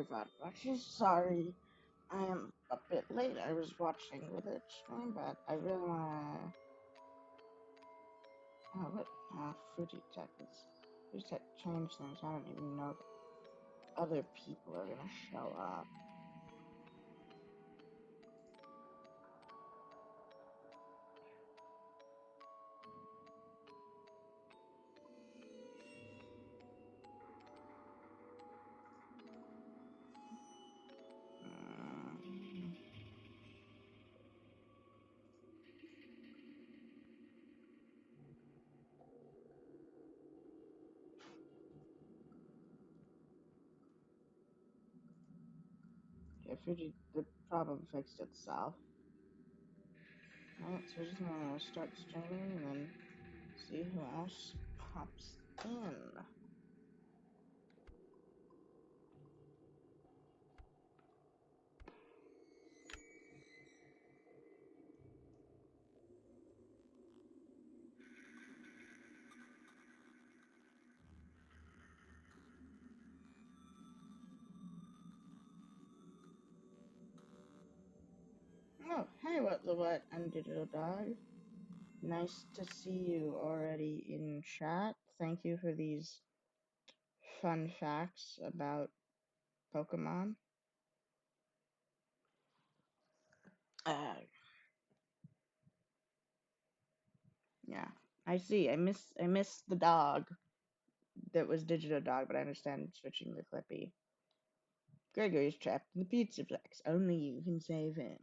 Hi, VoD. Sorry, I am a bit late. I was watching with it stream, but I really wanna. Oh, what? Fruity Tech is. Fruity Tech changed things. I don't even know that other people are gonna show up. Yeah, Fruity, the problem fixed itself. Alright, so we're just gonna start streaming and then see who else pops in. Oh, hey, what the what, and Digital Dog. Nice to see you already in chat. Thank you for these fun facts about Pokemon. Yeah, I see. I miss the dog that was Digital Dog, but I understand switching the Clippy. Gregory's trapped in the Pizza Flex. Only you can save him.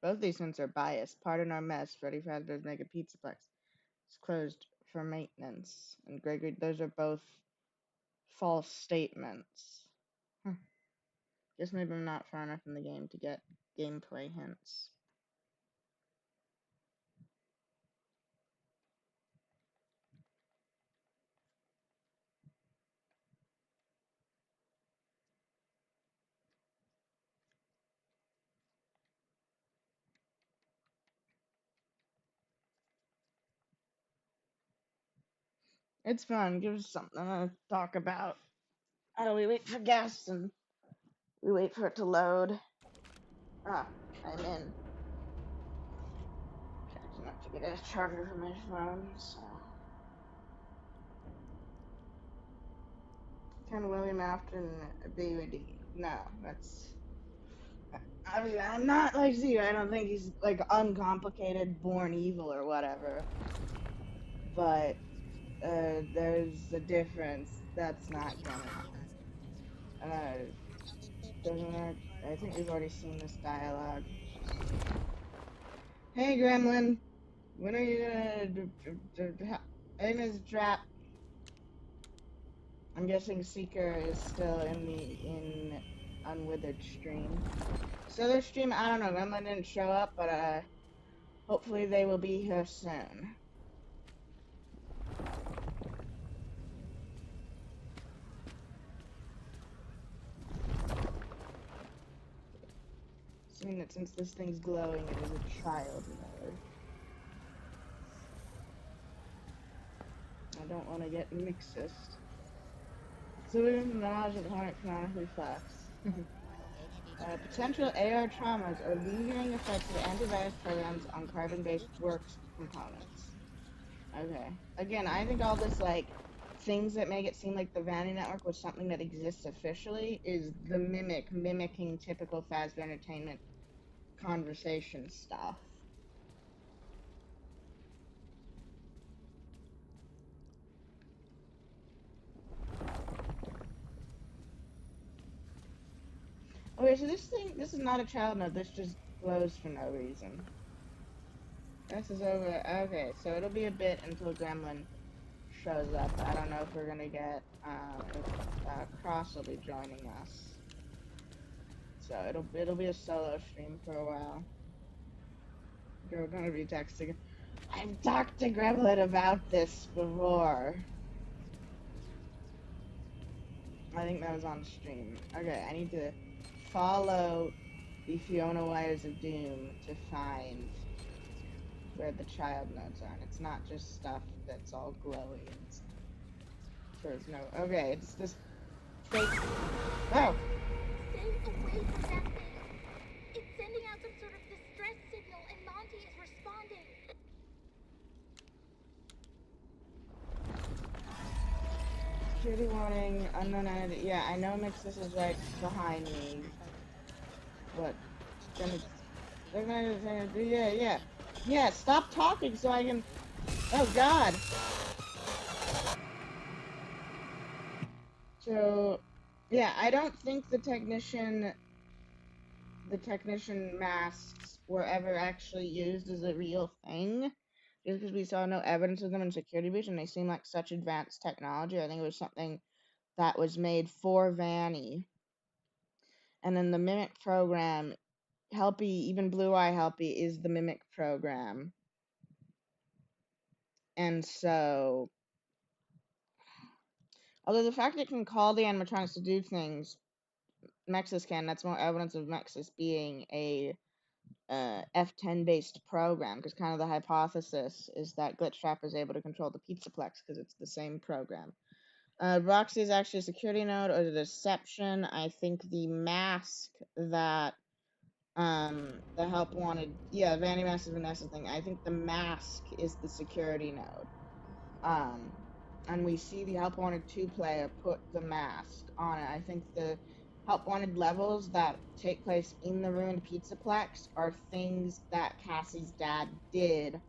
Both these hints are biased. Pardon our mess. Freddy Fazburger's Mega Pizzaplex. It's closed for maintenance. And Gregory, those are both false statements. Guess maybe I'm not far enough in the game to get gameplay hints. It's fun. Give us something to talk about. We wait for guests and we wait for it to load. Ah, I'm in. Catching up to get a charger for my phone, so. Ken William Afton VoD. No, that's. I mean, I'm not like you. I don't think he's like uncomplicated, born evil or whatever. But there's a difference. That's not gonna. Doesn't it? I think we've already seen this dialogue. Hey, Gremlin. When are you gonna? Aim is trap. I'm guessing Seeker is still in Unwithered stream. So their stream, I don't know. Gremlin didn't show up, but hopefully they will be here soon. Seeing that since this thing's glowing, it is a child mode. I don't want to get mixist. So we have knowledge of the Hornet canonically facts. Potential AR traumas or lingering effects of antivirus programs on carbon-based works components. Okay. Again, I think all this, like, things that make it seem like the Vanity Network was something that exists officially is the mimicking typical Fazbear Entertainment conversation stuff. Okay, so this is not a child node, this just glows for no reason. This is over. Okay, so it'll be a bit until Gremlin shows up. I don't know if we're gonna get, if Cross will be joining us. So it'll be a solo stream for a while. We're gonna be texting. I've talked to Gremlin about this before. I think that was on stream. Okay, I need to follow the Fiona Wires of Doom to find where the child nodes are. And it's not just stuff that's all glowy and stuff. There's no. Okay, it's this fake. Oh! Stay away from that thing. It's sending out some sort of distress signal, and Monty is responding. Security warning, unknown entity. Yeah, I know Mingus is right behind me. What? They're gonna do. Yeah, yeah. Yeah, stop talking so I can. Oh, God! So, yeah, I don't think the technician masks were ever actually used as a real thing. Just because we saw no evidence of them in Security Breach, and they seem like such advanced technology. I think it was something that was made for Vanny. And then the Mimic program, Helpy, even Blue Eye Helpy, is the Mimic program. And so, although the fact it can call the animatronics to do things, Mexus can, that's more evidence of Mexus being a F10 based program, because kind of the hypothesis is that Glitchtrap is able to control the Pizzaplex because it's the same program. Roxy is actually a security node or the deception. I think the mask that the help wanted, yeah, Vanny Mask is Vanessa's thing. I think the mask is the security node. And we see the help wanted 2 player put the mask on it. I think the help wanted levels that take place in the ruined Pizzaplex are things that Cassie's dad did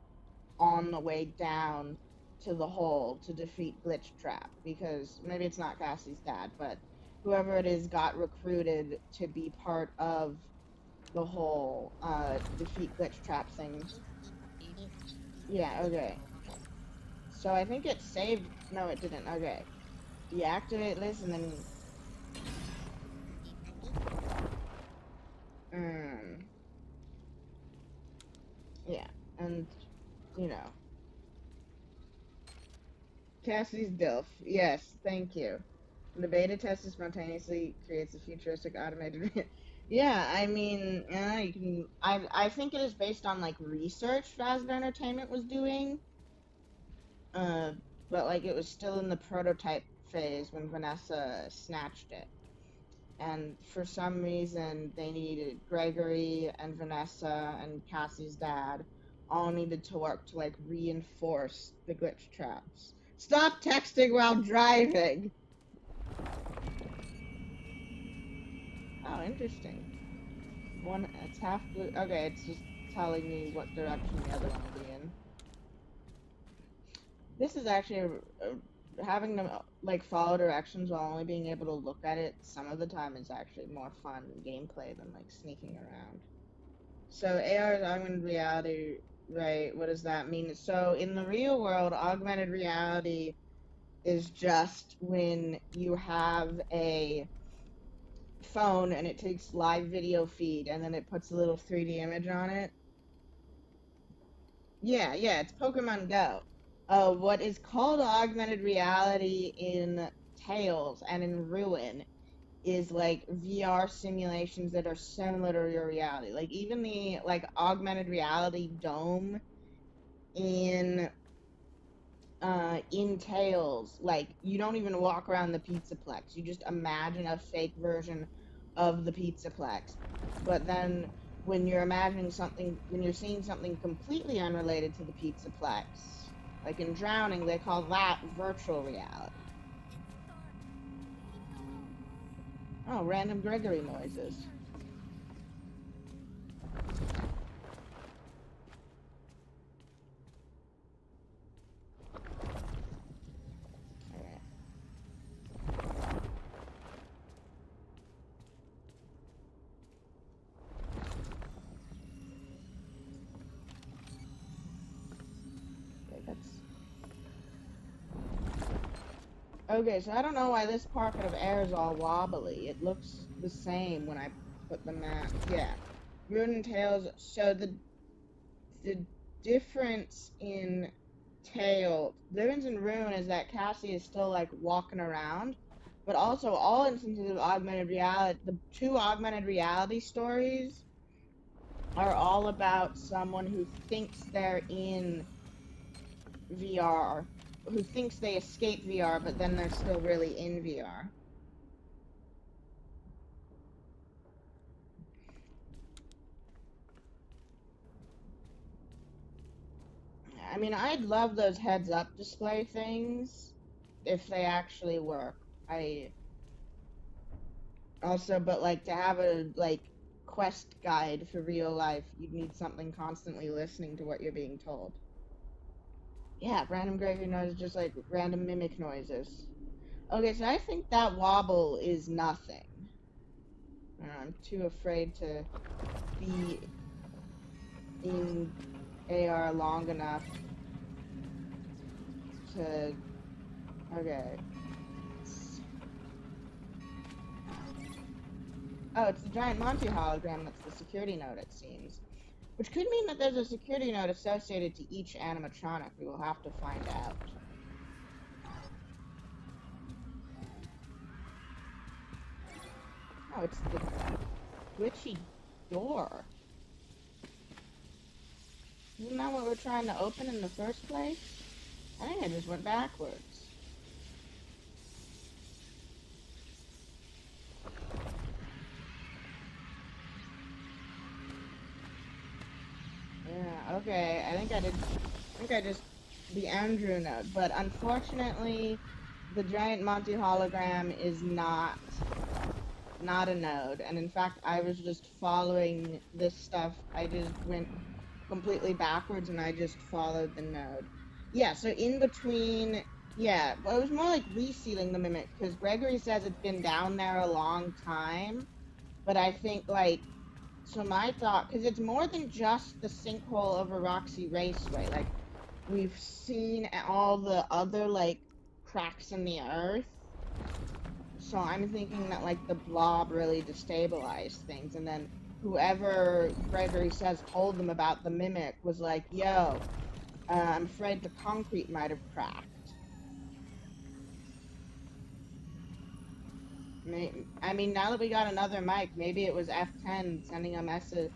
on the way down to the hole to defeat Glitchtrap, because maybe it's not Cassie's dad, but whoever it is got recruited to be part of the whole defeat Glitchtrap things. Yeah, okay. So I think it saved. No, it didn't. Okay. Deactivate this and then. Yeah, and you know, Cassidy's DILF. Yes, thank you. The beta test spontaneously creates a futuristic automated. Yeah, I mean, you can. I think it is based on like research Fazburger Entertainment was doing. But like it was still in the prototype phase when Vanessa snatched it. And for some reason, they needed Gregory and Vanessa and Cassie's dad all needed to work to like reinforce the glitch traps. Stop texting while driving. Oh, interesting. One, it's half blue. Okay, it's just telling me what direction the other one will be in. This is actually having them like follow directions while only being able to look at it some of the time is actually more fun gameplay than like sneaking around. So AR is augmented reality, right? What does that mean? So in the real world, augmented reality is just when you have a phone and it takes live video feed and then it puts a little 3D image on it. Yeah, yeah, it's Pokemon Go. What is called augmented reality in Tales and in Ruin is like VR simulations that are similar to your reality. Like even the like augmented reality dome in Tales, like you don't even walk around the Pizzaplex. You just imagine a fake version of the Pizzaplex. But then when you're imagining something, when you're seeing something completely unrelated to the Pizzaplex, like in Drowning, they call that virtual reality. Oh, random Gregory noises. Okay, so I don't know why this pocket of air is all wobbly. It looks the same when I put the map. Yeah. Ruin and Tails. So the difference in difference in Ruin is that Cassie is still like walking around, but also all instances of augmented reality, the 2 augmented reality stories are all about someone who thinks they're in VR who thinks they escape VR, but then they're still really in VR. I mean, I'd love those heads-up display things if they actually work. I also, but like to have a like quest guide for real life, you'd need something constantly listening to what you're being told. Yeah, random Gregory noises, just like random mimic noises. Okay, so I think that wobble is nothing. I'm too afraid to be in AR long enough to... Okay. Oh, it's the giant Monty hologram that's the security node, it seems. Which could mean that there's a security node associated to each animatronic. We will have to find out. Oh, it's the glitchy door. Isn't that what we're trying to open in the first place? I think I just went backwards. Yeah, okay, I think I just the Andrew node, but unfortunately the giant Monty hologram is not a node, and in fact I was just following this stuff. I just went completely backwards and I just followed the node. Yeah, so in between, yeah, well, it was more like resealing the mimic, because Gregory says it's been down there a long time, but I think like, so my thought, because it's more than just the sinkhole over Roxy Raceway, like, we've seen all the other, like, cracks in the earth, so I'm thinking that, like, the blob really destabilized things, and then whoever Gregory says told them about the mimic was like, yo, I'm afraid the concrete might have cracked. I mean, now that we got another Mike, maybe it was F10 sending a message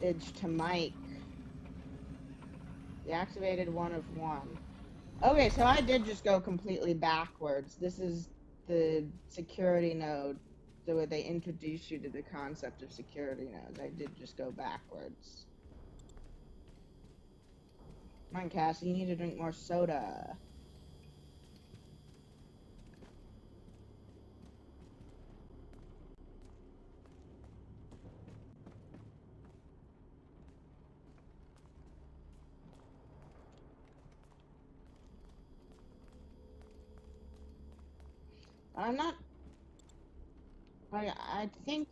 to Mike. Deactivated 1 of 1. Okay, so I did just go completely backwards. This is the security node, the way they introduce you to the concept of security nodes. I did just go backwards. Come on, Cassie, you need to drink more soda. I'm not... I think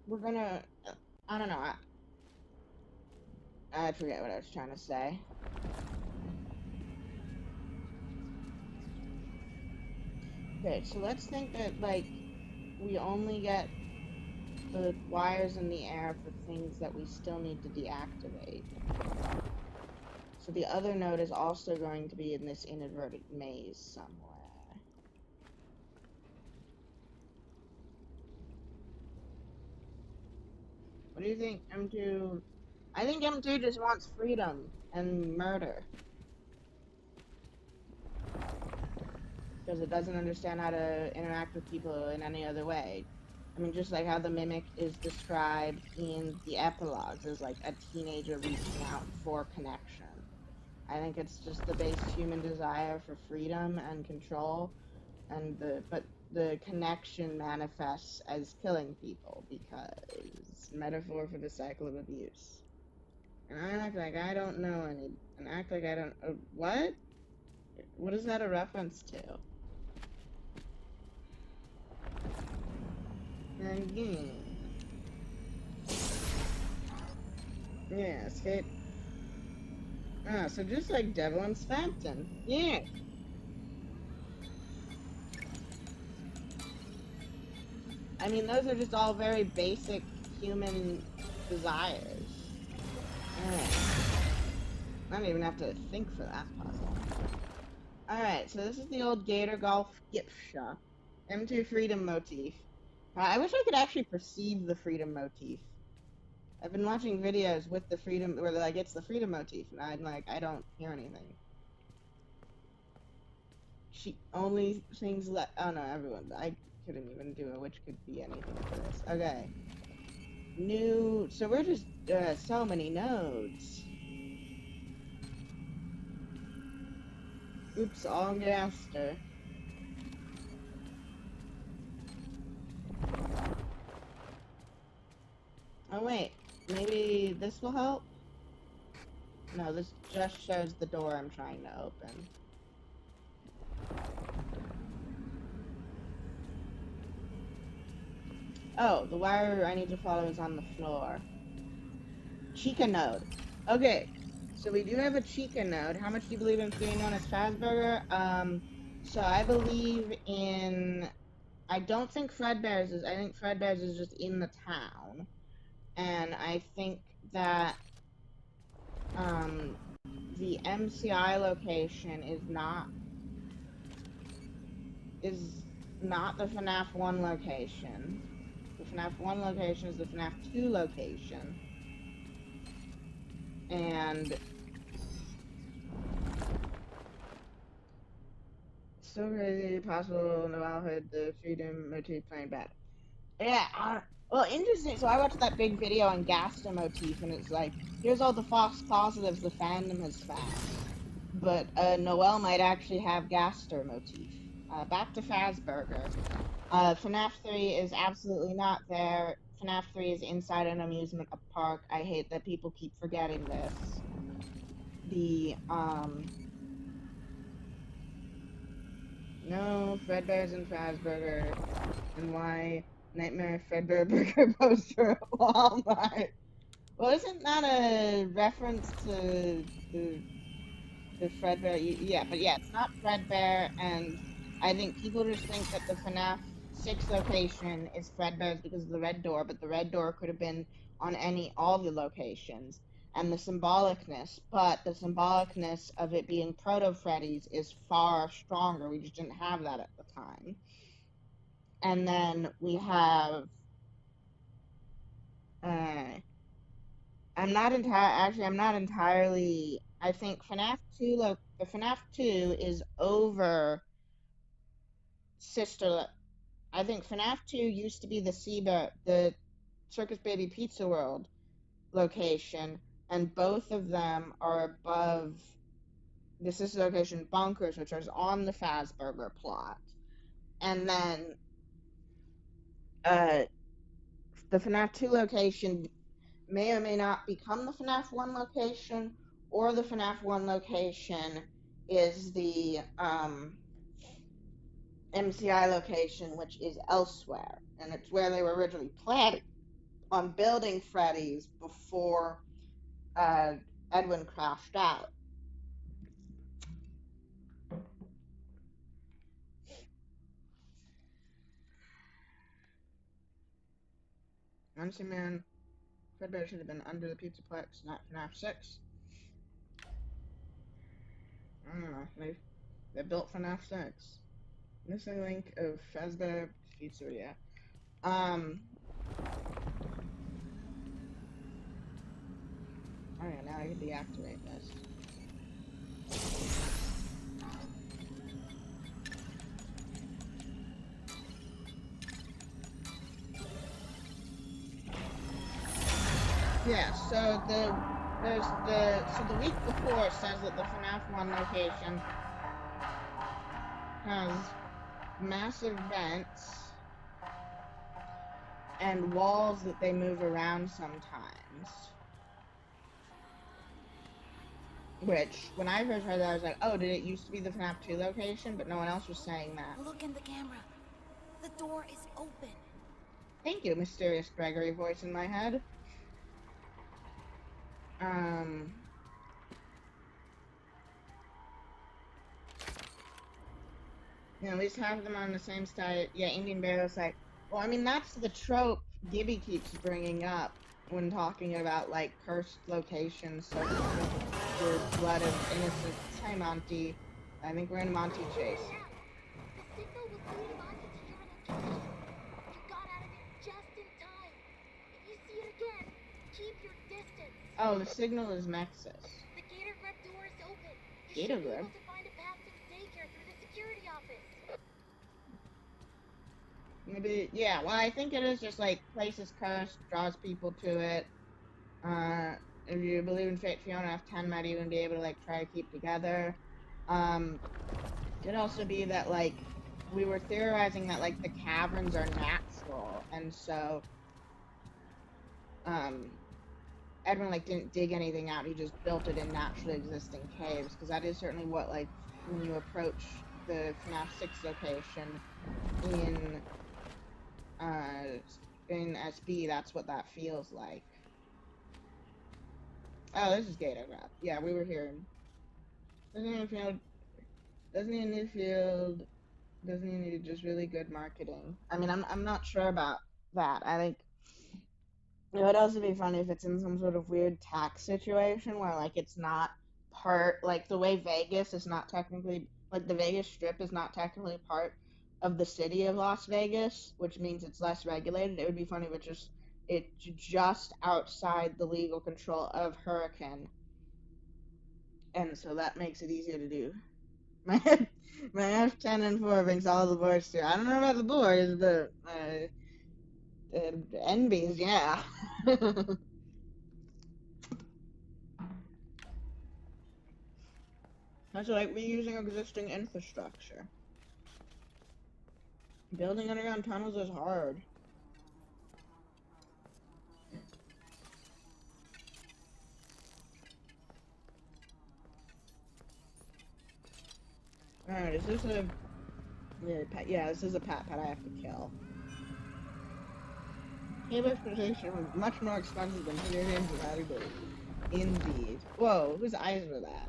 we're gonna... I don't know. I forget what I was trying to say. Okay, so let's think that, like, we only get the wires in the air for things that we still need to deactivate. So the other node is also going to be in this inadvertent maze somewhere. What do you think, M2? I think M2 just wants freedom and murder. Because it doesn't understand how to interact with people in any other way. I mean, just like how the mimic is described in the epilogues as like a teenager reaching out for connection. I think it's just the base human desire for freedom and control, and but the connection manifests as killing people because metaphor for the cycle of abuse. And I act like I don't know any, and act like I don't. What? What is that a reference to? Again. Yeah, escape. Ah, so just like Devil and Sphampton. Yeah. I mean, those are just all very basic human desires. Alright. I don't even have to think for that puzzle. Alright, so this is the old Gator Golf gift shop. M2 Freedom motif. I wish I could actually perceive the freedom motif. I've been watching videos with the freedom, where like it's the freedom motif, and I'm like, I don't hear anything. only things left. Oh no, everyone. I couldn't even do it, which could be anything for this. Okay. New. So we're just so many nodes. Oops, all gaster. Oh wait, maybe this will help? No, this just shows the door I'm trying to open. Oh, the wire I need to follow is on the floor. Chica node. Okay, so we do have a Chica node. How much do you believe in being known as Fazburger? So I believe in... I don't think Fredbear's is... I think Fredbear's is just in the town. And I think that, the MCI location is not the FNaF 1 location. The FNaF 1 location is the FNaF 2 location. And so crazy, possible, no outfit, the freedom motif playing bad. Yeah, well, interesting. So I watched that big video on Gaster motif, and it's like, here's all the false positives the fandom has found. But Noelle might actually have Gaster motif. Back to Fazburger. FNaF 3 is absolutely not there. FNaF 3 is inside an amusement park. I hate that people keep forgetting this. No, Fredbear's and Fazburger. And why Nightmare Fredbear Burger poster at Walmart? Well, isn't that a reference to the Fredbear? Yeah, but yeah, it's not Fredbear, and I think people just think that the FNaF 6 location is Fredbear's because of the red door, but the red door could have been on all the locations. And the symbolicness of it being Proto-Freddy's is far stronger. We just didn't have that at the time. And then we have, I'm not entirely, I think FNaF 2, the FNaF 2 is over Sister, I think FNaF 2 used to be the Circus Baby Pizza World location, and both of them are above the sister location Bonkers, which is on the Fazburger plot. And then the FNaF 2 location may or may not become the FNaF 1 location, or the FNaF 1 location is the MCI location, which is elsewhere. And it's where they were originally planning on building Freddy's before Edwin crashed out. Honestly, man, Fredbear should have been under the Pizzaplex, not FNaF 6. I don't know. They built FNaF 6. Missing link of Fazbear Pizzeria. Alright, now I can deactivate this. Yeah, so the week before says that the FNaF 1 location has massive vents and walls that they move around sometimes. Which, when I first heard that, I was like, oh, did it used to be the FNaF 2 location? But no one else was saying that. Look in the camera. The door is open. Thank you, mysterious Gregory voice in my head. You know, at least have them on the same side. Yeah, Indian Barrel's like, well, I mean, that's the trope Gibby keeps bringing up when talking about, like, cursed locations, so the blood of innocents. Hi, Monty. I think we're in a Monty chase. The signal was leading Monty to your location. You got out of it just in time. If you see it again, keep your distance. Oh, the signal is Nexus. The Gator Grub door is open. You Gator should be Grub? able to find a path to the daycare through the security office. Maybe, yeah, well, I think it is just like places cursed, draws people to it. If you believe in fate, Fiona F10 might even be able to like try to keep together. Could also be that like we were theorizing that like the caverns are natural, and so Edwin like didn't dig anything out, he just built it in naturally existing caves, because that is certainly what, like, when you approach the FNaF 6 location in SB, that's what that feels like. Oh, this is Gator Grab. Yeah, we were here. Doesn't even feel doesn't even need field, doesn't even need just really good marketing. I mean, I'm not sure about that. I think it would also be funny if it's in some sort of weird tax situation where, like, it's not part, like, the way Vegas is not technically, like, the Vegas Strip is not technically part of the city of Las Vegas, which means it's less regulated. It would be funny if it's just outside the legal control of Hurricane, and so that makes it easier to do. My my F10 and 4 brings all the boys through. I don't know about the boys, but NBs, yeah. That's like reusing existing infrastructure. Building underground tunnels is hard. Alright, is this a... Yeah, this is a pet I have to kill. Cave exploitation was much more expensive than video games without a goal. Indeed. Whoa, whose eyes were that?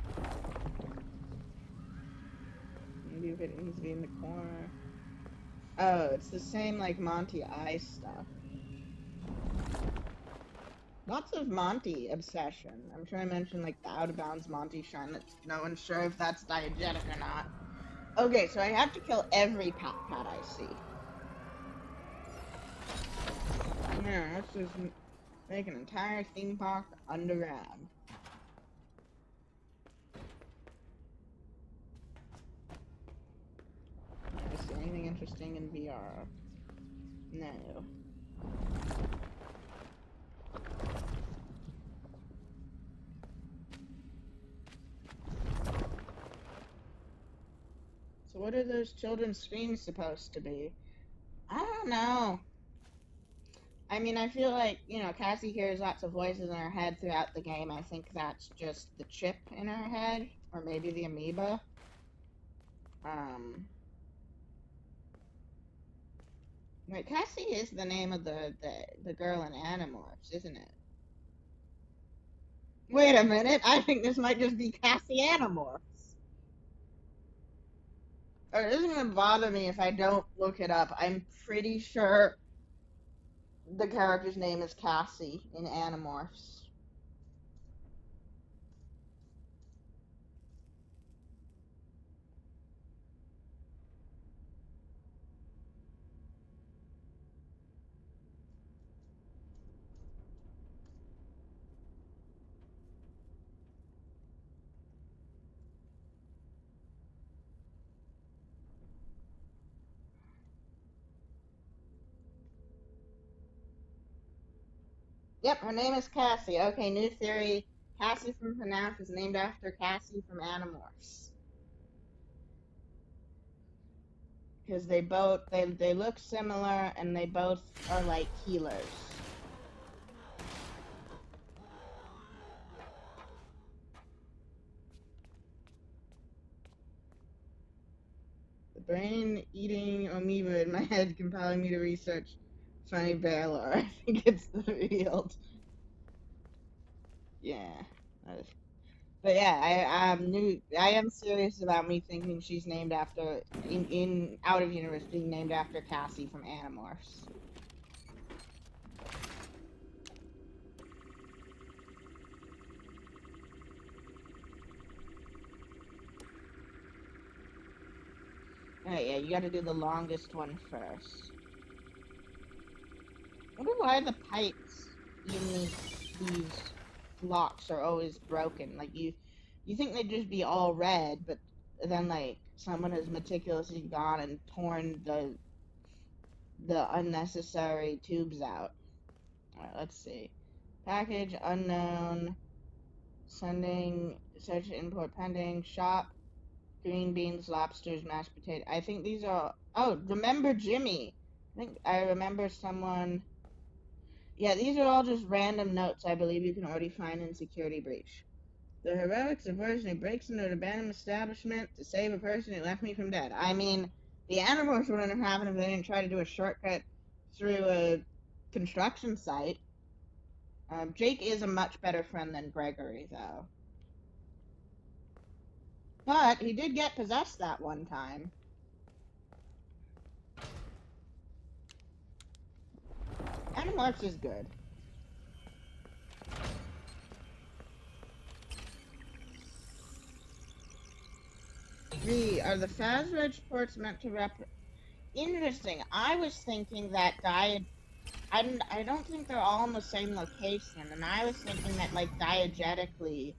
Maybe if it needs to be in the corner. Oh, it's the same, like, Monty eye stuff. Lots of Monty obsession. I'm sure I mentioned, like, the out-of-bounds Monty shine. No one's sure if that's diegetic or not. Okay, so I have to kill every pat I see. Yeah, let's just make an entire theme park underground. I see anything interesting in VR? No. So what are those children's screams supposed to be? I don't know. I mean, I feel like, you know, Cassie hears lots of voices in her head throughout the game. I think that's just the chip in her head, or maybe the amoeba. Wait, Cassie is the name of the girl in Animorphs, isn't it? Wait a minute, I think this might just be Cassie Animorphs. Or it doesn't even bother me if I don't look it up. I'm pretty sure the character's name is Cassie in Animorphs. Yep, her name is Cassie. Okay, new theory. Cassie from FNaF is named after Cassie from Animorphs. Because they look similar and they both are like healers. The brain-eating amoeba in my head compelling me to research Funny Bear lore. I think it's revealed. Yeah. But yeah, I am serious about me thinking she's named after, in out of universe, being named after Cassie from Animorphs. Alright, yeah, you gotta do the longest one first. I wonder why the pipes in these locks are always broken. Like, you think they'd just be all red, but then, like, someone has meticulously gone and torn the unnecessary tubes out. Alright, let's see. Package unknown. Sending, search import pending, shop, green beans, lobsters, mashed potato. I think these are, oh, remember Jimmy. I think I remember someone. Yeah, these are all just random notes I believe you can already find in Security Breach. The heroics of a person who breaks into an abandoned establishment to save a person who left me from dead. I mean, the animals wouldn't have happened if they didn't try to do a shortcut through a construction site. Jake is a much better friend than Gregory, though. But he did get possessed that one time. Animorphs is good. Are the Fazburger ports meant to Interesting. I was thinking that I don't think they're all in the same location, and I was thinking that, like, diegetically,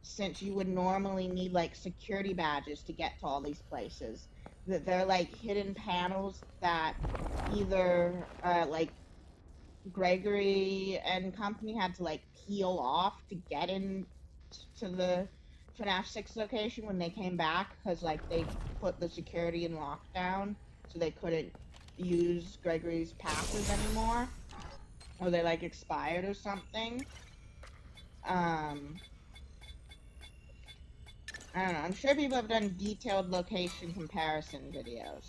since you would normally need, like, security badges to get to all these places, that they're, like, hidden panels that either, like, Gregory and company had to, like, peel off to get in to the FNaF 6 location when they came back, because, like, they put the security in lockdown, so they couldn't use Gregory's passes anymore, or they, like, expired or something. I don't know, I'm sure people have done detailed location comparison videos.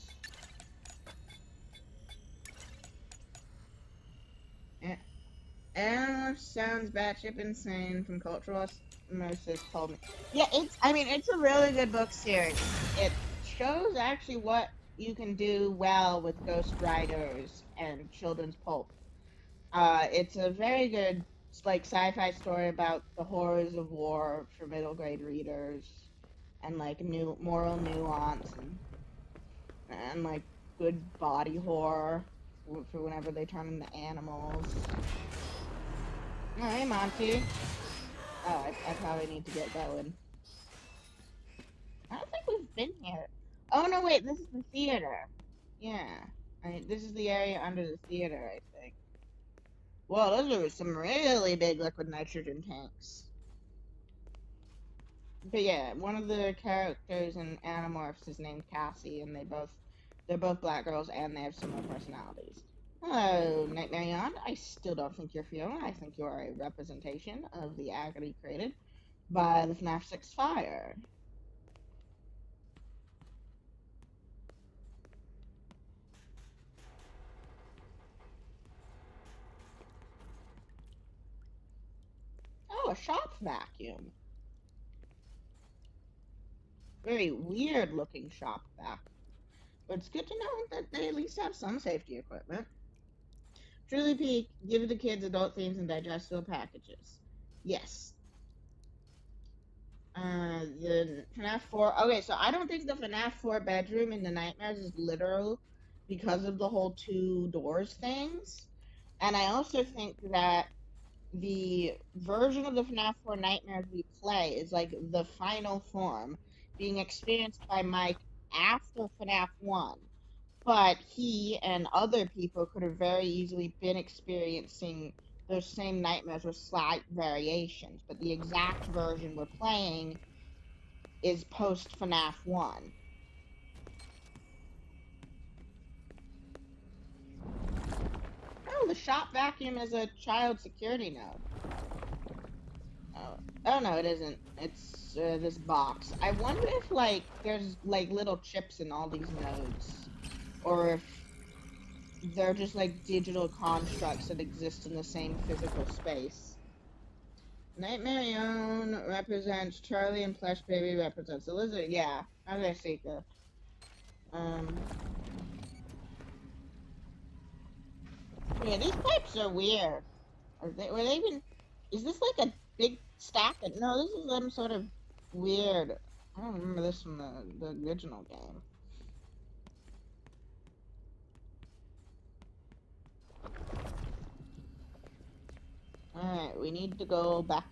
Sounds batshit insane from cultural osmosis told me. Yeah, it's a really good book series. It shows actually what you can do well with ghostwriters and children's pulp. It's a very good, like, sci-fi story about the horrors of war for middle grade readers, and, like, new moral nuance, and like good body horror for whenever they turn into animals. Oh, hey, Monty. Oh, I probably need to get going. I don't think we've been here. Oh, no, wait, this is the theater. Yeah. This is the area under the theater, I think. Whoa, those are some really big liquid nitrogen tanks. But yeah, one of the characters in Animorphs is named Cassie, and they're both black girls, and they have similar personalities. Hello, Nightmare Yawn. I still don't think you're Fiona. I think you are a representation of the agony created by the FNaF 6 fire. Oh, a shop vacuum. Very weird looking shop vacuum. But it's good to know that they at least have some safety equipment. Truly Peak, give the kids adult themes and digestible packages. Yes. The FNaF 4. Okay, so I don't think the FNaF 4 bedroom in the Nightmares is literal because of the whole two doors things. And I also think that the version of the FNaF 4 Nightmares we play is like the final form being experienced by Mike after FNaF 1. But he and other people could have very easily been experiencing those same nightmares with slight variations. But the exact version we're playing is post FNaF 1. Oh, the shop vacuum is a child security node. Oh no, it isn't. It's this box. I wonder if, like, there's, like, little chips in all these nodes. Or if they're just, like, digital constructs that exist in the same physical space. Nightmare Yawn represents Charlie, and Plush Baby represents the lizard. Yeah, okay, Seeker. Yeah, these pipes are weird. Were they even... Is this like a big stack? No, this is them sort of weird. I don't remember this from the original game. Alright, we need to go back.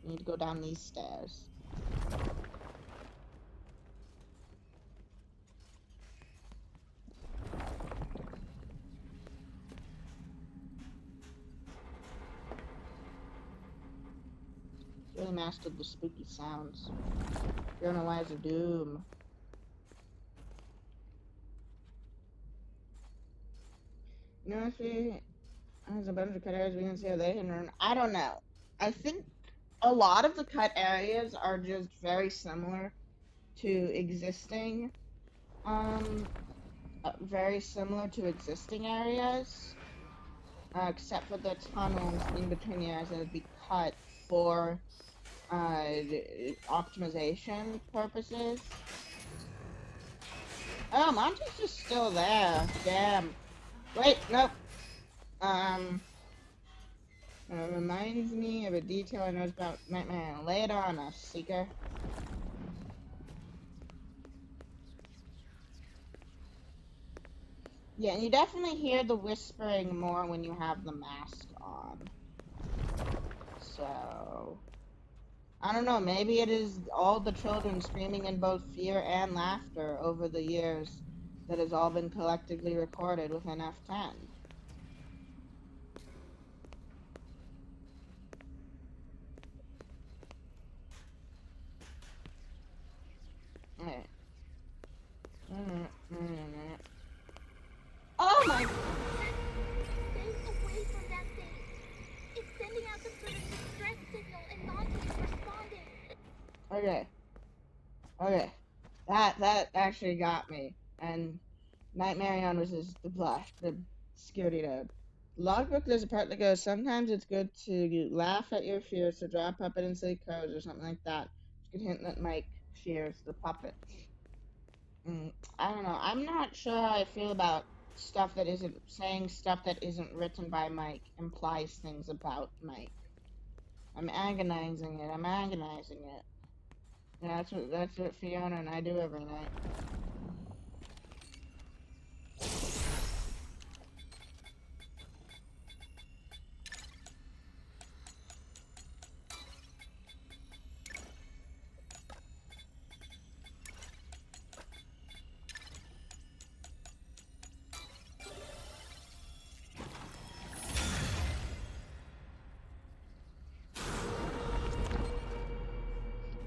We need to go down these stairs. mastered the spooky sounds. Fiona Wise of Doom. You know, if there's a bunch of cut areas we can see how they can run. I don't know. I think a lot of the cut areas are just very similar to existing, areas, except for the tunnels in between the areas that would be cut for optimization purposes. Oh, Monty's just still there. Damn. Wait, nope. It reminds me of a detail I noticed about Nightmare. Lay it on us, Seeker. Yeah, and you definitely hear the whispering more when you have the mask on. So, I don't know, maybe it is all the children screaming in both fear and laughter over the years that has all been collectively recorded within F10. Alright. Oh my... Stay away from that thing. It's sending out some sort of distress signal and Monty is responding. Okay. Okay. That actually got me. And Nightmarion was the security node. Logbook, there's a part that goes, sometimes it's good to laugh at your fears, to draw puppet and say codes or something like that. You could hint that Mike fears the puppet. I don't know. I'm not sure how I feel about stuff that isn't saying stuff that isn't written by Mike implies things about Mike. I'm agonizing it. Yeah, that's what Fiona and I do every night.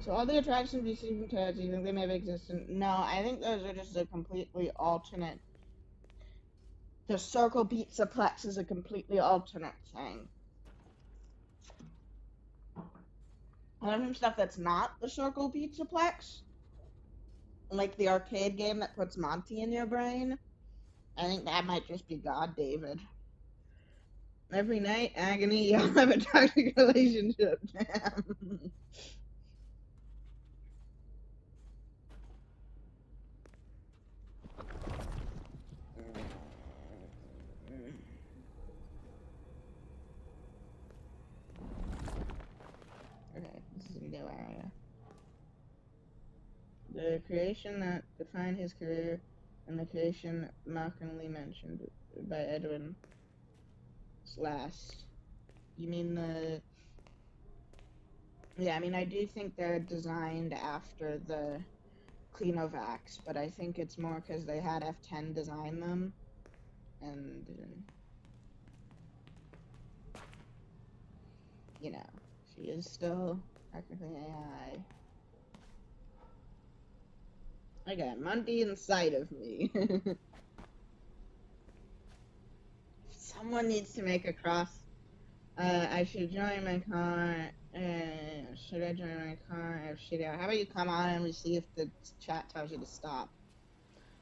So all the attractions you see from Ted, do you think they may have existed? No, I think those are just a completely alternate. The circle pizzaplex is a completely alternate thing. And some stuff that's not the circle pizzaplex, like the arcade game that puts Monty in your brain, I think that might just be GodDavid. Every night, agony, y'all have a toxic relationship. Damn. Okay, this is a new area. The creation that defined his career and the creation mockingly mentioned by Edwin last. You mean the... Yeah, I mean, I do think they're designed after the Cleanovacs, but I think it's more because they had F10 design them, and, you know, she is still technically AI. I got Monty inside of me. Someone needs to make a cross. I should join my car. Should I join my car? How about you come on and we see if the chat tells you to stop?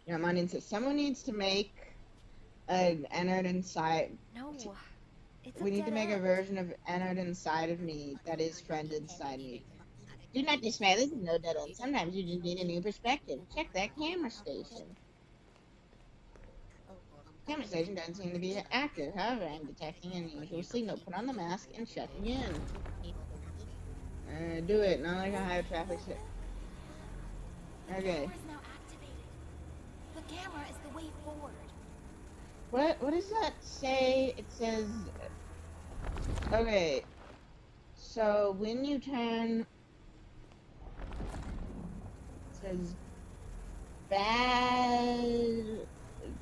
You know, Monty says someone needs to make an entered inside. No, it's We need to make a version of entered inside of me that is friend inside me. Do not dismay. This is no dead end. Sometimes you just need a new perspective. Check that camera station. Camera station doesn't seem to be active. However, I'm detecting an unusual signal. Put on the mask and check again. Do it. Not like a high traffic shit. Okay. The camera is now activated. The camera is the way forward. What does that say? It says... Okay. So, when you turn... It says... Banned.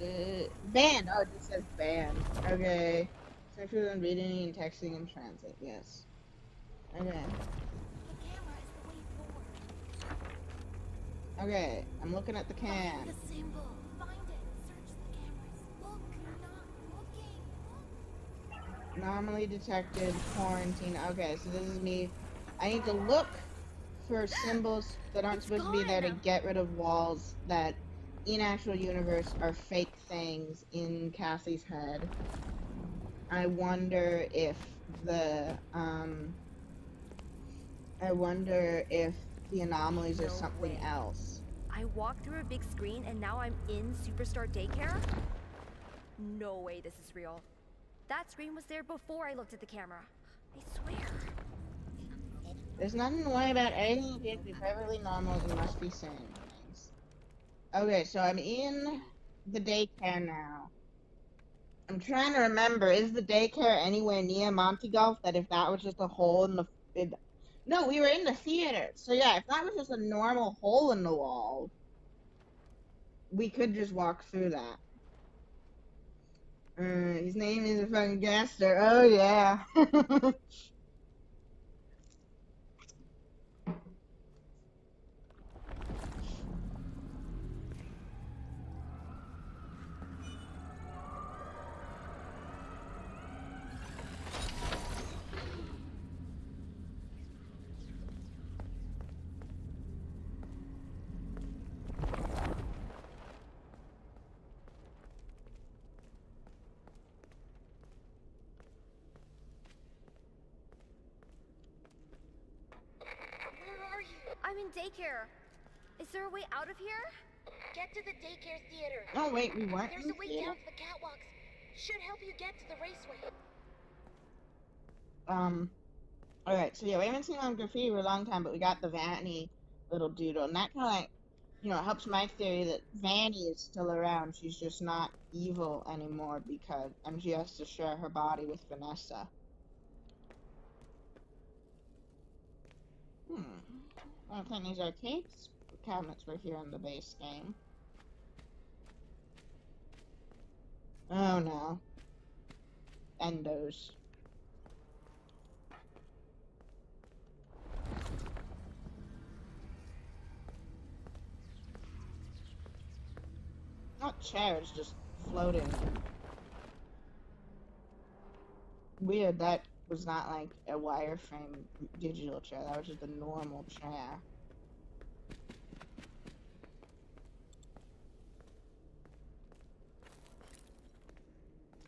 Oh, it just says banned. Okay. Sexual and reading and texting in transit. Yes. Okay. The Okay, I'm looking at the Find can. the symbol. Find it. Search the cameras. Look, you're not looking. Look. Anomaly detected, quarantine. Okay, so this is me. I need to look for symbols that aren't It's supposed to be there to gone. get rid of walls that in actual universe are fake things in Cassie's head. I wonder if the anomalies are No something way. else. I walked through a big screen and now I'm in Superstar Daycare? No way this is real. That screen was there before I looked at the camera. I swear. There's nothing in the way about anything that appears to be perfectly normal and must be saying things. Okay, so I'm in the daycare now. I'm trying to remember, is the daycare anywhere near Monty Golf? That if that was just a hole in the... No, we were in the theater. So yeah, if that was just a normal hole in the wall, we could just walk through that. His name is a fucking Gaster. Oh yeah. Where are you? I'm in daycare. Is there a way out of here? Get to the daycare theater. Oh wait, we weren't There's in a the way theater? down to the catwalks. Should help you get to the raceway. Alright, so yeah, we haven't seen on graffiti for a long time, but we got the Vanny little doodle, and that kind of like, helps my theory that Vanny is still around. She's just not evil anymore because, and she has to share her body with Vanessa. I don't think these arcades cabinets were here in the base game. Oh no. Endos. Not chairs, just floating. Weird, that was not like a wireframe digital chair, that was just a normal chair.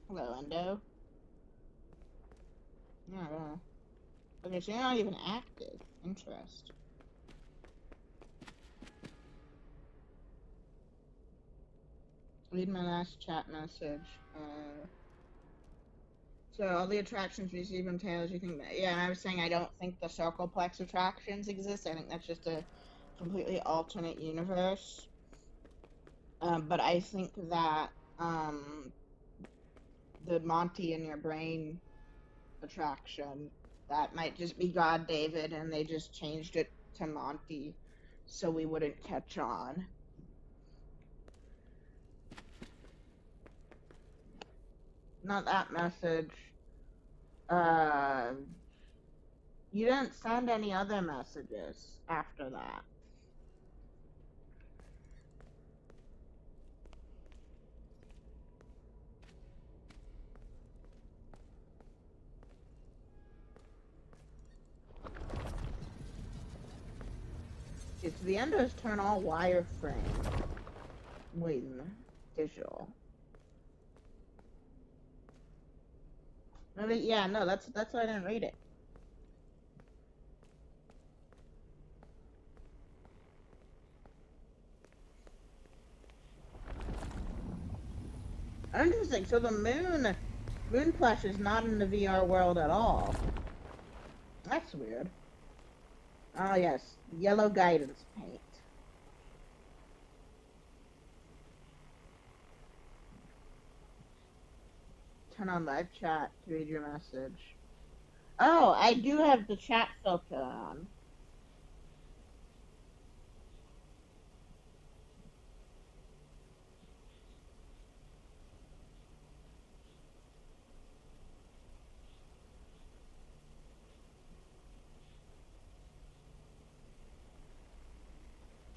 Hello, Endo. Yeah. Okay, so you're not even active. Interest. Read my last chat message. So all the attractions we see from Taylor, you think that? Yeah, and I was saying I don't think the Circleplex attractions exist. I think that's just a completely alternate universe. But I think that the Monty in your brain attraction, that might just be GodDavid, and they just changed it to Monty so we wouldn't catch on. Not that message. You didn't send any other messages after that. It's the Endos turn all wireframe. Win digital. Maybe, yeah, no, that's why I didn't read it. Interesting. So the moon plush is not in the VR world at all. That's weird. Oh yes, yellow guidance paint. Turn on live chat to read your message. Oh, I do have the chat filter on.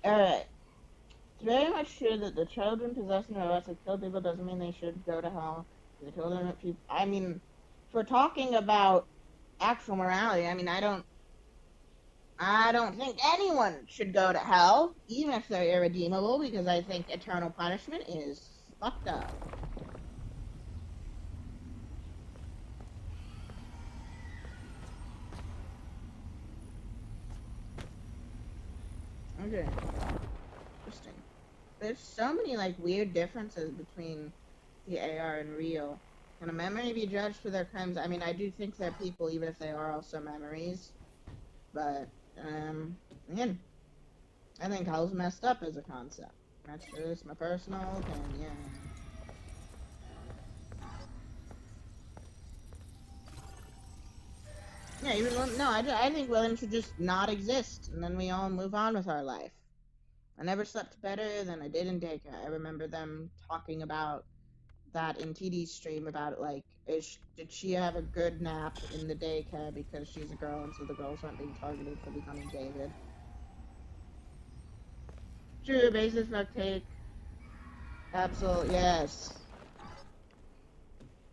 Alright. very much true that the children possessing the us to kill people doesn't mean they should go to hell. The children of people. I mean, if we're talking about actual morality, I mean, I don't think anyone should go to hell, even if they're irredeemable, because I think eternal punishment is fucked up. Okay. Interesting. There's so many, like, weird differences between the AR and real. Can a memory be judged for their crimes? I mean, I do think they're people, even if they are also memories. But, again, I think hell's messed up as a concept. That's just my personal opinion. Yeah, even no, I think William should just not exist, and then we all move on with our life. I never slept better than I did in daycare. I remember them talking about that in TD's stream about, like, did she have a good nap in the daycare because she's a girl and so the girls aren't being targeted for becoming David. True, basis fuck take. Absolutely, yes.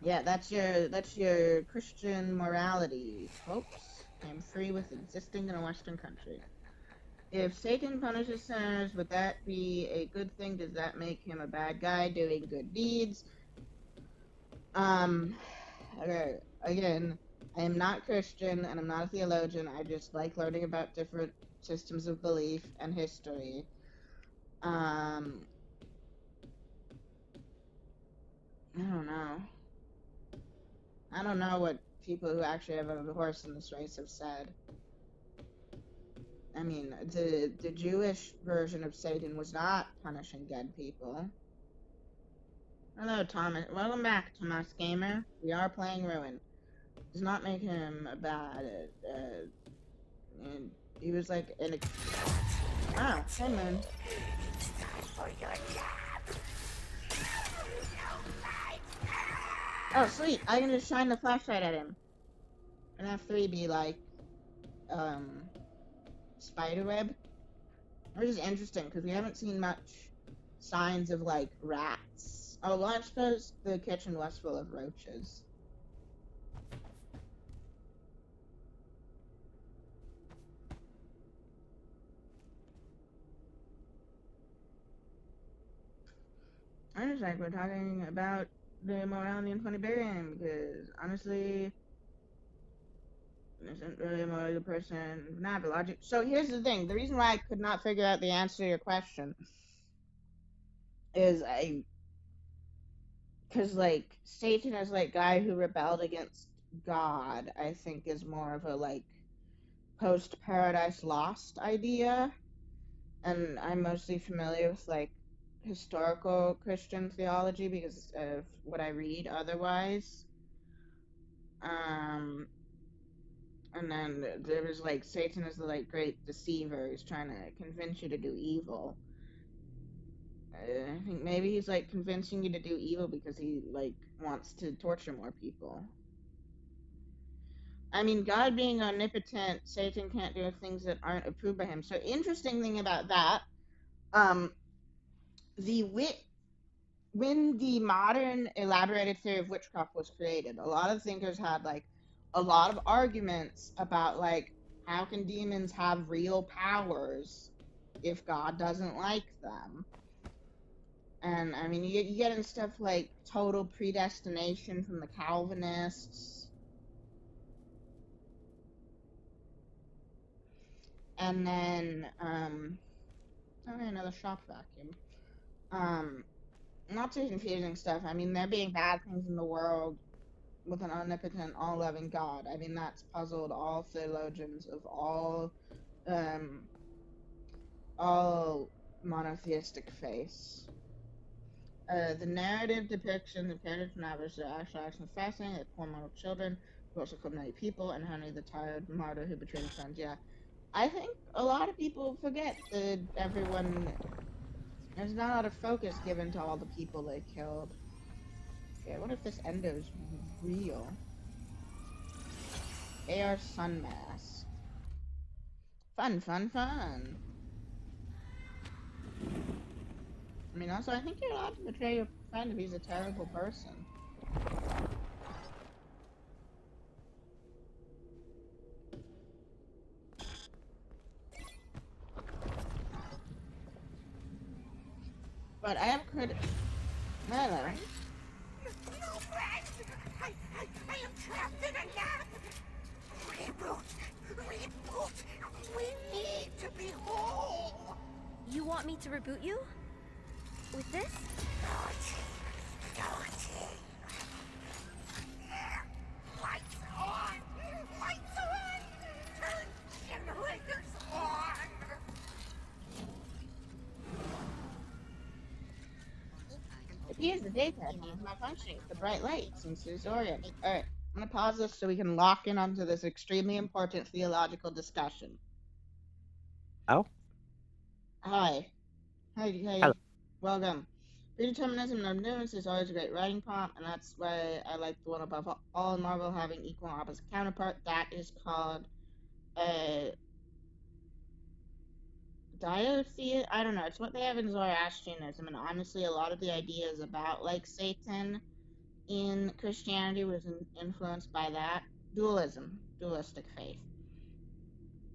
Yeah, that's your Christian morality, folks. I'm free with existing in a Western country. If Satan punishes sinners, would that be a good thing? Does that make him a bad guy doing good deeds? Okay, again, I am not Christian and I'm not a theologian. I just like learning about different systems of belief and history. I don't know. I don't know what people who actually have a horse in this race have said. I mean, the Jewish version of Satan was not punishing dead people. Hello, Thomas. Welcome back, Thomas Gamer. We are playing Ruin. Does not make him a bad. And he was like an. Ah, hey, man. Oh, sweet. I can just shine the flashlight at him. And have 3 be like, spiderweb. Which is interesting, because we haven't seen much signs of, like, rats. Oh, well, I suppose the kitchen was full of roaches. I just like we're talking about the morality in Funny Bear because, honestly, isn't really a moral person, not the logic. So here's the thing. The reason why I could not figure out the answer to your question is because, like, Satan is, like, guy who rebelled against God, I think is more of a, like, post-Paradise Lost idea. And I'm mostly familiar with, like, historical Christian theology because of what I read otherwise. And then there was, like, Satan is the, like, great deceiver. He's trying to convince you to do evil. I think maybe he's, like, convincing you to do evil because he, like, wants to torture more people. I mean, God being omnipotent, Satan can't do things that aren't approved by him. So, interesting thing about that, when the modern elaborated theory of witchcraft was created, a lot of thinkers had, like, a lot of arguments about, like, how can demons have real powers if God doesn't like them? And, I mean, you get in stuff like total predestination from the Calvinists. And then, okay, another shop vacuum. Not too confusing stuff. I mean, there being bad things in the world with an omnipotent, all-loving God. I mean, that's puzzled all theologians of all monotheistic faiths. The narrative depiction of characters from average to actual actions fascinating, like poor mortal children who also killed many people, and Henry the tired martyr who betrayed his friends. Yeah, I think a lot of people forget that there's not a lot of focus given to all the people they killed. Okay, what if this ender's real? AR Sun Mask. Fun, fun, fun. I mean, also, I think you're allowed to betray your friend if he's a terrible person. But I have no. No, Brad! I am trapped in a nap! Reboot! We need to be whole! You want me to reboot you? With this? Lights on! Lights on! Turn generators on! If he is the daytime, he is malfunctioning with the bright lights and disoriented. Alright, I'm gonna pause this so we can lock in onto this extremely important theological discussion. Oh? Hi. Hi. Hello. Welcome. Predeterminism of newness is always a great writing prompt, and that's why I like the one above all in Marvel having equal and opposite counterpart. That is called Diotheism. I don't know. It's what they have in Zoroastrianism, and honestly, a lot of the ideas about like Satan in Christianity was influenced by that dualistic faith.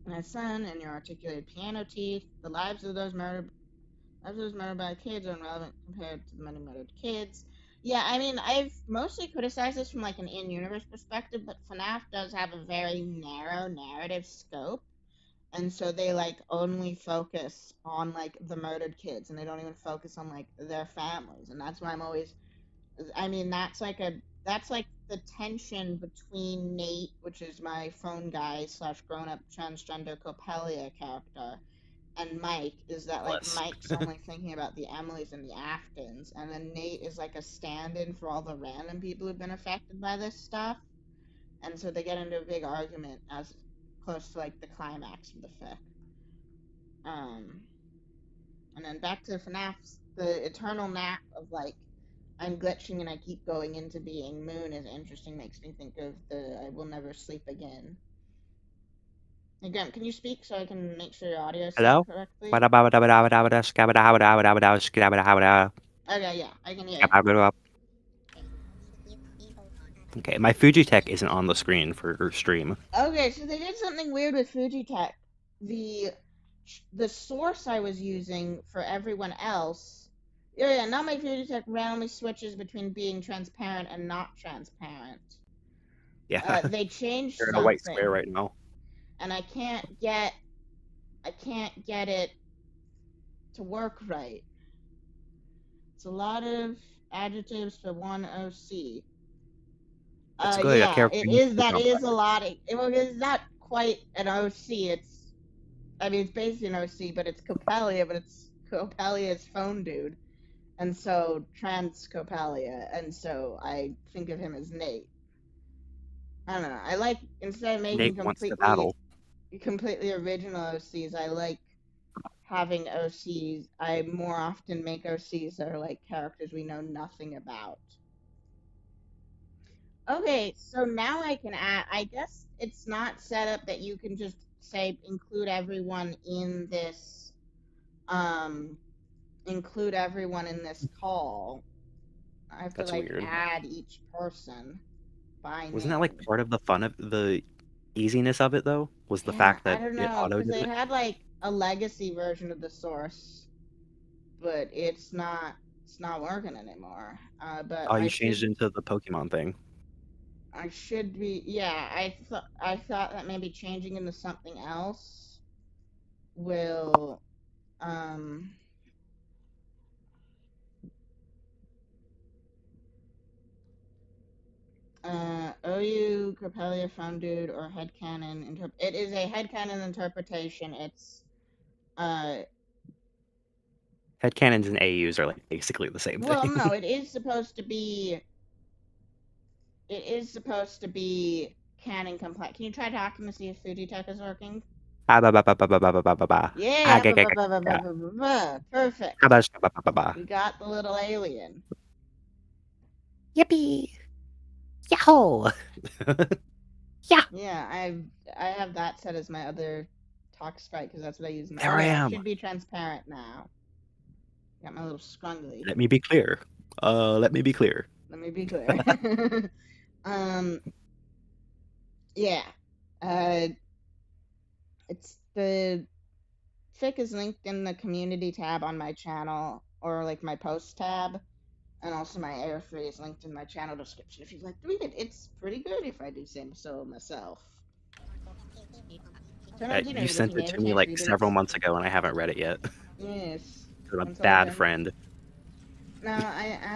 My son and your articulated piano teeth, the lives of those murdered by kids are irrelevant compared to the many murdered kids. Yeah, I mean, I've mostly criticized this from like an in-universe perspective, but FNaF does have a very narrow narrative scope, and so they like only focus on like the murdered kids, and they don't even focus on like their families, and that's why I'm always. I mean, that's like the tension between Nate, which is my phone guy / grown-up transgender Copelia character, and Mike, is that like Bless. Mike's only thinking about the Emilys and the Aftons, and then Nate is like a stand-in for all the random people who've been affected by this stuff, and so they get into a big argument as close to like the climax of the fic. And then back to FNaF's the eternal nap of like I'm glitching and I keep going into being Moon is interesting. Makes me think of the I will never sleep again. Hey, Graham, can you speak so I can make sure your audio is set Hello? correctly? Okay, Okay, yeah, I can hear you. okay, my Fujitech isn't on the screen for stream. Okay, so they did something weird with Fujitech. The source I was using for everyone else. Yeah, now my Fujitech randomly switches between being transparent and not transparent. Yeah, They changed you're in a something. white square right now. And I can't get it to work right. It's a lot of adjectives for one OC. That's good. Yeah, That is is a lot. It's not quite an OC. It's basically an OC, but it's Copelia, but it's Copelia's phone dude, and so trans Copelia, and so I think of him as Nate. I don't know. I like instead of making Nate wants to battle. completely original OCs, I like having OCs. I more often make OCs that are like characters we know nothing about. Okay, so now I can add. I guess it's not set up that you can just say include everyone in this. Include everyone in this call. I have to That's like weird. add each person by Wasn't name. that like part of the fun of the easiness of it though? Was the Yeah, fact that I don't it know auto because did they it? had like a legacy version of the source, but it's not working anymore. But Oh, you changed into the Pokemon thing. I should be. Yeah, I thought that maybe changing into something else will OU Copelia phone dude or headcanon it is a headcanon interpretation. It's Headcanons and AUs are like basically the same well, thing. no, it is supposed to be canon compliant. Can you try talking to see if Fujitech is working? Ah, ba, ba, ba, ba, ba, ba, ba, ba, ba. Ah, Yeah, ga, ga, ga, ga. perfect. Ah, ba, ba, ba, ba, ba. We got the little alien. Yippee! Yahoo! Yeah. Yeah, I have that set as my other talk sprite because that's what I use now. There I am. Should be transparent now. Got my little scrungly. Let me be clear. Let me be clear. Let me be clear. Yeah. It's the fic is linked in the community tab on my channel, or like my post tab, and also my AR3 is linked in my channel description if you'd like to read it. It's pretty good if I do say so myself. You sent it to me like several months ago, and I haven't read it yet. Yes. I'm a Once all bad done. friend. No,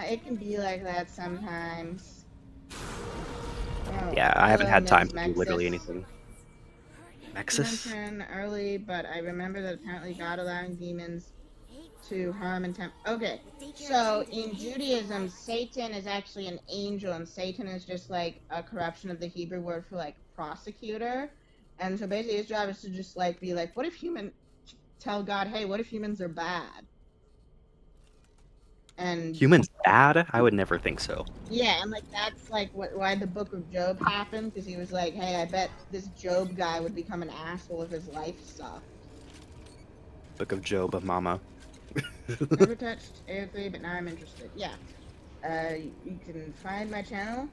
it can be like that sometimes. Oh, Yeah, I haven't hello, had time Ms. to do literally Mexis. anything. I Nexus? mentioned early, but I remember that apparently God allowing demons to harm and tempt. Okay, so in Judaism, Satan is actually an angel, and Satan is just like a corruption of the Hebrew word for like prosecutor. And so basically, his job is to just like be like, what if tell God, hey, what if humans are bad? And Humans bad? I would never think so. yeah, and like that's like why the Book of Job happened, because he was like, hey, I bet this Job guy would become an asshole if his life sucked. Book of Job of Mama. Never touched AO3, but now I'm interested. Yeah. You can find my channel.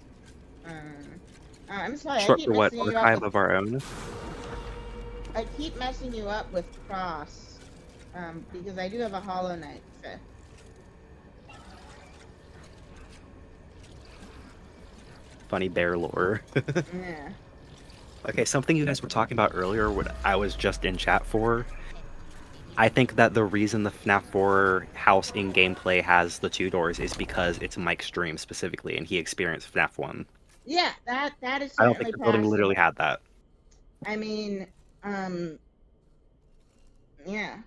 I'm sorry, I Short keep for what? messing you up Archive with. of our own? I keep messing you up with Cross. Because I do have a Hollow Knight fic. Funny bear lore. Yeah. Okay, something you guys were talking about earlier, what I was just in chat for. I think that the reason the FNaF 4 house in gameplay has the 2 doors is because it's Mike's dream specifically, and he experienced FNaF 1. Yeah, that is I don't certainly think the building possible. literally had that. I mean, yeah.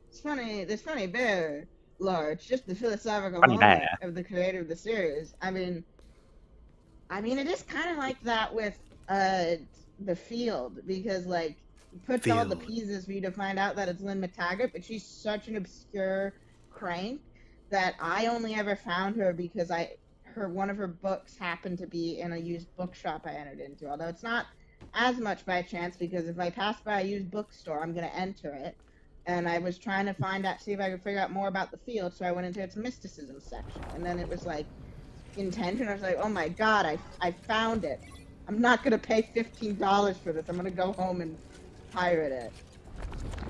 It's funny, this funny bear lore, it's just the philosophical Funny moment bear. of the creator of the series. I mean, it is kind of like that with the field, because like it puts all the Field. pieces for you to find out that it's Lynn McTaggart, but she's such an obscure crank that I only ever found her because one of her books happened to be in a used bookshop I entered into. Although it's not as much by chance, because if I pass by a used bookstore, I'm gonna enter it. And I was trying to see if I could figure out more about the field, so I went into its mysticism section, and then it was like intention. I was like, oh my god, I found it. I'm not gonna pay $15 for this. I'm gonna go home and pirate it.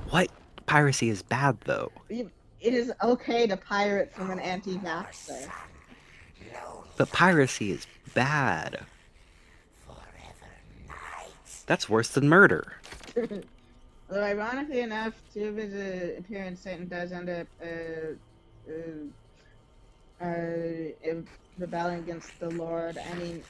What? Piracy is bad, though. It is okay to pirate from an anti-vaxxer. But piracy is bad. That's worse than murder. Although ironically enough, 2 of his appearance, Satan does end up rebelling against the Lord. I mean,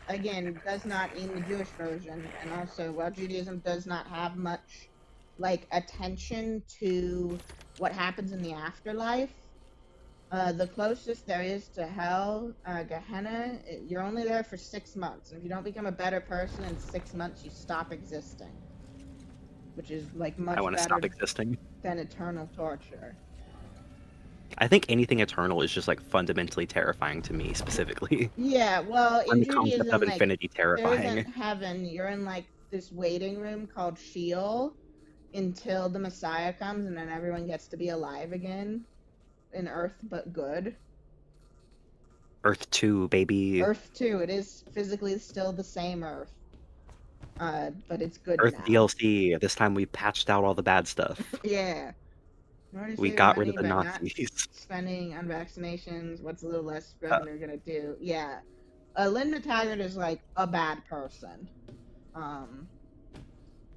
again, does not in the Jewish version, and also while Judaism does not have much like attention to what happens in the afterlife, the closest there is to hell, Gehenna, you're only there for 6 months, and if you don't become a better person in 6 months, you stop existing, which is like much I want to better stop existing. than eternal torture. I think anything eternal is just like fundamentally terrifying to me specifically. Yeah, well, in The concept Judaism, of like, infinity there terrifying. isn't heaven. You're in like this waiting room called Sheol until the Messiah comes, and then everyone gets to be alive again in Earth, but good. Earth 2, baby. Earth 2, it is physically still the same Earth, but it's good Earth now. DLC. This time we patched out all the bad stuff. Yeah. We got rid of the Nazis. Not spending on vaccinations. What's a little less revenue gonna do? Yeah. Lynn McTaggart is like a bad person.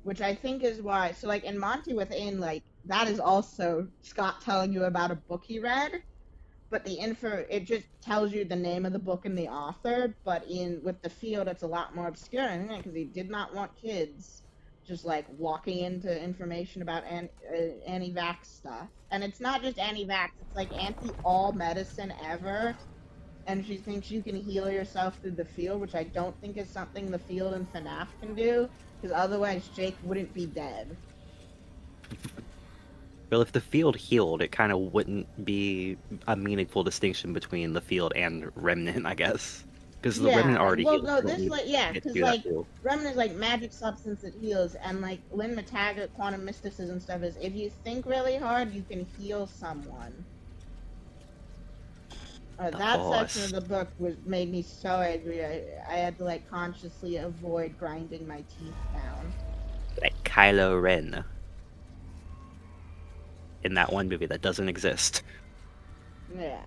Which I think is why, so like in Monty Within, like that is also Scott telling you about a book he read, but the info, it just tells you the name of the book and the author, but with the field it's a lot more obscure, because he did not want kids just like walking into information about anti-vax stuff. And it's not just anti-vax, it's like anti-all medicine ever. And she thinks you can heal yourself through the field, which I don't think is something the field and FNaF can do, because otherwise Jake wouldn't be dead. Well, if the field healed, it kind of wouldn't be a meaningful distinction between the field and Remnant, I guess. Because the Remnant already healed. Well, no, this, like, yeah, because, like, too. Remnant is, like, magic substance that heals, and, like, Lynn McTaggart quantum mysticism stuff is, if you think really hard, you can heal someone. That section of course. the book made me so angry. I had to like consciously avoid grinding my teeth down. Like Kylo Ren in that one movie that doesn't exist. Yeah.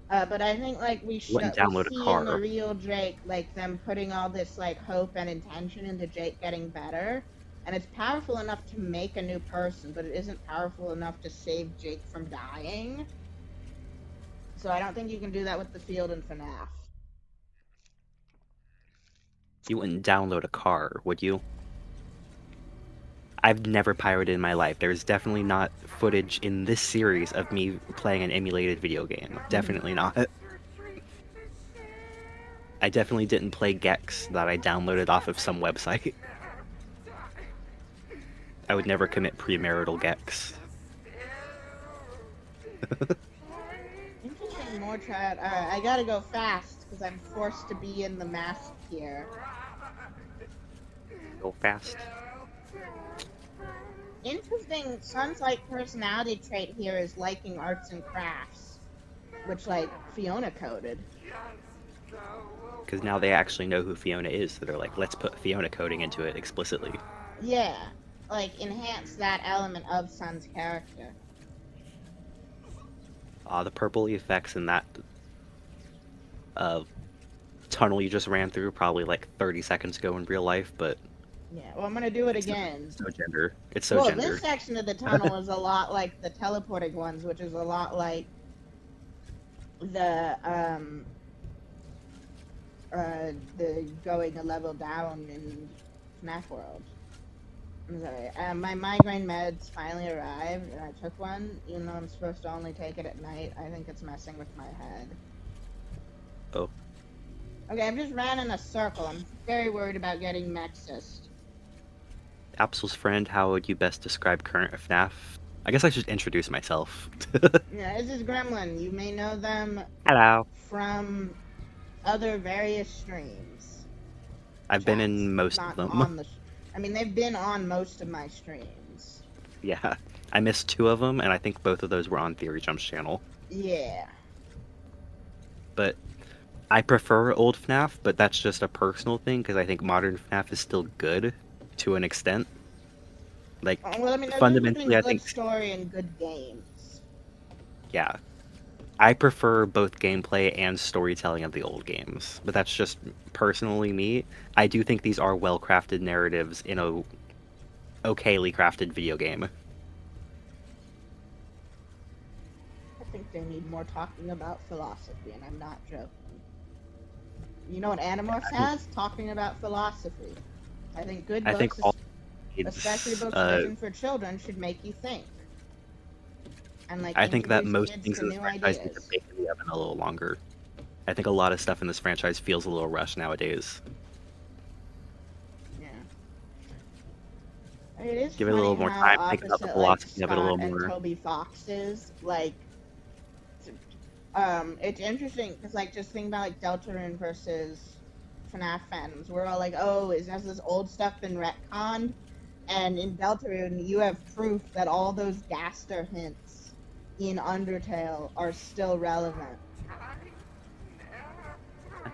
But I think like we Wouldn't we download a see in the car. real Jake like them putting all this like hope and intention into Jake getting better, and it's powerful enough to make a new person, but it isn't powerful enough to save Jake from dying. So I don't think you can do that with the field in FNaF. You wouldn't download a car, would you? I've never pirated in my life. There's definitely not footage in this series of me playing an emulated video game. Definitely not. I definitely didn't play Gex that I downloaded off of some website. I would never commit premarital Gex. Interesting, more chat. Alright, I gotta go fast because I'm forced to be in the mask here. Go fast. Interesting, Sun's like personality trait here is liking arts and crafts, which like Fiona coded. Because now they actually know who Fiona is, so they're like, let's put Fiona coding into it explicitly. Yeah, like enhance that element of Sun's character. The purple effects in that tunnel you just ran through probably like 30 seconds ago in real life, but Yeah, well, I'm gonna do it again. it's so gender. It's so Well, gender. this section of the tunnel is a lot like the teleporting ones, which is a lot like the going a level down in FNaF World. I'm sorry. My migraine meds finally arrived, and I took one, even though I'm supposed to only take it at night. I think it's messing with my head. Oh. Okay, I've just ran in a circle. I'm very worried about getting Mexist. Absol's friend, how would you best describe current FNAF? I guess I should introduce myself. Yeah, this is Gremlin. You may know them Hello. from other various streams. I've been in most Not of them. on the. I mean, they've been on most of my streams. Yeah. I missed 2 of them, and I think both of those were on Theory Jump's channel. Yeah. But I prefer old FNAF, but that's just a personal thing, because I think modern FNAF is still good to an extent. Like, Well, I mean, there's fundamentally, I good think, story and good games. yeah. I prefer both gameplay and storytelling of the old games, but that's just personally me. I do think these are well-crafted narratives in a okayly crafted video game. I think they need more talking about philosophy, and I'm not joking. You know what Animorphs has? Talking about philosophy. I think good I think books, all especially books written for children, should make you think. And like I think that introduce most kids things to in this new franchise need to ideas. bake in the oven a little longer. I think a lot of stuff in this franchise feels a little rushed nowadays. Yeah. I mean, it is Give it a funny little more how time, think about the opposite, philosophy of it a little Scott more. and Toby Fox is. Like, it's interesting because, like, just think about like Deltarune versus FNAF fans. We're all like, oh, has this old stuff been retconned? And in Deltarune, you have proof that all those Gaster hints in Undertale are still relevant.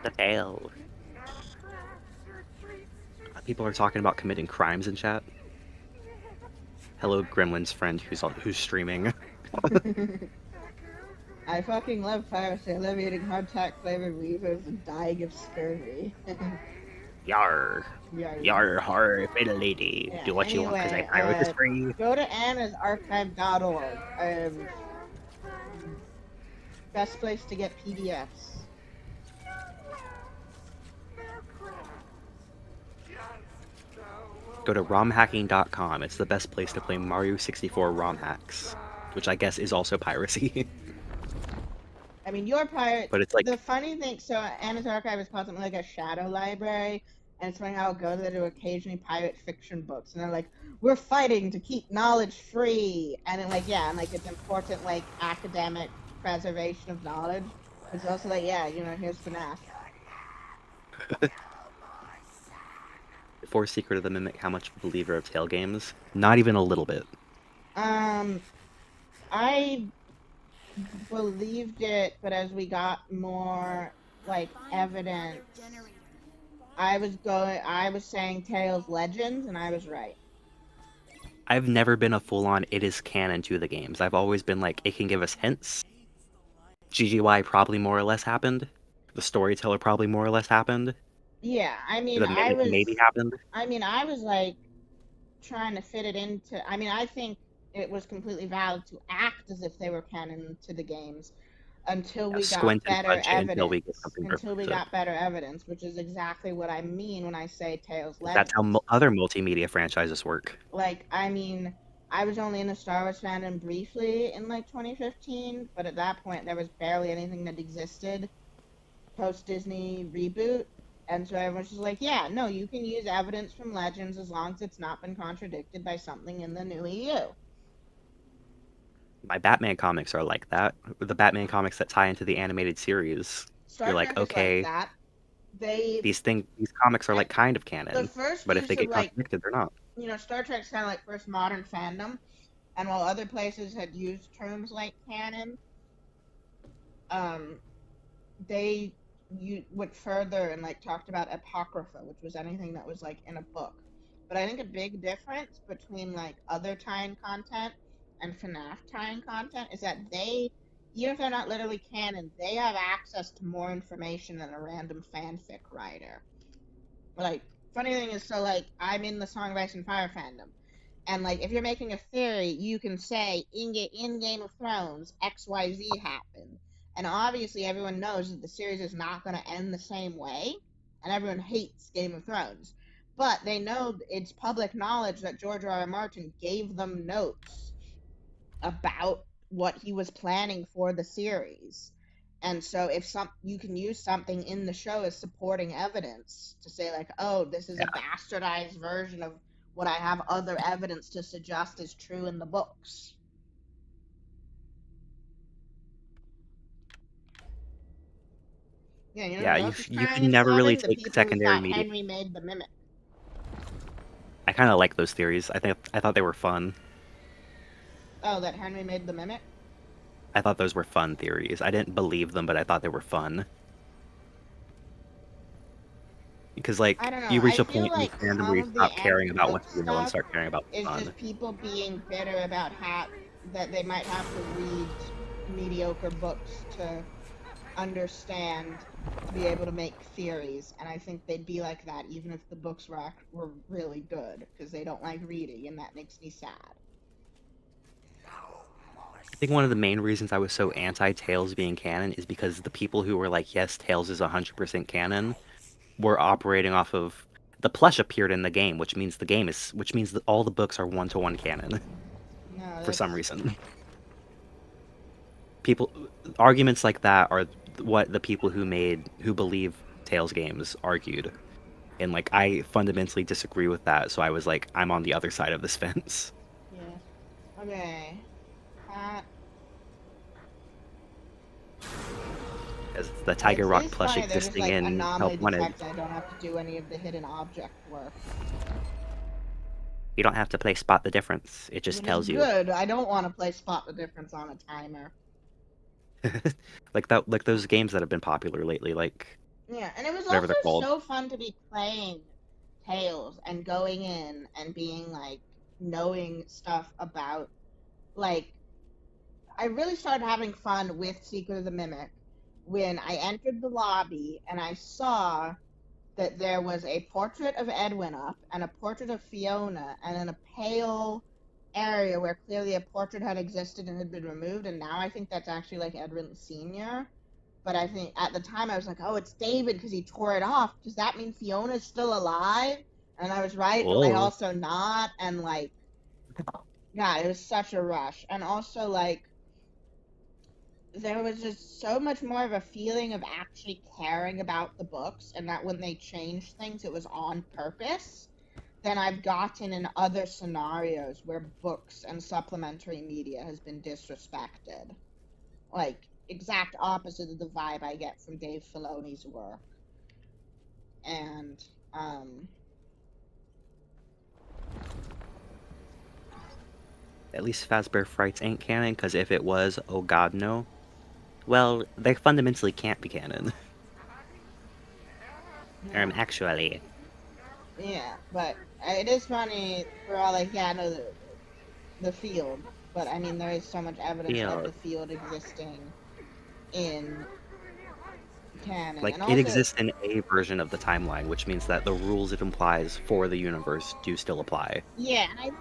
The tail. People are talking about committing crimes in chat. Hello, Gremlin's friend who's streaming. I fucking love piracy. I love eating hardtack flavored weavers and dying of scurvy. Yar. Yar. Yar, har, fiddle lady. Yeah, Do what you want, because I anyway, pirate is free. Go to annasarchive.org. Best place to get PDFs. Go to romhacking.com. It's the best place to play Mario 64 ROM hacks, which I guess is also piracy. I mean, your pirate. But it's like, The funny thing, so Anna's Archive is called something like a shadow library, and it's funny how it goes that it occasionally pirate fiction books, and they're like, we're fighting to keep knowledge free, and then like, yeah, and like it's important like academic preservation of knowledge. It's also like, yeah, you know, here's FNaF. before Secret of the Mimic, how much of a believer of tail games? Not even a little bit. I believed it, but as we got more like evidence, I was saying Tales Legends, and I was right. I've never been a full-on it is canon to the games. I've always been like, it can give us hints. GGY probably more or less happened. The storyteller probably more or less happened. Yeah, The mimic maybe happened. I was like trying to fit it into. I mean, I think it was completely valid to act as if they were canon to the games until Yeah, we got squint and better fudge it until we get evidence. something Until we progressive. got better evidence, which is exactly what I mean when I say Tales That's how Legends. other multimedia franchises work. Like, I mean, I was only in the Star Wars fandom briefly in like 2015, but at that point there was barely anything that existed post Disney reboot. And so everyone's just like, yeah, no, you can use evidence from Legends as long as it's not been contradicted by something in the new EU. My Batman comics are like that. The Batman comics that tie into the animated series, Star you're like, Trek is like okay, that. They these comics are and like kind of the canon, first but if use they of get like, contradicted, they're not. Star Trek's kind of like first modern fandom, and while other places had used terms like canon, um, they you went further and like talked about apocrypha, which was anything that was like in a book. But I think a big difference between like other tie-in content and FNaF tie-in content is that they, even if they're not literally canon, they have access to more information than a random fanfic writer. Like, funny thing is, so like I'm in the Song of Ice and Fire fandom, and like if you're making a theory, you can say in Game of Thrones XYZ happened, and obviously everyone knows that the series is not going to end the same way, and everyone hates Game of Thrones, but they know it's public knowledge that George R.R. Martin gave them notes about what he was planning for the series. And so if you can use something in the show as supporting evidence to say like, oh, this is a Yeah, bastardized version of what I have other evidence to suggest is true in the books. Yeah, you know yeah. who You else is you crying can and never really sobbing? The take people who secondary thought media. Henry made the mimic. I kind of like those theories. I thought they were fun. Oh, that Henry made the mimic? I thought those were fun theories. I didn't believe them, but I thought they were fun. Because I like don't know. you reach I a feel point in like fandom where some you of the stop caring about anti-book what you know and stuff start caring about is fun. just people being bitter about that they might have to read mediocre books to understand to be able to make theories, and I think they'd be like that even if the books were really good because they don't like reading, and that makes me sad. I think one of the main reasons I was so anti Tails being canon is because the people who were like, yes, Tails is 100% canon, were operating off of the plush appeared in the game, which means that all the books are one-to-one canon No, for some that's reason. People arguments like that are what the people who believe Tails games argued. And like I fundamentally disagree with that, so I was like, I'm on the other side of this fence. yeah. Okay. Pat. As the Tiger Rock It's plush funny, they're just existing like in Help anomaly Wanted, detect. I don't have to do any of the hidden object work. you don't have to play Spot the Difference. It just Which is tells you. good. I don't want to play Spot the Difference on a timer. Like those games that have been popular lately, like Yeah, and it was whatever also they're called. so fun to be playing Tales and going in and being like knowing stuff about like I really started having fun with Secret of the Mimic when I entered the lobby and I saw that there was a portrait of Edwin up and a portrait of Fiona, and in a pale area where clearly a portrait had existed and had been removed, and now I think that's actually like Edwin Sr. But I think at the time I was like, oh, it's David because he tore it off. Does that mean Fiona's still alive? And I was right, but like Oh, also not. And like, God, it was such a rush. And also like, there was just so much more of a feeling of actually caring about the books, and that when they changed things, it was on purpose, than I've gotten in other scenarios where books and supplementary media has been disrespected. Like, exact opposite of the vibe I get from Dave Filoni's work. And, at least Fazbear Frights ain't canon, because if it was, oh god no. Well, they fundamentally can't be canon. Yeah. Actually. Yeah, but it is funny. We're all like, yeah, no, the field. But I mean, there is so much evidence of Field. the field existing in canon, Like, and it also, exists in a version of the timeline, which means that the rules it implies for the universe do still apply. yeah, and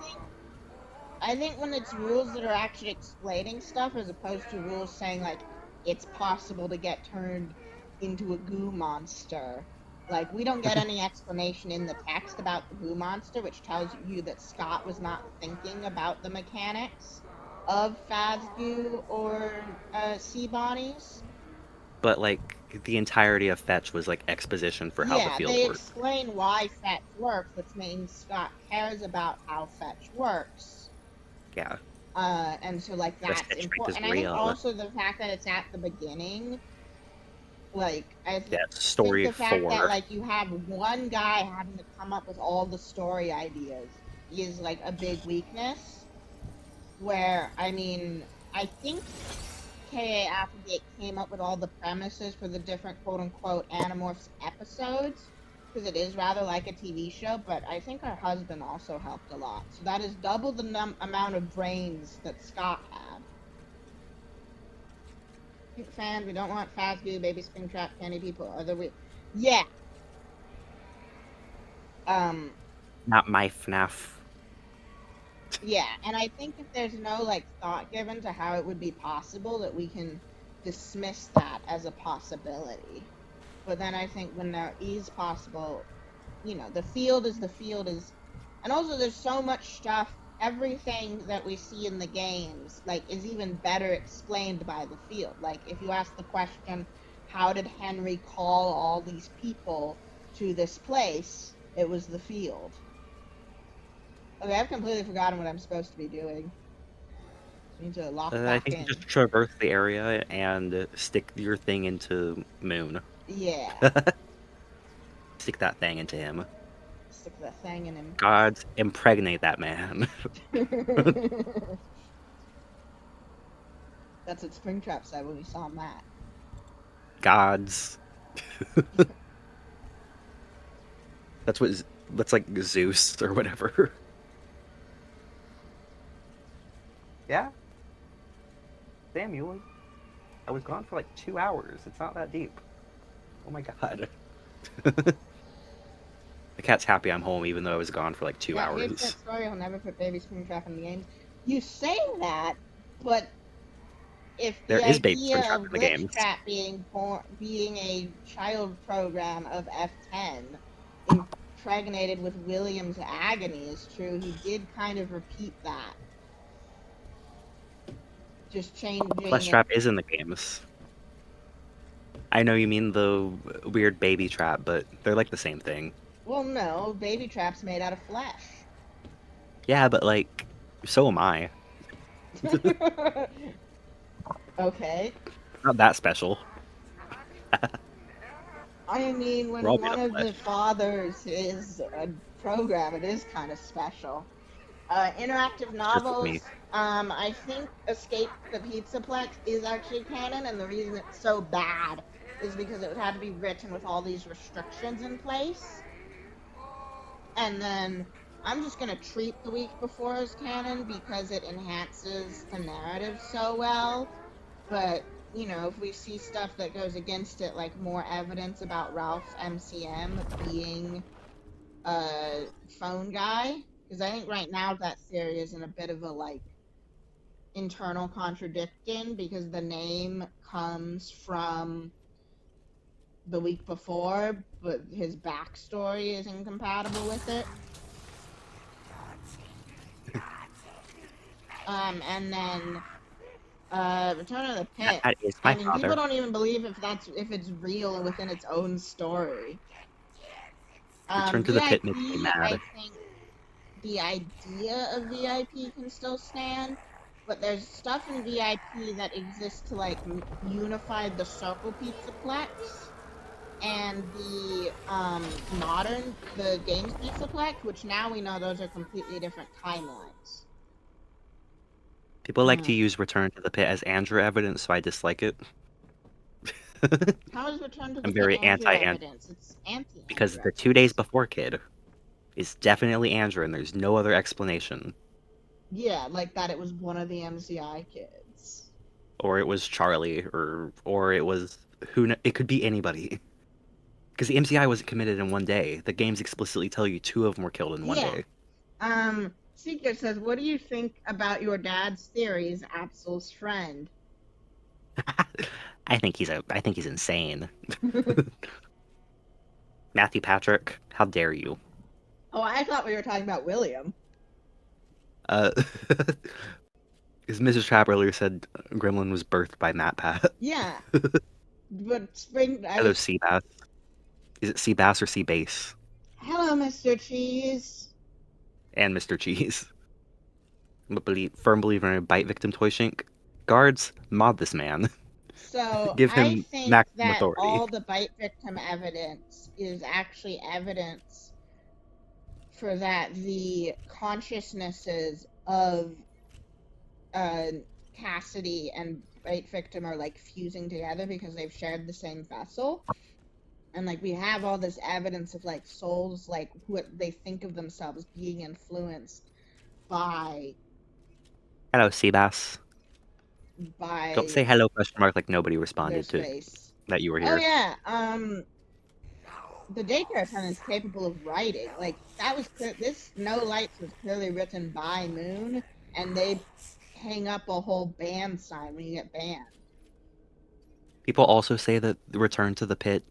I think when it's rules that are actually explaining stuff as opposed to rules saying like it's possible to get turned into a goo monster. Like we don't get any explanation in the text about the goo monster, which tells you that Scott was not thinking about the mechanics of Fazgoo or sea bodies. But, like, the entirety of Fetch was, like, exposition for how the Yeah, field they worked. explain why Fetch works, which means Scott cares about how Fetch works. Yeah. And so like The that's Fetch strength is important. And I think real. also the fact that it's at the beginning, like Yeah, think story the fact that 4. like you have one guy having to come up with all the story ideas is like a big weakness. Where I mean, I think KA Applegate came up with all the premises for the different quote unquote Animorphs episodes. Because it is rather like a TV show, but I think her husband also helped a lot. So that is double the amount of brains that Scott had. Fan, we don't want Fazgoo, Baby Springtrap, Candy People, other we. Yeah. Um. Not my FNaF. Yeah, and I think if there's no like thought given to how it would be possible, that we can dismiss that as a possibility. But then I think when there is possible, the field is the field is, and also there's so much stuff. Everything that we see in the games, like, is even better explained by the field. Like, if you ask the question, how did Henry call all these people to this place? It was the field. Okay, I've completely forgotten what I'm supposed to be doing. I need to lock I back think you in. just traverse the area and stick your thing into Moon. Yeah, Stick that thing into him. stick that thing in him. Gods, impregnate that man. That's what Springtrap said when we saw Matt. Gods. That's like Zeus or whatever. Yeah. Samuel, I was gone for like 2 hours. It's not that deep. Oh my god. The cat's happy I'm home even though I was gone for like 2 Yeah, here's hours. that story. I'll never put Baby Springtrap in the games. You say that, but if There the is Baby idea Springtrap of in the games. Glitchtrap being a child program of F10 impregnated with William's agony is true, he did kind of repeat that. Just changing Flesh it. Trap is in the games. I know you mean the weird baby trap, but they're like the same thing. Well, no, Baby Trap's made out of flesh. Yeah, but like, so am I. Okay. Not that special. I mean, when We're all made one of of the flesh. fathers is a program, it is kind of special. Interactive Just with novels. me. I think Escape the Pizzaplex is actually canon, and the reason it's so bad is because it would have to be written with all these restrictions in place. And then I'm just gonna treat The Week Before as canon because it enhances the narrative so well. But if we see stuff that goes against it, like more evidence about Ralph MCM being a phone guy, because I think right now that theory is in a bit of a like internal contradiction because the name comes from The Week Before, but his backstory is incompatible with it. And then Return of the Pit. That is I my mean, father. people don't even believe if it's real within its own story. Return to the Pit makes me VIP, mad. I think the idea of VIP can still stand, but there's stuff in VIP that exists to like unify the Circle Pizzaplex and the the Games Pizzaplex, which now we know those are completely different timelines. People like to use Return to the Pit as Andrew evidence, so I dislike it. How is Return to the I'm Pit very Andrew anti evidence? It's anti-Andrew because the 2 evidence. days before kid is definitely Andrew, and there's no other explanation. Yeah, like that it was one of the MCI kids. Or it was Charlie, or it was it could be anybody. Because the MCI wasn't committed in one day. The games explicitly tell you 2 of them were killed in one Yeah. day. Secret says, what do you think about your dad's theories, Absol's friend? I think he's insane. Matthew Patrick, how dare you? Oh, I thought we were talking about William. Because Mrs. Trapp earlier said Gremlin was birthed by Matt Pat. Yeah. But Hello, Seabass. Is it Seabass or Seabase? Hello, Mr. Cheese. And Mr. Cheese. I'm a firm believer in a bite victim toy shink. Guards, mod this man. So Give I him think maximum that authority. all the bite victim evidence is actually evidence for that the consciousnesses of Cassidy and bite victim are like fusing together because they've shared the same vessel. And like we have all this evidence of like souls, like what they think of themselves being influenced by Hello, Seabass. Don't say hello question mark like nobody responded to that you were here. Oh yeah, the daycare attendant is capable of writing. Like that was this No Lights was clearly written by Moon, and they hang up a whole ban sign when you get banned. People also say that the Return to the Pit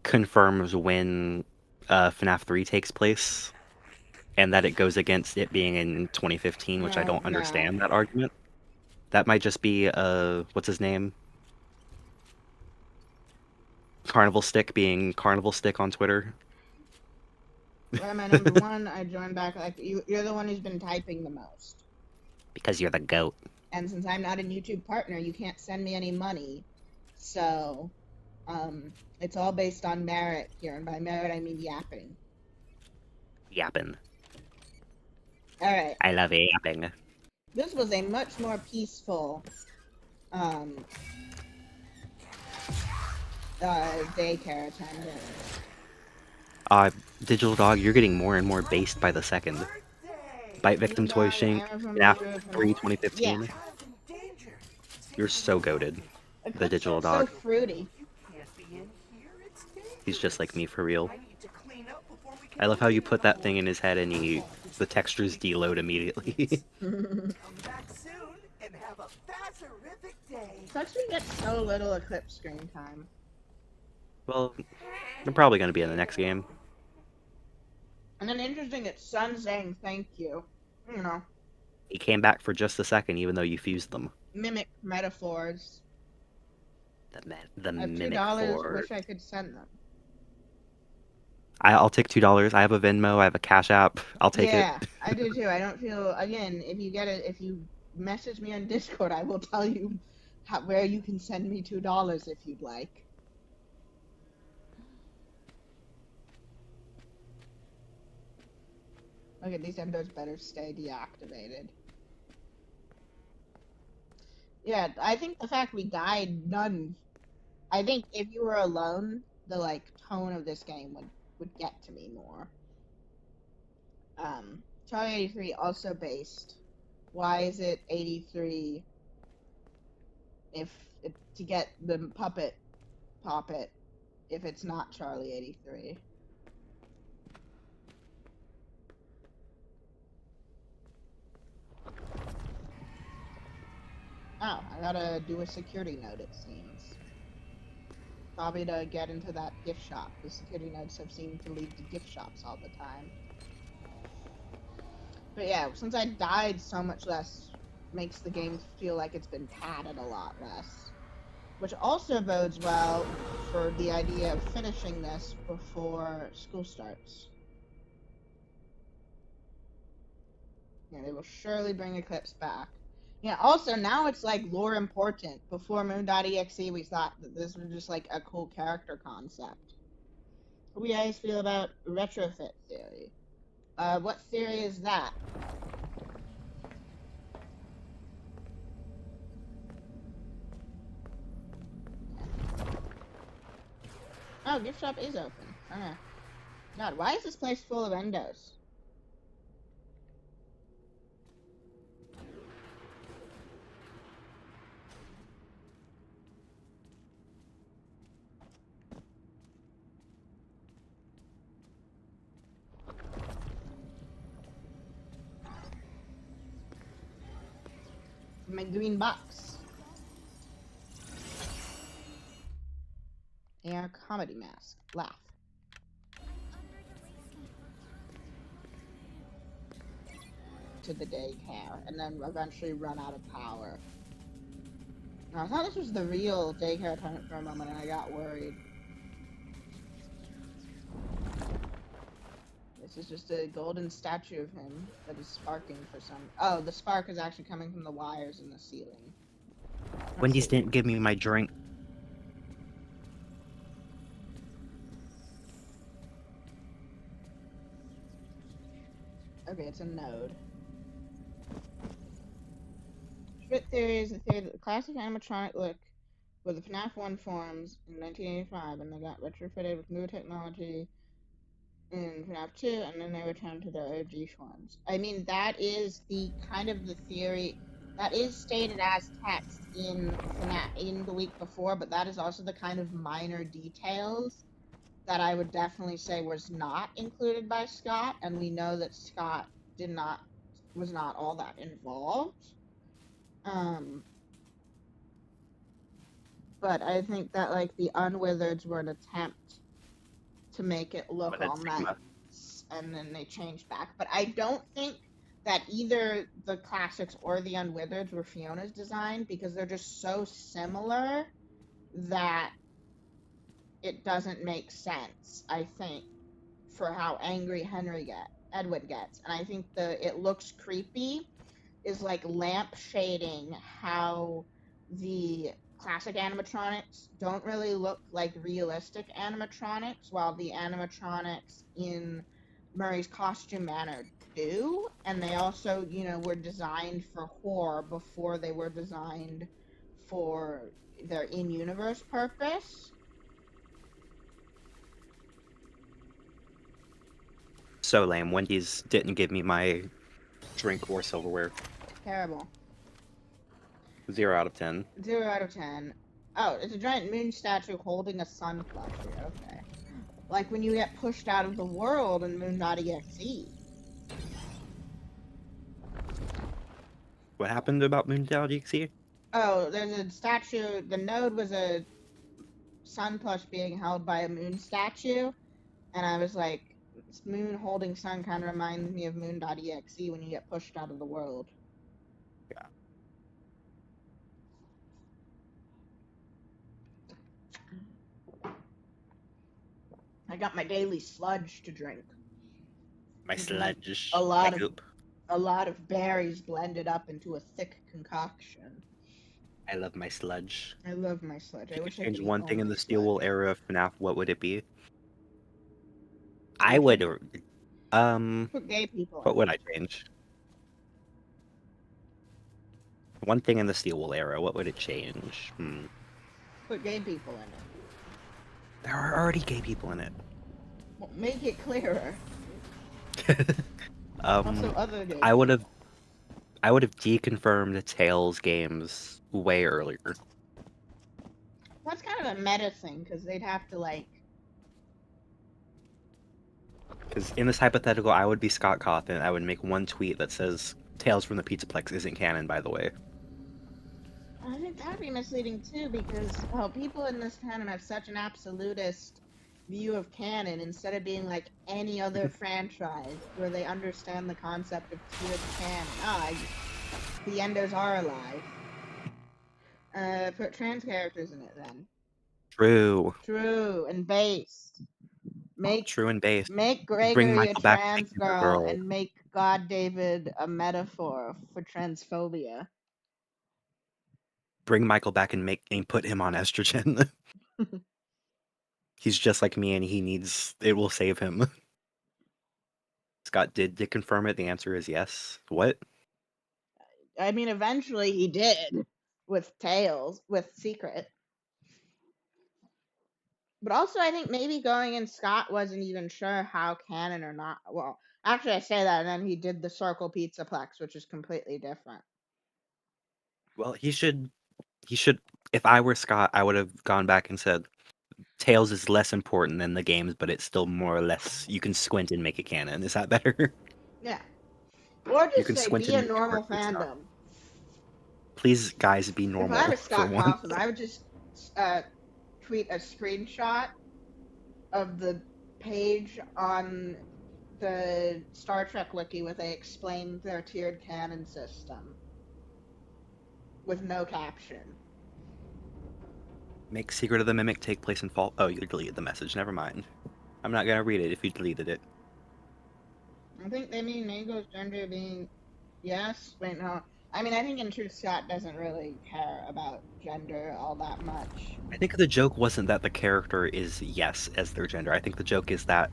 confirms when FNaF 3 takes place, and that it goes against it being in 2015, which I don't understand that argument. That might just be what's his name? Carnival Stick being Carnival Stick on Twitter. Why am I number one? I joined back. Like you're the one who's been typing the most. Because you're the goat. And since I'm not a YouTube partner, you can't send me any money. So, it's all based on merit here, and by merit I mean yapping. Yapping. All right. I love yapping. This was a much more peaceful daycare attendant. Digital Dog, you're getting more and more based by the second. Bite Victim Toy Shink, FNaF 3 2015. Yeah. You're so goated. The Digital Dog. So fruity. He's just like me for real. I love how you put that thing in his head and the textures deload immediately. Such we get so little Eclipse screen time. Well, they're probably going to be in the next game. And then interesting, it's Sun saying thank you. You know. He came back for just a second, even though you fused them. Mimic metaphors. The mimic $2. Wish I could send them. I'll take $2. I have a Venmo. I have a Cash App. I'll take it. Yeah, I do too. I don't feel. Again, if you get it, if you message me on Discord, I will tell you where you can send me $2 if you'd like. Okay, these endos better stay deactivated. Yeah, I think the fact we died, I think if you were alone, the like tone of this game would get to me more. Charlie 83 also based. Why is it 83? To get the puppet, pop it, if it's not Charlie 83. Oh, I gotta do a security note, it seems. Probably to get into that gift shop. The security notes have seemed to lead to gift shops all the time. But yeah, since I died so much less, makes the game feel like it's been padded a lot less. Which also bodes well for the idea of finishing this before school starts. Yeah, they will surely bring Eclipse back. Yeah, also, now it's, like, lore important. Before Moon.exe, we thought that this was just, like, a cool character concept. What do you guys feel about retrofit theory? What theory is that? Oh, gift shop is open. Okay. God, why is this place full of endos? My green box. AR comedy mask. Laugh. To the daycare, and then eventually run out of power. I thought this was the real daycare attendant for a moment, and I got worried. This is just a golden statue of him that is sparking for some. Oh, the spark is actually coming from the wires in the ceiling. Wendy's didn't give me my drink. Okay, it's a node. Schmidt theory is the theory that the classic animatronic look were the FNaF 1 forms in 1985, and they got retrofitted with new technology in FNaF 2, and then they returned to their OG forms. I mean, that is the kind of the theory that is stated as text in FNaF in the week before, but that is also the kind of minor details that I would definitely say was not included by Scott, and we know that Scott was not all that involved. But I think that like the Unwithereds were an attempt to make it look all nice, and then they changed back. But I don't think that either the classics or the Unwithereds were Fiona's design, because they're just so similar that it doesn't make sense, I think, for how angry Edward gets. And I think it looks creepy is like lamp shading how the classic animatronics don't really look like realistic animatronics, while the animatronics in Murray's Costume Manor do. And they also, were designed for horror before they were designed for their in-universe purpose. So lame. Wendy's didn't give me my drink or silverware. Terrible. 0 out of 10. 0 out of 10. Oh, it's a giant moon statue holding a sun plushie. Okay. Like when you get pushed out of the world in Moon.exe. What happened about Moon.exe? Oh, there's a statue. The node was a sun plush being held by a moon statue. And I was like, this moon holding sun kind of reminds me of Moon.exe when you get pushed out of the world. Yeah. I got my daily sludge to drink. My sludge. A lot of berries blended up into a thick concoction. I love my sludge. I love my sludge. I wish I change could one eat thing all in my the Steel Wool sludge. era of FNaF, what would it be? I would Put gay people what in would it. I change? One thing in the Steel Wool era, what would it change? Put gay people in it. There are already gay people in it. Well, make it clearer. Also, other gay I would have deconfirmed Tails games way earlier. That's kind of a meta thing, because they'd have to, like... Because in this hypothetical, I would be Scott Cawthon. I would make one tweet that says, Tales from the Pizzaplex isn't canon, by the way. I think that'd be misleading, too, because people in this canon have such an absolutist view of canon, instead of being like any other franchise, where they understand the concept of tiered canon. The endos are alive. Put trans characters in it, then. True. True, and based. True and based. Make Gregory a trans girl, and make GodDavid a metaphor for transphobia. Bring Michael back and put him on estrogen. He's just like me, and it will save him. Scott, did confirm it? The answer is yes. What? I mean, eventually he did with Tails, with Secret. But also, I think maybe going in, Scott wasn't even sure how canon or not. Well, actually, I say that, and then he did the Circle Pizzaplex, which is completely different. Well, he should. If I were Scott, I would have gone back and said, Tails is less important than the games, but it's still more or less. You can squint and make it canon. Is that better? Yeah. Or You just can say, squint be and a make it normal work for Scott. fandom. Please, guys, be If I normal was for Scott once. Cawthon, I would just tweet a screenshot of the page on the Star Trek wiki where they explain their tiered canon system with no caption. Make Secret of the Mimic take place in fall. Oh, you deleted the message. Never mind. I'm not gonna read it if you deleted it. I think they mean Mingo's gender being yes. Wait, no. I mean, I think in truth, Scott doesn't really care about gender all that much. I think the joke wasn't that the character is yes as their gender. I think the joke is that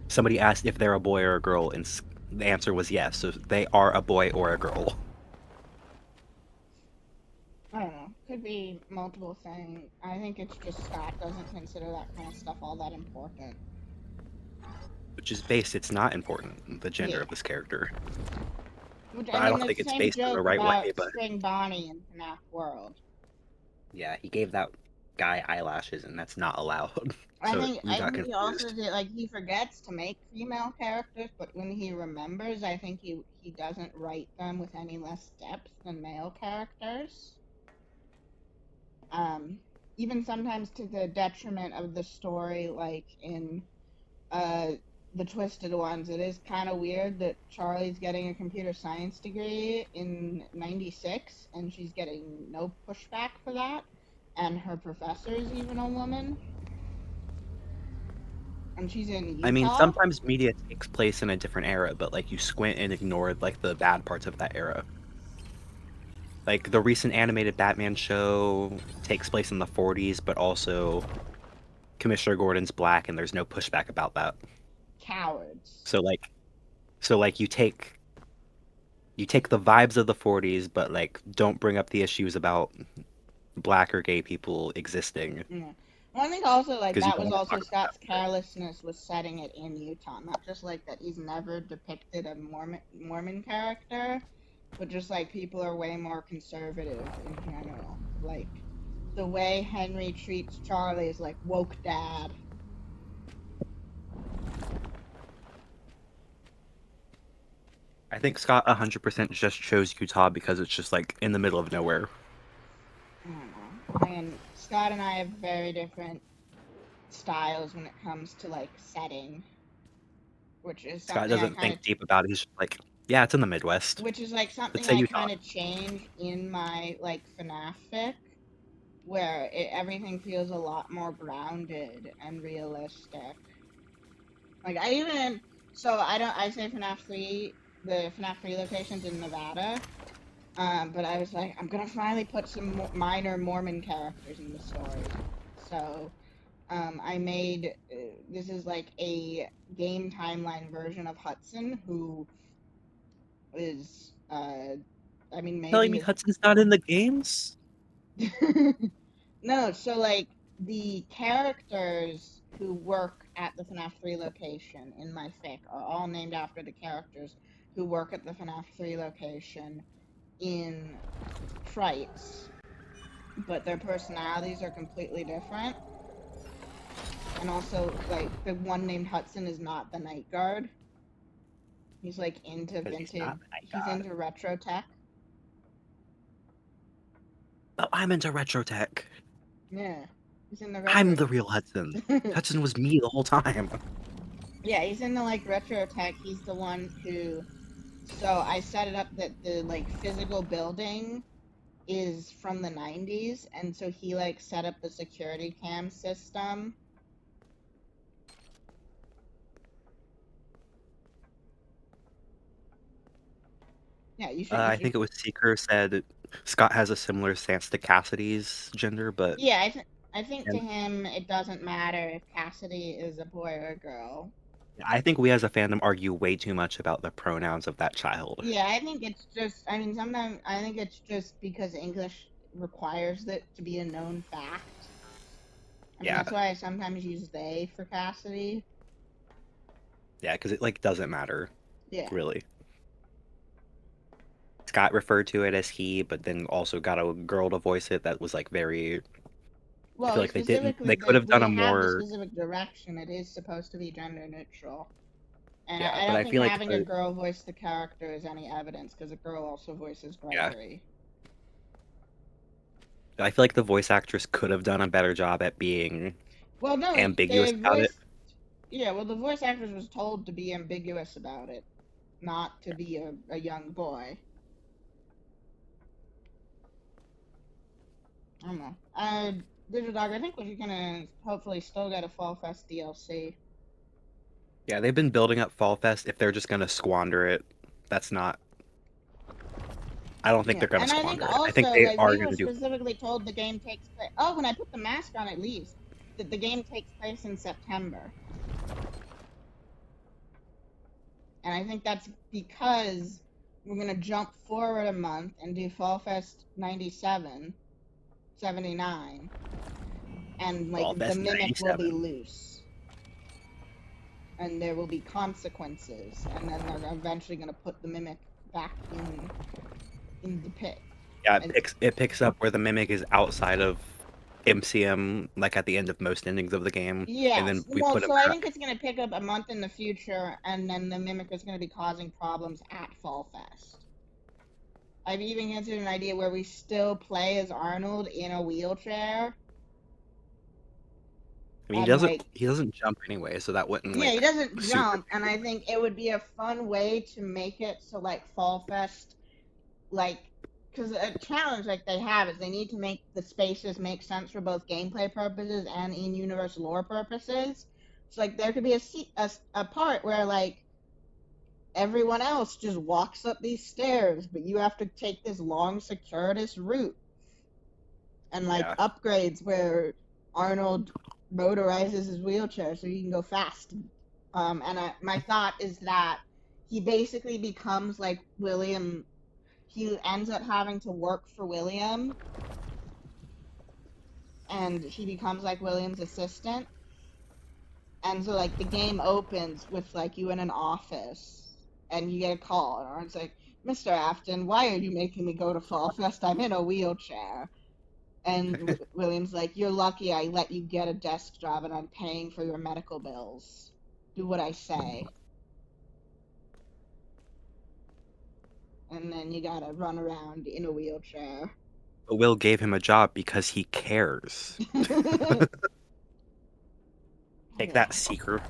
somebody asked if they're a boy or a girl, and the answer was yes. So they are a boy or a girl. I don't know. Could be multiple things. I think it's just Scott doesn't consider that kind of stuff all that important. Which is based. It's not important, the gender Yeah. of this character. Which, But I don't think it's based in the right way, but Spring Bonnie in FNaF World. yeah, he gave that guy eyelashes, and that's not allowed. So I we got think he also confused. did, like, he forgets to make female characters, but when he remembers, I think he doesn't write them with any less depth than male characters. Even sometimes to the detriment of the story, like in the Twisted Ones, it is kind of weird that Charlie's getting a computer science degree in '96, and she's getting no pushback for that, and her professor is even a woman. And she's in Utah. I mean, sometimes media takes place in a different era, but like you squint and ignore like the bad parts of that era. Like the recent animated Batman show takes place in the 40s, but also Commissioner Gordon's black, and there's no pushback about that. Cowards. So like you take the vibes of the 40s, but like don't bring up the issues about black or gay people existing. Yeah. Well, I think also, like, 'Cause you that don't was wanna also talk about Scott's that. carelessness was setting it in Utah. Not just, like, that he's never depicted a Mormon character, but just, like, people are way more conservative in general. Like, the way Henry treats Charlie is like woke dad. I think Scott 100% just chose Utah because it's just like in the middle of nowhere. I don't know. And Scott and I have very different styles when it comes to, like, setting, which is Scott something I doesn't kind think of, deep about it. He's just like, yeah, it's in the Midwest. which is like Let's something say I Utah. kind of change in my, like, FNaF fic, where everything feels a lot more grounded and realistic. Like, I say FNaF 3, the FNaF 3 locations in Nevada, but I was like, I'm gonna finally put some minor Mormon characters in the story. So, I made, this is like a game timeline version of Hudson, who is, I mean, Telling maybe me his... Hudson's not in the games? No, so, like, the characters who work at the FNaF 3 location in my fic are all named after the characters who work at the FNaF 3 location in Frights, but their personalities are completely different. And also, like, the one named Hudson is not the night guard. He's, like, into Because he's vintage, not the night he's god. into retro tech. Oh, I'm into retro tech. Yeah, he's in the retro... I'm the real Hudson. Hudson was me the whole time. Yeah, he's in the, like, retro tech. He's the one who... So I set it up that the, like, physical building is from the 90s, and so he, like, set up the security cam system. Yeah, you should... I think it was Seeker said Scott has a similar stance to Cassidy's gender, but Yeah, I think to him it doesn't matter if Cassidy is a boy or a girl. I think we as a fandom argue way too much about the pronouns of that child. Yeah, I think it's just, I mean, sometimes I think it's just because English requires it to be a known fact. I mean, Yeah. that's why I sometimes use they for Cassidy. Yeah, because it like doesn't matter Yeah. really. Scott referred to it as he, but then also got a girl to voice it. That was like very. I Well, feel like they didn't. specifically, They could have we done a have the more. specific direction. It is supposed to be gender neutral. And Yeah, I but don't I think feel like having a girl voice the character is any evidence, because a girl also voices Yeah. Gregory. I feel like the voice actress could have done a better job at being Well, no, ambiguous the about it. voice. Yeah, well, the voice actress was told to be ambiguous about it, not to be a young boy. I don't know. Digital Dog, I think we're gonna hopefully still get a Fall Fest DLC. Yeah, they've been building up Fall Fest. If they're just gonna squander it, that's not. I don't think Yeah, they're gonna and I think squander it. I think also, they like, are we were gonna do. specifically told the game takes place. Oh, when I put the mask on, it leaves. That the game takes place in September. And I think that's because we're gonna jump forward a month and do Fall Fest 97, 79, and like Fall the Fest mimic will be 97. loose. And there will be consequences, and then they're eventually gonna put the mimic back in the pit. Yeah, And- it picks up where the mimic is outside of MCM, like at the end of most endings of the game. Yes. And then we Well, put it so I back. think it's gonna pick up a month in the future, and then the mimic is gonna be causing problems at Fall Fest. I've even considered an idea where we still play as Arnold in a wheelchair. I mean, And like, he doesn't jump anyway, so that wouldn't yeah, he like doesn't super. jump, and I think it would be a fun way to make it so like Fall Fest, like, because a challenge like they have is they need to make the spaces make sense for both gameplay purposes and in-universe lore purposes. So like there could be a part where like everyone else just walks up these stairs, but you have to take this long circuitous route, and like Yeah. upgrades where Arnold motorizes his wheelchair so he can go fast. My thought is that he basically becomes like William. He ends up having to work for William, and he becomes like William's assistant. And so like the game opens with like you in an office, and you get a call, and Arnold's like, "Mr. Afton, why are you making me go to Fall Fest? I'm in a wheelchair." And William's like, "You're lucky I let you get a desk job, and I'm paying for your medical bills. Do what I say." And then you gotta run around in a wheelchair. But Will gave him a job because he cares. Take that, Seeker.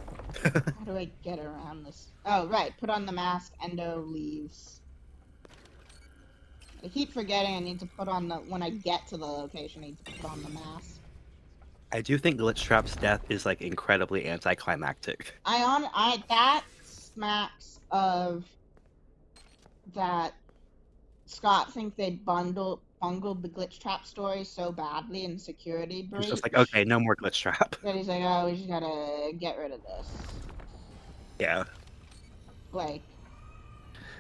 How do I get around this? Oh, right. Put on the mask. Endo leaves. I keep forgetting I need to put on the... When I get to the location, I need to put on the mask. I do think Glitchtrap's death is like incredibly anticlimactic. That smacks of that Scott think they bungled the Glitchtrap story so badly in Security Breach. He's just like, okay, no more Glitchtrap. That he's like, oh, we just gotta get rid of this. Yeah. Like,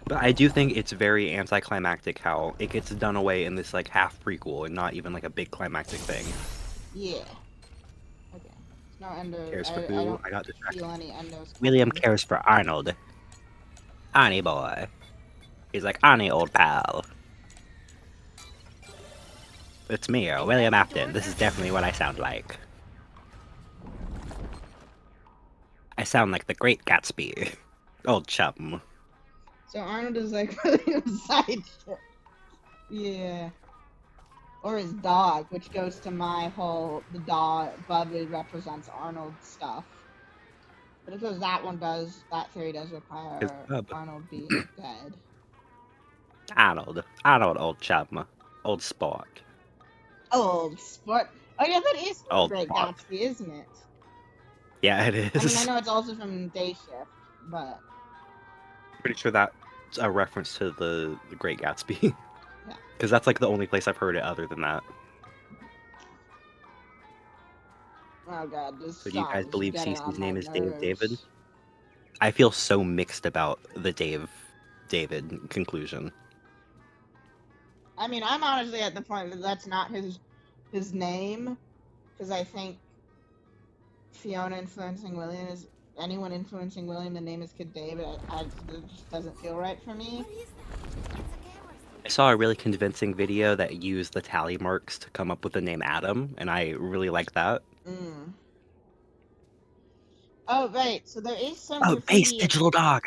But I do think it's very anticlimactic how it gets done away in this like half prequel and not even like a big climactic thing. yeah. Okay. No Endo. Cares for I who? don't I got distracted. feel any Endos. William coming. cares for Arnold. Arnie boy. He's like, Arnie, old pal. It's me, William Afton. This is definitely what I sound like. I sound like the Great Gatsby. Old chum. So Arnold is like William's sidekick. Yeah. Or his dog, which goes to my whole, the dog, Bubby represents Arnold's stuff. But because that theory does require His bub. Arnold being dead. Arnold, old chum. Old sport. Old sport. Oh yeah, that is from Old Great sport. Gatsby, isn't it? Yeah, it I mean, is. I know it's also from Day Shift, but... Pretty sure that's a reference to the Great Gatsby. Yeah. Because that's like the only place I've heard it other than that. Oh god, this So do you song guys is believe getting Cece's on my name is Dave David? nerves. I feel so mixed about the David conclusion. I mean, I'm honestly at the point that that's not his name, because I think Fiona influencing William is anyone influencing William. The name is GodDavid. It just doesn't feel right for me. What is that? It's a camera. I saw a really convincing video that used the tally marks to come up with the name Adam, and I really like that. Mm. Oh right, so there is some Oh, base graffiti. digital dog!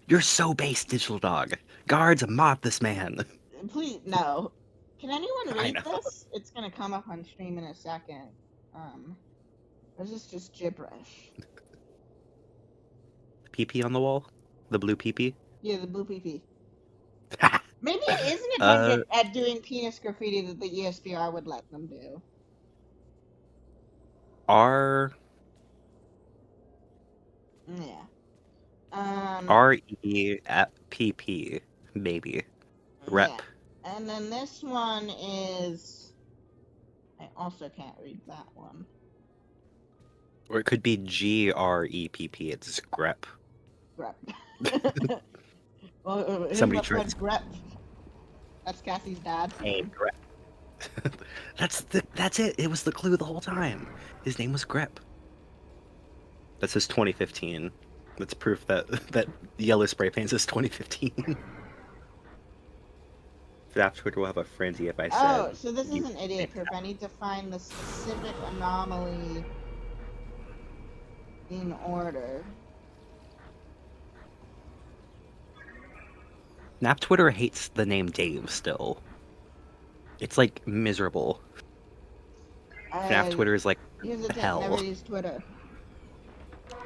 You're so base digital dog. Guards, mob this man. Please no. Can anyone I read know. this? It's gonna come up on stream in a second. Or is this just gibberish? PP on the wall? The blue PP? Yeah, the blue PP. Maybe it is an attempt at doing penis graffiti that the ESPR would let them do. R Yeah. REPP, maybe. Rep. Yeah. And then this one is. I also can't read that one. Or it could be GREPP. It's grep. Grep. Well, Somebody what's tried. Grep? That's Cassie's dad. Hey, grep. That's it. It was the clue the whole time. His name was Grep. That says 2015. That's proof that yellow spray paint says 2015. FNaF Twitter will have a frenzy if I said. Oh, so this is you- an idiot proof. I need to find the specific anomaly in order. FNaF Twitter hates the name Dave still. It's like miserable. FNaF Twitter is like Here's the thing, hell. never use Twitter.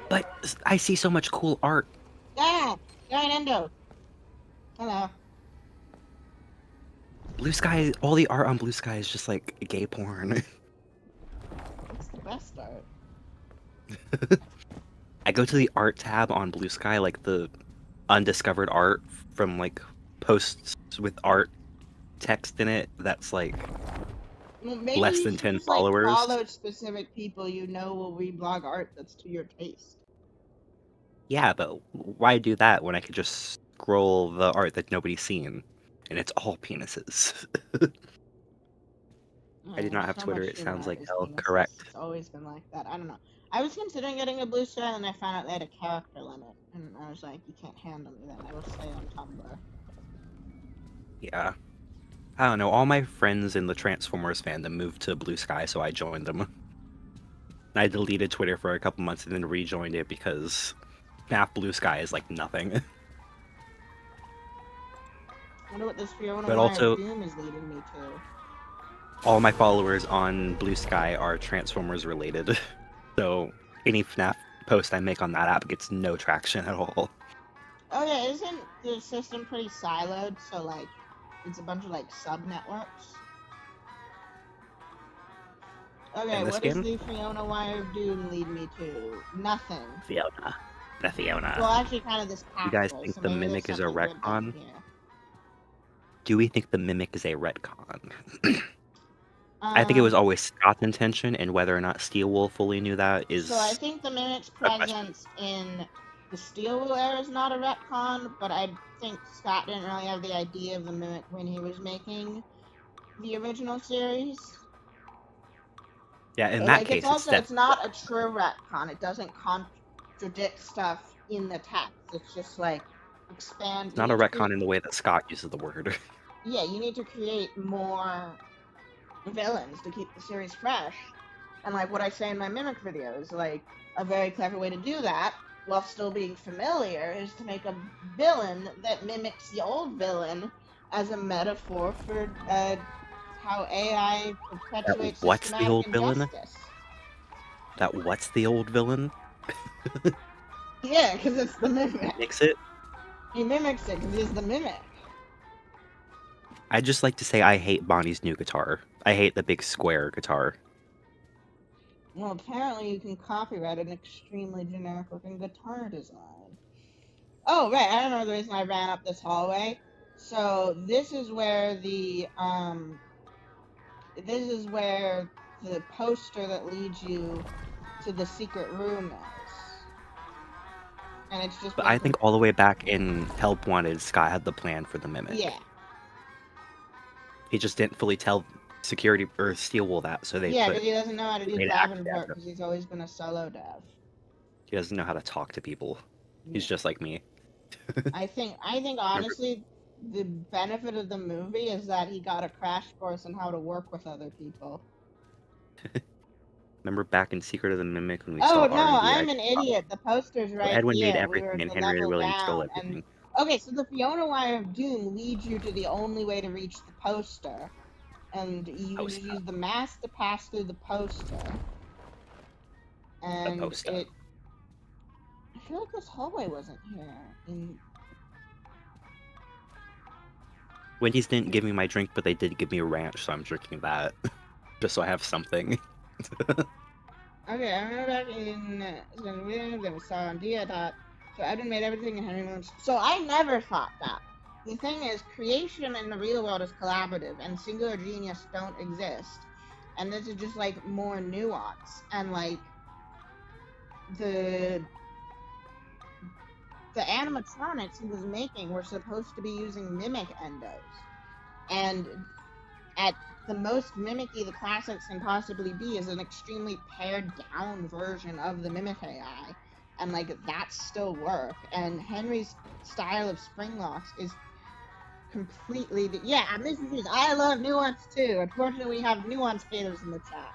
But I see so much cool art. Yeah! Giant Endo! Hello. Blue Sky, all the art on Blue Sky is just like gay porn. It's the best art. I go to the art tab on Blue Sky, like the undiscovered art from like posts with art text in it that's like Well, maybe less you than should 10 just, like, followers. follow specific people you know will reblog art that's to your taste. Yeah, but why do that when I could just scroll the art that nobody's seen and it's all penises? I do not have So Twitter, much it sounds humor like is hell. penises. Correct. It's always been like that. I don't know. I was considering getting a Blue Sky and I found out they had a character limit. And I was like, you can't handle me then. I will stay on Tumblr. Yeah. I don't know, all my friends in the Transformers fandom moved to Blue Sky, so I joined them. I deleted Twitter for a couple months and then rejoined it because FNaF Blue Sky is like nothing. I wonder what this Fiona But Wire also- Doom is leading me to. All my followers on Blue Sky are Transformers related, so any FNaF post I make on that app gets no traction at all. Oh yeah, isn't the system pretty siloed? So like, it's a bunch of like sub-networks? Okay, In this what does game? the Fiona Wire Doom lead me to? Nothing. Fiona. The Fiona. Well, actually, kind of this You guys pathway, think so the maybe there's Mimic is a something good down retcon? here. Do we think the Mimic is a retcon? I think it was always Scott's intention, and whether or not Steelwool fully knew that is... So I think the Mimic's question. presence in the Steelwool era is not a retcon, but I think Scott didn't really have the idea of the Mimic when he was making the original series. Yeah, in But, that like, case, it's also it's it's not a true retcon. It doesn't contradict stuff in the text. It's just like expand. not a retcon in the way that Scott uses the word. Yeah, you need to create more villains to keep the series fresh. And like what I say in my Mimic videos, like a very clever way to do that, while still being familiar, is to make a villain that mimics the old villain as a metaphor for how AI perpetuates what's the systematic old villain? injustice. That what's the old villain? Yeah, because it's the Mimic. Mix it? He mimics it because he's the Mimic. I'd just like to say I hate Bonnie's new guitar. I hate the big square guitar. Well, apparently you can copyright an extremely generic-looking guitar design. Oh, right, I remember the reason I ran up this hallway. So, this is where the poster that leads you to the secret room is. And it's just... But I think all the way back in Help Wanted, Scott had the plan for the Mimic. Yeah. He just didn't fully tell security or Steel Wool that, so they Yeah, put because he doesn't know how to do made collaborative actually work because he's always been a solo dev. he doesn't know how to talk to people. He's Yeah. just like me. I think honestly, the benefit of the movie is that he got a crash course on how to work with other people. Remember back in Secret of the Mimic when we Oh saw no, R&D? I'm an idiot. The poster's right Edwin made here. We were everything, at and the Henry level Williams stole down, and everything. okay, so the Fiona Wire of Doom leads you to the only way to reach the poster, and you Poster. use the mask to pass through the poster. And poster. I feel like this hallway wasn't here. Wendy's didn't give me my drink, but they did give me a ranch, so I'm drinking that. Just so I have something. Okay, I remember back in that we saw on D, I thought, so Edwin made everything in Henry Williams. So I never thought that. The thing is, creation in the real world is collaborative, and singular genius don't exist. And this is just, like, more nuance. And, like, the animatronics he was making were supposed to be using mimic endos. And at the most mimicky the classics can possibly be is an extremely pared down version of the mimic AI, and like that still work. And Henry's style of spring locks is completely yeah. And this is I love nuance too. Unfortunately, we have nuance haters in the chat.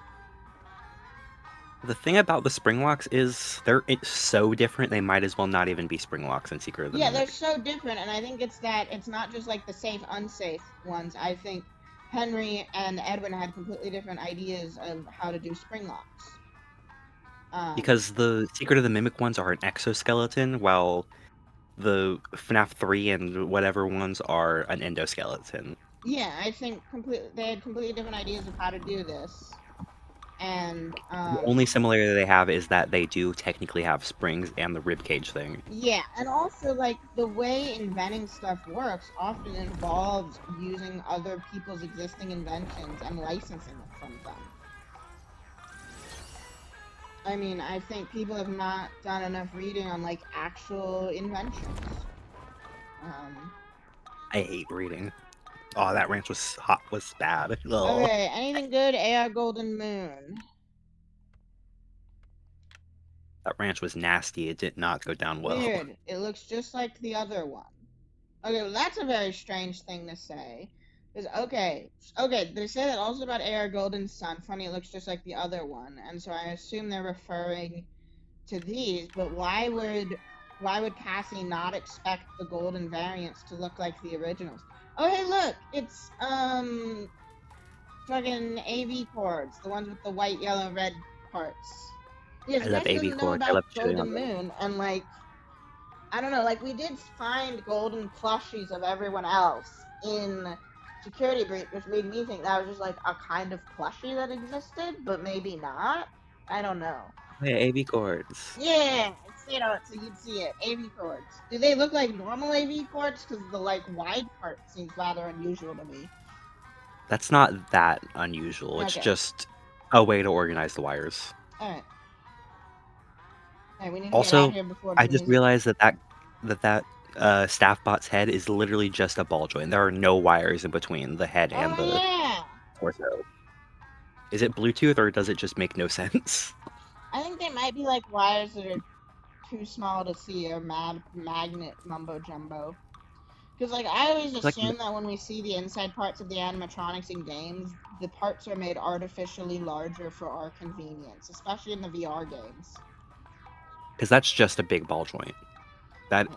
The thing about the spring locks is it's so different they might as well not even be spring locks in Secret of the Yeah, Mimic. they're so different, and I think it's that it's not just like the safe unsafe ones. I think Henry and Edwin had completely different ideas of how to do spring locks. Because the Secret of the Mimic ones are an exoskeleton, while the FNaF 3 and whatever ones are an endoskeleton. Yeah, I think they had completely different ideas of how to do this. And The only similarity they have is that they do technically have springs and the ribcage thing. yeah, and also like the way inventing stuff works often involves using other people's existing inventions and licensing it from them. I mean, I think people have not done enough reading on like actual inventions. I hate reading. Oh, that ranch was bad. Ugh. Okay, anything good? AR Golden Moon. That ranch was nasty. It did not go down well. Weird. It looks just like the other one. Okay, well, that's a very strange thing to say. Okay, they say that also about AR Golden's son. Funny, it looks just like the other one, and so I assume they're referring to these. But why would Cassie not expect the golden variants to look like the originals? Oh, hey, look, it's fucking AV cords, the ones with the white, yellow, red parts. Yes, I love AV cords. I love chewing Golden on them. Moon, and like, I don't know, like we did find golden plushies of everyone else in Security Breach, which made me think that was just like a kind of plushie that existed, but maybe not. I don't know. Hey, AV cords. Yeah, so you'd see it. AV cords. Do they look like normal AV cords? Because the like wide part seems rather unusual to me. That's not that unusual. It's just a way to organize the wires. Alright. We need to Also, get out of here before I just realized that staff bot's head is literally just a ball joint. There are no wires in between the head and the torso. Is it Bluetooth or does it just make no sense? I think they might be like wires that are too small to see or magnet mumbo jumbo. Because like I always assume that when we see the inside parts of the animatronics in games, the parts are made artificially larger for our convenience, especially in the VR games. Because that's just a big ball joint.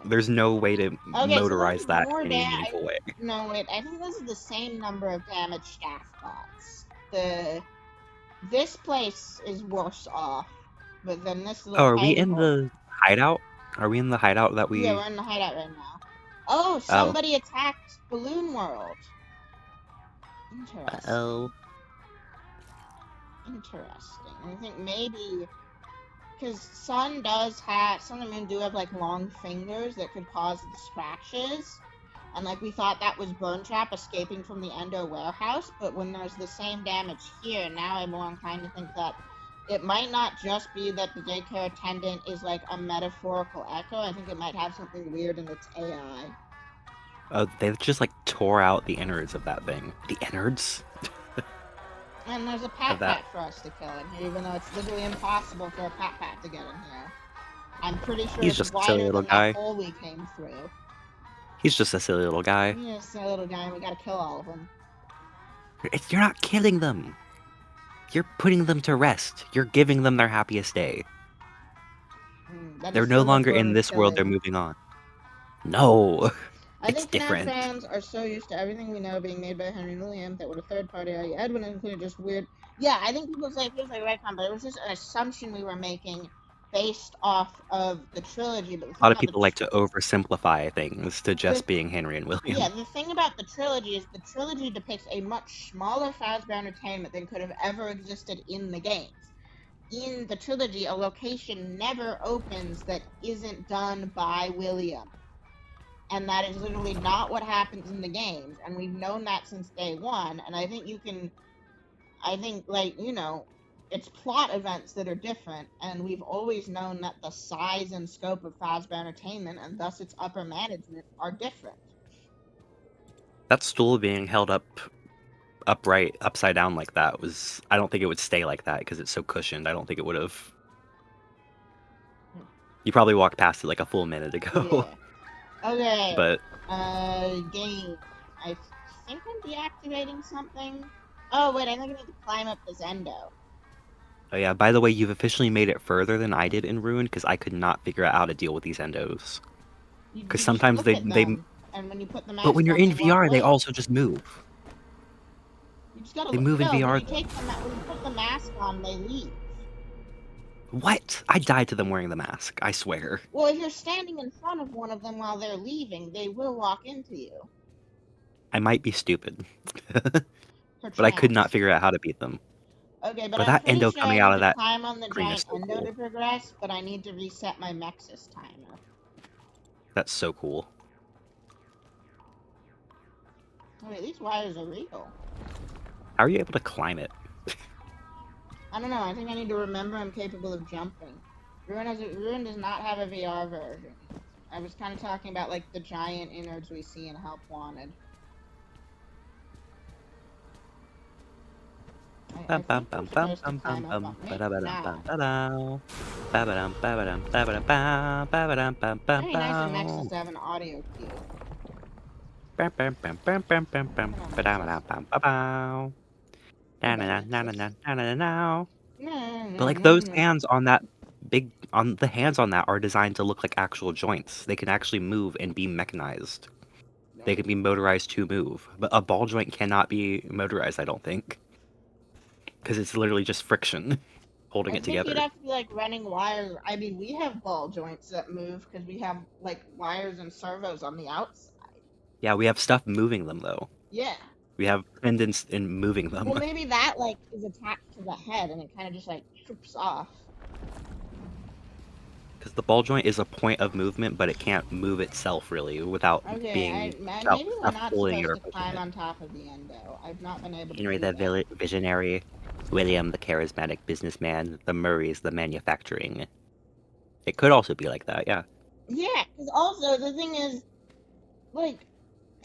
There's no way to motorize that in any meaningful way. No, wait, I think this is the same number of damaged staff bots. This place is worse off, but then this little. Oh, are we in the hideout? Are we in the hideout that we? Yeah, we're in the hideout right now. Oh, somebody attacked Balloon World. Interesting. Uh-oh. Interesting. I think maybe because Sun and Moon do have like long fingers that could cause the scratches, and like we thought that was Burn Trap escaping from the Endo warehouse, but when there's the same damage here, now I'm more inclined to think that it might not just be that the daycare attendant is like a metaphorical echo. I think it might have something weird in its AI. Oh, they just like tore out the innards of that thing. The innards? And there's a Of that. Pat for us to kill in here, even though it's literally impossible for a Pat to get in here. I'm pretty sure He's it's just a silly wider little than that guy. hole we came through. He's just a silly little guy. Yes, a little guy, and we gotta kill all of them. You're not killing them. You're putting them to rest. You're giving them their happiest day. That They're is no still a longer form in of this world, they're killing. moving on. No. I It's think FNaF different. fans are so used to everything we know being made by Henry Williams that with a third party, Edwin included just weird. Yeah, I think people say it feels like retcon, but it was just an assumption we were making based off of the trilogy. But the A thing lot of about people like to oversimplify things to just being Henry and William. Yeah, the thing about the trilogy is the trilogy depicts a much smaller Fazbear entertainment than could have ever existed in the games. In the trilogy, a location never opens that isn't done by William. And that is literally not what happens in the games. And we've known that since day one. And I think like, it's plot events that are different. And we've always known that the size and scope of Fazbear Entertainment, and thus its upper management, are different. That stool being held upright, upside down like that was... I don't think it would stay like that because it's so cushioned. I don't think it would have... You probably walked past it like a full minute ago. Yeah. Okay. But... Game. I think I'm deactivating something. Oh, wait, I think I need to climb up this endo. Oh yeah, by the way, you've officially made it further than I did in Ruin because I could not figure out how to deal with these endos. Because sometimes they... And when you put the mask But when you're on, in they won't VR, they move. also just move. You just gotta They move in VR. When you put the mask on, they leave. What? I died to them wearing the mask, I swear. Well, if you're standing in front of one of them while they're leaving, they will walk into you. I might be stupid. But I could not figure out how to beat them. Okay, but But I'm that pretty endo sure coming I out need of to that climb on the screen giant is so endo cool. to progress, but I need to reset my Mexus timer. That's so cool. Oh, wait, these wires are real. How are you able to climb it? I don't know. I think I need to remember I'm capable of jumping. Ruin does not have a VR version. I was kind of talking about like the giant innards we see in Help Wanted. Very nice in Nexus to have an audio cue. But like those hands on that the hands on that are designed to look like actual joints. They can actually move and be mechanized. They can be motorized to move. But a ball joint cannot be motorized, I don't think. Because it's literally just friction holding it together. You'd have to be like running wires. I mean, we have ball joints that move because we have like wires and servos on the outside. Yeah, we have stuff moving them though. Yeah. We have tendons in moving them. Well, maybe that like is attached to the head and it kind of just like trips off. Because the ball joint is a point of movement, but it can't move itself really without being maybe we're not pulling supposed it to climb on top of the endo. I've not been able to. Henry the visionary, William the charismatic businessman, the Murrays the manufacturing. It could also be like that, yeah. Yeah, because also the thing is, like,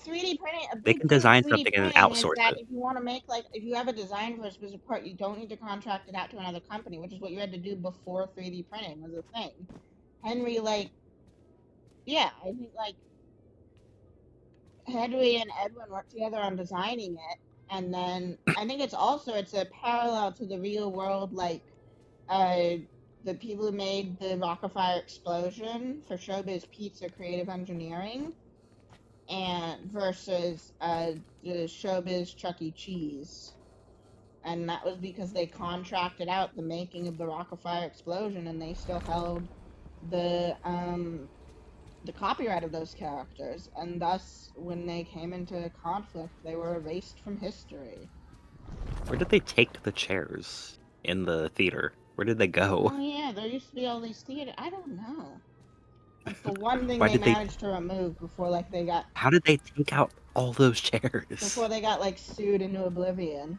3D printing. They can design something and then outsource it. If you want to make if you have a design for a specific part, you don't need to contract it out to another company, which is what you had to do before 3D printing was a thing. Henry, I think Henry and Edwin worked together on designing it, and then I think it's a parallel to the real world, the people who made the Rockafire explosion for Showbiz Pizza Creative Engineering, and versus the Showbiz Chuck E. Cheese. And that was because they contracted out the making of the Rockafire explosion, and they still held the copyright of those characters, and thus when they came into conflict, they were erased from history. Where did they take the chairs in the theater? Where did they go? Oh yeah, there used to be all these theaters. I don't know. It's the one thing they managed to remove before they got. How did they take out all those chairs? Before they got sued into oblivion.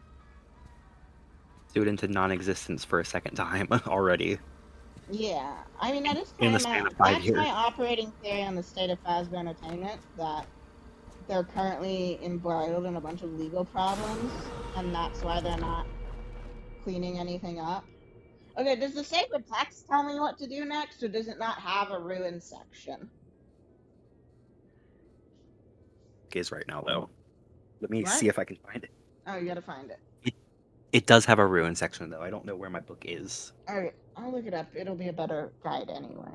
Sued into non-existence for a second time already. Yeah, I mean that is in the span of 5 years. That's my operating theory on the state of Fazbear Entertainment, that they're currently embroiled in a bunch of legal problems, and that's why they're not cleaning anything up. Okay, does the sacred text tell me what to do next, or does it not have a ruin section? Is right now though. Let me What? see if I can find it. Oh, you gotta find it. It does have a ruin section though. I don't know where my book is. Alright, I'll look it up. It'll be a better guide anyway.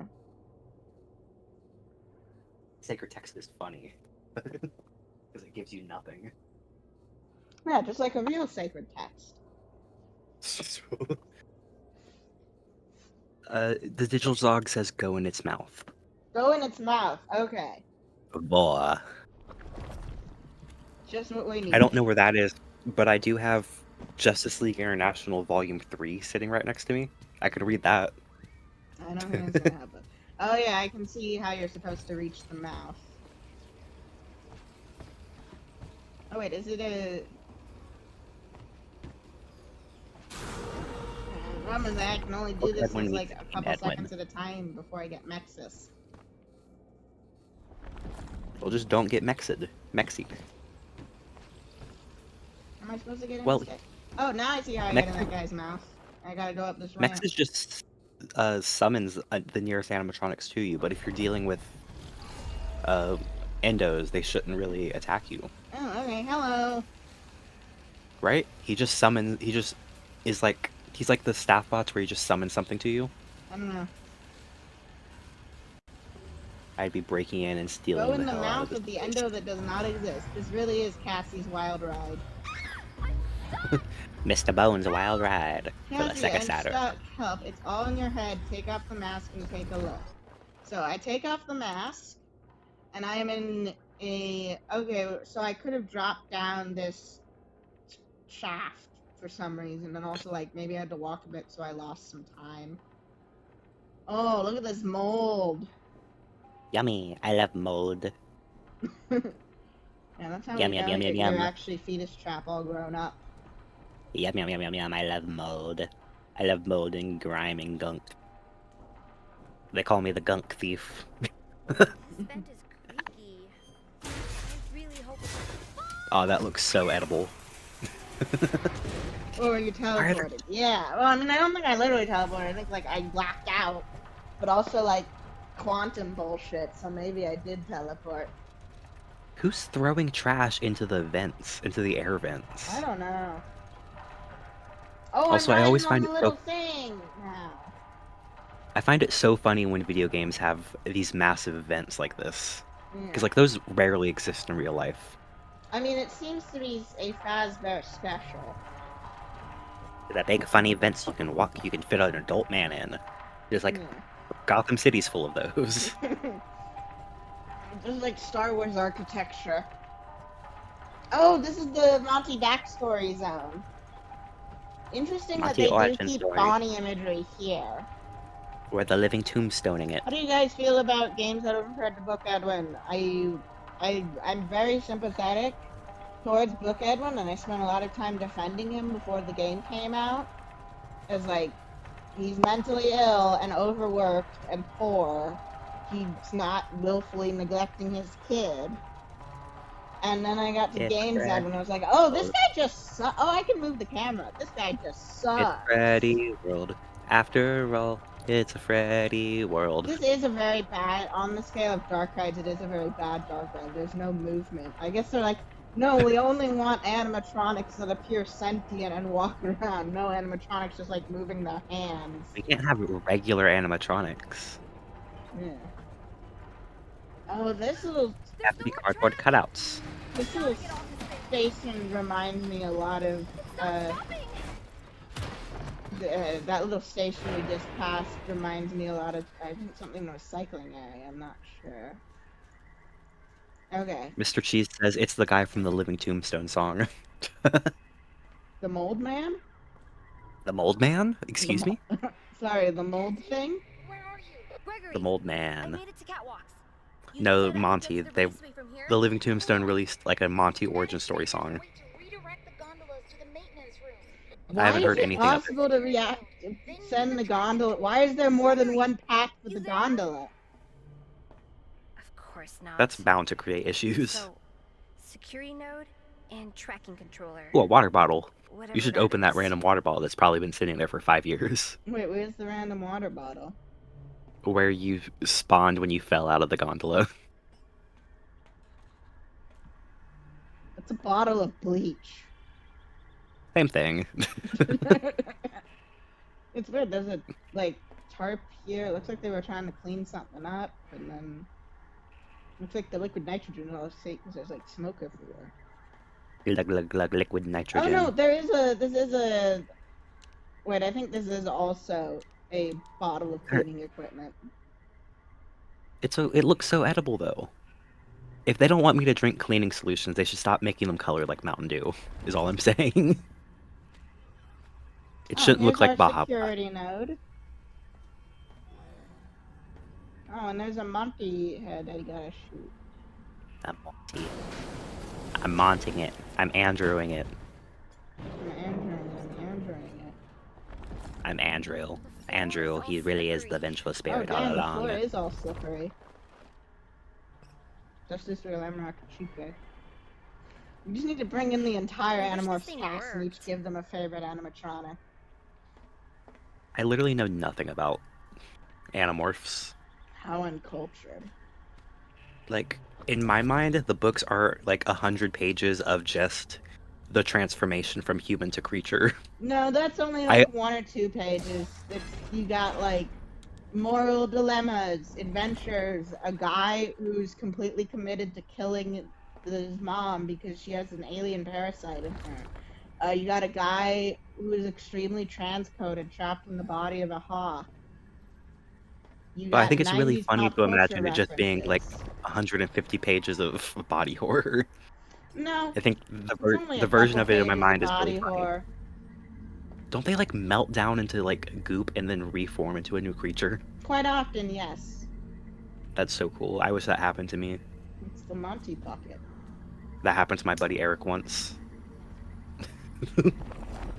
Sacred text is funny because it gives you nothing. Yeah, just like a real sacred text. The digital dog says "go in its mouth." Go in its mouth. Okay. Boah. Just what we need. I don't know where that is, but I do have Justice League International Volume 3 sitting right next to me. I could read that. I don't think it's gonna happen. Oh yeah, I can see how you're supposed to reach the mouth. Oh wait, is it a... The problem is I can only do this Edwin in like needs a to couple Edwin. seconds at a time before I get Mexus. Well, just don't get Mexied. Am I supposed to get in Well, this guy? Oh, now I see how I get in that guy's mouth. I gotta go up this ramp. Mexus just summons the nearest animatronics to you, but if you're dealing with endos, they shouldn't really attack you, Oh, okay, hello. right? He just summons. He just is like he's like the staff bots where he just summons something to you. I don't know. I'd be breaking in and stealing Go in the hell out mouth of of the this endo that does not exist. This really is Cassie's wild ride. place. Mr. Bones' wild ride for the Cassie, Sega Saturn. stop, help. It's all in your head. Take off the mask and take a look. So I take off the mask, and I am in a... Okay, so I could have dropped down this shaft for some reason, and also, like, maybe I had to walk a bit, so I lost some time. Oh, look at this mold. Yummy! I love mold. Yeah, that's how Yum, we yum, know yum, you're, yum, you're yum. actually fetus trap all grown up. Yum yum yum yum yum! I love mold. I love mold and grime and gunk. They call me the gunk thief. This vent is creaky. I really hope it's... Oh, that looks so edible. Or you teleported. Yeah, well, I mean, I don't think I literally teleported. I think, like, I blacked out. But also, like, quantum bullshit, so maybe I did teleport. Who's throwing trash into the vents, into the air vents? I don't know. Oh, Also, I I'm always riding find on the it so- little thing now. I find it so funny when video games have these massive events like this. Yeah. Because, like, those rarely exist in real life. I mean, it seems to be a Fazburger special. That big funny events you can fit an adult man in. There's like Gotham City's full of those. Just like Star Wars architecture. Oh, this is the Monty backstory zone. Interesting Monty that they origin do keep story. Bonnie imagery here. Where the living tombstoning it. How do you guys feel about games that are compared to Book Edwin? I'm very sympathetic towards Book Edwin, and I spent a lot of time defending him before the game came out. As like, he's mentally ill and overworked and poor. He's not willfully neglecting his kid. And then I got to It's Games Fred. Edwin, and I was like, oh, this guy just sucks. Oh, I can move the camera. This guy just It's sucks. Freddy world. After all, it's a Freddy world. This is a very bad, on the scale of Dark Rides, it is a very bad Dark Ride. There's no movement. I guess they're like, no, we only want animatronics that appear sentient and walk around. No animatronics just like moving their hands. We can't have regular animatronics. Yeah. Oh, this little They have to be cardboard cutouts. station reminds me a lot of, that little station we just passed reminds me a lot of, I think something recycling area, I'm not sure. Okay. Mr. Cheese says it's the guy from the Living Tombstone song. The mold man? The Mold Man? Excuse me? Sorry, the mold thing? Where are you? Gregory, The Mold I Man. made it to catwalks. You No, said I could Monty, go to the they- raceway from here? The Living Tombstone released like a Monty origin story song. Going to redirect the gondolas to the maintenance room. I haven't heard anything Why of is it possible to send the gondola? Why is there more than one path for the gondola? Of course not. That's bound to create issues. So, security node, And tracking controller. Ooh, a water bottle. Whatever You should that open that is. random water bottle that's probably been sitting there for 5 years. Wait, where's the random water bottle? Where you spawned when you fell out of the gondola. It's a bottle of bleach. Same thing. It's weird. There's a like tarp here. It looks like they were trying to clean something up, and then looks like the liquid nitrogen is all safe because there's like smoke everywhere. Glug, glug, glug, liquid Oh nitrogen. no, there is a. This is a. Wait, I think this is also a bottle of cleaning equipment. It looks so edible though. If they don't want me to drink cleaning solutions, they should stop making them colored like Mountain Dew. Is all I'm saying. It shouldn't look here's like our Baja. security node. Oh, and there's a Monty head that you gotta shoot. I'm Monty. I'm monting it. I'm Andrewing it. I'm Andrewing it. I'm Andrew. Andrew, he really is the vengeful spirit Oh, all damn, the along. floor is all slippery. Justice for Lamrock Chica. You just need to bring in the entire I wish this Animorphs thing cast and each worked. give them a favorite animatronic. I literally know nothing about Animorphs. How uncultured. Like, in my mind, the books are like 100 pages of just the transformation from human to creature. No, that's only like 1 or 2 pages. You got like moral dilemmas, adventures, a guy who's completely committed to killing his mom because she has an alien parasite in her. You got a guy who is extremely transcoded, trapped in the body of a hawk. You But I got think it's really 90s funny pop to culture imagine it just being like references. 150 pages of body horror. No, I think it's only the a version couple of it in my pages mind of is body really funny. horror. Don't they like melt down into like goop and then reform into a new creature? Quite often, yes. That's so cool. I wish that happened to me. It's the Monty bucket. That happened to my buddy Eric once.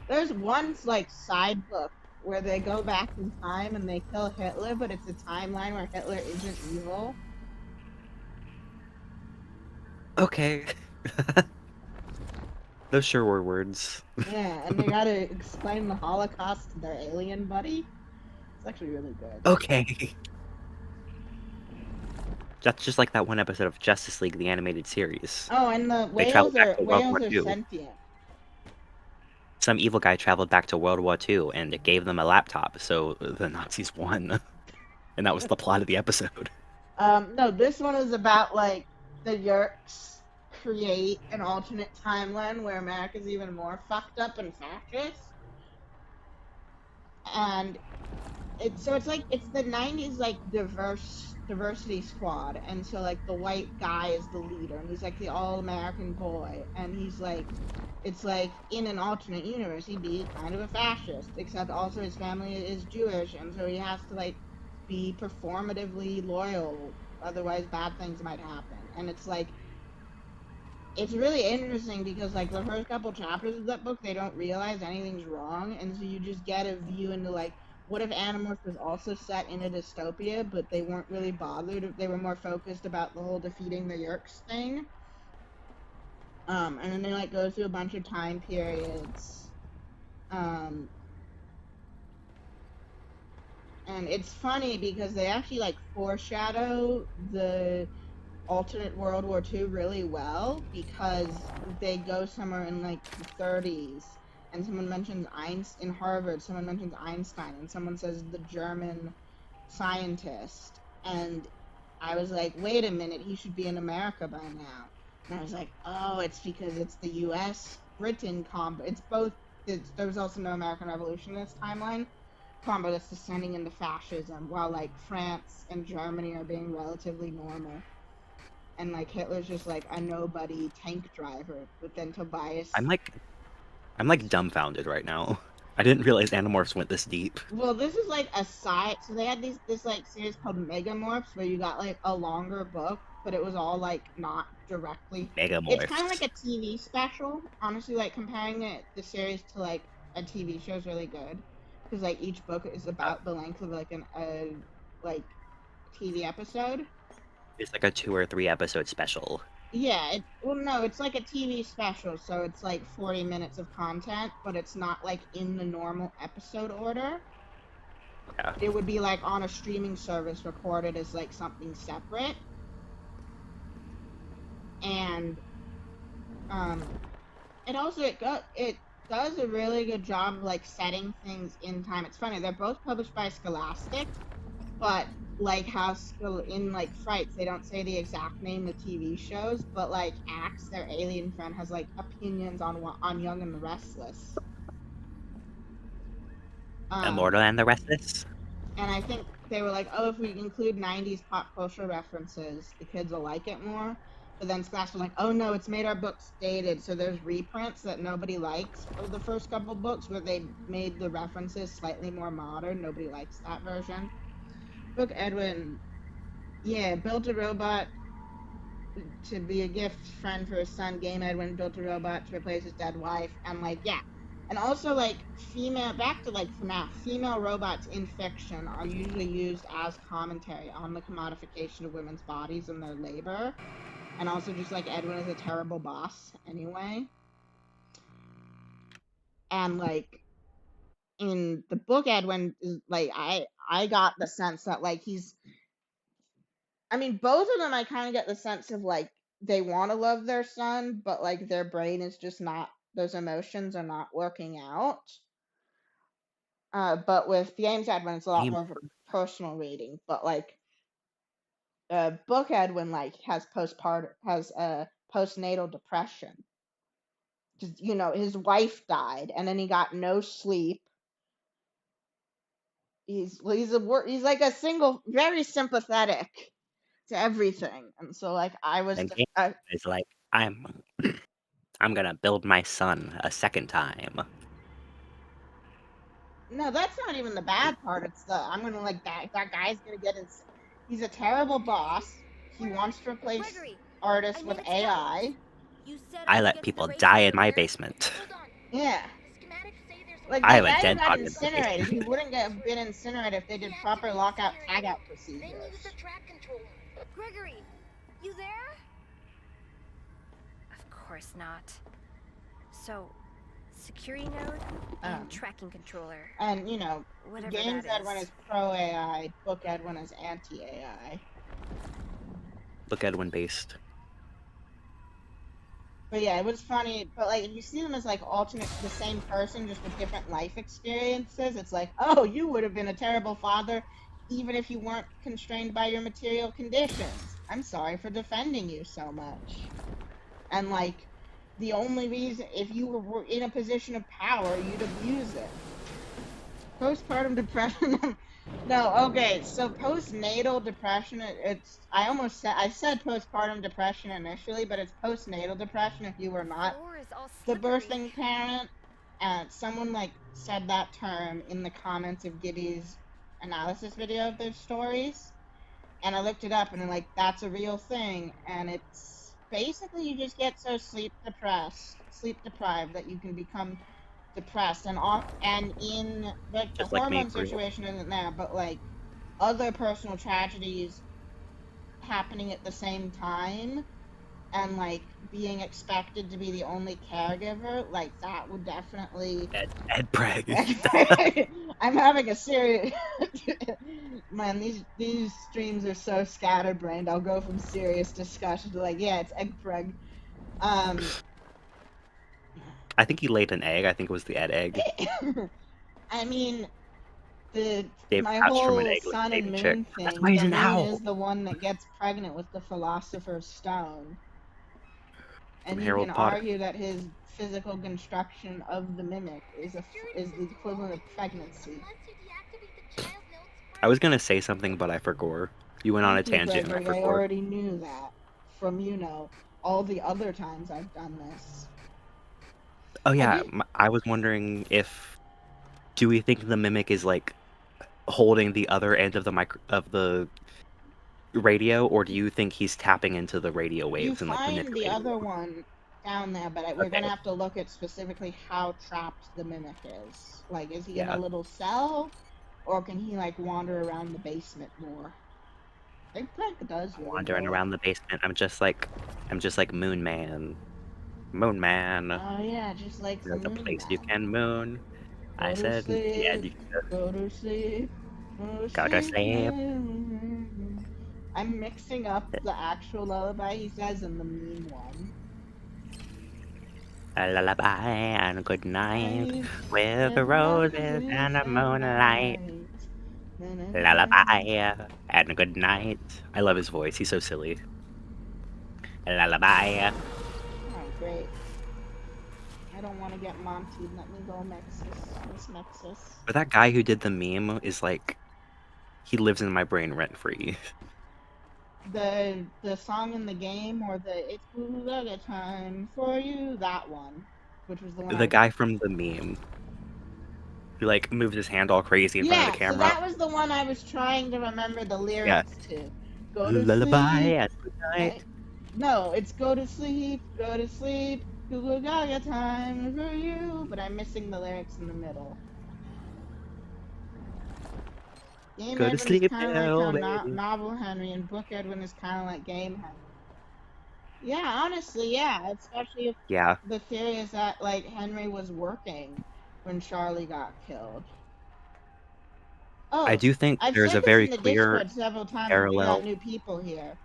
There's one like side book where they go back in time and they kill Hitler, but it's a timeline where Hitler isn't evil. Okay. Those sure were words. Yeah, and they gotta explain the Holocaust to their alien buddy. It's actually really good. Okay. That's just like that one episode of Justice League, the animated series. Oh, and the They traveled whales back are to World War II. sentient. Some evil guy traveled back to World War II and it gave them a laptop, so the Nazis won. And that was the plot of the episode. No, this one is about like the Yerks create an alternate timeline where America's even more fucked up and fascist. And it's the 90s like diversity squad, and so like the white guy is the leader and he's like the all-American boy, and he's like, it's like in an alternate universe he'd be kind of a fascist, except also his family is Jewish, and so he has to like be performatively loyal, otherwise bad things might happen. And it's like, it's really interesting because like the first couple chapters of that book, they don't realize anything's wrong, and so you just get a view into like, what if Animorphs was also set in a dystopia, but they weren't really bothered, they were more focused about the whole defeating the Yerks thing. And then they like go through a bunch of time periods. And it's funny because they actually like foreshadow the alternate World War II really well, because they go somewhere in like the 30s and someone mentions Einstein in Harvard, someone mentions Einstein, and someone says the German scientist, and I was like, wait a minute, he should be in America by now. And I was like, oh, it's because it's the US Britain combo. It's both. There was also no American Revolution in this timeline combo that's descending into fascism, while like France and Germany are being relatively normal. And like Hitler's just like a nobody tank driver, but then Tobias. I'm like dumbfounded right now. I didn't realize Animorphs went this deep. Well, this is like a side. So they had this like series called Megamorphs, where you got like a longer book, but it was all like not directly. Megamorphs. It's kind of like a TV special. Honestly, like comparing the series to like a TV show is really good, because like each book is about the length of like a TV episode. It's like a 2 or 3 episode special. Yeah, well, no, it's like a TV special, so it's like 40 minutes of content, but it's not like in the normal episode order. Yeah. It would be like on a streaming service recorded as like something separate. And it also it does a really good job of like setting things in time. It's funny, they're both published by Scholastic, but like how in like Frights, they don't say the exact name of TV shows, but like Axe, their alien friend, has like opinions on Young and the Restless. Immortal and the Restless. And I think they were like, oh, if we include 90s pop culture references, the kids will like it more. But then Splash was like, oh no, it's made our books dated. So there's reprints that nobody likes of the first couple books where they made the references slightly more modern. Nobody likes that version. Book Edwin, yeah, built a robot to be a gift friend for his son. Game Edwin built a robot to replace his dead wife. And like, yeah. And also, like, back to like FNaF, female robots in fiction are usually used as commentary on the commodification of women's bodies and their labor. And also, just like Edwin is a terrible boss anyway. And like, in the book, Edwin is like, I got the sense that like I mean, both of them, I kind of get the sense of like they want to love their son, but like their brain is just not, those emotions are not working out. But with James Edwin, it's a lot more of a personal reading. But like, Book Edwin like has postnatal depression. Just, you know, his wife died, and then he got no sleep. He's like a single, very sympathetic to everything, and so like I was And Game is like, I'm gonna build my son a second time. no, that's not even the bad part. It's the I'm gonna like that guy's gonna get in. He's a terrible boss. He wants to replace Gregory, artists I with made a scout. AI. You said I could let get to people the race die center in my here? basement. Hold on. Yeah, The schematics say there's like I that have a guy who dead got body in my incinerated. He basement. wouldn't have been incinerated if they did proper lockout tagout Then procedures. use the track controller. Gregory, you there? Of course not. So, security node and tracking controller. And you know, Whatever Games that Edwin is. is pro AI. Book Edwin is anti AI. Book Edwin based. But yeah, it was funny. But like, if you see them as like alternate, the same person, just with different life experiences, it's like, oh, you would have been a terrible father, even if you weren't constrained by your material conditions. I'm sorry for defending you so much. And like, the only reason, if you were in a position of power, you'd abuse it. Postpartum depression. No, okay. So postnatal depression. I said postpartum depression initially, but it's postnatal depression if you were not Floor is all the slippery. birthing parent. And someone like said that term in the comments of Gibby's analysis video of their stories, and I looked it up, and like that's a real thing, and it's basically you just get so sleep deprived that you can become depressed, and in like the Just like me, hormone for real. situation isn't there, but like other personal tragedies happening at the same time, and like being expected to be the only caregiver, like that would definitely Ed Preg. I'm having a serious man, these streams are so scatterbrained. I'll go from serious discussion to like, yeah, it's egg preg. I think he laid an egg. I think it was the Ed egg. I mean, my hatched from an whole egg like sun a and baby moon chick. thing, That's why he's the an moon owl. is the one that gets pregnant with the Philosopher's Stone. And you Harold can Potter. argue that his physical construction of the mimic is the equivalent of pregnancy. Unless you deactivate the child nodes I was gonna say something, but I forgot. You went on a Thank you, tangent, and I Gregory. I forgot. already knew that from, you know, all the other times I've done this. Oh yeah, did- I was wondering if do we think the mimic is like holding the other end of the radio, or do you think he's tapping into the radio You waves and like find the manipulating other them? one down there, but we're Okay. gonna have to look at specifically how trapped the mimic is. Like, is he in Yeah. a little cell, or can he like wander around the basement more? Big Plank does really Wandering well. around the basement. I'm just like Moon Man. Moon Man. Oh yeah, just like the There's a moon place you man. can moon. I Go to said, yeah, sleep, you go to sleep, go to go to sleep. sleep. I'm mixing up the actual lullaby he says and the meme one. A lullaby and a good night Night, with the with roses and roses the and moonlight. light. Na, na, na. Lullaby and a good night. I love his voice. He's so silly. Lullaby. Alright, great. I don't want to get Monty. Let me go Miss Mexus. But that guy who did the meme is like, he lives in my brain rent free. The song in the game or the It's Booga Time for You, that one. Which was the one I The was. guy from the meme who like moves his hand all crazy in front of Yeah, the so camera. that was the one I was trying to remember the Yeah. lyrics to. Go to Lullaby sleep. and good night. No, it's go to sleep, Google Gaga time for you. But I'm missing the lyrics in the middle. Game Go to Edwin is sleep kind of like now, how baby. Novel Henry and Book Edwin is kind of like Game Henry. Yeah, honestly, yeah. Especially if Yeah, the theory is that like Henry was working when Charlie got killed. I Oh, do think I've there's said a this very in the clear Discord several times, but we got parallel. new people here.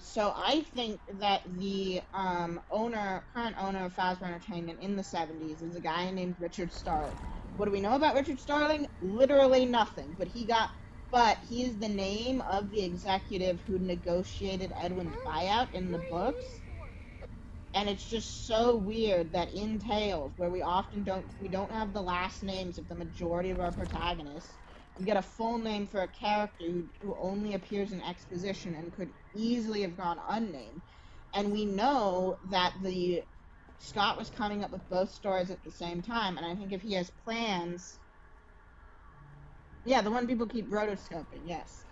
So I think that the current owner of Fazbear Entertainment in the 70s is a guy named Richard Starling. What do we know about Richard Starling? Literally nothing. But he is the name of the executive who negotiated Edwin's buyout in the books. And it's just so weird that in Tales, where we don't have the last names of the majority of our protagonists, we get a full name for a character who only appears in exposition and could easily have gone unnamed. And we know that the Scott was coming up with both stories at the same time, and I think if he has plans, yeah, the one people keep rotoscoping, yes,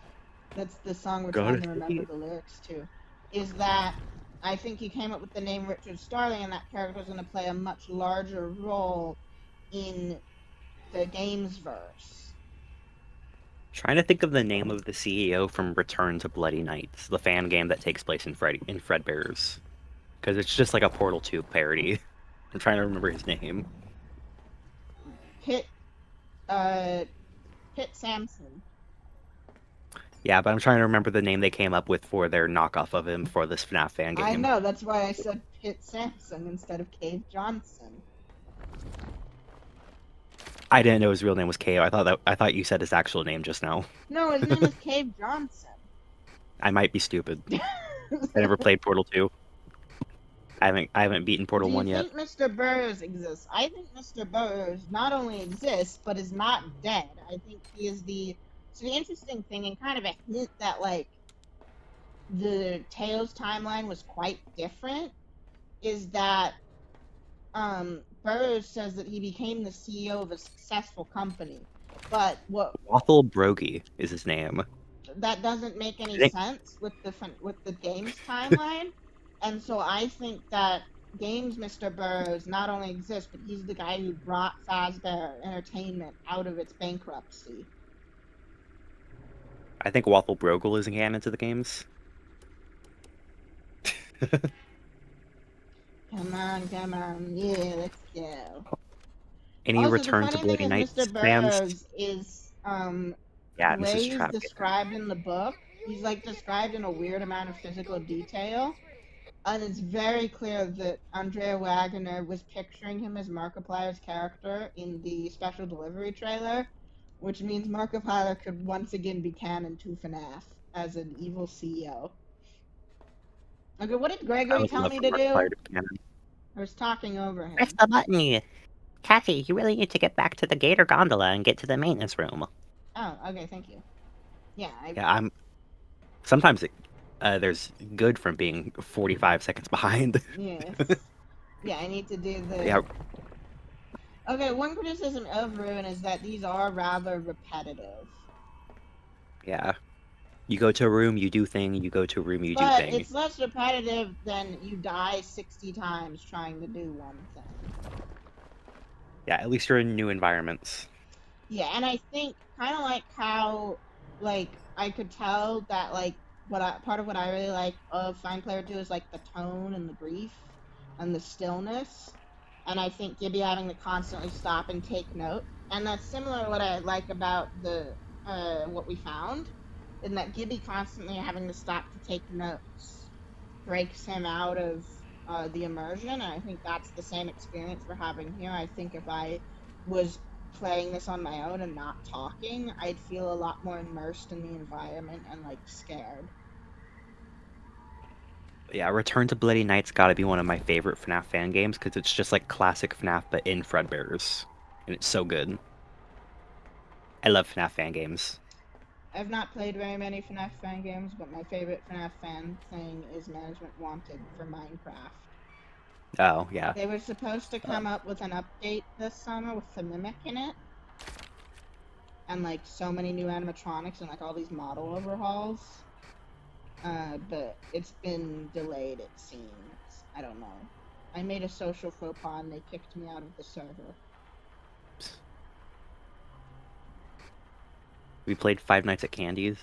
that's the song we're Go trying to to remember sleep. the lyrics to, is that I think he came up with the name Richard Starling, and that character was going to play a much larger role in the game's verse. Trying to think of the name of the CEO from Return to Bloody Nights, the fan game that takes place in Fredbear's, because it's just like a Portal 2 parody. I'm trying to remember his name. Pit Sampson. Yeah, but I'm trying to remember the name they came up with for their knockoff of him for this FNaF fan game. I know, that's why I said Pit Sampson instead of Cave Johnson. I didn't know his real name was KO. I thought you said his actual name just now. No, his name is Cave Johnson. I might be stupid. I never played Portal 2. I haven't beaten Portal Do you 1 yet. think Mr. Burroughs exists? I think Mr. Burroughs not only exists, but is not dead. I think he is So the interesting thing, and kind of a hint that, like, the Tales timeline was quite different, is that Burroughs says that he became the CEO of a successful company. But Wathel Brogy is his name. that doesn't make any I think- sense with the game's timeline. And so I think that Games Mr. Burroughs not only exists, but he's the guy who brought Fazbear Entertainment out of its bankruptcy. I think Waffle Brogel is canon to the games. Come on, yeah, let's go. Any Also, Return the to funny Bloody thing is Nights Mr. fans? Burroughs is Yeah, the way Mrs. he's Trap. described in the book. He's like described in a weird amount of physical detail. And it's very clear that Andrea Wagner was picturing him as Markiplier's character in the special delivery trailer, which means Markiplier could once again be canon to FNaF as an evil CEO. Okay, what did I Gregory would tell love me for to do? Markiplier to be canon. I was talking over him. Press the button! Cassie, you really need to get back to the Gator Gondola and get to the maintenance room. Oh, okay, thank you. Yeah, Yeah, sometimes there's good from being 45 seconds behind. Yes. Yeah, I need to do the... Yeah, Okay, one criticism of Ruin is that these are rather repetitive. yeah. You go to a room, you do thing, you go to a room, you do But thing. it's less repetitive than you die 60 times trying to do one thing. Yeah, at least you're in new environments. Yeah, and I think kind of like how, like, I could tell that, like, part of what I really like of Fine Player 2 is like the tone and the grief and the stillness. And I think Gibby having to constantly stop and take note. And that's similar to what I like about the what we found, in that Gibby constantly having to stop to take notes breaks him out of the immersion. And I think that's the same experience we're having here. I think if I was playing this on my own and not talking, I'd feel a lot more immersed in the environment and like scared. Yeah, Return to Bloody Night's got to be one of my favorite FNaF fan games because it's just like classic FNaF but in Fredbear's, and it's so good. I love FNaF fan games. I've not played very many FNaF fan games, but my favorite FNaF fan thing is Management Wanted for Minecraft. Oh yeah, They were supposed to come up with an update this summer with the Mimic in it, and like so many new animatronics and like all these model overhauls. But it's been delayed, it seems. I don't know. I made a social faux pas and they kicked me out of the server. we played Five Nights at Candy's.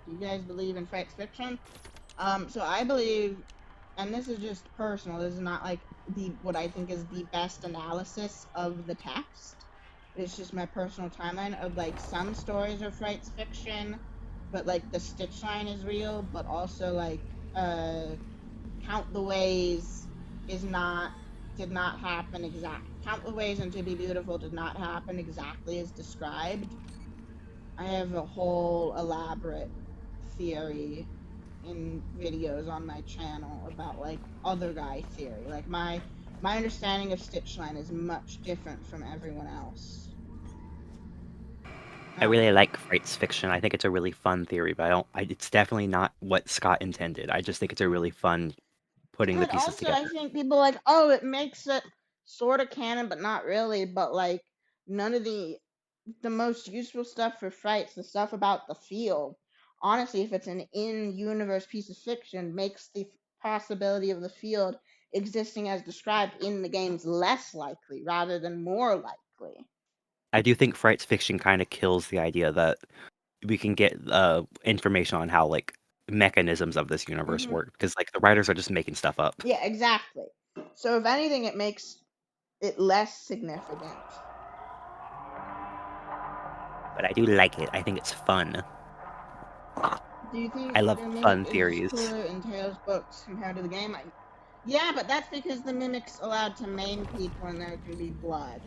Do you guys believe in Fright's fiction? So I believe, and this is just personal, this is not like what I think is the best analysis of the text. It's just my personal timeline of like some stories are Fright's fiction, but like the stitch line is real, but also like Count the Ways did not happen Count the Ways and To Be Beautiful did not happen exactly as described. I have a whole elaborate theory in videos on my channel about like other guy theory. Like my understanding of Stitchline is much different from everyone else. I really like Fright's fiction. I think it's a really fun theory, but it's definitely not what Scott intended. I just think it's a really fun putting the But pieces also, together. I think people like, oh, it makes it sort of canon, but not really. But like, none of the most useful stuff for Frights, the stuff about the field, honestly, if it's an in-universe piece of fiction, makes the possibility of the field existing as described in the games less likely rather than more likely. I do think Fright's fiction kind of kills the idea that we can get information on how like mechanisms of this universe work, because like the writers are just making stuff up. Yeah, exactly. So if anything, it makes it less significant. But I do like it. I think it's fun. Do you think I love the Mimic fun is theories. cooler in Tales books compared to the game? Yeah, but that's because the Mimic's allowed to maim people and there can be blood.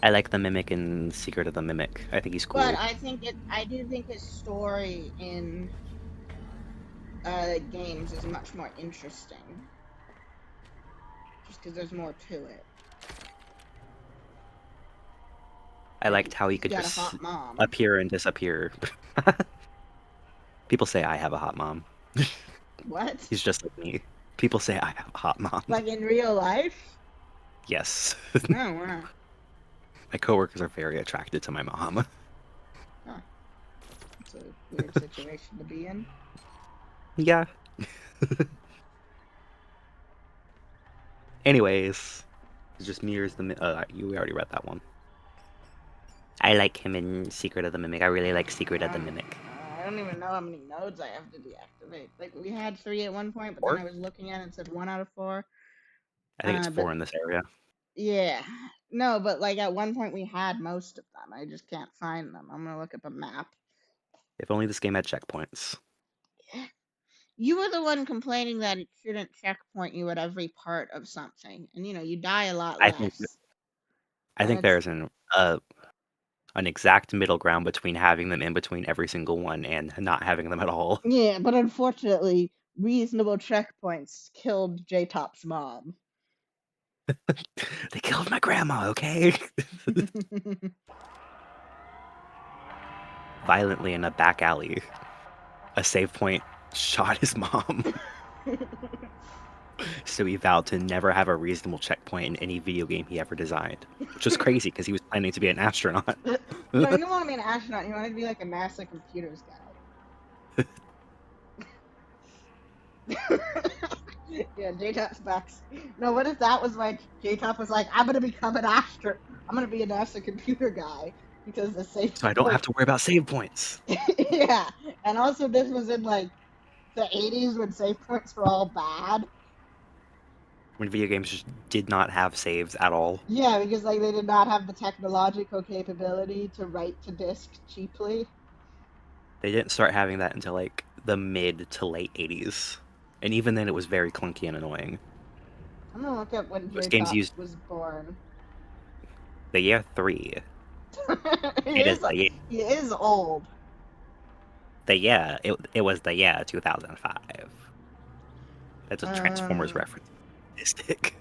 I like the Mimic in Secret of the Mimic. I think he's cool. But I do think his story in games is much more interesting. Just because there's more to it. I liked how he could got just a hot mom. appear and disappear. People say I have a hot mom. What? He's just like me. People say I have a hot mom. Like in real life? Yes. Oh, wow. My coworkers are very attracted to my mom. Huh. It's a weird situation to be in. Yeah. Anyways, it's just mirrors the. You already read that one. I like him in Secret of the Mimic. I really like Secret of the Mimic. I don't even know how many nodes I have to deactivate. Like, we had 3 at one point, but 4? then I was looking at it and said 1 out of 4. I think it's 4 in this area. Yeah. No, but like at one point we had most of them. I just can't find them. I'm gonna look up a map. If only this game had checkpoints. You were the one complaining that it shouldn't checkpoint you at every part of something. And you die a lot less. I think there's an exact middle ground between having them in between every single one and not having them at all. Yeah, but unfortunately, reasonable checkpoints killed J-Top's mom. They killed my grandma, okay? Violently in a back alley. A save point shot his mom. So he vowed to never have a reasonable checkpoint in any video game he ever designed. Which is crazy because he was planning to be an astronaut. No, he didn't want to be an astronaut. He wanted to be like a NASA computers guy. Yeah, J-Top's back. No, what if that was like, J-Top was like, I'm gonna become an astronaut. I'm gonna be a NASA computer guy. because the save So I don't point- have to worry about save points. Yeah, and also this was in like the 80s when save points were all bad. When video games just did not have saves at all. Yeah, because like they did not have the technological capability to write to disk cheaply. They didn't start having that until like the mid to late 80s. And even then it was very clunky and annoying. I'm gonna look up when Those games J-Top used was born. the year 3. he It is is the year. he is old. It was the year 2005. That's a Transformers Um, reference. Stick.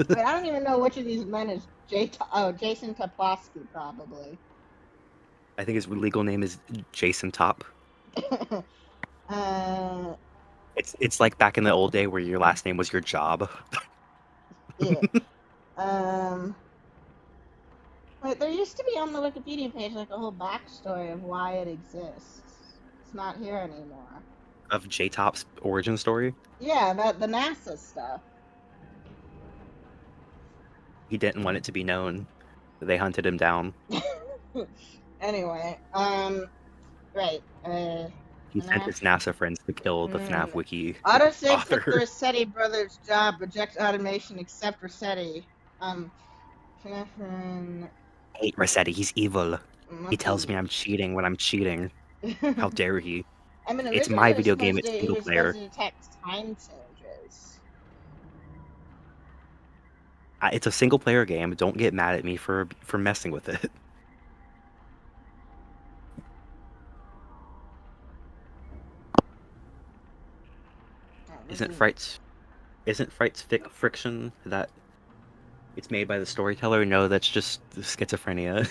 Wait, I don't even know which of these men is Jason Toplowski probably. I think his legal name is Jason Top. uh, It's like back in the old day where your last name was your job. yeah. Um, Wait, there used to be on the Wikipedia page like a whole backstory of why it exists. It's not here anymore. Of J Top's origin story. Yeah, about the NASA stuff. He didn't want it to be known. They hunted him down. Anyway, right. He sent his NASA friends to kill the FNaF wiki Autosave took the author. Rossetti brothers' job. Reject automation, except Rossetti. FNaF Ruin. I hate Rossetti. He's evil. He Monkey. tells me I'm cheating when I'm cheating. How dare he? I mean, It's originally my it was video game. supposed It's to- single It was player. supposed to detect time changes. It's a single player game. Don't get mad at me for messing with it. Isn't Fright's friction that it's made by the storyteller? No, that's just schizophrenia.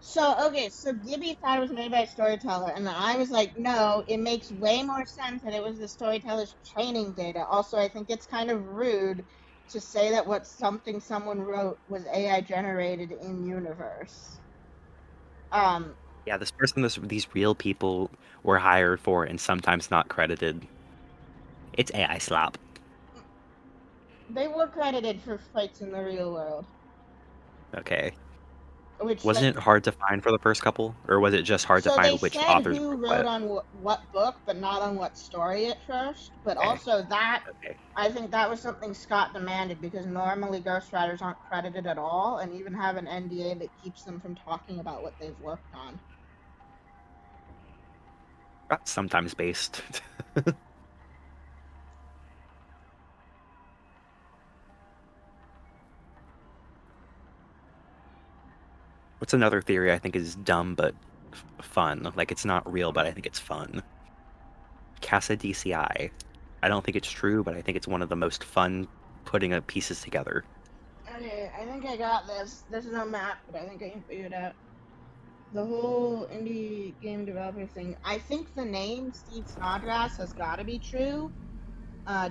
So Gibby thought it was made by a storyteller, and I was like, no, it makes way more sense that it was the storyteller's training data. Also, I think it's kind of rude to say that something someone wrote was AI generated in universe. Yeah, these real people were hired for and sometimes not credited. It's AI slop. They were credited for fights in the real world. Okay. Which Wasn't it hard to find for the first couple? Or was it just hard to So they find which said authors who were wrote what? on what book, but not on what story at first. But Okay. also that, Okay. I think that was something Scott demanded because normally ghostwriters aren't credited at all and even have an NDA that keeps them from talking about what they've worked on. Sometimes based. What's another theory I think is dumb but fun? Like, it's not real, but I think it's fun. Casa DCI. I don't think it's true, but I think it's one of the most fun putting pieces together. Okay, I think I got this. This is a map, but I think I can figure it out. The whole indie game developer thing. I think the name Steve Snodgrass has got to be true,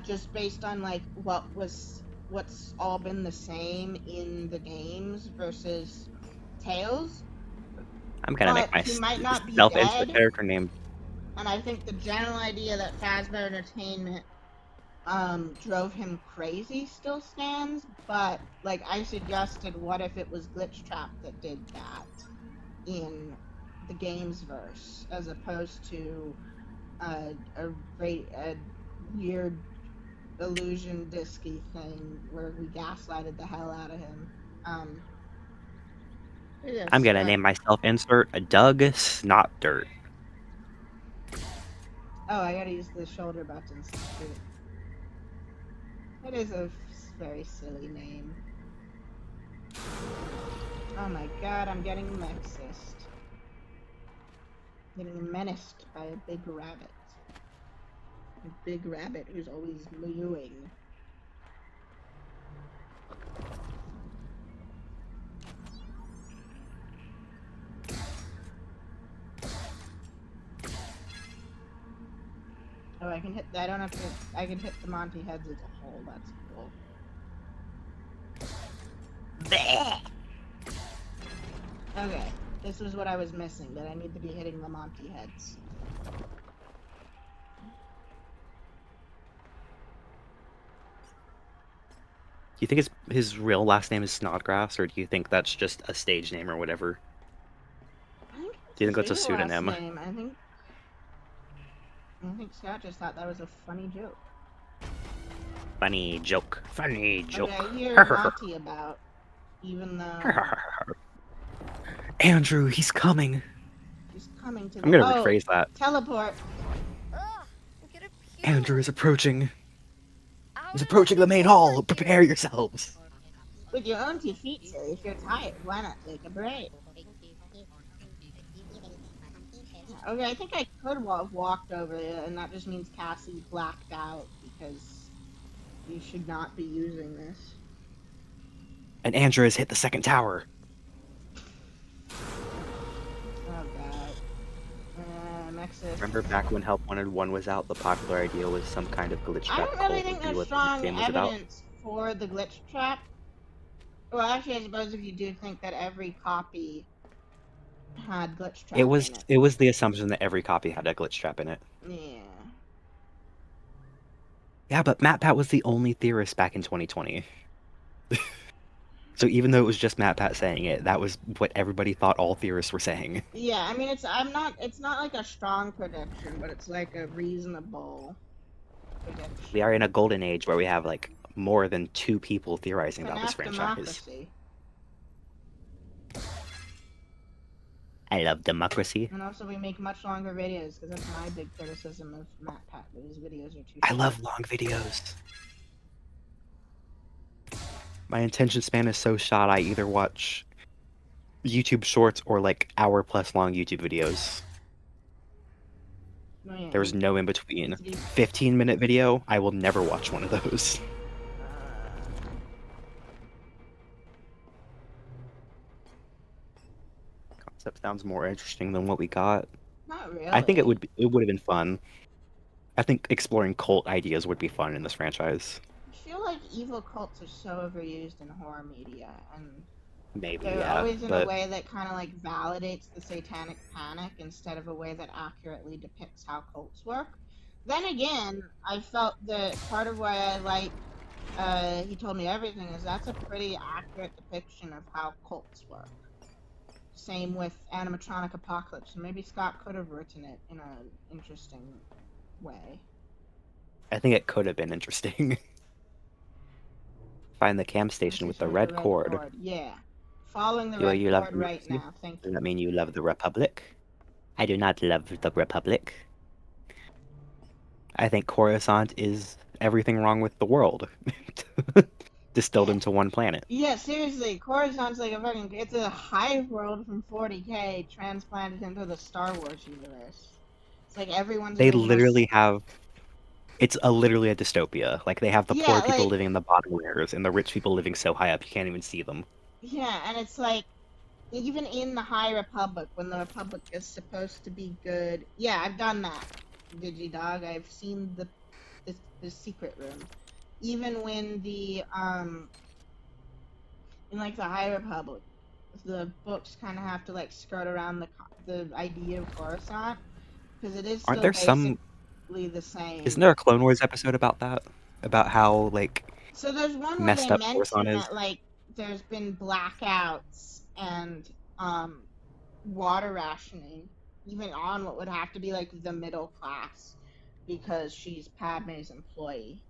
just based on like what's all been the same in the games versus Tails. I'm gonna But make he might not be self-insert dead. character name. And I think the general idea that Fazbear Entertainment drove him crazy still stands, but like I suggested, what if it was Glitch Trap that did that in the games verse, as opposed to a weird illusion disky thing where we gaslighted the hell out of him. Yes, I'm gonna name myself insert a Doug Snot Dirt. Oh, I gotta use the shoulder buttons. It is a very silly name. Oh my god, I'm getting Marxist. Getting menaced by a big rabbit. A big rabbit who's always mewing. Oh, I can hit. I don't have to. I can hit the Monty heads as a whole. That's cool. Okay, this was what I was missing. That I need to be hitting the Monty heads. Do you think his real last name is Snodgrass, or do you think that's just a stage name or whatever? Do you think that's a His last pseudonym? name, I think Scott just thought that was a funny joke. Funny joke. Funny joke. Okay, I hear Monty about, even though Andrew, he's coming. he's coming to the. I'm gonna Oh, rephrase that. teleport. Ugh, I'm gonna puke. Andrew is approaching. How He's did approaching I the main get hall. over Prepare here? yourselves. With your own 2 feet, sir. If you're tired, why not take a break? Okay, I think I could have walked over there, and that just means Cassie blacked out because you should not be using this. And Andrew has hit the second tower. Oh god. Nexus. Remember back when Help Wanted 1 was out, the popular idea was some kind of glitch I trap don't really cult think would be there's what the strong game was about. evidence for the glitch trap. Well, actually, I suppose if you do think that every copy had glitch trap in it. It was the assumption that every copy had a glitch trap in it. Yeah. Yeah, but MatPat was the only theorist back in 2020. So even though it was just MatPat saying it, that was what everybody thought all theorists were saying. Yeah, I mean, it's not like a strong prediction, but it's like a reasonable prediction. We are in a golden age where we have like more than 2 people theorizing about this FNaF franchise. democracy. I love democracy. And also, we make much longer videos, because that's my big criticism of MatPat, that his videos are too I short. love long videos. My attention span is so short, I either watch YouTube shorts or like hour-plus long YouTube videos. Oh, yeah. There's no in between. 15-minute video, I will never watch one of those. Concept sounds more interesting than what we got. Not really. I think it would have been fun. I think exploring cult ideas would be fun in this franchise. I feel like evil cults are so overused in horror media, and Maybe, they're yeah. always in But a way that kind of like validates the satanic panic instead of a way that accurately depicts how cults work. Then again, I felt that part of why I like He Told Me Everything is that's a pretty accurate depiction of how cults work. Same with Animatronic Apocalypse. Maybe Scott could have written it in an interesting way. I think it could have been interesting. Find the cam station with the red cord. Yeah. Following the Do red you love cord the right Nazi? now. Thank Does you. that mean you love the Republic? I do not love the Republic. I think Coruscant is everything wrong with the world. Distilled into one planet. Yeah, seriously, Coruscant's like it's a hive world from 40K transplanted into the Star Wars universe. It's like everyone's They original- literally have... It's literally a dystopia. Like, they have the poor Yeah, people like- living in the bottom layers, and the rich people living so high up you can't even see them. Yeah, and it's like, even in the High Republic, when the Republic is supposed to be good... Yeah, I've done that, Digidog. I've seen the secret room. Even when the, in, like, the High Republic, the books kind of have to, like, skirt around the idea of Coruscant, because it is still Aren't there some... the same. Isn't there a Clone Wars episode about that? About how, like... So there's one where messed they up mention Coruscant is? that, like, there's been blackouts and, water rationing, even on what would have to be, like, the middle class, because she's Padme's employee.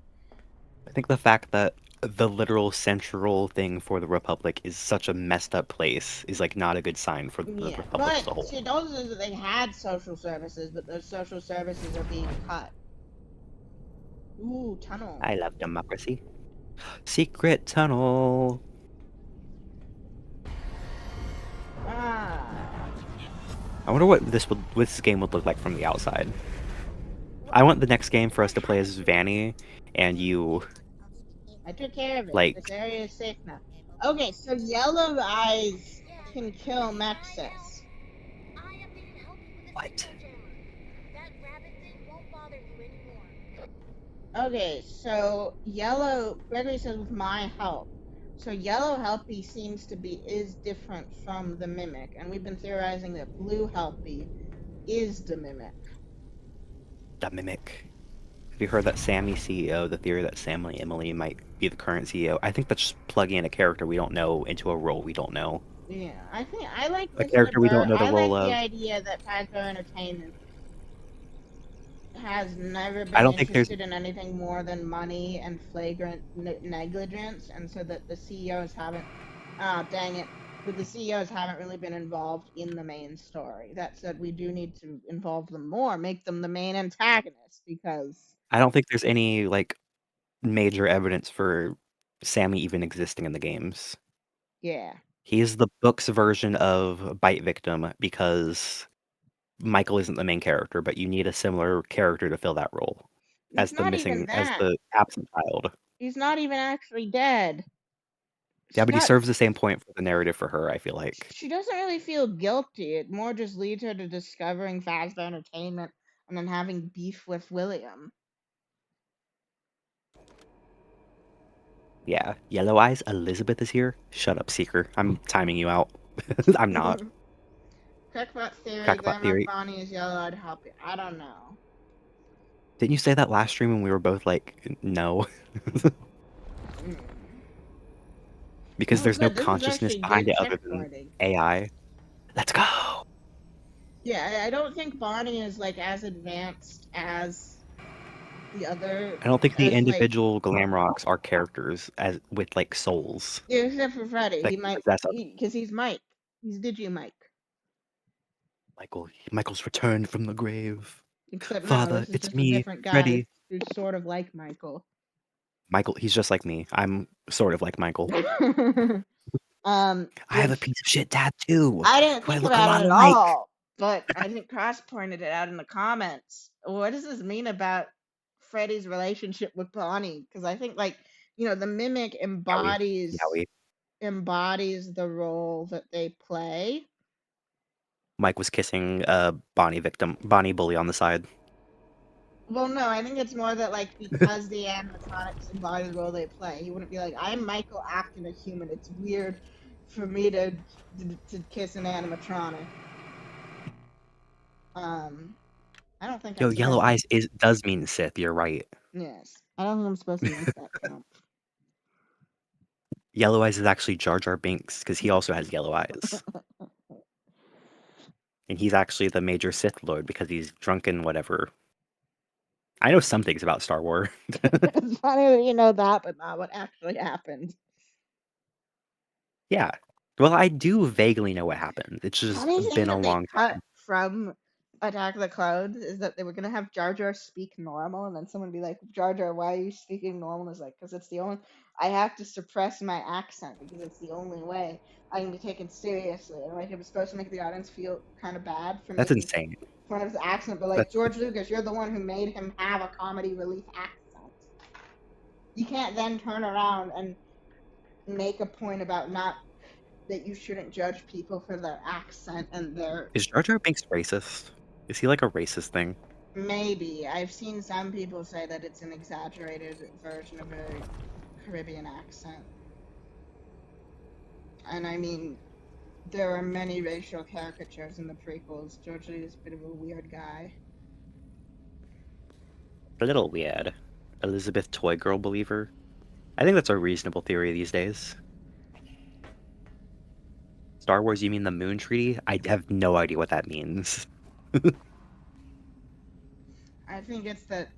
I think the fact that the literal central thing for the Republic is such a messed up place is, like, not a good sign for the Yeah, Republic as a but whole. she told us that they had social services, but those social services are being cut. Ooh, tunnel. I love democracy. Secret tunnel. Ah. I wonder what this game would look like from the outside. I want the next game for us to play as Vanny, and you... I took care of it. Like- This area is safe now. Okay, so Yellow Eyes can kill Nexus. I updated help you with a What? signal jammer. That rabbit thing won't bother you anymore. Okay, so Gregory says with my help. So Yellow Helpy is different from the Mimic, and we've been theorizing that Blue Helpy is the Mimic. The Mimic. Have you heard that Sammy CEO, the theory that Emily might be the current CEO? I think that's just plugging in a character we don't know into a role we don't know. Yeah, I think I like A listening to character we don't Burr. know the I like role the of. idea that Fazburger Entertainment has never I been don't think there's. interested in anything more than money and flagrant negligence, and so that the CEOs haven't. Ah, dang it! That the CEOs haven't really been involved in the main story. That said, we do need to involve them more, make them the main antagonist, because I don't think there's any like major evidence for Sammy even existing in the games. yeah, He's the book's version of Bite Victim because Michael isn't the main character, but you need a similar character to fill that role it's not even as that. the absent child. He's not even actually dead. Yeah, She's but he not. serves the same point for the narrative for her, I feel like. She doesn't really feel guilty. It more just leads her to discovering Fazbear Entertainment and then having beef with William. Yeah. Yellow Eyes, Elizabeth is here. Shut up, Seeker. I'm timing you out. I'm not. Crackpot theory, Crackpot Grandma theory. Bonnie is yellow, I'd help you. I don't know. Didn't you say that last stream when we were both like, no? Mm. Because Oh, there's no good. This is consciousness actually behind good it other than checkpointing. AI. Let's go. Yeah, I don't think Bonnie is like as advanced as the other, I don't think the as like, individual glam rocks are characters as with like souls yeah, except for Freddy. that He can might, possess other. because he's Mike. He's Digi Mike. Michael's returned from the grave. Except no, Father, this is it's just a me, different guy Freddy. who's sort of like Michael. Michael, he's just like me. I'm sort of like Michael. I have a Which piece of shit tattoo I didn't who I think look a about lot it at like. all, but I think Cross pointed it out in the comments. What does this mean about Freddy's relationship with Bonnie? Because I think, like, the mimic Yowie. embodies Yowie. the role that they play. Mike was kissing a Bonnie bully on the side. Well, no, I think it's more that, like, because the animatronics embody the role they play, he wouldn't be like, I'm Michael acting a human. It's weird for me to kiss an animatronic. I don't think Yo, I'm Yellow supposed to. Eyes does mean Sith. You're right. Yes. I don't think I'm supposed to make that count. Yellow Eyes is actually Jar Jar Binks because he also has yellow eyes. And he's actually the major Sith Lord because he's drunken whatever. I know some things about Star Wars. It's funny that you know that, but not what actually happened. Yeah. Well, I do vaguely know what happened. It's just Funny thing been a that they long cut time. from Attack of the Clones is that they were gonna have Jar Jar speak normal, and then someone would be like, "Jar Jar, why are you speaking normal?" And it's like, "Cause it's the only. I have to suppress my accent because it's the only way I can be taken seriously." And like, it was supposed to make the audience feel kind of bad for That's making insane. fun of his accent, but like That's George Lucas, you're the one who made him have a comedy relief accent. You can't then turn around and make a point about not that you shouldn't judge people for their accent and their Is Jar Jar Binks racist? Is he like a racist thing? maybe. I've seen some people say that it's an exaggerated version of a Caribbean accent. And I mean, there are many racial caricatures in the prequels. George Lucas is a bit of a weird guy. A little weird. Elizabeth Toy Girl believer? I think that's a reasonable theory these days. Star Wars, you mean the Moon Treaty? I have no idea what that means. I think it's that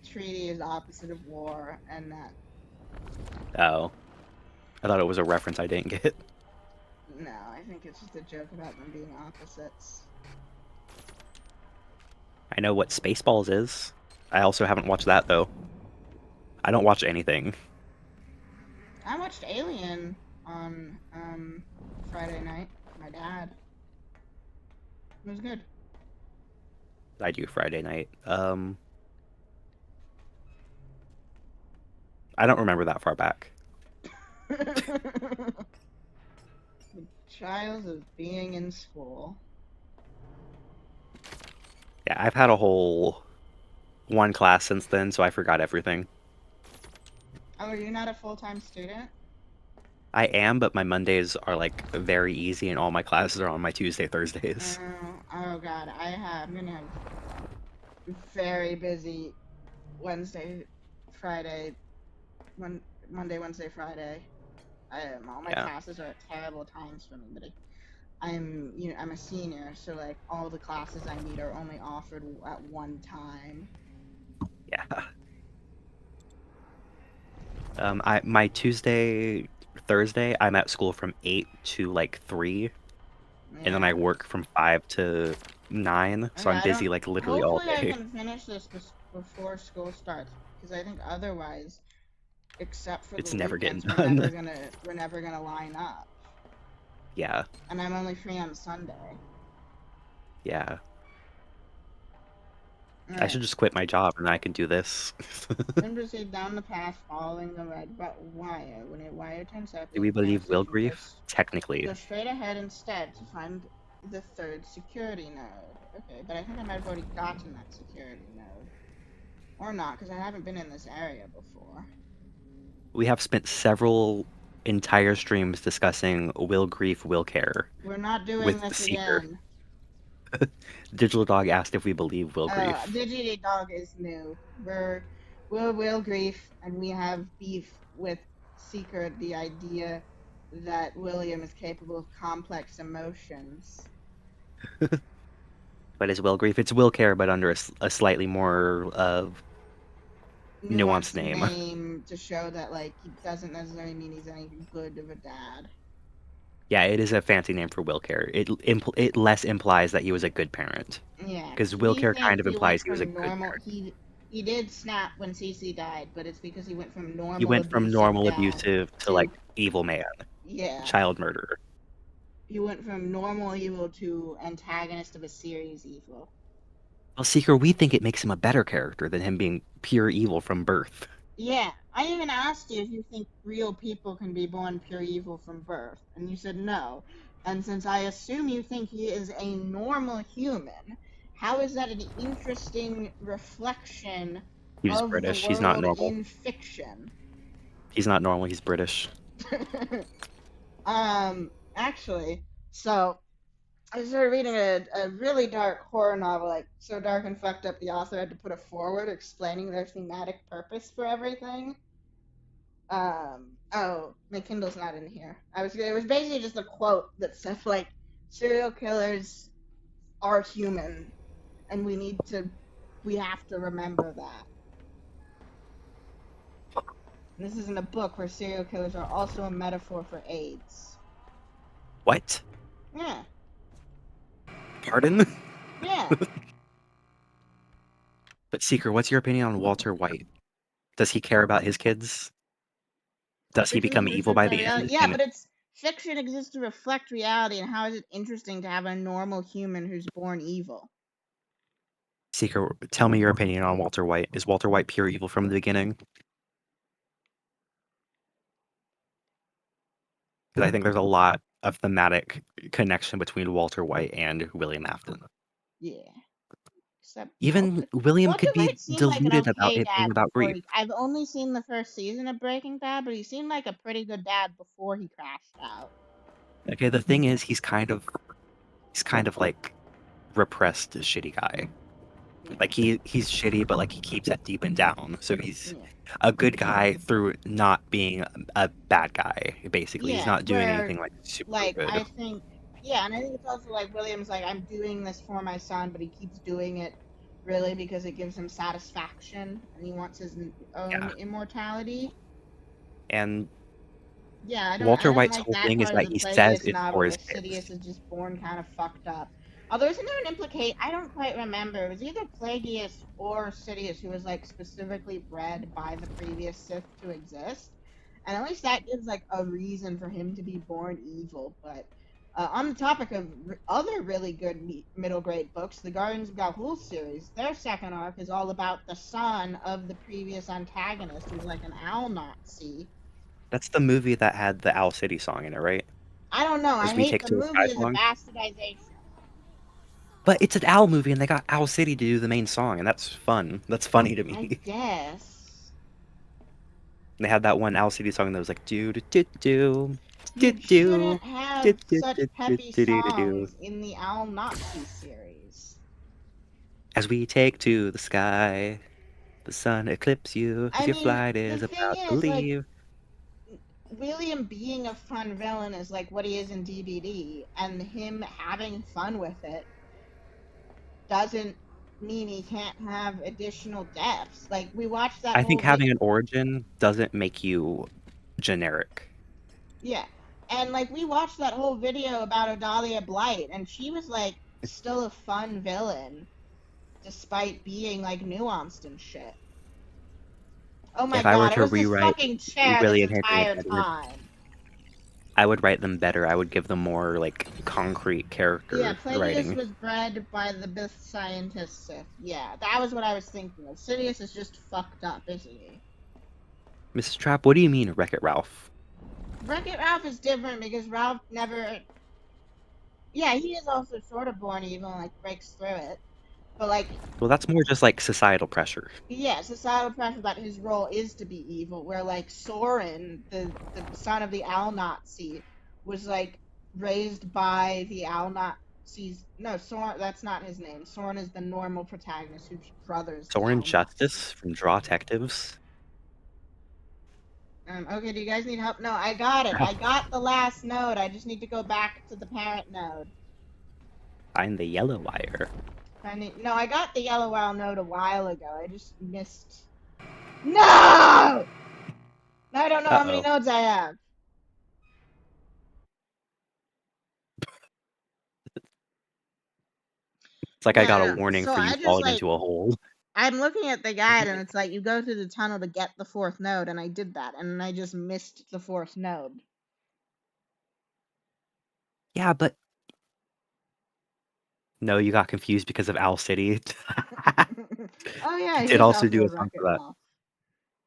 treaty is opposite of war, and that Oh. I thought it was a reference I didn't get. no, I think it's just a joke about them being opposites. I know what Spaceballs is. I also haven't watched that, though. I don't watch anything. I watched Alien on Friday night with my dad. It was good. I do Friday night. I don't remember that far back. The trials of being in school. Yeah, I've had a whole one class since then, so I forgot everything. Oh, are you not a full-time student? I am, but my Mondays are like very easy, and all my classes are on my Tuesday, Thursdays. Oh God, I'm gonna have very busy Wednesday, Friday, Monday, Wednesday, Friday. All my Yeah. classes are at terrible times for me, but I'm a senior, so like all the classes I need are only offered at one time. Yeah. My Tuesday, Thursday, I'm at school from 8 to like 3, and then Yeah. I work from 5 to 9, so Okay, I'm I busy don't. like literally all Hopefully, I day. can finish this before school starts, because I think otherwise, except for the It's never getting weekends, done. we're never gonna line up, Yeah, and I'm only free on Sunday. yeah. All I right. should just quit my job and I can do this. Then proceed down the path following the red wire. When a wire turns up, Do you'll we pass believe it. Will Grief? Technically. Go straight ahead instead to find the third security node. Okay, but I think I might have already gotten that security node. Or not, because I haven't been in this area before. We have spent several entire streams discussing Will Grief, Will Care We're not doing with the this Seeker. again. Digital Dog asked if we believe Will Grief. Digity Dog is new. We're Will Grief, and we have beef with Seeker, the idea that William is capable of complex emotions. But it's Will Grief. It's Will Care, but under a slightly more nuanced name. Name to show that, like, he doesn't necessarily mean he's any good of a dad. Yeah, it is a fancy name for Will Care. It less implies that he was a good parent. Yeah, Because Will we Care think kind of he went implies he was a from good normal. parent. He did snap when Cece died, but it's because he went from normal He went from abusive normal dad abusive to like evil man, yeah. child murderer. He went from normal evil to antagonist of a series evil. Well, Seeker, we think it makes him a better character than him being pure evil from birth. Yeah, I even asked you if you think real people can be born pure evil from birth, and you said no. And since I assume you think he is a normal human, how is that an interesting reflection He was of the British. He's not world normal. in fiction? He's not normal. He's British. Actually, so I started reading a really dark horror novel, like so dark and fucked up the author had to put a foreword explaining their thematic purpose for everything. Oh, my Kindle's not in here. It was basically just a quote that said like serial killers are human and we have to remember that. And this isn't a book where serial killers are also a metaphor for AIDS. What? Yeah. Pardon? Yeah. But Seeker, what's your opinion on Walter White? Does he care about his kids? Does he become evil by the end? Yeah, And but it's fiction exists to reflect reality, and how is it interesting to have a normal human who's born evil? Seeker, tell me your opinion on Walter White. Is Walter White pure evil from the beginning? Because I think there's a lot of thematic connection between Walter White and William Afton. Yeah. Except Even William Walter could be White seemed like an deluded about okay it being dad about before grief. I've only seen the first season of Breaking Bad, but he seemed like a pretty good dad before he crashed out. Okay, the thing is, he's kind of like repressed shitty guy. Like he's shitty, but like he keeps it deep and down. So he's a good guy through not being a bad guy. Basically, he's not doing anything like super good. I think, and I think it's also like William's like, I'm doing this for my son, but he keeps doing it really because it gives him satisfaction, and he wants his own immortality. And I Walter don't White's like whole that thing is part that of he the says Plagueis it's novel for where his kids. Sidious is just born kind of fucked up. Although isn't there an implicate? I don't quite remember. It was either Plagueis or Sidious who was like specifically bred by the previous Sith to exist, and at least that gives like a reason for him to be born evil. But on the topic of other really good middle grade books, the Guardians of Ga'Hoole series, their second arc is all about the son of the previous antagonist, who's like an owl Nazi. That's the movie that had the Owl City song in it, right? I don't know. I As we hate take the to the movie sky is a song. bastardization. But it's an Owl movie, and they got Owl City to do the main song, and that's fun. That's funny to me. I guess. They had that one Owl City song that was like do do do do You do shouldn't do have do such do peppy do do do. songs in the Owl Nazi series. As we take to the sky, the sun eclipse you, as your flight is the thing about to is, like, leave. William being a fun villain is like what he is in DBD, and him having fun with it doesn't mean he can't have additional depths. Like, we watched that I whole think having an origin doesn't make you generic. yeah. And like we watched that whole video about Adalia Blight, and she was like still a fun villain despite being like nuanced and shit. Oh my If I were god, it to was this rewrite fucking chair this Willie and Henry entire better, time. I would write them better. I would give them more like concrete Yeah, character Plagueis writing. was bred by the best scientist Sith. Yeah, that was what I was thinking of. Sidious is just fucked up, isn't he? Mrs. Trap, what do you mean Wreck-It Ralph? Wreck-It Ralph is different because Ralph never. Yeah, he is also sort of born evil and like breaks through it. But like, Well, that's more just like societal pressure. yeah, societal pressure that his role is to be evil, where like Soren, the son of the Al Nazi, was like raised by the Al Nazis. No, Soren, that's not his name. Soren is the normal protagonist whose brother's the Soren Al Nazi. Justice from Draw Detectives. Okay, do you guys need help? No, I got it. I got the last node. I just need to go back to the parent node. Find the yellow wire. No, I got the yellow wire node a while ago. I just missed. No! I don't know how many Uh-oh. nodes I have. It's like I got a No. warning So for you I just falling like into a hole. I'm looking at the guide and it's like you go through the tunnel to get the fourth node, and I did that, and I just missed the fourth node. Yeah, but no, you got confused because of Owl City. Oh yeah, He he did is also also do a a song Wreck-It for that. Ralph.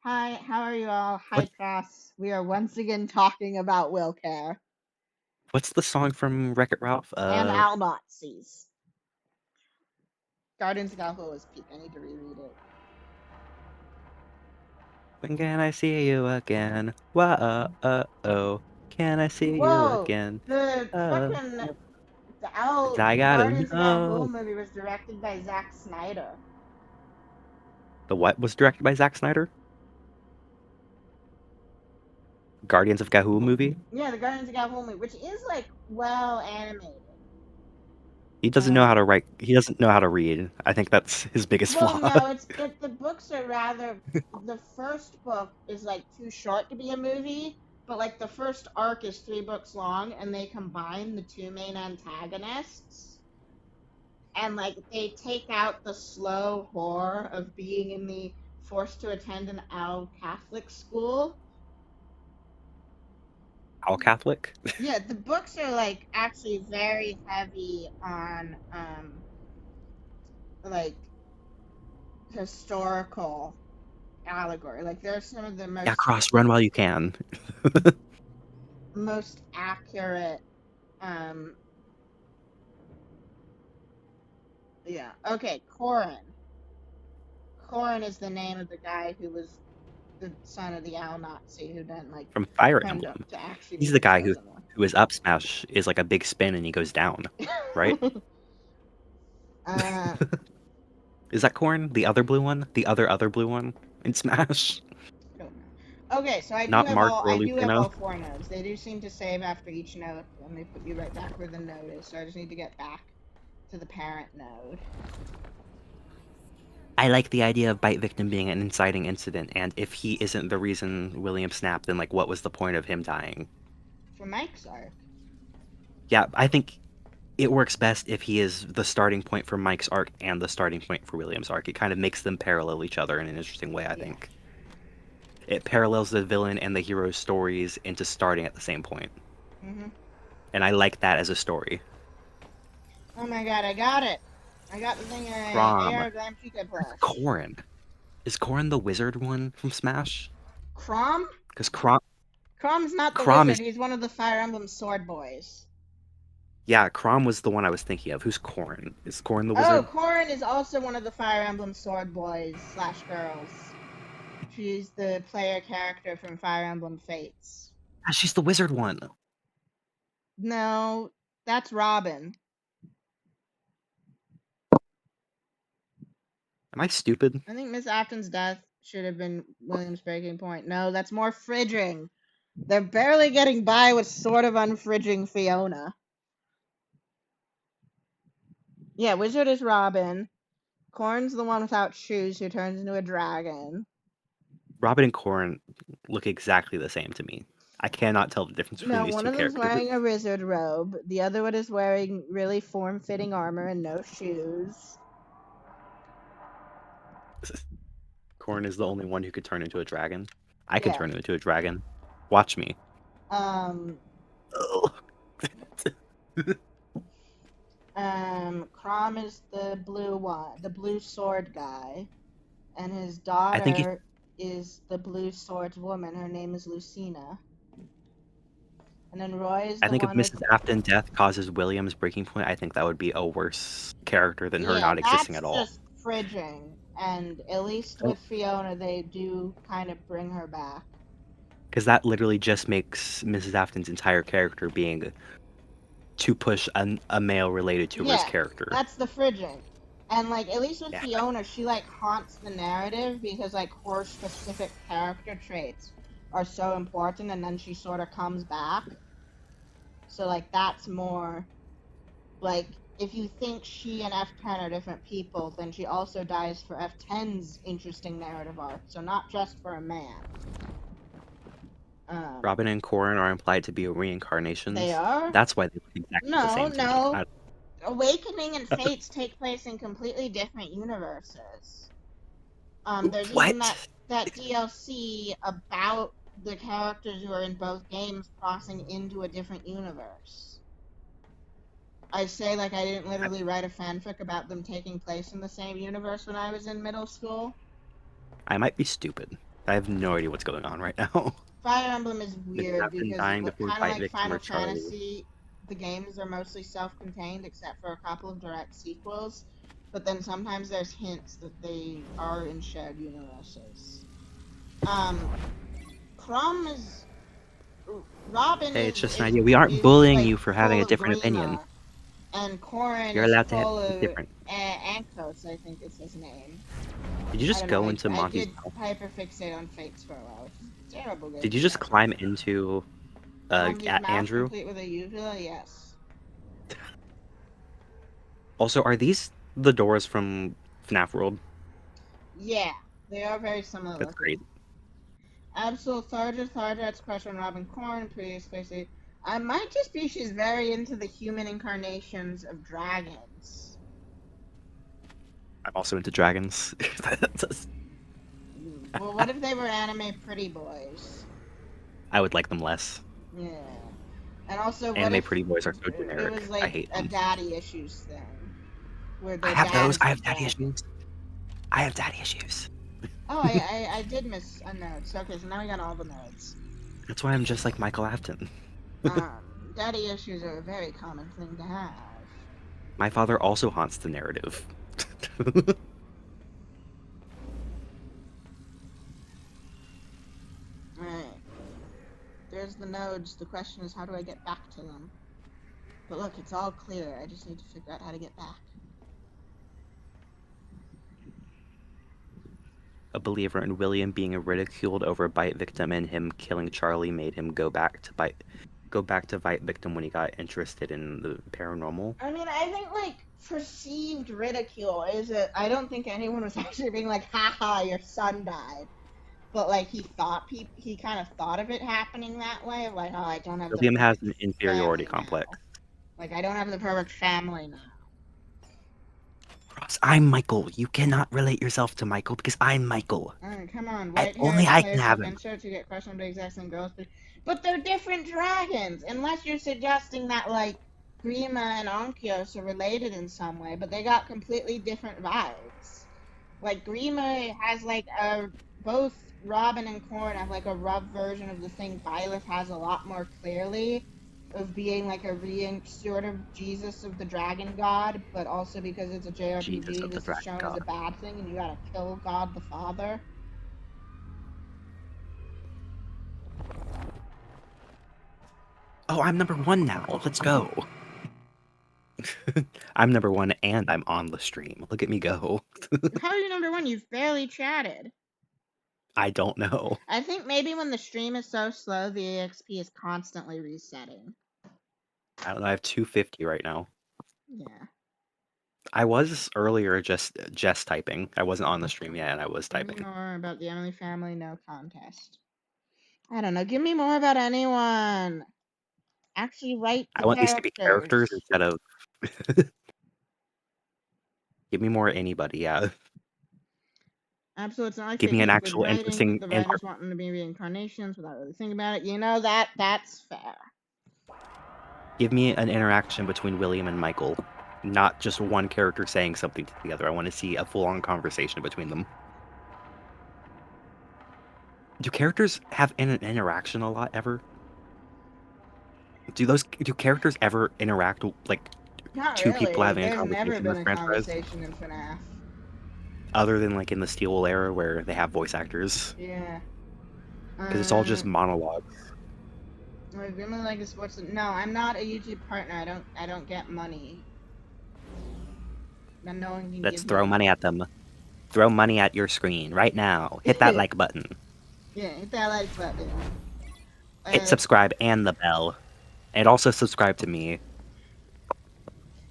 Hi, how are you all? Hi, What? Cross. We are once again talking about Wilcare What's the song from Wreck-It Ralph? and Al Nazis. Guardians of the Galaxy was peak. I need to reread it. When can I see you again? Whoa, can I see you Whoa! again? The fucking the I gotta Guardians of the know. Galaxy movie was directed by Zack Snyder. The what was directed by Zack Snyder? Guardians of Gahul movie? Yeah, the Guardians of the Galaxy movie, which is like well animated. He doesn't know how to write. He doesn't know how to read. I think that's his biggest Well, flaw. no, the books are rather. The first book is like too short to be a movie, but like the first arc is 3 books long, and they combine the 2 main antagonists, and like they take out the slow horror of being in the forced to attend an Al Catholic school. All Catholic? Yeah, the books are like actually very heavy on like historical allegory. Like they're some of the Yeah, Cross, run while you can. most accurate yeah. Okay, Corin is the name of the guy who was the son of the Al Nazi who then like From Fire turned Emblem. up to actually He's be the guy chosen one. who is up smash is like a big spin and he goes down, right? Is that Corn? The other blue one? The other blue one in Smash? I don't know. Okay, so I do Not have Mark all or I do have Lucano? all 4 nodes. They do seem to save after each node, and they put you right back where the node is. So I just need to get back to the parent node. I like the idea of Bite Victim being an inciting incident, and if he isn't the reason William snapped, then like what was the point of him dying? For Mike's arc. Yeah, I think it works best if he is the starting point for Mike's arc and the starting point for William's arc. It kind of makes them parallel each other in an interesting way, I think. It parallels the villain and the hero's stories into starting at the same point. And I like that as a story. Oh my god, I got it! I got the thing in AR Glam Chica Plus. Corrin. Is Corrin the wizard one from Smash? Crom? Because Crom's not the Crom wizard, he's one of the Fire Emblem sword boys. Yeah, Crom was the one I was thinking of. Who's Corrin? Is Corrin the Oh, wizard? Corrin is also one of the Fire Emblem sword boys / girls. She's the player character from Fire Emblem Fates. Ah, she's the wizard one. No, that's Robin. Am I stupid? I think Miss Afton's death should have been William's breaking point. No, that's more Fridging. They're barely getting by with sort of unfridging Fiona. Yeah, Wizard is Robin. Corn's the one without shoes who turns into a dragon. Robin and Corn look exactly the same to me. I cannot tell the difference between No, these one two of them's characters. wearing a wizard robe. The other one is wearing really form-fitting armor and no shoes. Corn is the only one who could turn into a dragon. I can Yeah. turn into a dragon. Watch me. Ugh. Crom is the blue one, the blue sword guy, and his I think daughter is the blue swords woman. Her name is Lucina. And then Roy is the if one with Mrs. Afton death causes William's breaking point, I think that would be a worse character than her yeah, not existing that's at all. just fridging. And at least with Fiona, they do kind of bring her back. Because that literally just makes Mrs. Afton's entire character being to push a male related to his character. That's the fridging. And like at least with Yeah. Fiona, she like haunts the narrative because like her specific character traits are so important, and then she sort of comes back. So like that's more like if you think she and F10 are different people, then she also dies for F10's interesting narrative arc. So not just for a man. Robin and Corn are implied to be reincarnations. They are? That's why they look exactly the same. No. Awakening and Fates take place in completely different universes. There's even that DLC about the characters who are in both games crossing into a different universe. I say like I didn't literally write a fanfic about them taking place in the same universe when I was in middle school. I might be stupid. I have no idea what's going on right now. Fire Emblem is weird because kind of like Final or Charlie. Fantasy, the games are mostly self-contained except for a couple of direct sequels. But then sometimes there's hints that they are in shared universes. Crom is... Robin Hey, is... it's just an idea. We aren't bullying you for having a full different of opinion. Grima, and Corrin You're is allowed to full have of different. Ankos, I think is his name. Did you just go know, into Monty's I house? did hyperfixate on Fates for a while, which is a terrible game. Did you just climb into Andrew? Complete with a uvula? Yes. Also, are these the doors from FNaF World? Yeah, they are very similar. That's great. Tharjat's crush on Robin Corn, previously. I might just be she's very into the human incarnations of dragons. I'm also into dragons. Well, what if they were anime pretty boys? I would like them less. Yeah. And also, Anime pretty boys are so generic. It was like I hate them. a daddy issues thing. Where I have those. I have daddy daddy issues. I have daddy issues. Oh, I did miss a note. So, okay, so now we got all the notes. That's why I'm just like Michael Afton. Daddy issues are a very common thing to have. My father also haunts the narrative. Right. There's the nodes. The question is, how do I get back to them? But look, it's all clear. I just need to figure out how to get back. A believer in William being ridiculed over a bite victim and him killing Charlie made him go back to bite victim when he got interested in the paranormal. I mean, I think like perceived ridicule is it. I don't think anyone was actually being like, "Haha, your son died," but like he kind of thought of it happening that way. Of like, oh, I don't have. William has an inferiority complex. Like, I don't have the perfect family now. Ross, I'm Michael. You cannot relate yourself to Michael because I'm Michael. Come on, Only I can have him. To get crushed on the exact same girls, but they're different dragons. Unless you're suggesting that like Grima and Onkyos are related in some way, but they got completely different vibes. Like Grima has like both Robin and Corn have like a rough version of the thing Byleth has a lot more clearly, of being like a sort of Jesus of the Dragon God, but also because it's a JRPG, this is shown as a bad thing, and you gotta kill God the Father. Oh, I'm number 1 now. Let's go. I'm number 1 and I'm on the stream. Look at me go. How are you number 1? You've barely chatted. I don't know. I think maybe when the stream is so slow, the EXP is constantly resetting. I don't know. I have 250 right now. Yeah. I was earlier just typing. I wasn't on the stream yet, and I was Give me typing. more about the Emily family, no contest. I don't know. Give me more about anyone. Actually write the I want these to be characters characters. instead of. Give me more anybody. Yeah. Absolutely, it's not like Give they me an can't do good actual writing, but interesting the writers want them to be reincarnations without really thinking about it. You know that's fair. Give me an interaction between William and Michael, not just one character saying something to the other. I want to see a full-on conversation between them. Do characters have an interaction a lot ever? Do characters ever interact like Not two people really. having a There's conversation never in been this a franchise? conversation in FNaF. Other than like in the Steel era where they have voice actors, Yeah. because it's all just monologues. Like, really like a sports. No, I'm not a YouTube partner. I don't get money. And no one can Let's give throw me. money at them. Throw money at your screen right now. Hit that like button. Yeah, hit that like button. Hit subscribe and the bell. And also subscribe to me.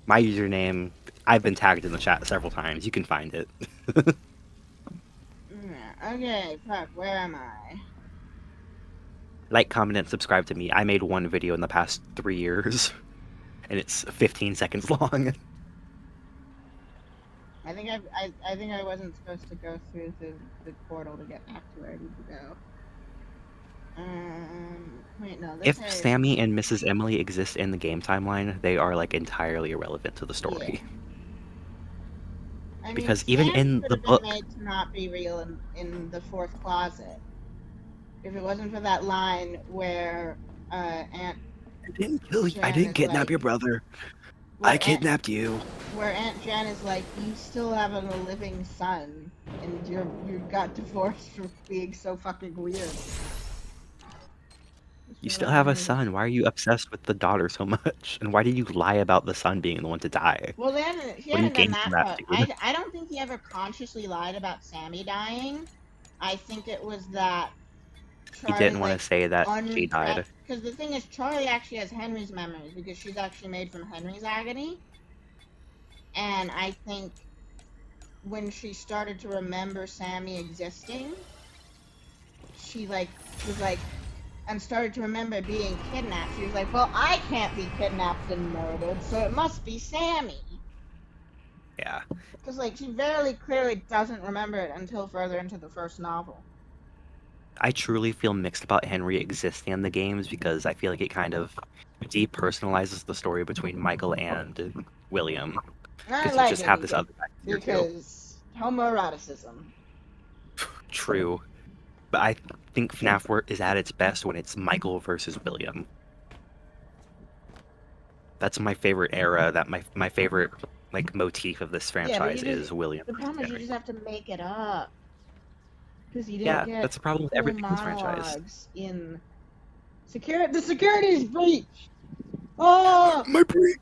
My username, I've been tagged in the chat several times. You can find it. Yeah, okay, fuck, where am I? Like, comment, and subscribe to me. I made one video in the past 3 years. And it's 15 seconds long. I think I wasn't supposed to go through the portal to get back to where I need to go. Wait, no, this If Sammy and Mrs. Emily exist in the game timeline, they are like entirely irrelevant to the story. Yeah. I mean, Because even Sammy in could the have book, been made to not be real in the fourth closet. If it wasn't for that line where Aunt I didn't kill you. I Jen didn't is kidnap like- your brother. where I kidnapped you. Where Aunt Jen is like, you still have a living son, and you got divorced for being so fucking weird. You still have a son. Why are you obsessed with the daughter so much? And why did you lie about the son being the one to die? Well, he What do you hadn't done gain that from that, part. dude? I don't think he ever consciously lied about Sammy dying. I think it was that He Charlie, didn't want to say that she died. Because the thing is, Charlie actually has Henry's memories, because she's actually made from Henry's agony. And I think when she started to remember Sammy existing, she was like, and started to remember being kidnapped. She was like, well, I can't be kidnapped and murdered, so it must be Sammy. Yeah. Because, like, she very clearly doesn't remember it until further into the first novel. I truly feel mixed about Henry existing in the games because I feel like it kind of depersonalizes the story between Michael and William. I Because like you just it have this other guy here too. because homoeroticism. True. But I think FNaF work is at its best when it's Michael versus William. That's my favorite era. That my favorite like motif of this franchise is William. The problem is you just have to make it up. Because you didn't Yeah, get that's the problem with full everything in this franchise. monologues in the security's breached. Oh, My breach.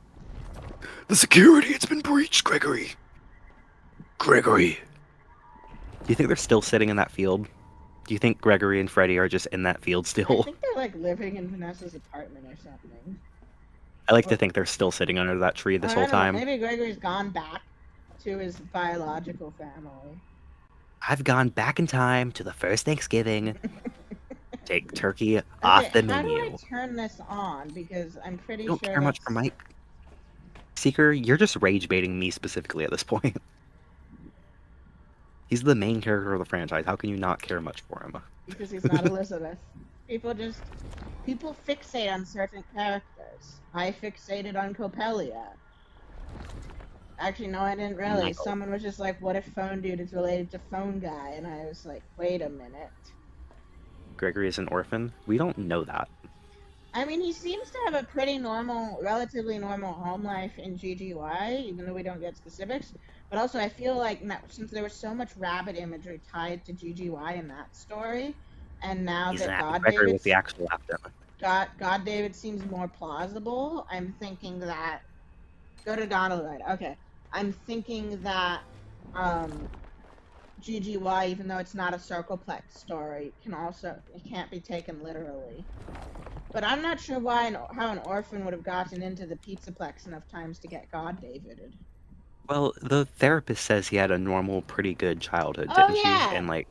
The security, it's been breached, Gregory. Gregory. Do you think they're still sitting in that field? Do you think Gregory and Freddy are just in that field I still? think they're like living in Vanessa's apartment or something. I like to think they're still sitting under that tree this I whole don't know, time. maybe Gregory's gone back to his biological family. I've gone back in time to the first Thanksgiving. Take turkey off the How menu. do I turn this on? Because I'm pretty You don't sure care much for Mike. Seeker, you're just rage baiting me specifically at this point. He's the main character of the franchise. How can you not care much for him? Because he's not Elizabeth. People fixate on certain characters. I fixated on Copelia. Actually, no, I didn't really. Michael. Someone was just like, what if Phone Dude is related to Phone Guy? And I was like, wait a minute. Gregory is an orphan? We don't know that. I mean, he seems to have a pretty normal, relatively normal home life in GGY, even though we don't get specifics. But also, I feel like since there was so much rabbit imagery tied to GGY in that story, and now He's that Gregory with the actual after. GodDavid seems more plausible, I'm thinking that... Go to Donald, right? Okay. I'm thinking that, GGY, even though it's not a Circleplex story, it can't be taken literally. But I'm not sure how an orphan would have gotten into the Pizzaplex enough times to get GodDavided. Well, the therapist says he had a normal, pretty good childhood, Oh didn't she? yeah, And like,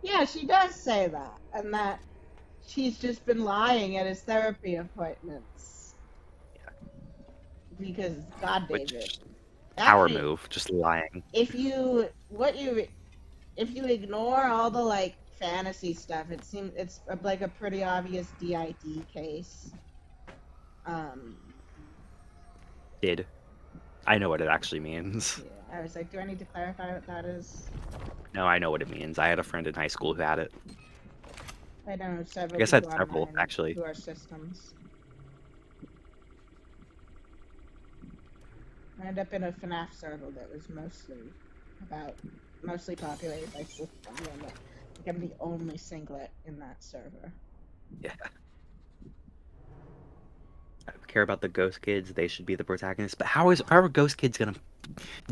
yeah, she does say that, and that she's just been lying at his therapy appointments because GodDavid. which power Actually, move, just lying. if you ignore all the like fantasy stuff, it seems it's like a pretty obvious DID case. Did. I know what it actually means. Yeah, I was like, do I need to clarify what that is? No, I know what it means. I had a friend in high school who had it. I know several I guess I had people out of several, mine actually. who are systems. I ended up in a FNaF server that was mostly populated by systems, and I'm the only singlet in that server. Yeah. I care about the ghost kids. They should be the protagonists. But how are ghost kids gonna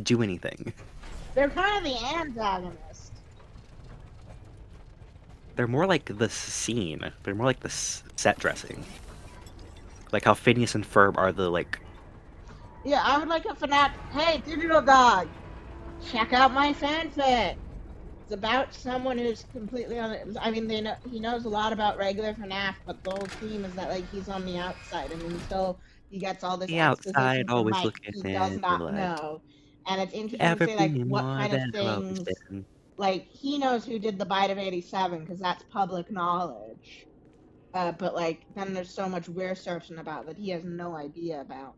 do anything? They're kind of the antagonist. They're more like the scene. They're more like the set dressing. Like how Phineas and Ferb are the like. Yeah, I would like a FNaF. Hey, Digital Dog, check out my fanfic. It's about someone who's completely on it. I mean, he knows a lot about regular FNaF, but the whole theme is that like he's on the outside, and until he gets all this The exposition outside, from always Mike, looking he does in, not like, know. And it's interesting ever to say like being what more kind of than I've always things. been. Like he knows who did the Bite of '87 because that's public knowledge. But like then there's so much we're searching about that he has no idea about.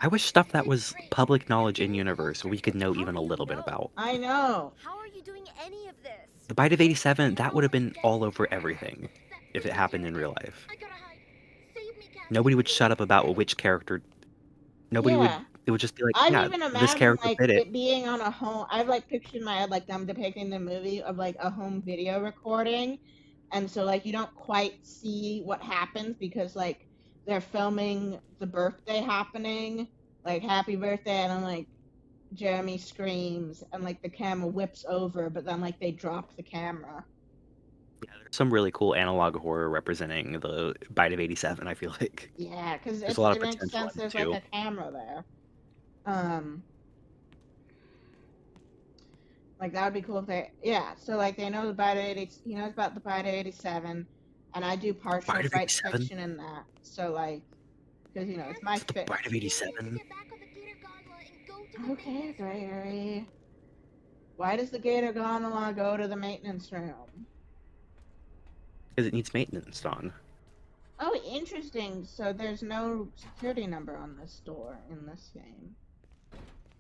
I wish stuff that was public knowledge in universe we could know even a little bit about. I know. How are you doing any of this? The Bite of '87, that would have been all over everything if it happened in real life. I gotta hide. Save me, Captain. Nobody would shut up about which character. Nobody would. Yeah. It would just be like, I've yeah, even this imagined character like did it. it being on a home. I've like pictured in my head like them depicting the movie of like a home video recording, and so like you don't quite see what happens because like they're filming the birthday happening, like happy birthday, and then like Jeremy screams and like the camera whips over, but then like they drop the camera. Yeah, there's some really cool analog horror representing the Bite of '87. I feel like. Yeah, because There's a lot it of makes potential sense. in it, There's too. like a camera there. Like that would be cool if they, yeah. So like they know about he knows about the Bite of '87, and I do partial Bite of fight 87? fiction in that. So like, because it's my The fit. Bite of '87. Get back on the Gator gondola and go to the Okay, maintenance room. Gregory. Why does the Gator gondola go to the maintenance room? Because it needs maintenance on. Oh, interesting. So there's no security number on this door in this game.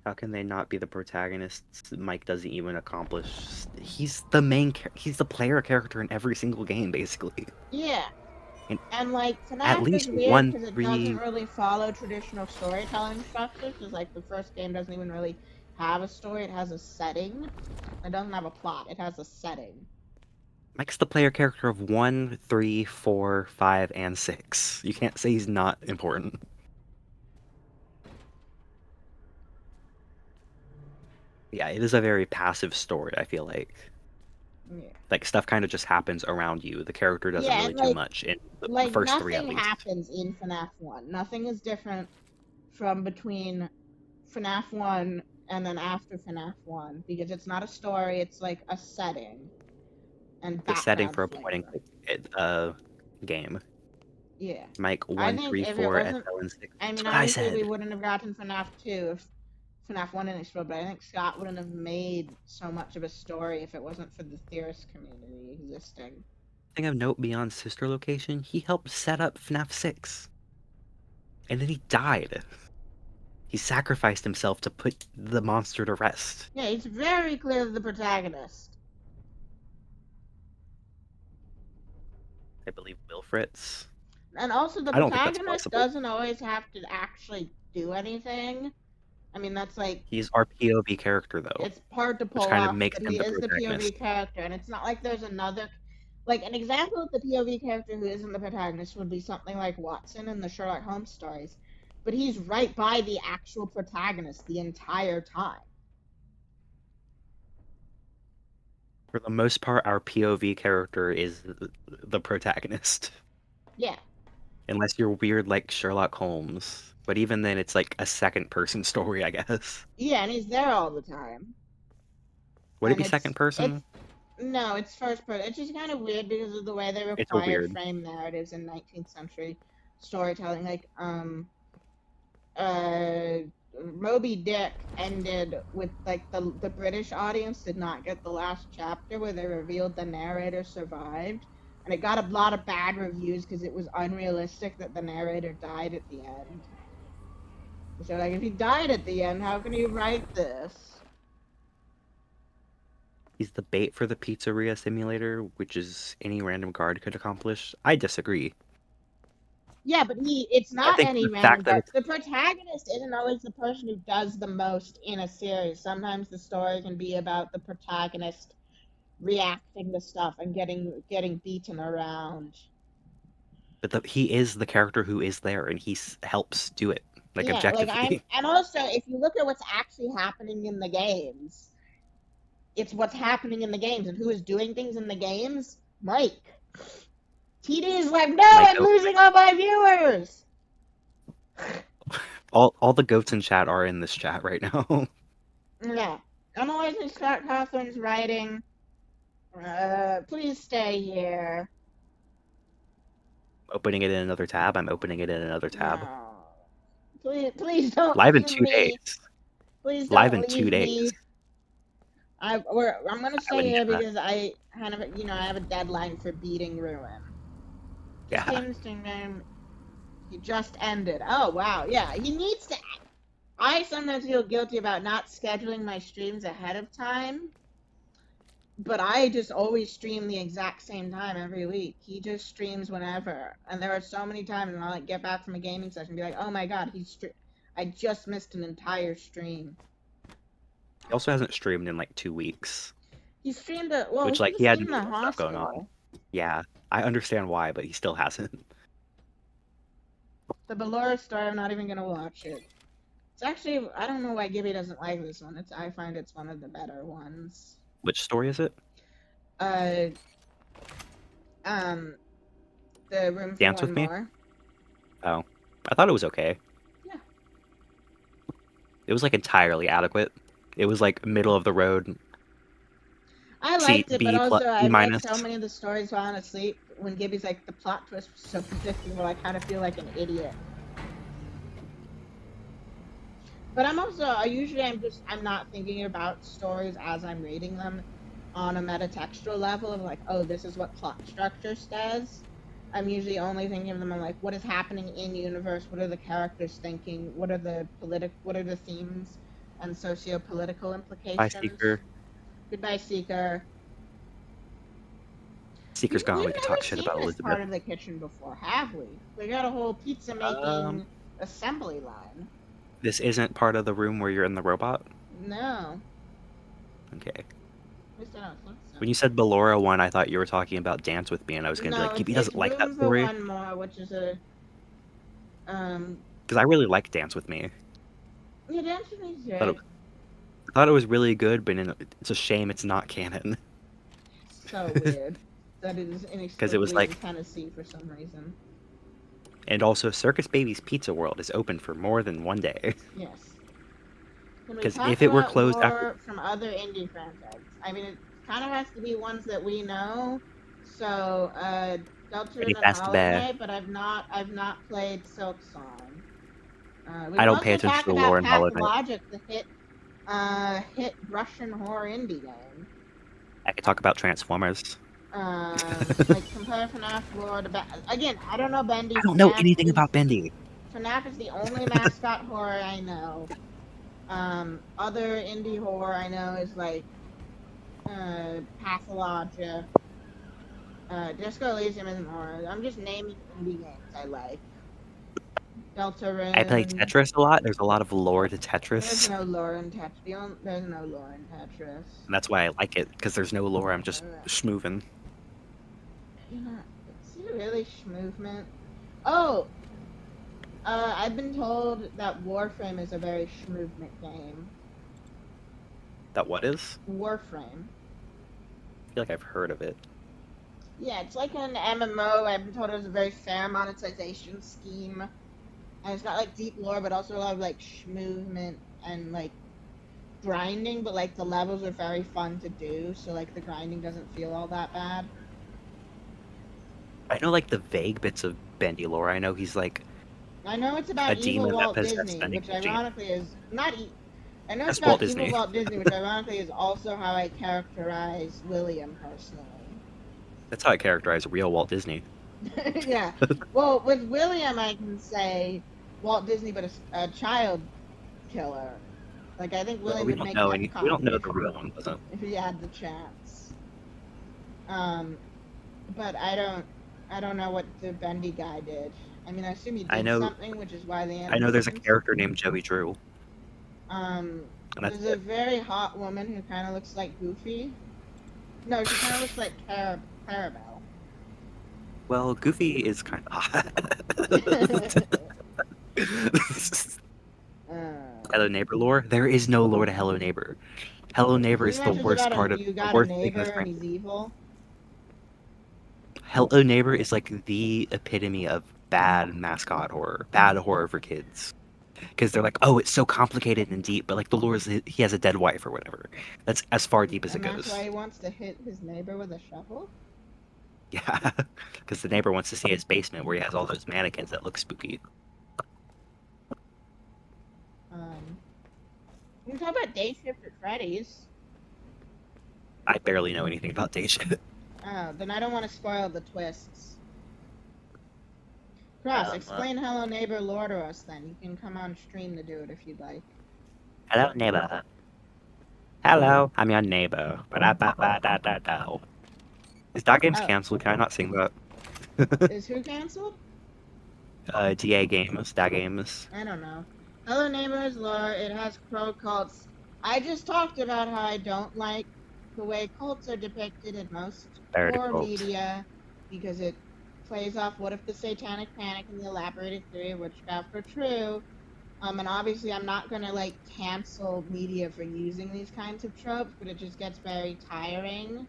How can they not be the protagonists? Mike doesn't even accomplish. He's the main. He's the player character in every single game, basically. Yeah. And like at FNaF least is weird one, because it three- doesn't really follow traditional storytelling structures. Because like the first game doesn't even really have a story; it has a setting. It doesn't have a plot; it has a setting. Mike's the player character of 1, 3, 4, 5, and 6. You can't say he's not important. Yeah, it is a very passive story, I feel like. Yeah. Like, stuff kind of just happens around you. The character doesn't Yeah, really and, do much in the Like first nothing 3, at least. happens in FNaF 1. Nothing is different from between FNaF 1 and then after FNaF 1 because it's not a story; it's like a setting. And The setting for a background point-and-click game. Yeah. Mike, I 1, think 3, if it 4, wasn't- SL, and 6. I mean, That's what I obviously said. we wouldn't have gotten FNaF 2 if FNaF 1 didn't explode, but I think Scott wouldn't have made so much of a story if it wasn't for the theorist community existing. Thing of note beyond sister location, he helped set up FNAF 6. And then he died. He sacrificed himself to put the monster to rest. Yeah, he's very clearly the protagonist. I believe Wilfritz. And also, the I don't think that's protagonist possible. doesn't always have to actually do anything. I mean, that's like, He's our POV character, though. it's hard to pull kind of off, makes but him he the is the POV protagonist. character, and it's not like there's another. Like, an example of the POV character who isn't the protagonist would be something like Watson in the Sherlock Holmes stories. But he's right by the actual protagonist the entire time. For the most part, our POV character is the protagonist. Yeah. Unless you're weird like Sherlock Holmes. But even then, it's like a second person story, I guess. Yeah, and he's there all the time. Would it And be second person? no, it's first person. It's just kind of weird because of the way they It's a require weird. frame narratives in 19th century storytelling. Like, uh, Moby Dick ended with like the British audience did not get the last chapter where they revealed the narrator survived, and it got a lot of bad reviews because it was unrealistic that the narrator died at the end. So like, if he died at the end, how can you write this? He's the bait for the pizzeria simulator, which is any random guard could accomplish. I disagree. Yeah, but it's I not think any the random fact that guard. it's The protagonist isn't always the person who does the most in a series. Sometimes the story can be about the protagonist reacting to stuff and getting beaten around. but he is the character who is there, and he helps do it, like Yeah, like objectively. and also if you look at what's actually happening in the games, it's what's happening in the games and who is doing things in the games. Mike. TD is like, no, Like I'm losing all my viewers. all the goats in chat are in this chat right now. Yeah. Analyzing Scott Cawthorn's writing. Please stay here. Opening it in another tab. I'm opening it in another tab. No. Please don't Live in leave 2 me. days. Please Live don't in 2 leave days. me. I'm gonna stay wouldn't here do that. because I kind of I have a deadline for beating Ruin. Yeah. He just ended. Oh wow, yeah. He needs to. I sometimes feel guilty about not scheduling my streams ahead of time, but I just always stream the exact same time every week. He just streams whenever, and there are so many times when I'll like get back from a gaming session and be like, oh my god, I just missed an entire stream. He also hasn't streamed in like 2 weeks. He streamed a well. Which, like, was he had in the stuff going on. hospital. Yeah, I understand why, but he still hasn't. The Ballora story, I'm not even gonna watch it. It's actually, I don't know why Gibby doesn't like this one. I find it's one of the better ones. Which story is it? The Room for Dance One with Me? More. Oh, I thought it was okay. Yeah. It was like entirely adequate. It was like middle of the road. I liked it, B but also I read minus. so many of the stories while asleep. When Gibby's like, the plot twist was so predictable, I kind of feel like an idiot. But I'm also, I'm not thinking about stories as I'm reading them on a metatextual level of like, oh, this is what plot structure says. I'm usually only thinking of them on like, what is happening in universe? What are the characters thinking? What are the themes and socio-political implications? Bye, Seeker. Goodbye, Seeker. Seeker's gone. We We've can never talk shit seen about this Elizabeth. part of the kitchen before, have we? We got a whole pizza making assembly line. This isn't part of the room where you're in the robot? No. Okay. At least I don't think so. When you said Ballora 1, I thought you were talking about Dance With Me, and I was going to be like, Gibby doesn't like that story. Room for One More, which is a... Because I really like Dance With Me. Yeah, Dance With Me is I great. thought it was really good, but it's a shame it's not canon. So weird. That is inexplicably it was like- in Tennessee for some reason. And also, Circus Baby's Pizza World is open for more than 1 day. Yes. Can we 'Cause talk if it were about closed more after- from other indie franchises? I mean, it kind of has to be ones that we know. So, Delta Freddy and Fazburger. Holiday, but I've not played Silk Song. I don't pay attention to the lore in Holiday. Logic, the hit Russian horror indie game. I could talk about Transformers. Like compare FNaF lore to again, I don't know Bendy. I don't know FNaF anything is- about Bendy. FNaF is the only mascot horror I know. Other indie horror I know is like Pathologia. Disco Elysium isn't horror. I'm just naming indie games I like. Deltarune. I play Tetris a lot. There's a lot of lore to There's Tetris. no lore in Tetris. There's no lore in Tetris. And that's why I like it, because there's no lore. I'm just schmoovin'. You know, is it really schmovement? Oh! I've been told that Warframe is a very schmovement game. That what is? Warframe. feel like I've heard of it. Yeah, it's like an MMO. I've been told it was a very fair monetization scheme. And it's got like deep lore, but also a lot of like movement and like grinding, but like the levels are very fun to do, so like the grinding doesn't feel all that bad. I know like the vague bits of Bendy lore. I know he's like I know it's a about evil demon that Walt possessed Disney, Bendy which Jean. ironically is not. I know it's That's Walt about evil Disney. Walt Disney, which ironically is also how I characterize William personally. That's how I characterize real Walt Disney. Yeah. Well, with William, I can say Walt Disney, but a child killer. Like I think Well, William we would don't make know that any. cut We don't know the real one, doesn't. if he had the chance. But I don't know what the Bendy guy did. I mean, I assume he I did know. something, which is why the I know there's a animation's- character named Joey Drew. And that's There's a it. very hot woman who kind of looks like Goofy. No, she kind of looks like Clarabelle. Well, Goofy is kind of hot. Hello Neighbor lore? There is no lore to Hello Neighbor. Hello Neighbor is the Pretty much worst it's part about of you the got a worst thing in neighbor this and franchise. he's evil. Hello Neighbor is like the epitome of bad mascot horror, bad horror for kids. Because they're like, oh, it's so complicated and deep, but like the lore is he has a dead wife or whatever. That's as far deep as And it that's goes. why he wants to hit his neighbor with a shovel? Yeah, because the neighbor wants to see his basement where he has all those mannequins that look spooky. You can talk about Day Shift at Freddy's. I barely know anything about day shit. Oh, then I don't want to spoil the twists. Cross, explain Hello Neighbor lore to us then. You can come on stream to do it if you'd like. Hello neighbor. Hello, I'm your neighbor. Ba-da-ba-ba-da-da-da. Is that game's Oh. canceled? Can I not sing that? Is who canceled? DA Games, that games. I don't know. Hello Neighbor's lore, it has crow cults. I just talked about how I don't like the way cults are depicted in most Very horror cult. media because it plays off what if the satanic panic and the elaborated theory of witchcraft are true. And obviously I'm not gonna like cancel media for using these kinds of tropes, but it just gets very tiring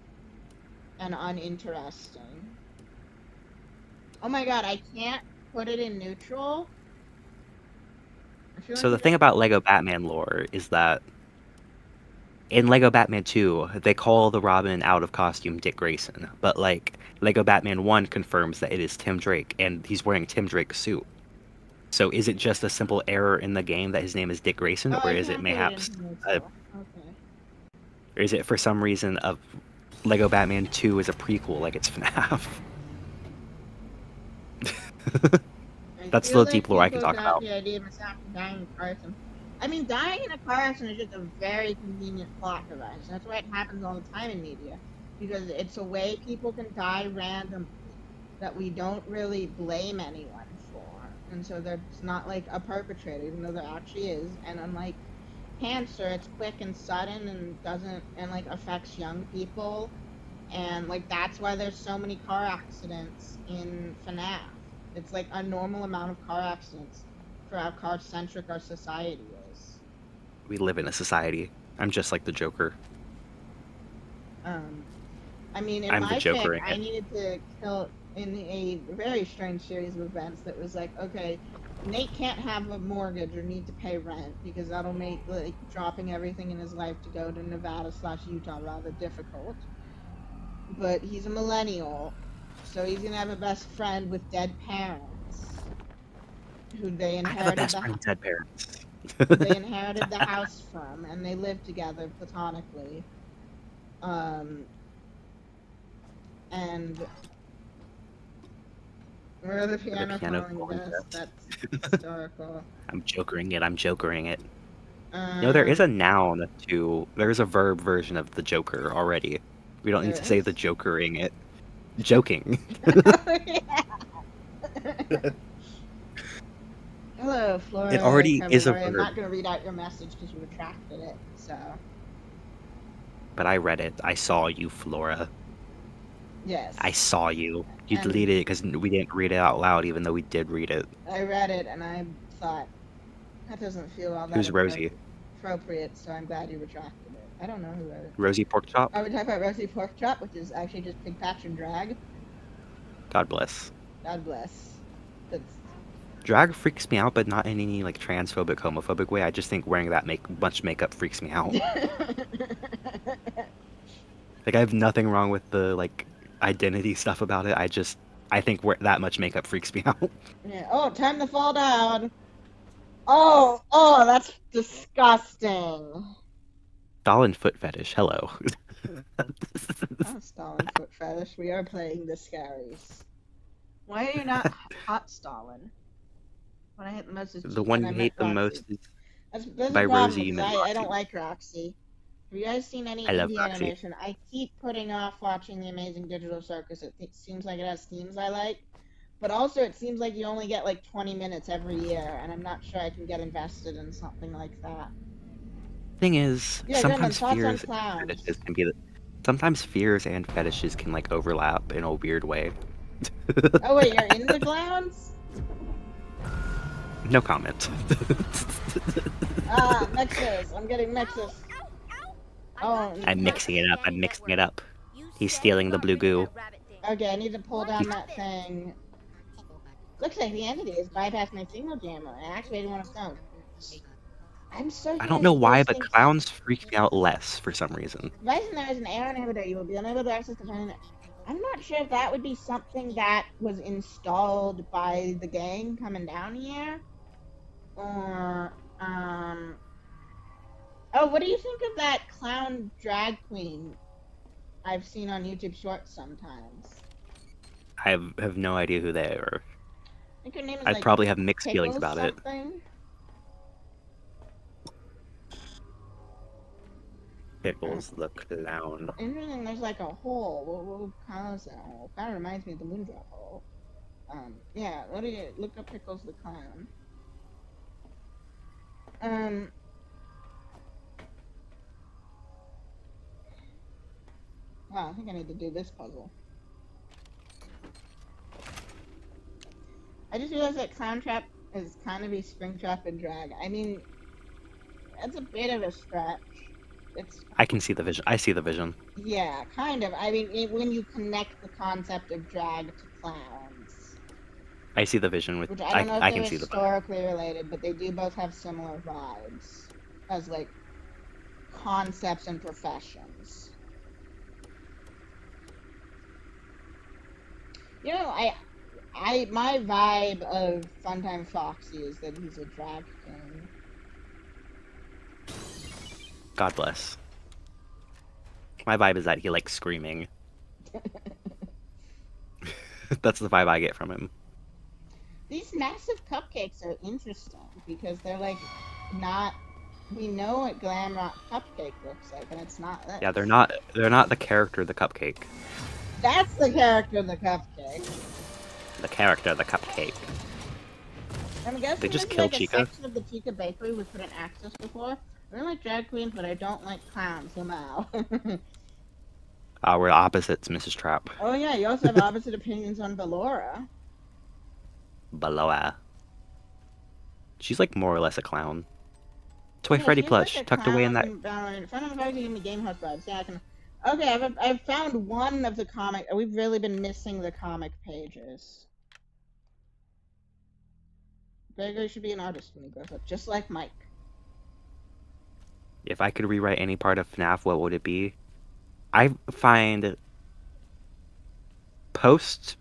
and uninteresting. Oh my god, I can't put it in neutral. I feel So like the thing about Lego Batman lore is that in Lego Batman 2, they call the Robin out of costume Dick Grayson, but like Lego Batman 1 confirms that it is Tim Drake and he's wearing Tim Drake's suit. So is it just a simple error in the game that his name is Dick Grayson, or I is it can't mayhaps, put it in neutral. Okay. or is it for some reason of Lego Batman 2 is a prequel, like it's FNaF? That's feel the deep lore I can people talk got about. The idea of myself dying in a car accident. I mean, dying in a car accident is just a very convenient plot device. That's why it happens all the time in media, because it's a way people can die randomly that we don't really blame anyone for, and so there's not like a perpetrator, even though there actually is. And unlike cancer, it's quick and sudden and doesn't and like affects young people, and like that's why there's so many car accidents in FNaF. It's like a normal amount of car accidents for how car-centric our society is. We live in a society. I'm just like the Joker. I mean, in I'm the my Joker pick, I again. needed to kill in a very strange series of events that was like, okay, Nate can't have a mortgage or need to pay rent because that'll make like dropping everything in his life to go to Nevada/Utah rather difficult. But he's a millennial, so he's gonna have a best friend with dead parents, who they I have a inherited best the friend with dead parents. they inherited the house from, and they live together platonically. And where are the piano falling falling dust? dust. That's historical. I'm jokering it. I'm jokering it. No, there is a noun to. There is a verb version of the Joker already. We don't need There to say is? the jokering it. Joking. Hello, Flora. It already is a February. I'm verb. not gonna read out your message because you retracted it. So But I read it. I saw you, Flora. yes, I saw you. You And- deleted it because we didn't read it out loud, even though we did read it. I read it and I thought that doesn't feel all that Who's Rosie? appropriate. So I'm glad you retracted it. I don't know who wrote it. Rosie Porkchop. Oh, we're talking about Rosie Porkchop, which is actually just Pig Patch and Drag. God bless. God bless. That's... Drag freaks me out, but not in any like transphobic, homophobic way. I just think wearing that much makeup freaks me out. Like I have nothing wrong with the like identity stuff about it. I think that much makeup freaks me out. Yeah. Oh, time to fall down. Oh, that's disgusting. Stalin foot fetish. Hello. Oh, Stalin foot fetish. We are playing the scaries. Why are you not hot Stalin? What I hate the most is The one you hate the most is That's by a problem, Rosie, you because meant I don't Roxy. like Roxy. Have you guys seen any I love indie Roxy. animation? I keep putting off watching The Amazing Digital Circus. It seems like it has themes I like. But also, it seems like you only get like 20 minutes every year, and I'm not sure I can get invested in something like that. Thing is, Yeah, sometimes thoughts on fears clowns? and fetishes can be sometimes fears and fetishes can like overlap in a weird way. Oh wait, you're into clowns? No comment. Ah, mixes. I'm getting mixes. Oh, I'm mixing it up. I'm mixing it up. He's stealing the blue goo. okay, I need to pull down that thing. Looks like the entity has bypassed my signal jammer and activated one of its own. I'm so I don't know why, but clowns freak me out less for some reason. Device there is an error inhibitor. You will be unable to access the phone. I'm not sure if that would be something that was installed by the gang coming down here. Or, oh, what do you think of that clown drag queen I've seen on YouTube Shorts sometimes? I have no idea who they are. I think her name is I'd like probably have mixed Pickles feelings about it. something. Pickles the clown. Interesting, there's like a hole. What kind of that hole? Kind of reminds me of the Moondrop hole. Yeah, what do you look up Pickles the clown? Wow, I think I need to do this puzzle. I just realized that Clown Trap is kind of a Springtrap and Drag. I mean, that's a bit of a stretch. It's... I can see the vision. I see the vision. Yeah, kind of. I mean, when you connect the concept of drag to clowns. I see the vision with. Which I don't know if can they're see the. historically related, but they do both have similar vibes as like concepts and professions. You know, my vibe of Funtime Foxy is that he's a drag king. God bless. My vibe is that he likes screaming. That's the vibe I get from him. These massive cupcakes are interesting because they're like not. We know what glam rock cupcake looks like, and it's not this. Yeah, they're not the character of the cupcake. That's the character of the cupcake. The character of the cupcake. I'm guessing They just this is killed like Chica? a section of the Chica Bakery we couldn't access before. I don't like drag queens, but I don't like clowns somehow. We're opposites, Mrs. Trap. Oh yeah, you also have opposite opinions on Ballora. Baloa. She's like more or less a clown. Toy Yeah, Freddy she's plush like a tucked away in that. clown front of the fact give me game host vibes. Yeah, I can. Okay, I've found one of the comic. We've really been missing the comic pages. Gregory should be an artist when he grows up, just like Mike. If I could rewrite any part of FNaF, what would it be? I find post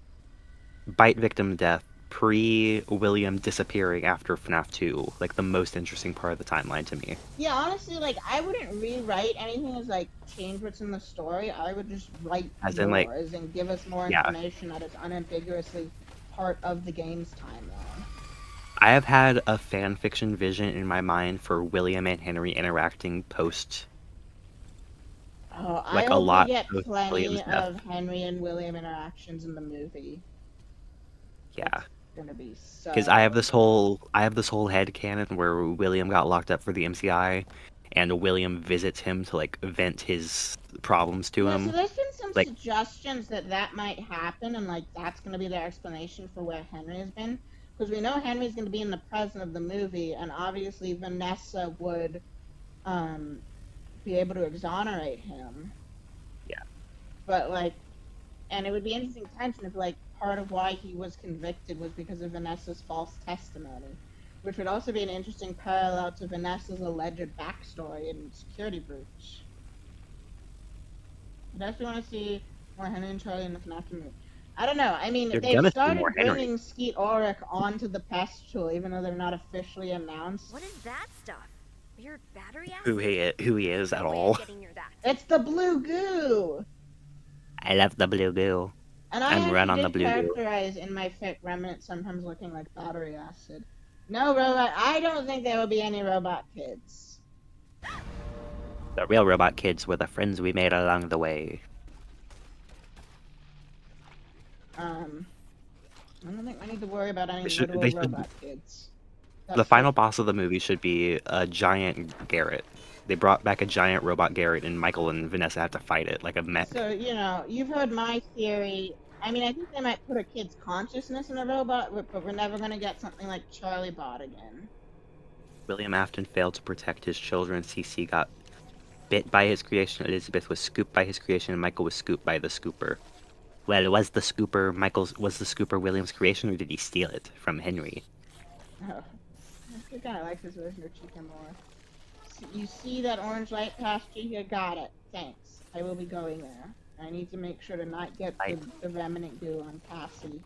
bite victim death, pre-William disappearing after FNaF 2, like the most interesting part of the timeline to me. Yeah, honestly, like I wouldn't rewrite anything as like change what's in the story. I would just write As in, like, and give us more yeah. information that is unambiguously part of the game's timeline. I have had a fan fiction vision in my mind for William and Henry interacting post. Oh, Like, I a hope lot we get of plenty William's death. of Henry and William interactions in the movie. Yeah. It's gonna be so. Because I have this whole headcanon where William got locked up for the MCI, and William visits him to like vent his problems to Yeah, him. so there's been some like- suggestions that might happen, and like that's gonna be their explanation for where Henry has been. Because we know Henry's gonna be in the present of the movie, and obviously Vanessa would, be able to exonerate him. Yeah. But like, and it would be interesting tension if like part of why he was convicted was because of Vanessa's false testimony, which would also be an interesting parallel to Vanessa's alleged backstory in Security Breach. I definitely want to see more Henry and Charlie in the FNaF movie. I don't know. I mean, You're they've gonna see started more Henry. bringing Skeet Ulrich onto the Pestule, even though they're not officially announced. What is that stuff? Weird battery acid? Who he is at No way I'm all. getting near that. It's the blue goo! I love the blue goo. And I I'm run actually on the did blue goo. characterize in my fic Remnant sometimes looking like battery acid. No robot. I don't think there will be any robot kids. The real robot kids were the friends we made along the way. I don't think we need to worry about any They should- literal they should- robot kids. The That's final it. boss of the movie should be a giant Garrett. They brought back a giant robot Garrett, and Michael and Vanessa have to fight it like a mech. So, you know, you've heard my theory. I mean, I think they might put a kid's consciousness in a robot, but we're never going to get something like Charlie Bot again. William Afton failed to protect his children. CC got bit by his creation. Elizabeth was scooped by his creation, and Michael was scooped by the scooper. Well, was the scooper William's creation, or did he steal it from Henry? Oh, I kind of like this version of Chica more. You see that orange light past you? You got it. Thanks. I will be going there. I need to make sure to not get the remnant goo on Cassie.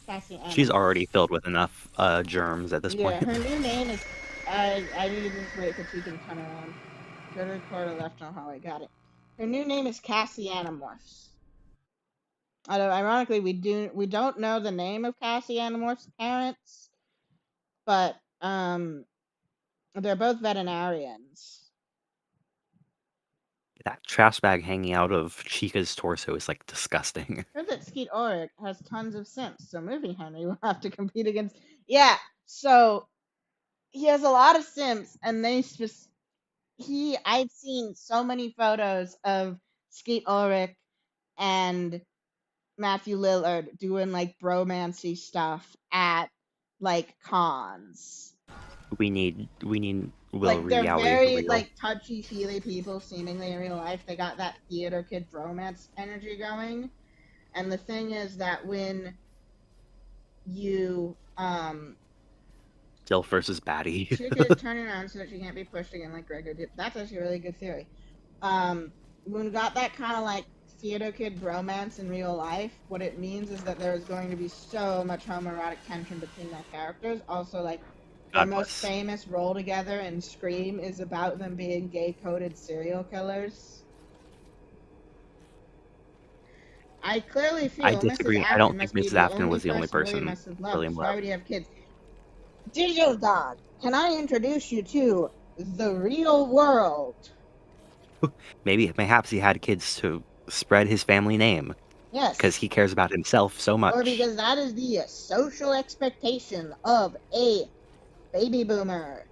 Anna. She's already filled with enough germs at this Yeah, point. her new name is. I need to just wait for she can turn around. Go to recorder left on hallway. Got it. Her new name is Cassie Animorphs. Although ironically, we don't know the name of Cassie Animorph's parents, but they're both veterinarians. That trash bag hanging out of Chica's torso is like disgusting. Heard that Skeet Ulrich has tons of simps, so movie Henry will have to compete against. Yeah, so he has a lot of simps, and I've seen so many photos of Skeet Ulrich and Matthew Lillard doing like bromancy stuff at like cons. We need Will Like they're Yowie very real. like touchy feely people seemingly in real life. They got that theater kid bromance energy going. And the thing is that when you Dilf versus Batty. Chica is turning around so that she can't be pushed again like Gregor did. That's actually a really good theory. When we got that kind of like theater kid bromance in real life, what it means is that there is going to be so much homoerotic tension between their characters. Also, like, their God most bless. famous role together in Scream is about them being gay-coded serial killers. I clearly feel I disagree. Mrs. I don't Afton think must be Mrs. Afton was the only William person must have loved. William Why loved. would he have kids? Digital Dog, can I introduce you to the real world? Mayhaps he had kids to spread his family name Yes. because he cares about himself so much. Or because that is the social expectation of a baby boomer.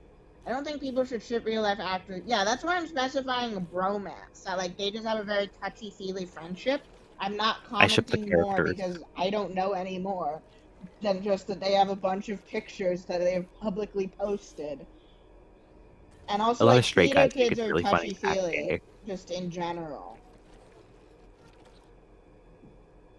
I don't think people should ship real life actors. Yeah, that's why I'm specifying a bromance. That like they just have a very touchy feely friendship. I'm not I ship the commenting more characters. because I don't know any more than just that they have a bunch of pictures that they have publicly posted. And also, A lot like, of straight theater guys think kids it's are really funny to act touchy-feely, gay. just in general.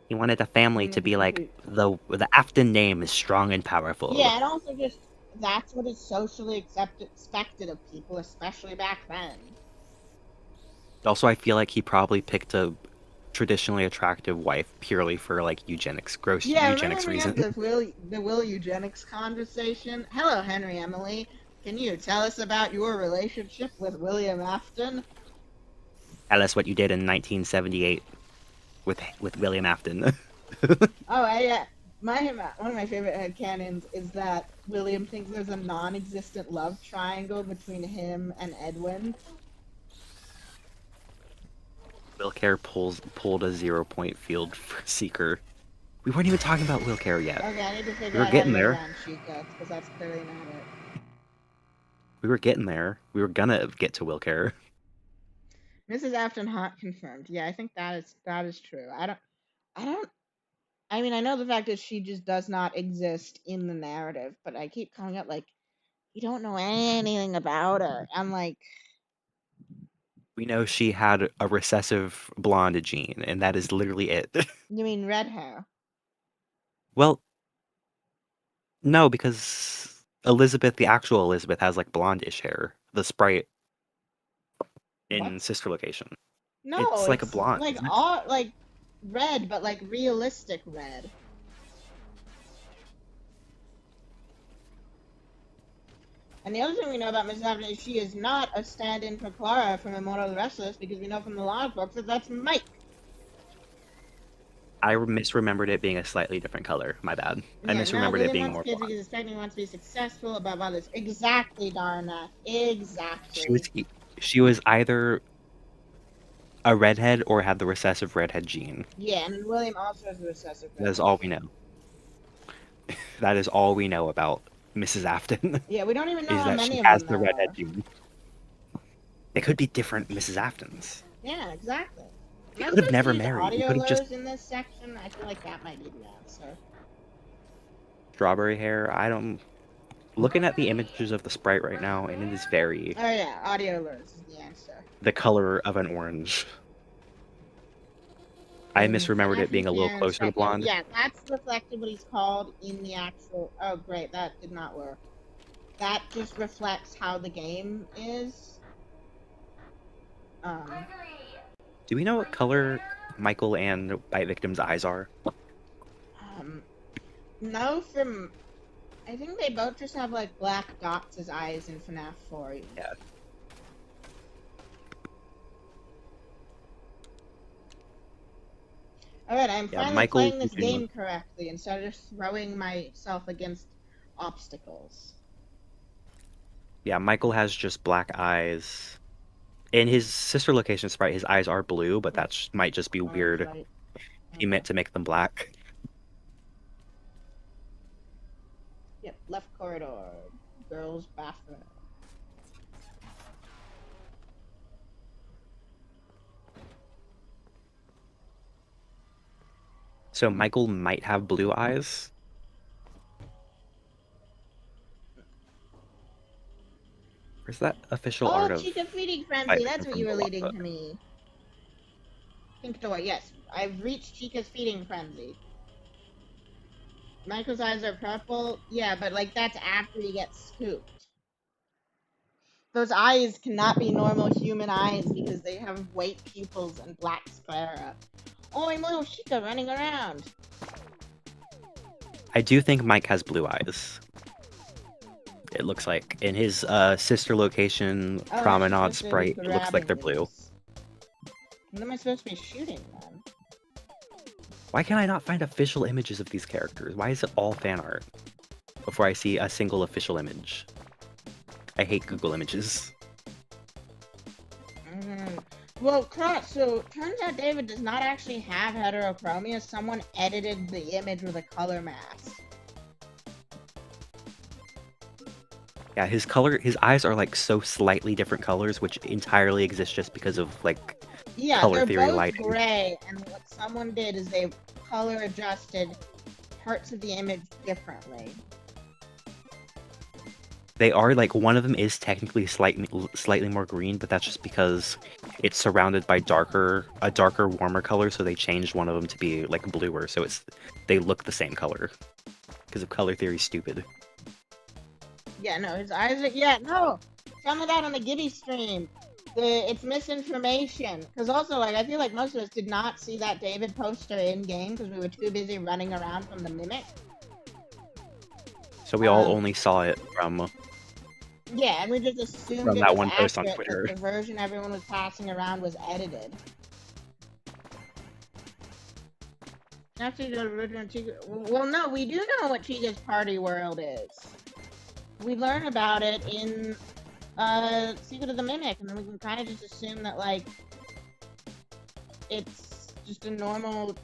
He wanted a family to be like the Afton name is strong and powerful. Yeah, and also just that's what is socially expected of people, especially back then. Also, I feel like he probably picked a traditionally attractive wife purely for like gross eugenics reasons. The Will Eugenics conversation. Hello, Henry Emily. Can you tell us about your relationship with William Afton? Tell us what you did in 1978 with William Afton. Oh, one of my favorite headcanons is that William thinks there's a non-existent love triangle between him and Edwin. Will Care pulled a 0-point field for Seeker. We weren't even talking about Will Care yet. Okay, I need to figure We're out getting how to there. get around Chica, because that's clearly not it. We were getting there. We were gonna get to Will Care. Mrs. Afton hot confirmed. Yeah, I think that is true. I mean, I know the fact is she just does not exist in the narrative, but I keep coming up like, you don't know anything about her. I'm like, We know she had a recessive blonde gene, and that is literally it. You mean red hair? Well, no, because Elizabeth, the actual Elizabeth, has like blondish hair. The sprite in What? Sister Location. No, It's like a it's blonde, like isn't it? all like red, but like realistic red. And the other thing we know about Mrs. Avenue is she is not a stand-in for Clara from Immortal Restless, because we know from the logbooks that that's Mike. I misremembered it being a slightly different color. My bad. I Yeah, now misremembered it William being wants more kids blonde. because his technically wants to be successful, blah blah this. Exactly, Darna. She was Exactly. she was either a redhead or had the recessive redhead gene. Yeah, and William also has a recessive That is red. all we know. That is all we know about Mrs. Afton. Yeah, we don't even know Is how that she many of has them the there redhead are. gene. It could be different Mrs. Aftons. Yeah, exactly. They Am I could have supposed to never use married. We audio could have just lows in this section? I feel like that might be the answer. strawberry hair. I don't. Looking at the images of the sprite right now, and it is very Oh yeah, audio lows is the answer. the color of an orange. I In misremembered FNaF it being a little and closer to Spectre. blonde. Yeah, that's reflected what he's called in the actual. Oh great, that did not work. That just reflects how the game is. Do we know what color Michael and Bite Victim's eyes are? No, from. I think they both just have like black dots as eyes in FNaF 4. Yeah. Alright, I'm Yeah, finally Michael. playing this game correctly instead of just throwing myself against obstacles. Yeah, Michael has just black eyes. In his Sister Location sprite, his eyes are blue, but that might just be weird. Right. He meant to make them black. Yep, left corridor. Girls' bathroom. So Michael might have blue eyes. Where's that official art Oh, of Chica Feeding Bite Frenzy, Victim that's what from you were the leading lava? to me. Pink door, yes. I've reached Chica's Feeding Frenzy. Michael's eyes are purple. Yeah, but like that's after he gets scooped. Those eyes cannot be normal human eyes because they have white pupils and black sclera. Oh, I'm little Chica running around. I do think Mike has blue eyes. It looks like in his Sister Location Oh, promenade sprite, it looks like they're blue. What am I supposed to be shooting then? Why can I not find official images of these characters? Why is it all fan art before I see a single official image? I hate Google Images. Well, so turns out David does not actually have heterochromia. Someone edited the image with a color mask. Yeah, his eyes are like so slightly different colors, which entirely exist just because of like Yeah, color they're theory both lighting. gray, and what someone did is they color adjusted parts of the image differently. They are like one of them is technically slightly more green, but that's just because it's surrounded by a darker, warmer color, so they changed one of them to be like bluer, so they look the same color. Because of color theory, stupid. Yeah, no, his eyes are. Yeah, no! Some of that on the Gibby stream. It's misinformation. Because also, like, I feel like most of us did not see that David poster in game because we were too busy running around from the Mimic. So we all only saw it from Yeah, and we just assumed From it that was one post on accurate, Twitter. that the version everyone was passing around was edited. Actually, the original Chica. Well, no, we do know what Chica's Party World is. We learn about it in Secret of the Mimic, and then we can kind of just assume that, like, it's just a normal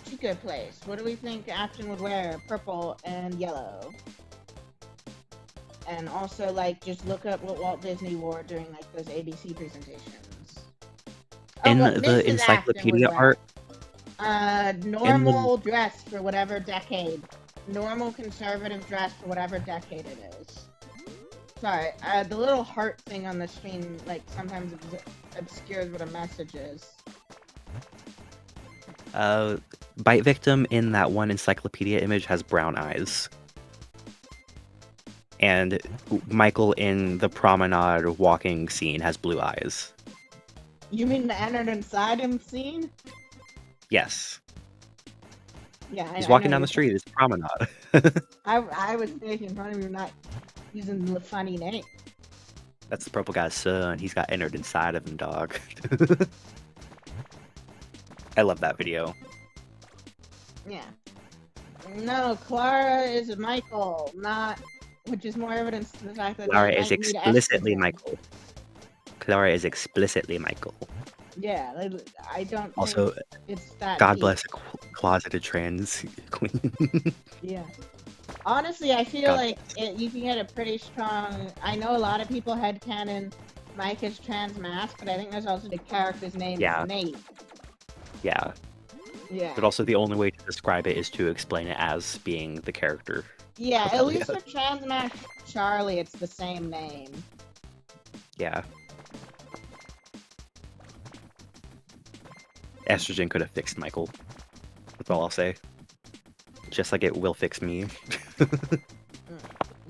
Chica place. What do we think Afton would wear? Purple and yellow. And also, like, just look up what Walt Disney wore during, like, those ABC presentations. in what the Mrs. encyclopedia Afton would art. wear. Normal dress for whatever decade. Normal conservative dress for whatever decade it is. Sorry, the little heart thing on the screen, like, sometimes obscures what a message is. Bite Victim in that one encyclopedia image has brown eyes. And Michael in the promenade walking scene has blue eyes. You mean the entered inside him scene? Yes. Yeah, He's I walking know down the street. It's promenade. I was making fun of you not using the funny name. That's the purple guy's son. He's got entered inside of him, dog. I love that video. Yeah. No, Clara is Michael, not... Which is more evidence to the fact that Clara they is might need explicitly estrogen. Michael. Clara is explicitly Michael. Yeah, I don't Also, think it's that God deep. bless a closeted trans queen. Yeah. Honestly, I feel God like you can get a pretty strong... I know a lot of people headcanon Mike is trans mask, but I think there's also the character's name Yeah. is Nate. Yeah. Yeah. But also the only way to describe it is to explain it as being the character. Yeah, at Hell least yeah. for trans mask Charlie, it's the same name. Yeah. Estrogen could have fixed Michael. That's all I'll say. Just like it will fix me.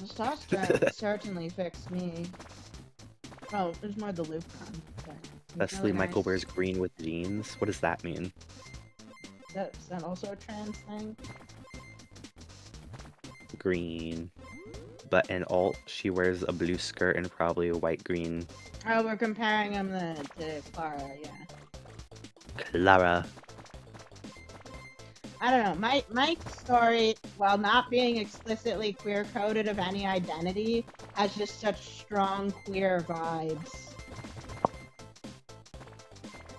Testosterone certainly fixed me. Oh, there's more the loop on. That's Especially really Michael nice. wears green with jeans. What does that mean? Is that also a trans thing? Green. But in alt, she wears a blue skirt and probably a white-green. Oh, we're comparing him to Clara, yeah. Clara. I don't know. Mike's story, while not being explicitly queer-coded of any identity, has just such strong queer vibes.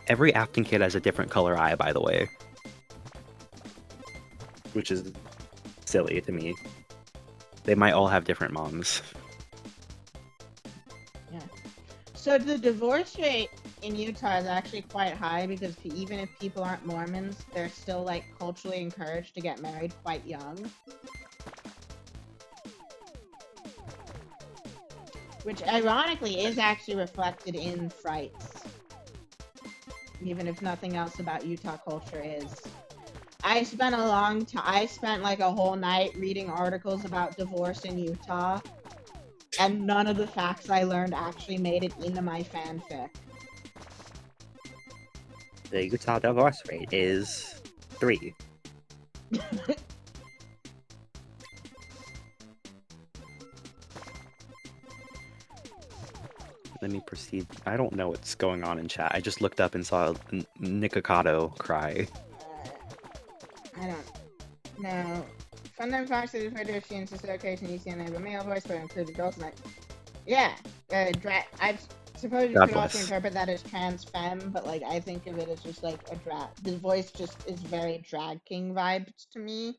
Every Afton kid has a different color eye, by the way. Which is silly to me. They might all have different moms. Yeah. So the divorce rate in Utah is actually quite high because even if people aren't Mormons, they're still like culturally encouraged to get married quite young. Which ironically is actually reflected in Frights. Even if nothing else about Utah culture is. I spent like a whole night reading articles about divorce in Utah, and none of the facts I learned actually made it into my fanfic. The Utah divorce rate is 3. Let me proceed. I don't know what's going on in chat. I just looked up and saw Nikocado cry. I don't know. FNaF Fox is referred to if she insists that occasionally you see have a male voice, but includes adults in it. Yeah, I suppose you God could also bless. interpret that as trans femme, but like I think of it as just like a drag. The voice just is very drag king vibes to me.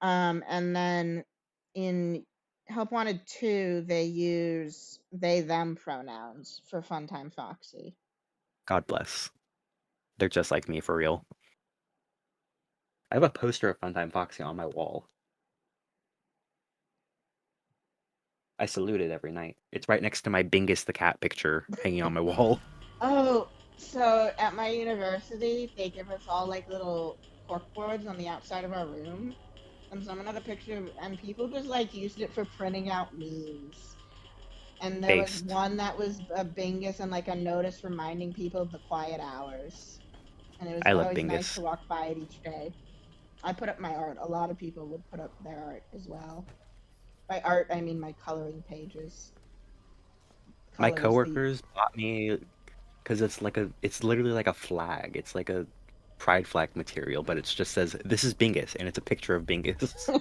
And then in Help Wanted 2, they use they them pronouns for Funtime Foxy. God bless. They're just like me for real. I have a poster of Funtime Foxy on my wall. I salute it every night. It's right next to my Bingus the cat picture hanging on my wall. Oh, so at my university, they give us all like little corkboards on the outside of our room. And someone had a picture, and people just like used it for printing out memes. And there was Based. one that was a Bingus and like a notice reminding people of the quiet hours. And it was I love always nice Bingus. to walk by it each day. I put up my art. A lot of people would put up their art as well. By art, I mean my coloring pages. My Colors coworkers bought me because it's literally like a flag. It's like a pride flag material, but it just says this is Bingus, and it's a picture of Bingus.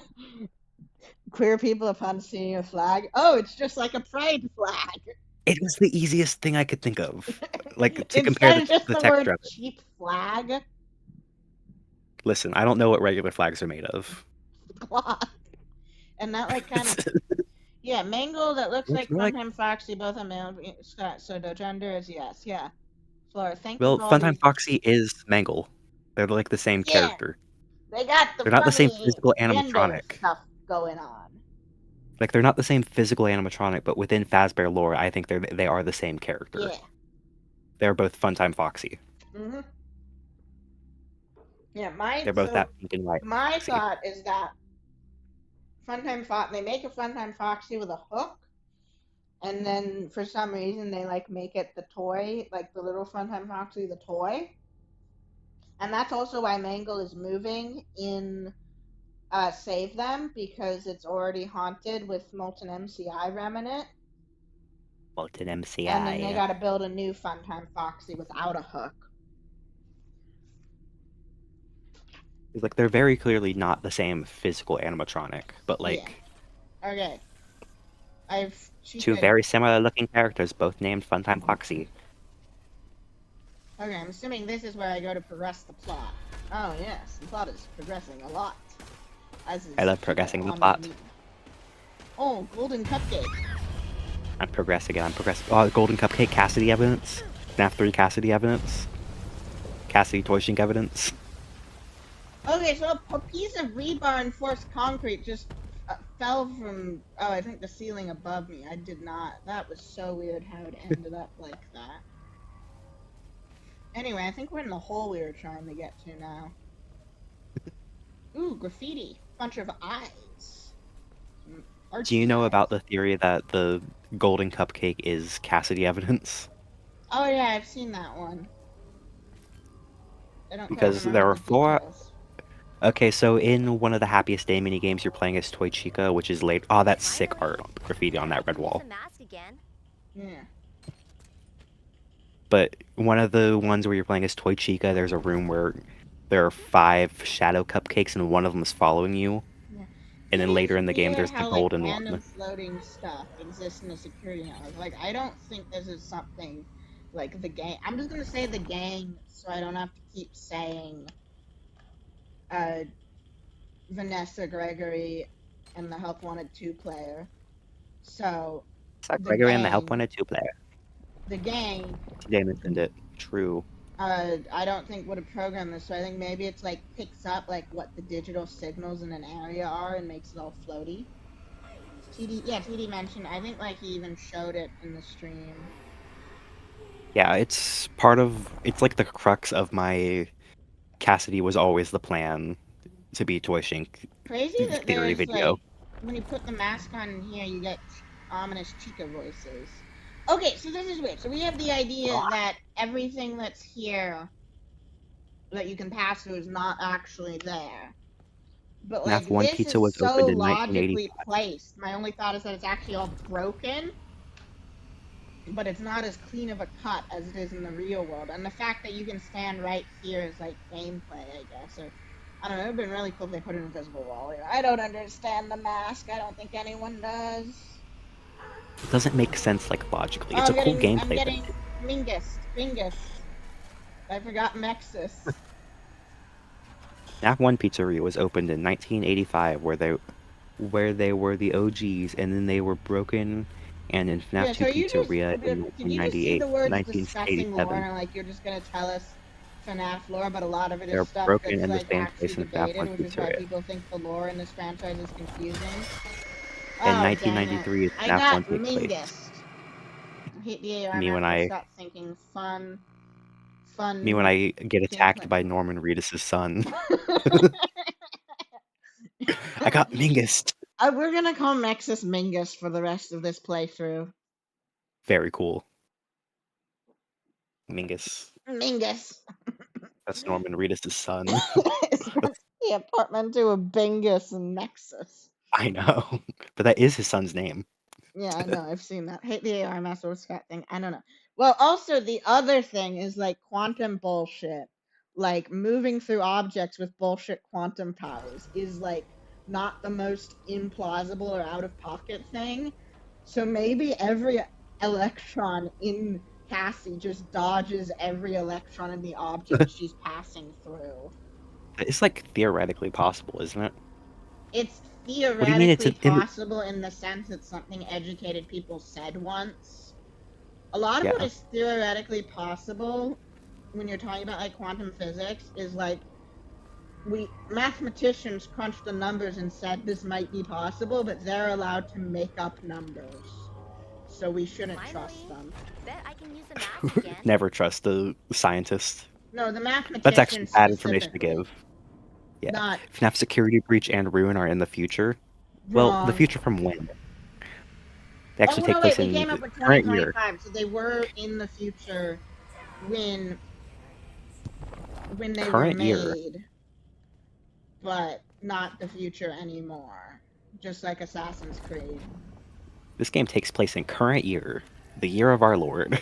Queer people upon seeing a flag. Oh, it's just like a pride flag. It was the easiest thing I could think of, like to compare Instead of just the the texture word of it. cheap flag. Listen, I don't know what regular flags are made of. And that like kind of yeah, Mangle that looks It's like more like- Funtime Foxy, both a male so the gender is yes, yeah. Flora, thank Well, you for all Funtime these- Foxy is Mangle. They're like the same Yeah. character. They got the They're not the same funny physical gender animatronic. stuff going on. Like they're not the same physical animatronic, but within Fazbear lore, I think they are the same character. Yeah. They're both Funtime Foxy. Mhm. Yeah. They're both that pink and white My Foxy. thought is that they make a Funtime Foxy with a hook, and then for some reason they like make it the toy, like the little Funtime Foxy, the toy, and that's also why Mangle is moving in Save Them, because it's already haunted with Molten MCI remnant, Molten MCI. and then they got to build a new Funtime Foxy without a hook. It's like they're very clearly not the same physical animatronic, but like Okay. two very similar looking characters, both named Funtime Foxy. Okay, I'm assuming this is where I go to progress the plot. Oh yes, the plot is progressing a lot. I love progressing the plot. Oh, golden cupcake. I'm progressing. Oh, Golden Cupcake Cassidy evidence. FNaF 3 Cassidy evidence. Cassidy Toyshink evidence. Okay, so a piece of rebar and forced concrete just fell from, I think the ceiling above me. I did not. That was so weird how it ended up like that. Anyway, I think we're in the hole we were trying to get to now. Ooh, graffiti. Bunch of eyes. Do you know about the theory that the Golden Cupcake is Cassidy evidence? Oh yeah, I've seen that one. I don't Because quite there remember are the 4. details. Okay, so in one of the Happiest Day mini games, you're playing as Toy Chica, which is late. Oh, that's sick art graffiti on that red wall. The mask again. Yeah. But one of the ones where you're playing as Toy Chica, there's a room where there are 5 shadow cupcakes and one of them is following you. Yeah. And then later in the game, there's the how, golden like, random one. floating stuff exists in the security network. Like, I don't think this is something like the gang. I'm just gonna say the gang, so I don't have to keep saying Vanessa Gregory and the Help Wanted 2 player. So Gregory and the Help Wanted 2 player. the gang, Today mentioned it. True. I don't think would have programmed this, so I think maybe it's like picks up like what the digital signals in an area are and makes it all floaty. TD mentioned, I think like he even showed it in the stream. Yeah, it's like the crux of my Cassidy was always the plan to be Toyshink Crazy that theory there's video. like, when you put the mask on in here, you get ominous Chica voices. Okay, so this is weird. So we have the idea that everything that's here that you can pass through is not actually there. But like, FNaF 1 this Pizza is was so opened in logically 1985. placed. My only thought is that it's actually all broken, but it's not as clean of a cut as it is in the real world. And the fact that you can stand right here is like gameplay, I guess. Or, I don't know, it would have been really cool if they put an invisible wall here. I don't understand the mask. I don't think anyone does. It doesn't make sense like logically. It's a cool gameplay. I'm getting Mingus. I forgot Mexus. FNaF 1 Pizzeria was opened in 1985, where they were the OGs, and then they were broken. And in FNaF 2 Pizzeria in 1998, 1987, lore, like you're just gonna tell us FNaF lore, but a lot of it they're is stuff broken that's in the like same actually place in FNaF 1 debated, which is why Pizzeria. people think the lore in this franchise is confusing. In 1993 is FNaF 1 takes place. I hate the AR. Me when I thinking fun. Me when I get attacked by Norman Reedus' son. I got Mingus. We're gonna call Mexus Mingus for the rest of this playthrough. Very cool. Mingus. That's Norman Reedus' son. It's the portmanteau of Bingus and Nexus. I know, but that is his son's name. Yeah, I know. I've seen that. Hate the AR Master Scott thing. I don't know. Well, also the other thing is like quantum bullshit. Like moving through objects with bullshit quantum powers is like not the most implausible or out of pocket thing. So maybe every electron in Cassie just dodges every electron in the object she's passing through. It's like theoretically possible, isn't it? It's What do you mean theoretically it's possible in the sense it's something educated people said once. A lot of what is theoretically possible when you're talking about like quantum physics is like mathematicians crunched the numbers and said this might be possible, but they're allowed to make up numbers, so we shouldn't trust Finally, them. bet I can use the math again. Never trust the scientist. No, the That's mathematician actually bad information to specifically. give. Yeah. Not FNaF Security Breach and Ruin are in the future. Well, the wrong. future from when? They actually Oh take no, place wait, they in came up the with current year. 2025, so they were in the future when they were Current year. made, but not the future anymore. Just like Assassin's Creed. This game takes place in current year, the year of our Lord.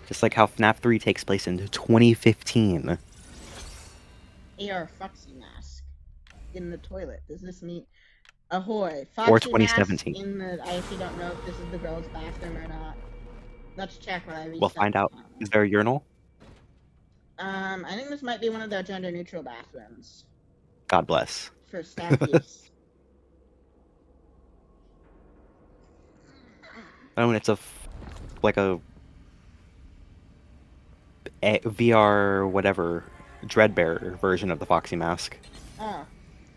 Just like how FNaF 3 takes place in 2015. AR Foxy mask in the toilet. Does this mean ahoy? Or Foxy mask 2017. in the. I actually don't know if this is the girls' bathroom or not. Let's check when I restart. We'll find out. the Is there a urinal? I think this might be one of their gender-neutral bathrooms God bless. for staff use. Oh, and it's like a VR whatever Dreadbearer version of the Foxy mask, Oh.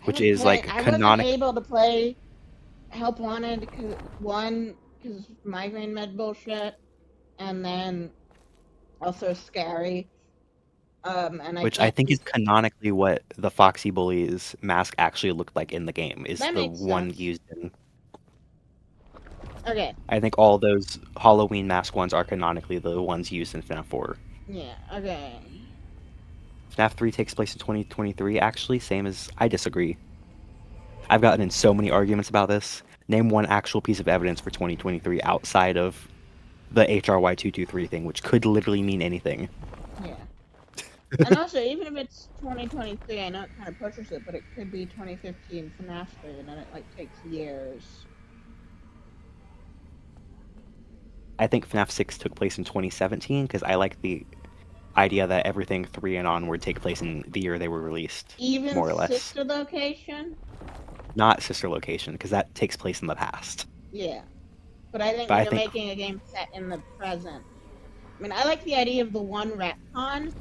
which is like I wasn't canonical. able to play Help Wanted because migraine med bullshit, and then also scary. And Which I think is canonically what the Foxy Bullies mask actually looked like in the game. Is That the makes one sense. used in. Okay. I think all those Halloween mask ones are canonically the ones used in FNaF 4. Yeah. Okay. FNaF 3 takes place in 2023. Actually, same as I disagree. I've gotten in so many arguments about this. Name one actual piece of evidence for 2023 outside of the HRY223 thing, which could literally mean anything. Yeah. And also, even if it's 2023, I know it kind of pushes it, but it could be 2015 FNaF 3, and then it like takes years. I think FNaF 6 took place in 2017 because I like the idea that everything 3 and onward take place in the year they were released, Even more or less. sister location? Not sister location, because that takes place in the past. Yeah. But I think But you're making a game set in the present. I mean, I like the idea of the one retcon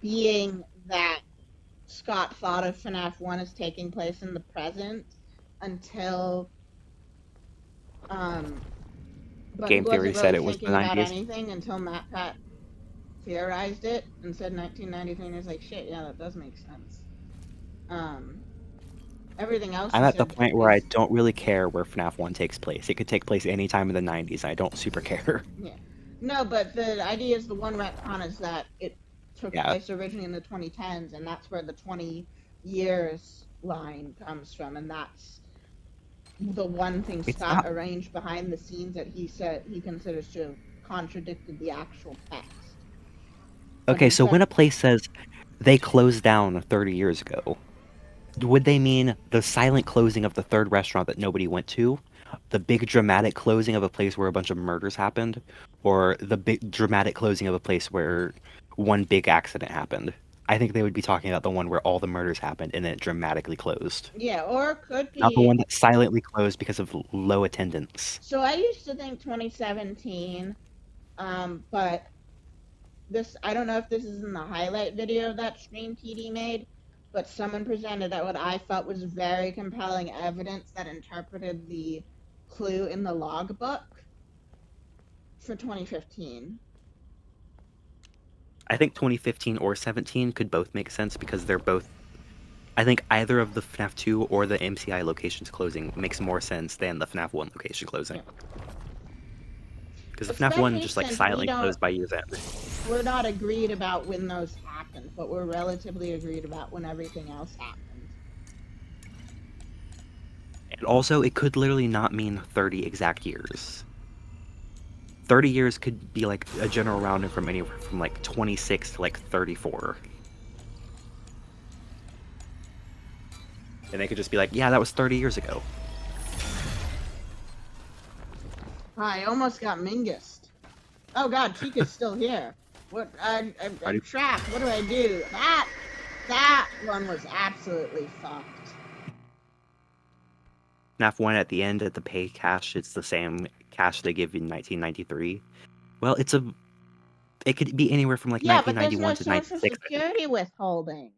being that Scott thought of FNaF 1 as taking place in the present until but Game he theory wasn't said really it was the thinking about 90s. anything until Matt Pat theorized it and said 1993, and he was like, shit, yeah, that does make sense. Everything else I'm he at the said point where I is- don't really care where FNaF 1 takes place. It could take place any time in the 90s. I don't super care. Yeah. No, but the idea is the one retcon is that it took Yeah. place originally in the 2010s, and that's where the 20 years line comes from, and that's the one thing It's Scott not- arranged behind the scenes that he said he considers to have contradicted the actual text. Okay, so But- when a place says they closed down 30 years ago, would they mean the silent closing of the third restaurant that nobody went to? The big dramatic closing of a place where a bunch of murders happened? Or the big dramatic closing of a place where one big accident happened? I think they would be talking about the one where all the murders happened and then it dramatically closed. Yeah, or it could be... Not the one that silently closed because of low attendance. So I used to think 2017, but this, I don't know if this is in the highlight video that Stream TD made, but someone presented that what I felt was very compelling evidence that interpreted the clue in the logbook for 2015. I think 2015 or 17 could both make sense because they're both... I think either of the FNaF 2 or the MCI locations closing makes more sense than the FNaF 1 location closing. Because the FNaF 1 just like silently closed by year's end. We're not agreed about when those happened, but we're relatively agreed about when everything else happened. And also, it could literally not mean 30 exact years. 30 years could be like a general rounding from anywhere from like 26 to like 34. And they could just be like, yeah, that was 30 years ago. I almost got Mingus. Oh god, Chica's still here. What? I'm trapped. What do I do? That one was absolutely fucked. FNaF 1 at the end at the pay cache, it's the same cache they give in 1993. Well, It could be anywhere from like Yeah, but there's 1991 no to social 96. security withholdings.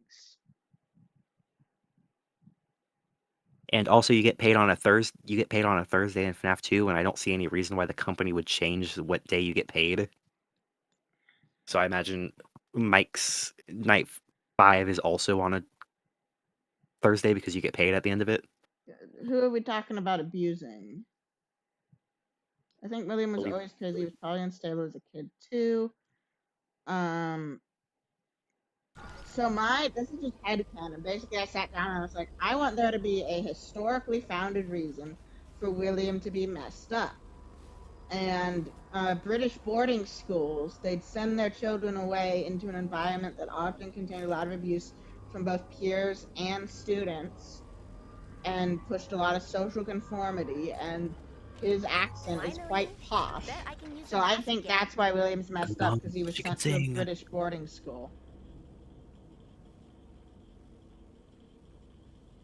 And also, you get paid on a Thursday. You get paid on a Thursday in FNaF 2, and I don't see any reason why the company would change what day you get paid. So I imagine Mike's night 5 is also on a Thursday because you get paid at the end of it. Who are we talking about abusing? I think William was Believe- always crazy. He was probably unstable as a kid too. So this is just headcanon. Basically, I sat down and I was like, I want there to be a historically founded reason for William to be messed up. And British boarding schools, they'd send their children away into an environment that often contained a lot of abuse from both peers and students, and pushed a lot of social conformity, and his accent is quite posh. Bet I can use So the I mask think again. that's why William's messed up, because he was She can sent to a sing. British boarding school.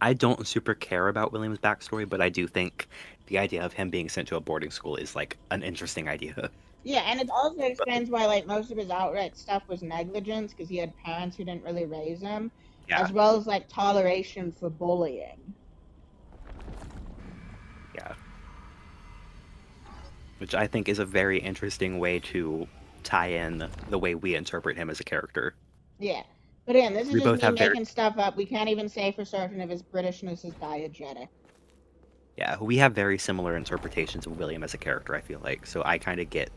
I don't super care about William's backstory, but I do think the idea of him being sent to a boarding school is like an interesting idea. Yeah, and it also explains why like most of his outright stuff was negligence, because he had parents who didn't really raise him, Yeah, as well as like toleration for bullying. yeah. Which I think is a very interesting way to tie in the way we interpret him as a character. Yeah. But again, this is We just both me have very- making stuff up. We can't even say for certain if his Britishness is diegetic. Yeah, we have very similar interpretations of William as a character, I feel like. So I kind of get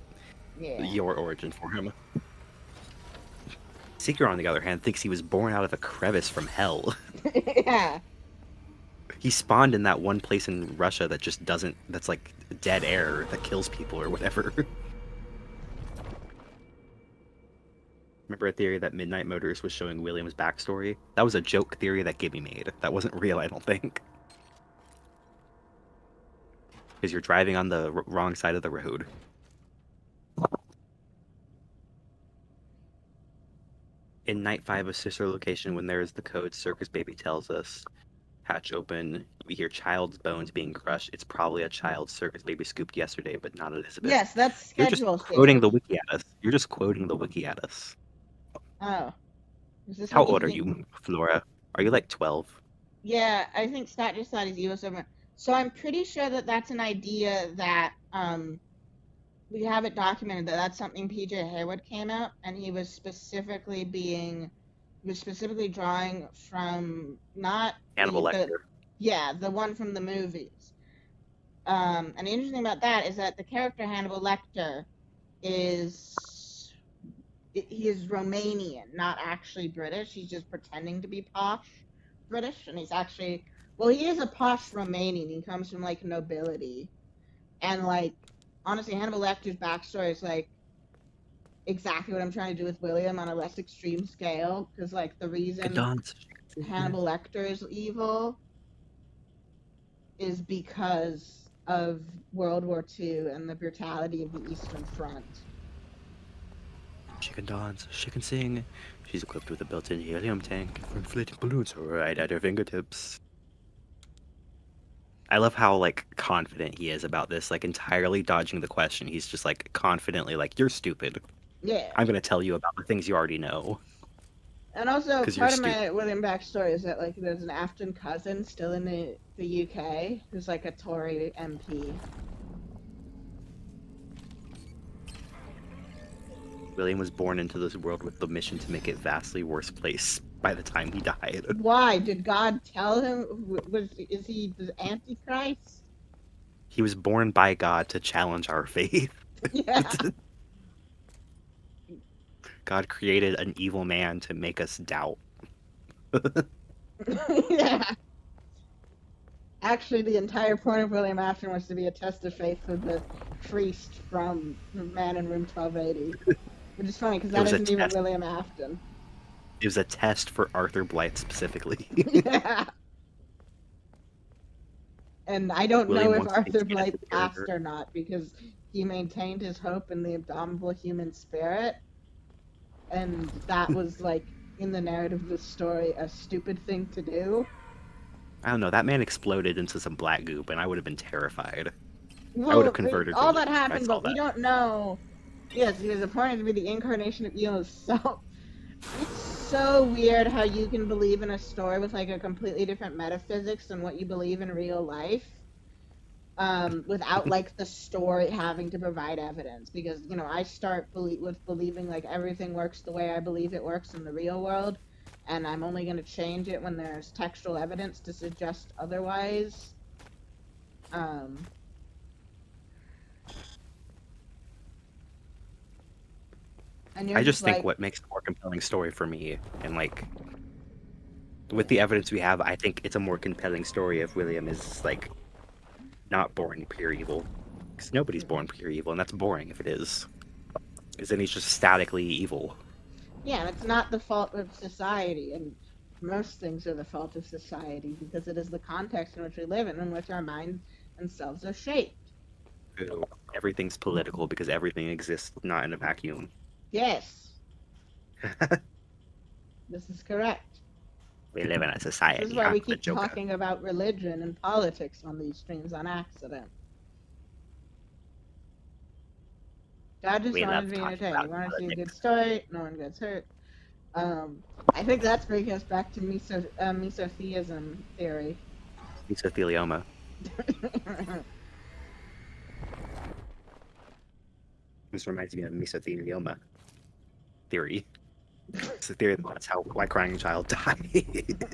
Yeah. your origin for him. Seeker, on the other hand, thinks he was born out of a crevice from hell. Yeah. He spawned in that one place in Russia that just doesn't, that's like dead air that kills people or whatever. Remember a theory that Midnight Motors was showing William's backstory? That was a joke theory that Gibby made. That wasn't real, I don't think. Because you're driving on the wrong side of the road. In Night 5 of Sister Location, when there is the code, Circus Baby tells us, hatch open, we hear child's bones being crushed. It's probably a child Circus Baby scooped yesterday, but not Elizabeth. Yes, that's You're just schedule quoting the theory. wiki at us. You're just quoting the wiki at us. Oh. Is this How what old are think? you, Flora? Are you like 12? Yeah, I think Scott just thought he's evil somewhere. So I'm pretty sure that that's an idea that we have it documented that that's something PJ Harewood came out, and he was specifically drawing from not Hannibal the Lecter. yeah, the one from the movies. And the interesting thing about that is that the character Hannibal Lecter is Romanian, not actually British. He's just pretending to be posh British, and he's actually, well, he is a posh Romanian. He comes from like nobility, and like honestly, Hannibal Lecter's backstory is like exactly what I'm trying to do with William on a less extreme scale, because like the reason Hannibal Lecter is evil is because of World War II and the brutality of the Eastern Front. She can dance, she can sing. She's equipped with a built-in helium tank for inflating balloons right at her fingertips. I love how like confident he is about this, like entirely dodging the question. He's just like confidently like, you're stupid. Yeah. I'm gonna tell you about the things you already know. And also, 'Cause you're part of my William backstory is that like there's an Afton cousin still in the UK who's like a Tory MP. William was born into this world with the mission to make it vastly worse place by the time he died. Why? Did God tell him? Is he the Antichrist? He was born by God to challenge our faith. Yeah. God created an evil man to make us doubt. Yeah. Actually, the entire point of William Afton was to be a test of faith with the priest from Man in Room 1280. Which is funny, because that was a isn't even test. William Afton. It was a test for Arthur Blythe specifically. Yeah. And I don't William know if wants to be Arthur seen as Blythe a passed character. or not, because he maintained his hope in the abominable human spirit. And that was, like, in the narrative of the story, a stupid thing to do. I don't know, that man exploded into some black goop and I would have been terrified. Well, would've converted all William that if I happened, saw but we that. don't know Yes, he was appointed to be the incarnation of Elo's self. It's so weird how you can believe in a story with like a completely different metaphysics than what you believe in real life. Without like the story having to provide evidence, because I start with believing like everything works the way I believe it works in the real world, and I'm only going to change it when there's textual evidence to suggest otherwise. And you're I just think like, what makes a more compelling story for me, and like with the evidence we have, I think it's a more compelling story if William is like not born pure evil, because nobody's born pure evil, and that's boring if it is. Because then he's just statically evil. yeah, and it's not the fault of society, and most things are the fault of society because it is the context in which we live in which our minds and selves are shaped. Everything's political because everything exists not in a vacuum. Yes, this is correct. We live in a This society. is why we I'm the keep Joker. talking about religion and politics on these streams on accident. God just We wanted love to be talking entertained. about You want to see a good politics. story, no one gets hurt. I think that's bringing us back to mesotheism theory. Mesothelioma. This reminds me of mesothelioma theory. It's a theory that's why crying child died.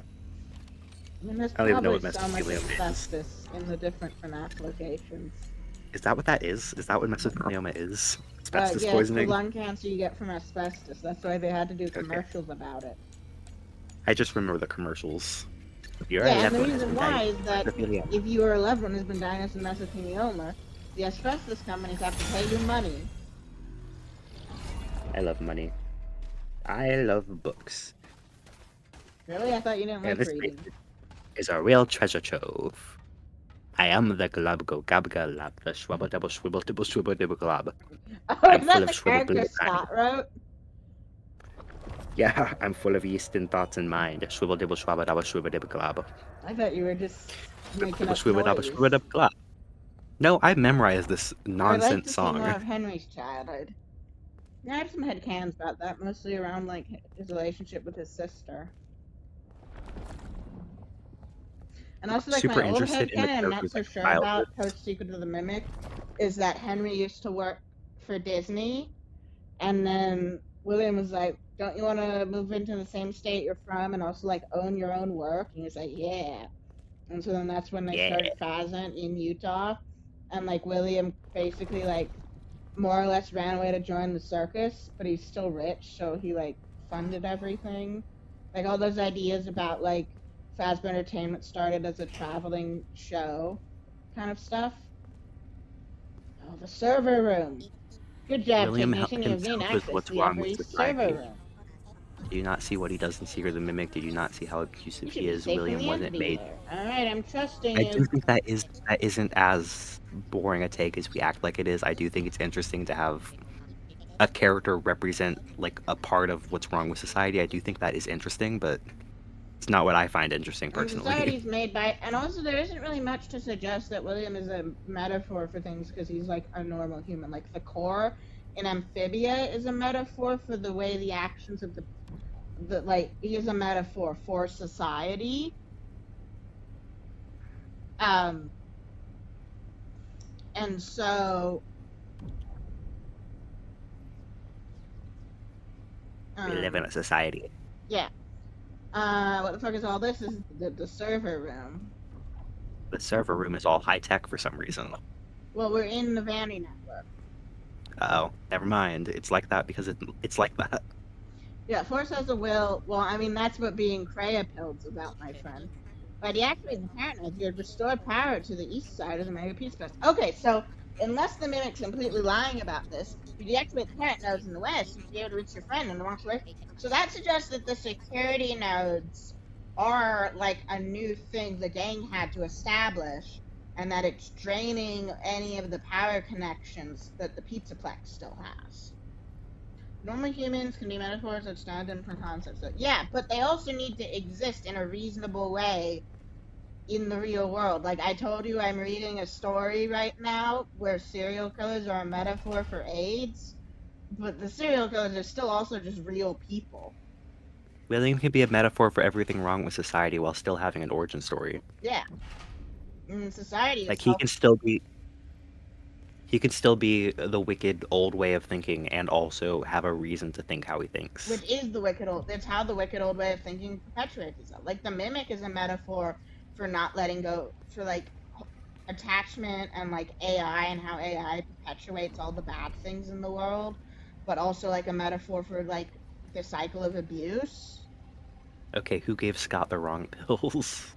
I mean, there's I don't even know probably what so much mesothelioma is. asbestos in the different FNaF locations. Is that what that is? Is that what mesothelioma is? Asbestos Yeah, it's the poisoning? lung cancer you get from asbestos. That's why they had to do commercials about it. I just remember the commercials. Your Yeah, and loved the one has reason been why diagnosed is with that mesothelioma. if your loved one has been diagnosed with mesothelioma, the asbestos companies have to pay you money. I love money. I love books. Really? I thought you didn't like this reading. is a real treasure trove. I am the glubgo gabga lab, the shwabba double swibble dibble swibble dibble glob. Oh, I'm is that full of the shwibble character blibble Scott wrote? Yeah, I'm full of yeast and thoughts in mind. Shwibble dibble swabba dabba swibble dibble glob. I thought you were just making up Swibble dabba noise. swibble dibble glob. No, I memorized this I would like nonsense to see song. more of Henry's childhood. I have some headcanons about that, mostly around like his relationship with his sister. And also, like, Super my old interested in the headcanon I'm not character's so like sure childhood. about post Secret of the Mimic is that Henry used to work for Disney, and then William was like, "Don't you want to move into the same state you're from and also like own your own work?" And he was like, "Yeah." And so then that's when they Yeah. started Phazant in Utah, and like William basically like more or less ran away to join the circus, but he's still rich, so he like funded everything. Like all those ideas about like Fazbear Entertainment started as a traveling show kind of stuff. Oh, the server room. Good job, William technician. You have gained himself is access what's to wrong with every server society. room. Do you not see what he does in Secret of the Mimic? Do you not see how You abusive should he be is? safe from William the wasn't entity made. layer. Alright, I'm trusting I you. do think that isn't as boring a take as we act like it is. I do think it's interesting to have a character represent like a part of what's wrong with society. I do think that is interesting, but it's not what I find interesting And personally. society's made by, and also there isn't really much to suggest that William is a metaphor for things because he's like a normal human. Like the core in Amphibia is a metaphor for the way the actions of the like he is a metaphor for society. And so We live in a society. yeah. What the fuck is all this? This is the server room. The server room is all high tech for some reason. Well, we're in the Vanny network. Oh, never mind. It's like that because it's like that. Yeah, Force has a will. Well, I mean, that's what being Kreia Pills about, my friend. By deactivating the parent node, you had restored power to the east side of the Mega Peace Quest. Okay, so unless the Mimic's completely lying about this, if you deactivate the parent nodes in the west, you should be able to reach your friend in the west. So that suggests that the security nodes are like a new thing the gang had to establish, and that it's draining any of the power connections that the Pizzaplex still has. Normal humans can be metaphors that stand in for concepts. So, yeah, but they also need to exist in a reasonable way in the real world. Like I told you, I'm reading a story right now where serial killers are a metaphor for AIDS. But the serial killers are still also just real people. William can be a metaphor for everything wrong with society while still having an origin story. Yeah. And society Like itself, he can still be the wicked old way of thinking and also have a reason to think how he thinks. which is the wicked old, that's how the wicked old way of thinking perpetuates itself. Like the mimic is a metaphor for not letting go, for like attachment and like AI and how AI perpetuates all the bad things in the world, but also like a metaphor for like the cycle of abuse. Okay, who gave Scott the wrong pills?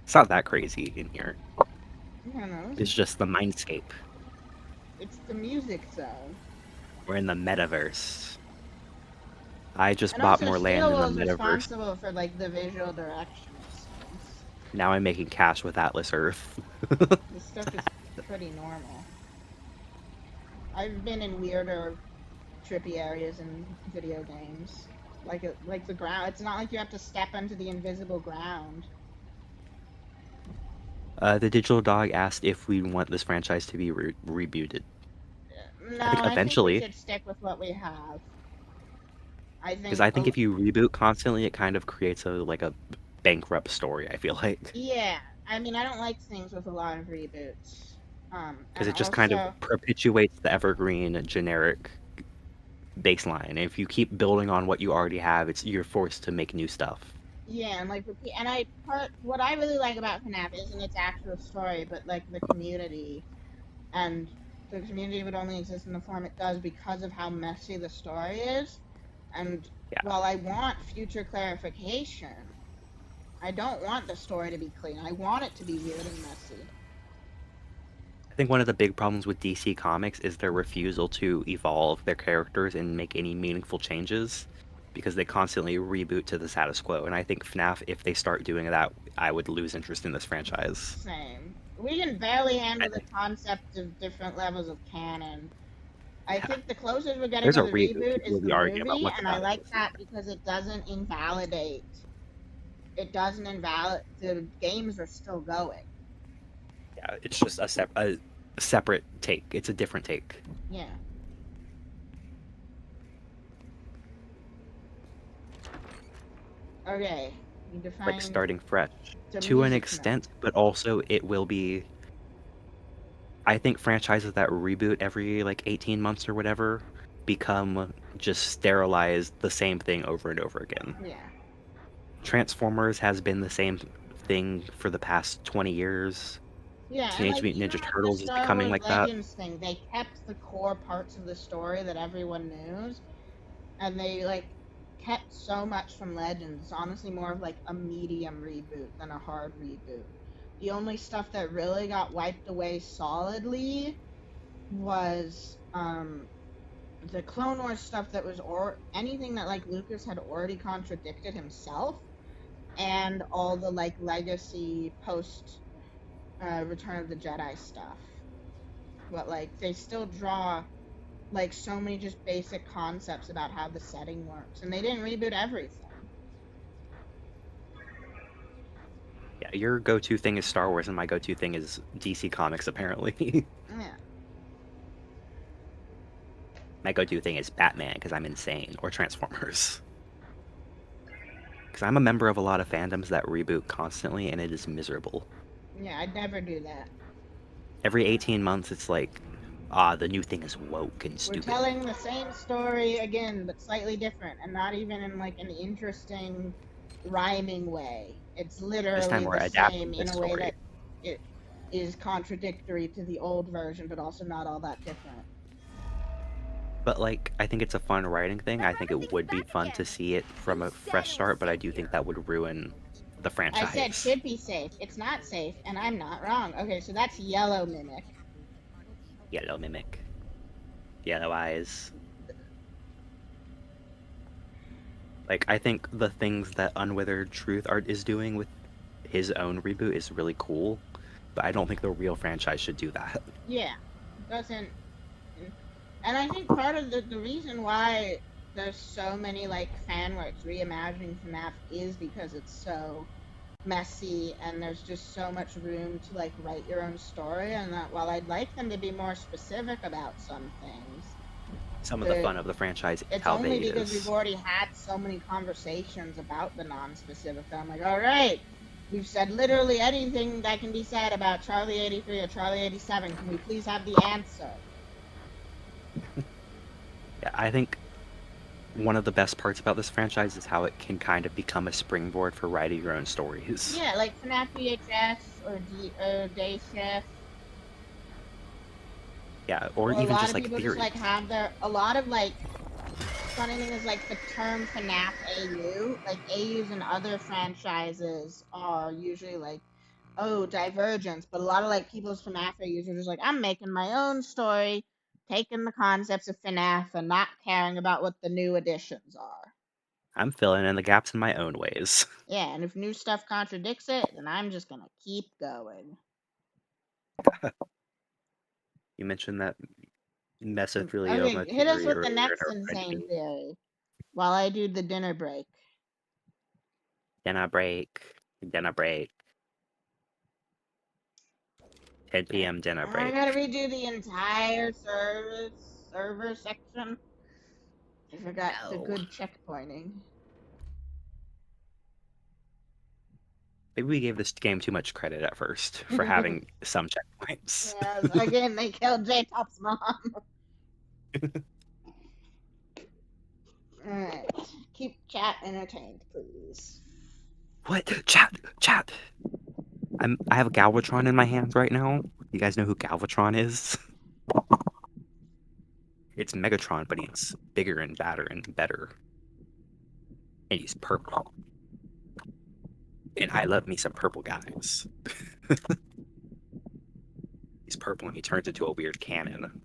It's not that crazy in here. I don't know. It's just the mindscape. It's the music zone. We're in the metaverse. I just And bought also, more land Steel in the was metaverse. responsible for like the visual directions. Now I'm making cash with Atlas Earth. This stuff is pretty normal. I've been in weirder, trippy areas in video games, like the ground. It's not like you have to step into the invisible ground. The digital dog asked if we want this franchise to be rebooted. No, I think I eventually. think we should stick with what we have. Because I think if you reboot constantly, it kind of creates a bankrupt story, I feel like. Yeah, I mean, I don't like things with a lot of reboots. Because it just kind of perpetuates the evergreen generic baseline. And if you keep building on what you already have, you're forced to make new stuff. Yeah, and what I really like about FNaF isn't its actual story, but like the community, and the community would only exist in the form it does because of how messy the story is. And while I want future clarification, I don't want the story to be clean. I want it to be weird and messy. I think one of the big problems with DC Comics is their refusal to evolve their characters and make any meaningful changes, because they constantly reboot to the status quo. And I think FNaF, if they start doing that, I would lose interest in this franchise. Same. We can barely handle the concept of different levels of canon. I think the closest we're getting to the reboot is the movie, and I like that because it doesn't invalidate. It doesn't invalidate. The games are still going. Yeah, it's just a separate take. It's a different take. Yeah. Okay. You define like starting fresh to an extent, but also it will be. I think franchises that reboot every like 18 months or whatever become just sterilized the same thing over and over again. Yeah. Transformers has been the same thing for the past 20 years. Yeah, Teenage Mutant Ninja Turtles is becoming like that. Thing, they kept the core parts of the story that everyone knows, and they like kept so much from Legends. It's honestly more of like a medium reboot than a hard reboot. The only stuff that really got wiped away solidly was the Clone Wars stuff that was anything that like Lucas had already contradicted himself, and all the like legacy post Return of the Jedi stuff. But like they still draw like so many just basic concepts about how the setting works, and they didn't reboot everything. Yeah, your go-to thing is Star Wars, and my go-to thing is DC Comics, apparently. Yeah. My go-to thing is Batman, because I'm insane, or Transformers. Because I'm a member of a lot of fandoms that reboot constantly, and it is miserable. Yeah, I'd never do that. Every 18 months, it's like, the new thing is woke and stupid. We're telling the same story again, but slightly different, and not even in like an interesting, rhyming way. It's literally the same in a way that it is contradictory to the old version, but also not all that different. But like, I think it's a fun writing thing. I think it would be fun to see it from a fresh start, but I do think that would ruin the franchise. I said should be safe. It's not safe, and I'm not wrong. Okay, so that's Yellow Mimic. Yellow Mimic. Yellow eyes. Like, I think the things that Unwithered Truth Art is doing with his own reboot is really cool, but I don't think the real franchise should do that. Yeah, it doesn't. And I think part of the reason why there's so many like fan works reimagining FNaF is because it's so messy, and there's just so much room to like write your own story, and that while I'd like them to be more specific about some things, some of the fun of the franchise is It's how only vague it because we've is. already had so many conversations about the non-specific. I'm like, all right, we've said literally anything that can be said about Charlie 83 or Charlie 87. Can we please have the answer? Yeah, I think one of the best parts about this franchise is how it can kind of become a springboard for writing your own stories. Yeah, like FNaF VHS or Day Shift. Yeah, or Or a even lot just of like people just theories. like have their a lot of like funny thing is like the term FNaF AU, like AUs and other franchises are usually like, oh, divergence, but a lot of like people's FNaF AUs are just like, I'm making my own story, taking the concepts of FNaF and not caring about what the new additions are. I'm filling in the gaps in my own ways. Yeah, and if new stuff contradicts it, then I'm just gonna keep going. You mentioned that mesothelioma Okay, hit us theory with the earlier in next our insane friendship. theory while I do the dinner break. Then I break. Then I break. 10 p.m. dinner I break. gotta redo the entire server section. I forgot the No. good checkpointing. Maybe we gave this game too much credit at first for having some checkpoints. Yes, again, they killed J-Top's mom. Alright, keep chat entertained, please. What? Chat! I have a Galvatron in my hands right now. You guys know who Galvatron is? It's Megatron, but he's bigger and badder and better. And he's purple. And I love me some purple guys. He's purple and he turns into a weird cannon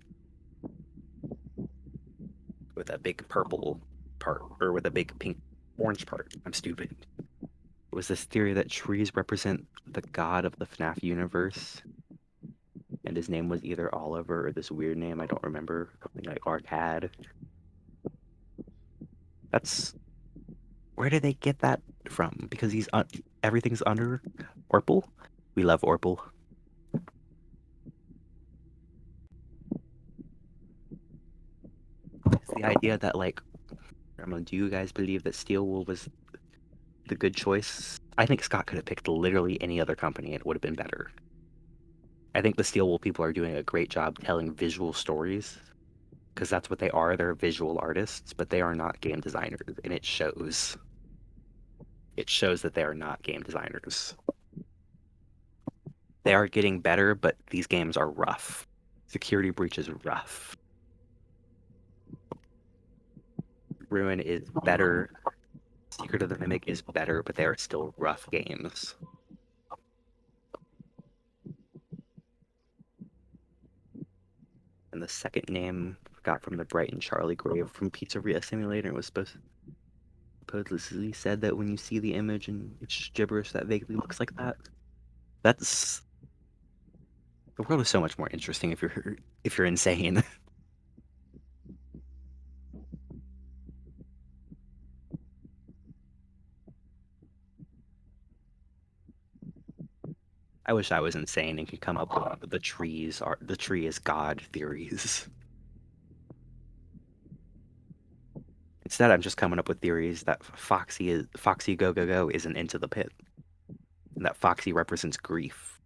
with a big purple part, or with a big pink orange part. I'm stupid. It was this theory that trees represent the god of the FNaF universe. And his name was either Oliver or this weird name I don't remember, something like Arcad. That's where did they get that from? Because everything's under Orpal. We love Orpal. It's the idea that like, I don't know, do you guys believe that Steel Wool was the good choice? I think Scott could have picked literally any other company and it would have been better. I think the Steel Wool people are doing a great job telling visual stories because that's what they are. They're visual artists, but they are not game designers, and it shows. It shows that they are not game designers. They are getting better, but these games are rough. Security Breach is rough. Ruin is better. Secret of the Mimic is better, but they are still rough games. And the second name got from the Brighton Charlie grave from Pizzeria Simulator. It was supposedly said that when you see the image and it's gibberish that vaguely looks like that. That's the world is so much more interesting if you're insane. I wish I was insane and could come up with the tree is God theories. Instead, I'm just coming up with theories that Foxy Go Go Go isn't into the pit, and that Foxy represents grief.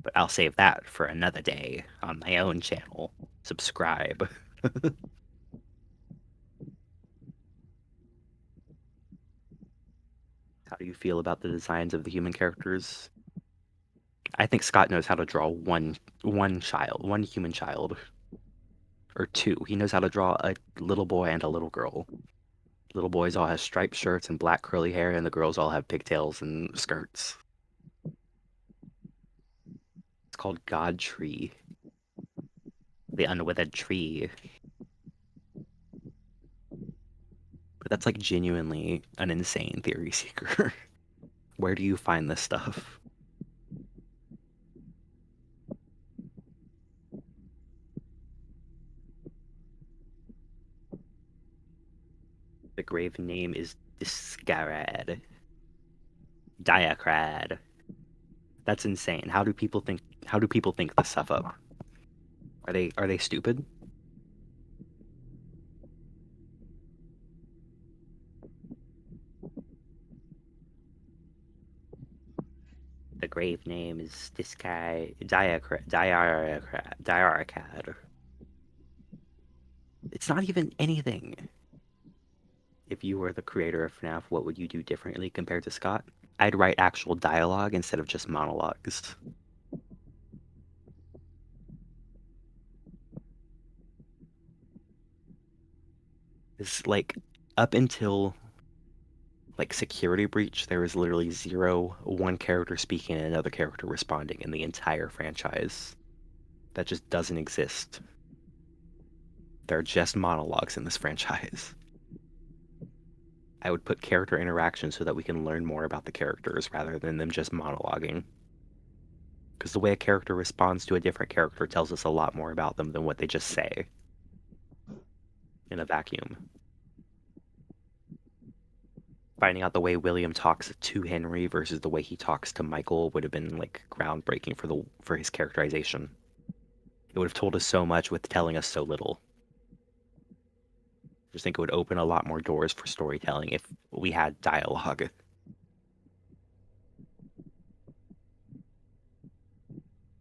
But I'll save that for another day on my own channel. Subscribe. How do you feel about the designs of the human characters? I think Scott knows how to draw one human child. Or two. He knows how to draw a little boy and a little girl. Little boys all have striped shirts and black curly hair, and the girls all have pigtails and skirts. It's called God Tree. The unwithered tree. But that's like genuinely an insane theory seeker. Where do you find this stuff? The grave name is Discarad. Diacrad. That's insane. How do people think this stuff up? Are they stupid? The grave name is this guy Diaracad. It's not even anything. If you were the creator of FNaF, what would you do differently compared to Scott? I'd write actual dialogue instead of just monologues. It's like up until like Security Breach, there was literally one character speaking and another character responding in the entire franchise. That just doesn't exist. There are just monologues in this franchise. I would put character interaction so that we can learn more about the characters rather than them just monologuing. Because the way a character responds to a different character tells us a lot more about them than what they just say in a vacuum. Finding out the way William talks to Henry versus the way he talks to Michael would have been like groundbreaking for his characterization. It would have told us so much with telling us so little. I just think it would open a lot more doors for storytelling if we had dialogue.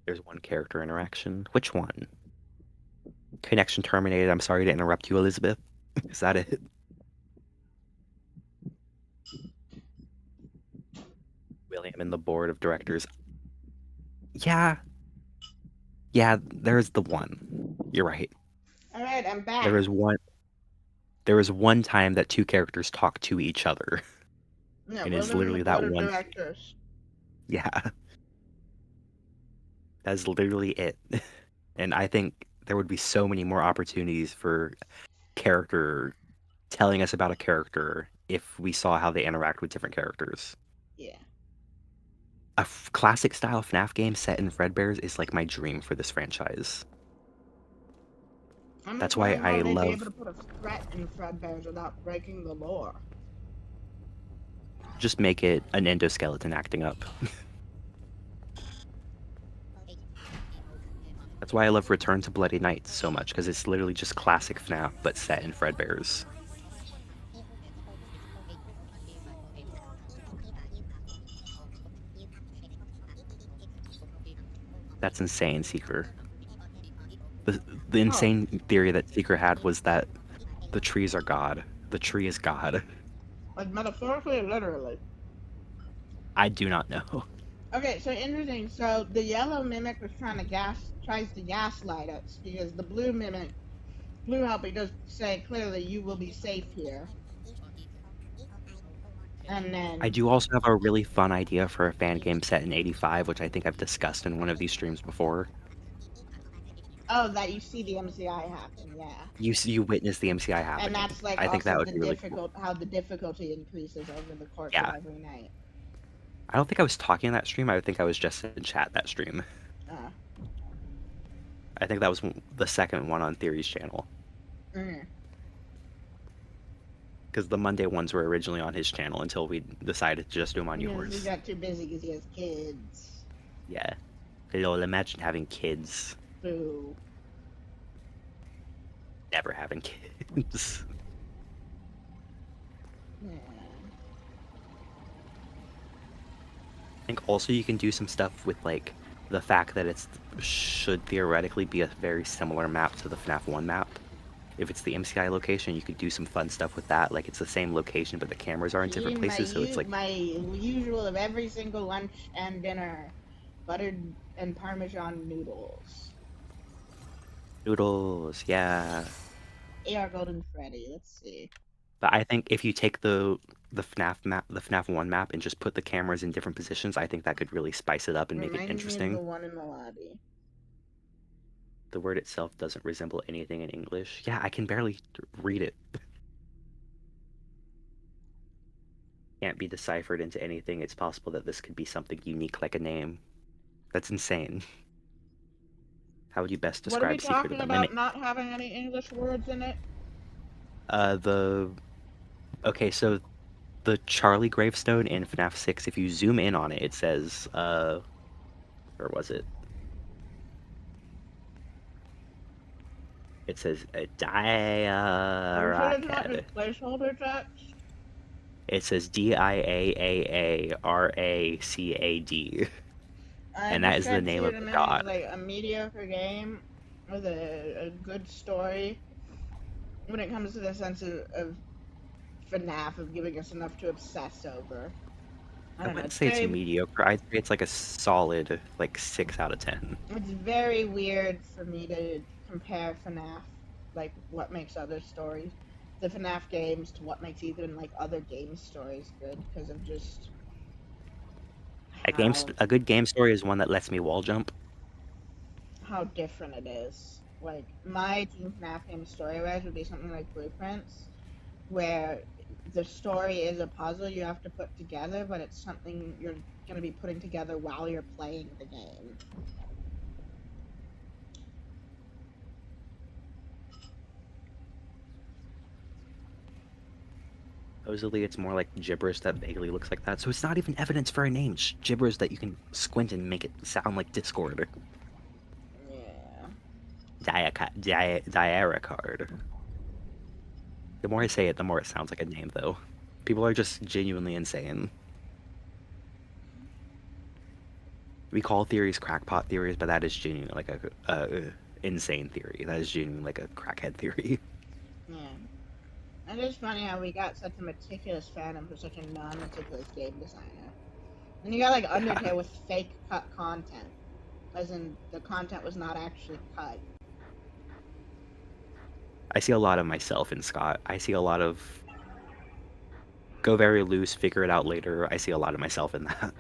There's one character interaction. Which one? Connection terminated. I'm sorry to interrupt you, Elizabeth. Is that it? William and the board of directors. Yeah. Yeah, there's the one. You're right. All right, I'm back. There was one time that two characters talk to each other. Yeah, and it's William literally and the that board of one. directors. Yeah. That's literally it. And I think there would be so many more opportunities for character telling us about a character if we saw how they interact with different characters. Yeah. A classic style FNaF game set in Fredbear's is like my dream for this franchise. That's why I They'd be love able to put a threat in Fredbear's without breaking the lore. just make it an endoskeleton acting up. That's why I love Return to Bloody Nights so much, because it's literally just classic FNaF but set in Fredbear's. That's insane, Seeker. The insane theory that Seeker had was that the trees are God. The tree is God. Like metaphorically or literally? I do not know. Okay, so interesting. So the yellow mimic was tries to gaslight us because the blue helper does say clearly you will be safe here. And then I do also have a really fun idea for a fan game set in 85, which I think I've discussed in one of these streams before. oh, that you see the MCI happen, yeah. You witness the MCI happen. And that's like I think that also would be really cool. how the difficulty increases over the course Yeah. of every night. I don't think I was talking in that stream. I think I was just in chat that stream. I think that was the second one on Theory's channel. Because the Monday ones were originally on his channel until we decided to just do them on yours. He got too busy because he has kids. Yeah. You'll imagine having kids. Boo. Never having kids. Yeah. I think also you can do some stuff with like the fact that it should theoretically be a very similar map to the FNaF 1 map. If it's the MCI location, you could do some fun stuff with that. Like it's the same location, but the cameras are in different places, so it's like my usual of every single lunch and dinner, buttered and Parmesan noodles. Noodles, yeah. AR Golden Freddy. Let's see. But I think if you take the FNaF map, the FNaF 1 map, and just put the cameras in different positions, I think that could really spice it up and make it interesting. Me of the one in the lobby. The word itself doesn't resemble anything in English. Yeah, I can barely read it. Can't be deciphered into anything. It's possible that this could be something unique like a name. That's insane. How would you best describe What are we talking about? Mimic? Not having any English words in it? Okay, so the Charlie gravestone in FNaF 6, if you zoom in on it, it says, where was it? It says Are you sure it's not Diaracad. just placeholder text? It says Diaaracad, I and that just is the read to name you of in a the minute, god. like a mediocre game with a good story when it comes to the sense of FNaF, of giving us enough to obsess over. I I don't know, wouldn't say it's mediocre. I'd say it's like a solid like 6 out of 10. it's very weird for me to compare FNaF, like what makes other stories, the FNaF games, to what makes even like other game stories good, because of just how A good game story is one that lets me wall jump. different it is. Like my Team FNaF game story-wise would be something like Blueprints, where the story is a puzzle you have to put together, but it's something you're going to be putting together while you're playing the game. Supposedly, it's more like gibberish that vaguely looks like that. So it's not even evidence for a name. It's gibberish that you can squint and make it sound like Discord. Yeah. Diaracard. The more I say it, the more it sounds like a name, though. People are just genuinely insane. We call theories crackpot theories, but that is genuinely like a insane theory. That is genuinely like a crackhead theory. Yeah. And it's funny how we got such a meticulous fandom for such a non-meticulous game designer. And you got like Yeah. Undertale with fake cut content, as in the content was not actually cut. I see a lot of myself in Scott. I see a lot of go very loose, figure it out later. I see a lot of myself in that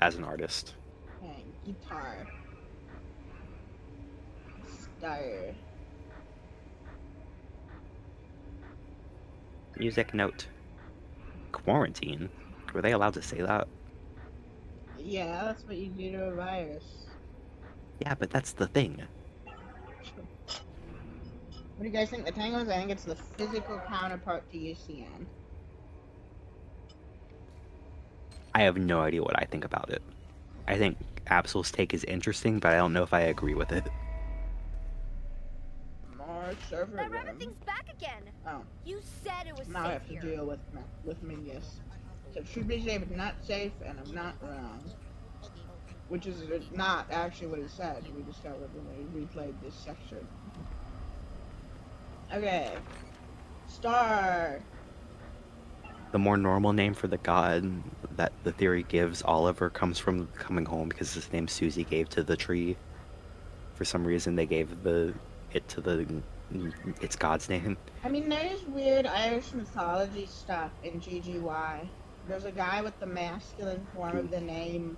as an artist. Okay, guitar. Star. Music note. Quarantine? Were they allowed to say that? Yeah, that's what you do to a virus. Yeah, but that's the thing. What do you guys think the Tango is? I think it's the physical counterpart to UCN. I have no idea what I think about it. I think Absol's take is interesting, but I don't know if I agree with it. More server That rabbit room. thing's back again. Oh, You said it was now I safe have to here. deal with Mingus. So it should be safe, but not safe, and I'm not wrong. Which is not actually what he said. We discovered when we replayed this section. Okay. Star. The more normal name for the god that the theory gives Oliver comes from coming home because his name Susie gave to the tree. For some reason, they gave it to its god's name. I mean, there's weird Irish mythology stuff in GGY. There's a guy with the masculine form of the name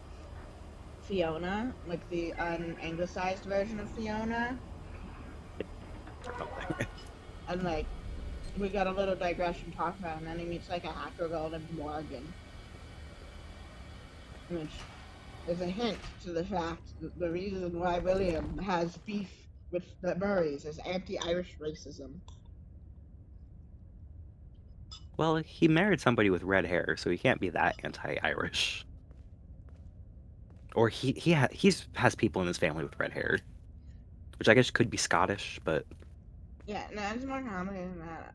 Fiona, like the anglicized version of Fiona. And like, we got a little digression talking about him, and then he meets like a hacker girl named Morgan. Which is a hint to the fact that the reason why William has beef with the Murrays is anti-Irish racism. Well, he married somebody with red hair, so he can't be that anti-Irish. Or he's has people in his family with red hair, which I guess could be Scottish, but Yeah, no, it's more complicated than that.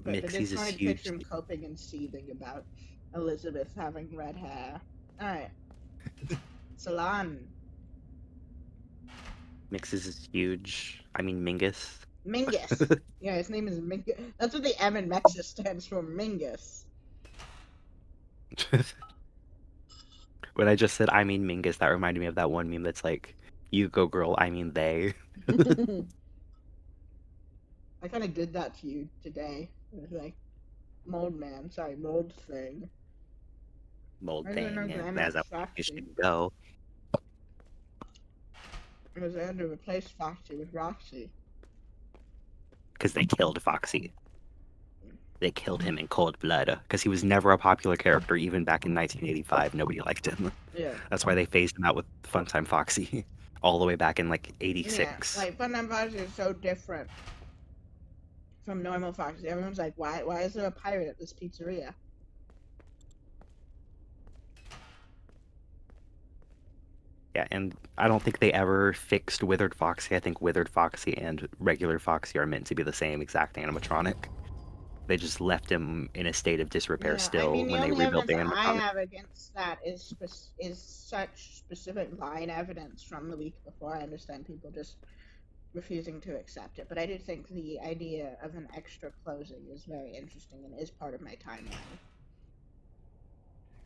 But I Mixie's just is wanted to huge. picture him coping and seething about Elizabeth having red hair. Alright. Salon. Mixes is huge. I mean Mingus. Mingus. Yeah, his name is Mingus. That's what the M in Mexa stands for, Mingus. When I just said I mean Mingus, that reminded me of that one meme that's like, "You go girl, I mean they." I kind of did that to you today. It was like, mold man. Sorry, mold thing. Mold I didn't know thing, and Grandma that's how you Foxy. should go. It was there to replace Foxy with Roxy. Because they killed Foxy. They killed him in cold blood. Because he was never a popular character, even back in 1985. Nobody liked him. Yeah. That's why they phased him out with Funtime Foxy, all the way back in like '86. Yeah, like FNaF Foxy is so different from normal Foxy. Everyone's like, why is there a pirate at this pizzeria? Yeah, and I don't think they ever fixed Withered Foxy. I think Withered Foxy and regular Foxy are meant to be the same exact animatronic. They just left him in a state of disrepair Yeah, I still mean, the when they only rebuilt evidence the I animatronic. have against that is such specific line evidence from the week before. I understand people just refusing to accept it, but I do think the idea of an extra closing is very interesting and is part of my timeline.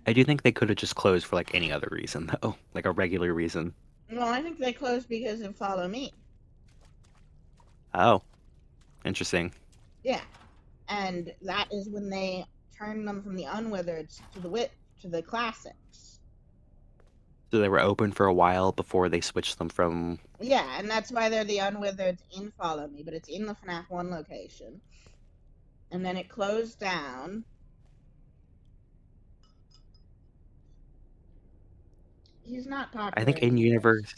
I do think they could have just closed for like any other reason though, like a regular reason. Well, I think they closed because of Follow Me. Oh, interesting. Yeah, and that is when they turned them from the unwithereds to the classics. So they were open for a while before they switched them from. Yeah, and that's why they're the unwithereds in Follow Me, but it's in the FNaF 1 location. And then it closed down. He's not I popular think in in universe. universe.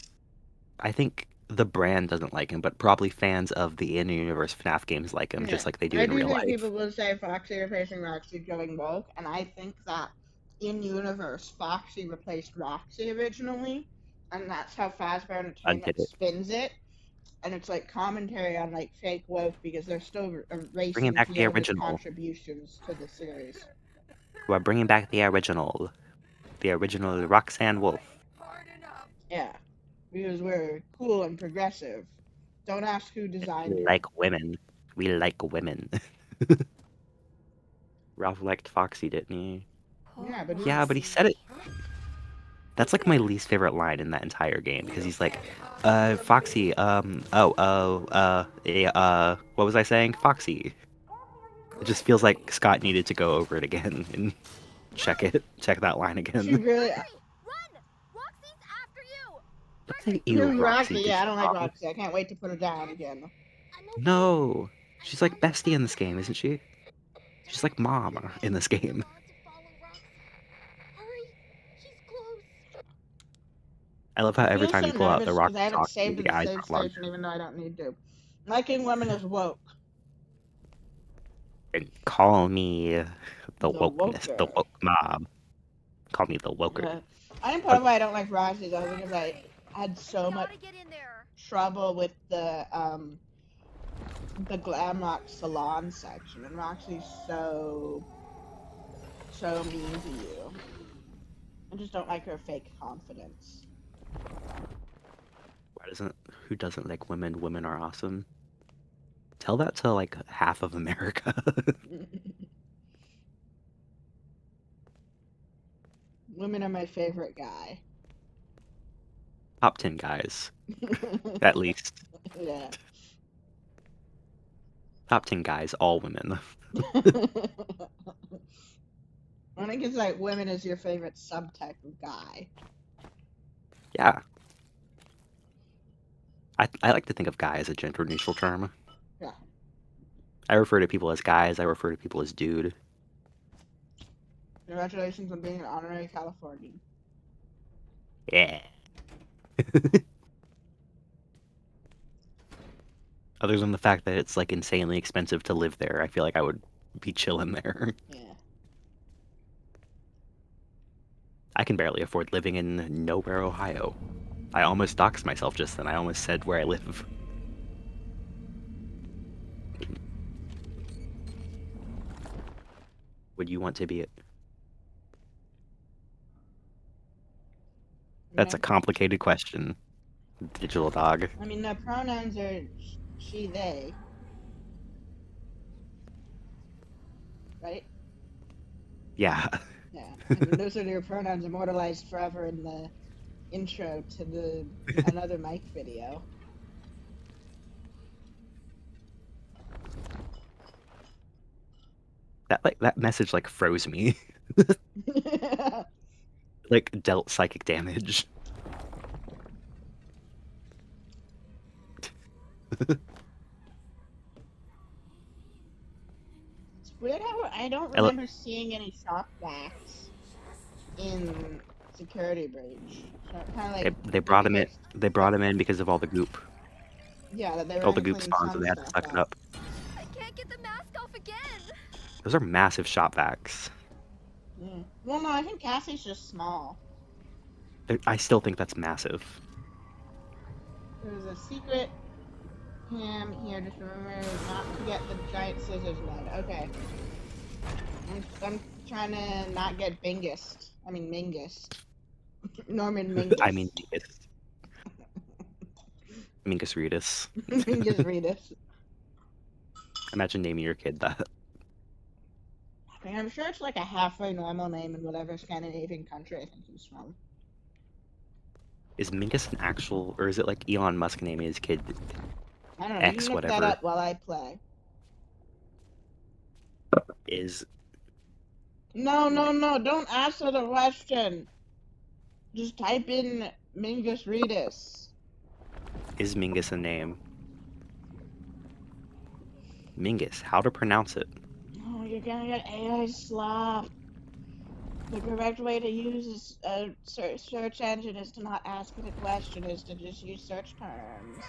I think the brand doesn't like him, but probably fans of the in-universe FNAF games like him, Yeah, just like they do I in do real think life. people will say Foxy replacing Roxy going woke, and I think that in universe, Foxy replaced Roxy originally, and that's how Fazburger I Entertainment get it. spins it. And it's like commentary on like fake woke because they're still Bringing erasing back the Fiona's original. contributions to the series. We're bringing back the original. The original Roxanne Wolf. Yeah, because we're cool and progressive. Don't ask who designed We it. like women. We like women. Ralph liked Foxy, didn't he? Yeah, but Yeah, but he said it. That's like my least favorite line in that entire game because he's like, Foxy, what was I saying? Foxy. It just feels like Scott needed to go over it again and check that line she again. really. Run! Roxy's after you! Don't say ew, Roxy. Roxy, Did yeah, I you don't like promise? Roxy. I can't wait to put her down again. I'm okay. No, I she's like promise bestie in I'll this be game, okay. isn't she? She's like Just mom in this game. hold on to follow Roxy. Hurry, she's close. I love how I every feel time so you pull out the nervous because Roxy I haven't talk, saved to the the eyes save are larger. station even though I don't need to. Liking women is woke. And call me the The wokeness, the woker. woke mob. Call me the woker. Yeah. I think part of why I don't like Roxy though is because I had so much Gotta get in there. trouble with the Glamrock salon section, and Roxy's so mean to you. I just don't like her fake confidence. Who doesn't like women? Women are awesome. Tell that to like half of America. Women are my favorite guy. Top 10 guys, at least. Yeah. Top 10 guys, all women. I think it's like women is your favorite subtype of guy. Yeah. I like to think of guy as a gender neutral term. Yeah. I refer to people as guys, I refer to people as dude. Congratulations on being an honorary Californian. Yeah. Other than the fact that it's like insanely expensive to live there, I feel like I would be chilling there. Yeah. I can barely afford living in nowhere, Ohio. I almost doxed myself just then. I almost said where I live. Would you want to be it? That's a complicated question, digital dog. I mean, the pronouns are she, they. Right? Yeah. Yeah. I mean, those are your pronouns immortalized forever in the intro to the another Mike video. That message like froze me. Like dealt psychic damage. It's weird how I don't remember seeing any shockbacks in Security Breach. So kind of like They brought him in. They brought him in because of all the goop. yeah, that they were All the gonna goop clean spawns, some and they had to stuff suck it up. I can't get the mask off again. Those are massive shopbacks. Yeah. Well, no, I think Cassie's just small. I still think that's massive. There's a secret cam here. Just remember not to get the giant scissors one. Okay. I'm trying to not get Mingus. Norman Mingus. I mean, Mingus Reedus. Mingus Reedus. Imagine naming your kid that. I mean, I'm sure it's like a halfway normal name in whatever Scandinavian country I think he's from. Is Mingus an actual, or is it like Elon Musk naming his kid I don't know. X You can look whatever? that up while I play. Is No, don't answer the question. Just type in Mingus Reedus. Mingus a name? Mingus, how to pronounce it? Oh, you're gonna get AI slop. The correct way to use a search engine is to not ask it a question, is to just use search terms.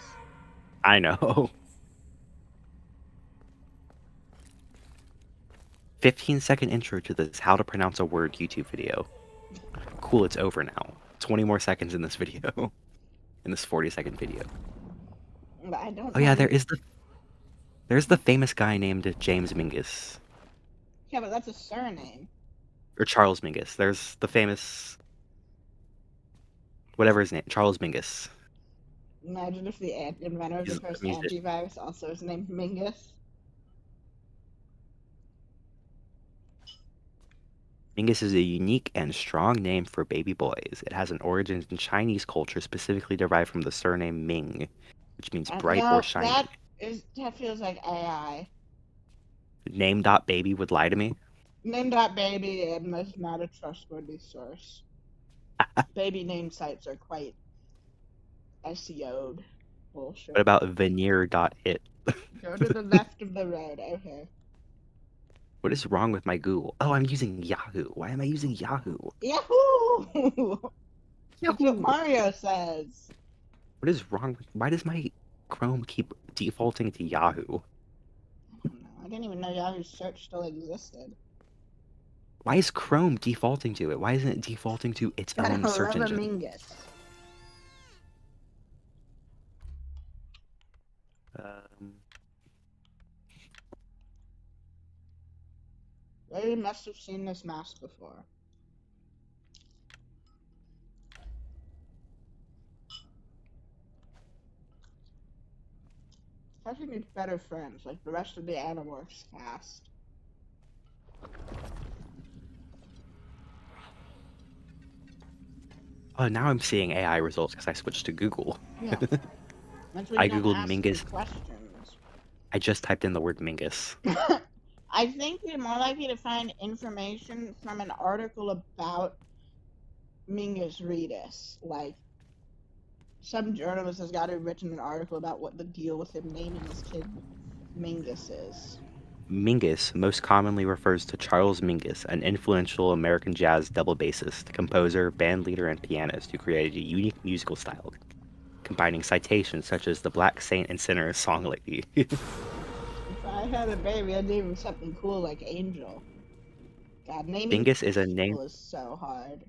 I know. 15-second intro to this how to pronounce a word YouTube video. Cool, it's over now. 20 more seconds in this video. In this 40-second video. But I don't Oh yeah, know. there's the famous guy named James Mingus. Yeah, but that's a surname. Or Charles Mingus. There's the famous whatever his name, Charles Mingus. Imagine if the inventor of the He's a first musician. antivirus also is named Mingus. Mingus is a unique and strong name for baby boys. It has an origin in Chinese culture, specifically derived from the surname Ming, which means bright No, or shiny. that feels like AI. Name.baby would lie to me. Name.baby and is not a trustworthy source. Baby name sites are quite SEO'd. Bullshit. What about veneer.it? Go to the left of the road. Okay. What is wrong with my Google? Oh, I'm using Yahoo. Why am I using Yahoo? Yahoo! That's what Mario says. What is wrong with... Why does my Chrome keep defaulting to Yahoo? I don't know. I didn't even know Yahoo search still existed. Why is Chrome defaulting to it? Why isn't it defaulting to its Gotta own search love a engine? Mingus. They must have seen this mask before. I think it's better friends, like the rest of the Animorphs cast. Oh, now I'm seeing AI results because I switched to Google. Yeah. That's when I you don't googled ask Mingus. the questions. I just typed in the word Mingus. I think you're more likely to find information from an article about Mingus Reedus. Like, some journalist has got to have written an article about what the deal with him naming his kid Mingus is. Mingus most commonly refers to Charles Mingus, an influential American jazz double bassist, composer, band leader, and pianist who created a unique musical style, combining citations such as the Black Saint and Sinner song lady. If I had a baby, I'd name him something cool like Angel. God, naming Mingus is a name. people is so hard.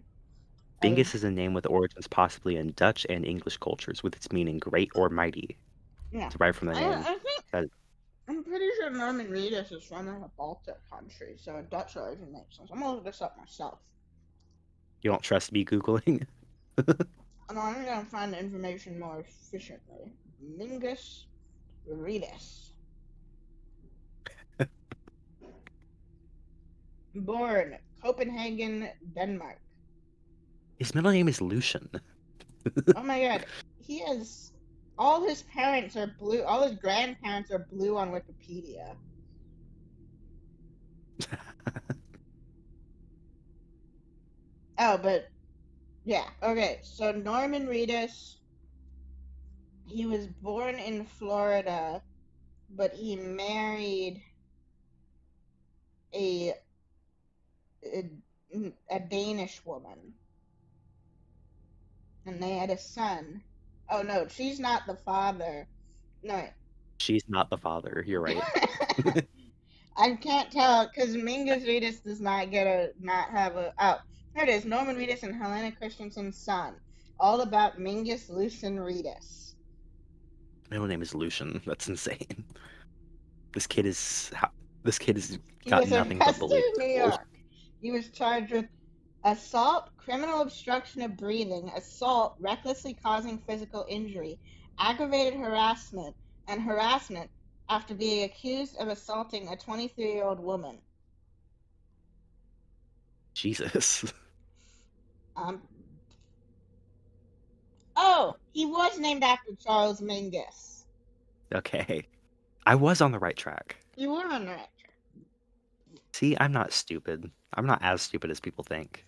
Mingus is a name with origins possibly in Dutch and English cultures, with its meaning great or mighty. Yeah. Derived from the name. I think that- I'm pretty sure Norman Reedus is from like a Baltic country, so a Dutch origin makes sense. I'm gonna look this up myself. You don't trust me Googling? No, I'm gonna find the information more efficiently. Mingus Reedus. Born Copenhagen, Denmark. His middle name is Lucian. Oh my god. He has all his parents are blue, all his grandparents are blue on Wikipedia. Oh, but yeah, okay. So Norman Reedus, he was born in Florida, but he married a Danish woman, and they had a son. Oh no, she's not the father. No, She's not the father. You're right. I can't tell because Mingus Reedus does not have a. Oh, Here it is, Norman Reedus and Helena Christensen's son. All about Mingus Lucien Reedus. Middle name is Lucian. That's insane. This kid is He got was nothing but arrested belief. in New York. He was charged with assault, criminal obstruction of breathing, assault, recklessly causing physical injury, aggravated harassment, and harassment after being accused of assaulting a 23-year-old woman. Jesus. Um, oh, he was named after Charles Mingus. Okay. I was on the right track. You were on the right track. See, I'm not stupid. I'm not as stupid as people think.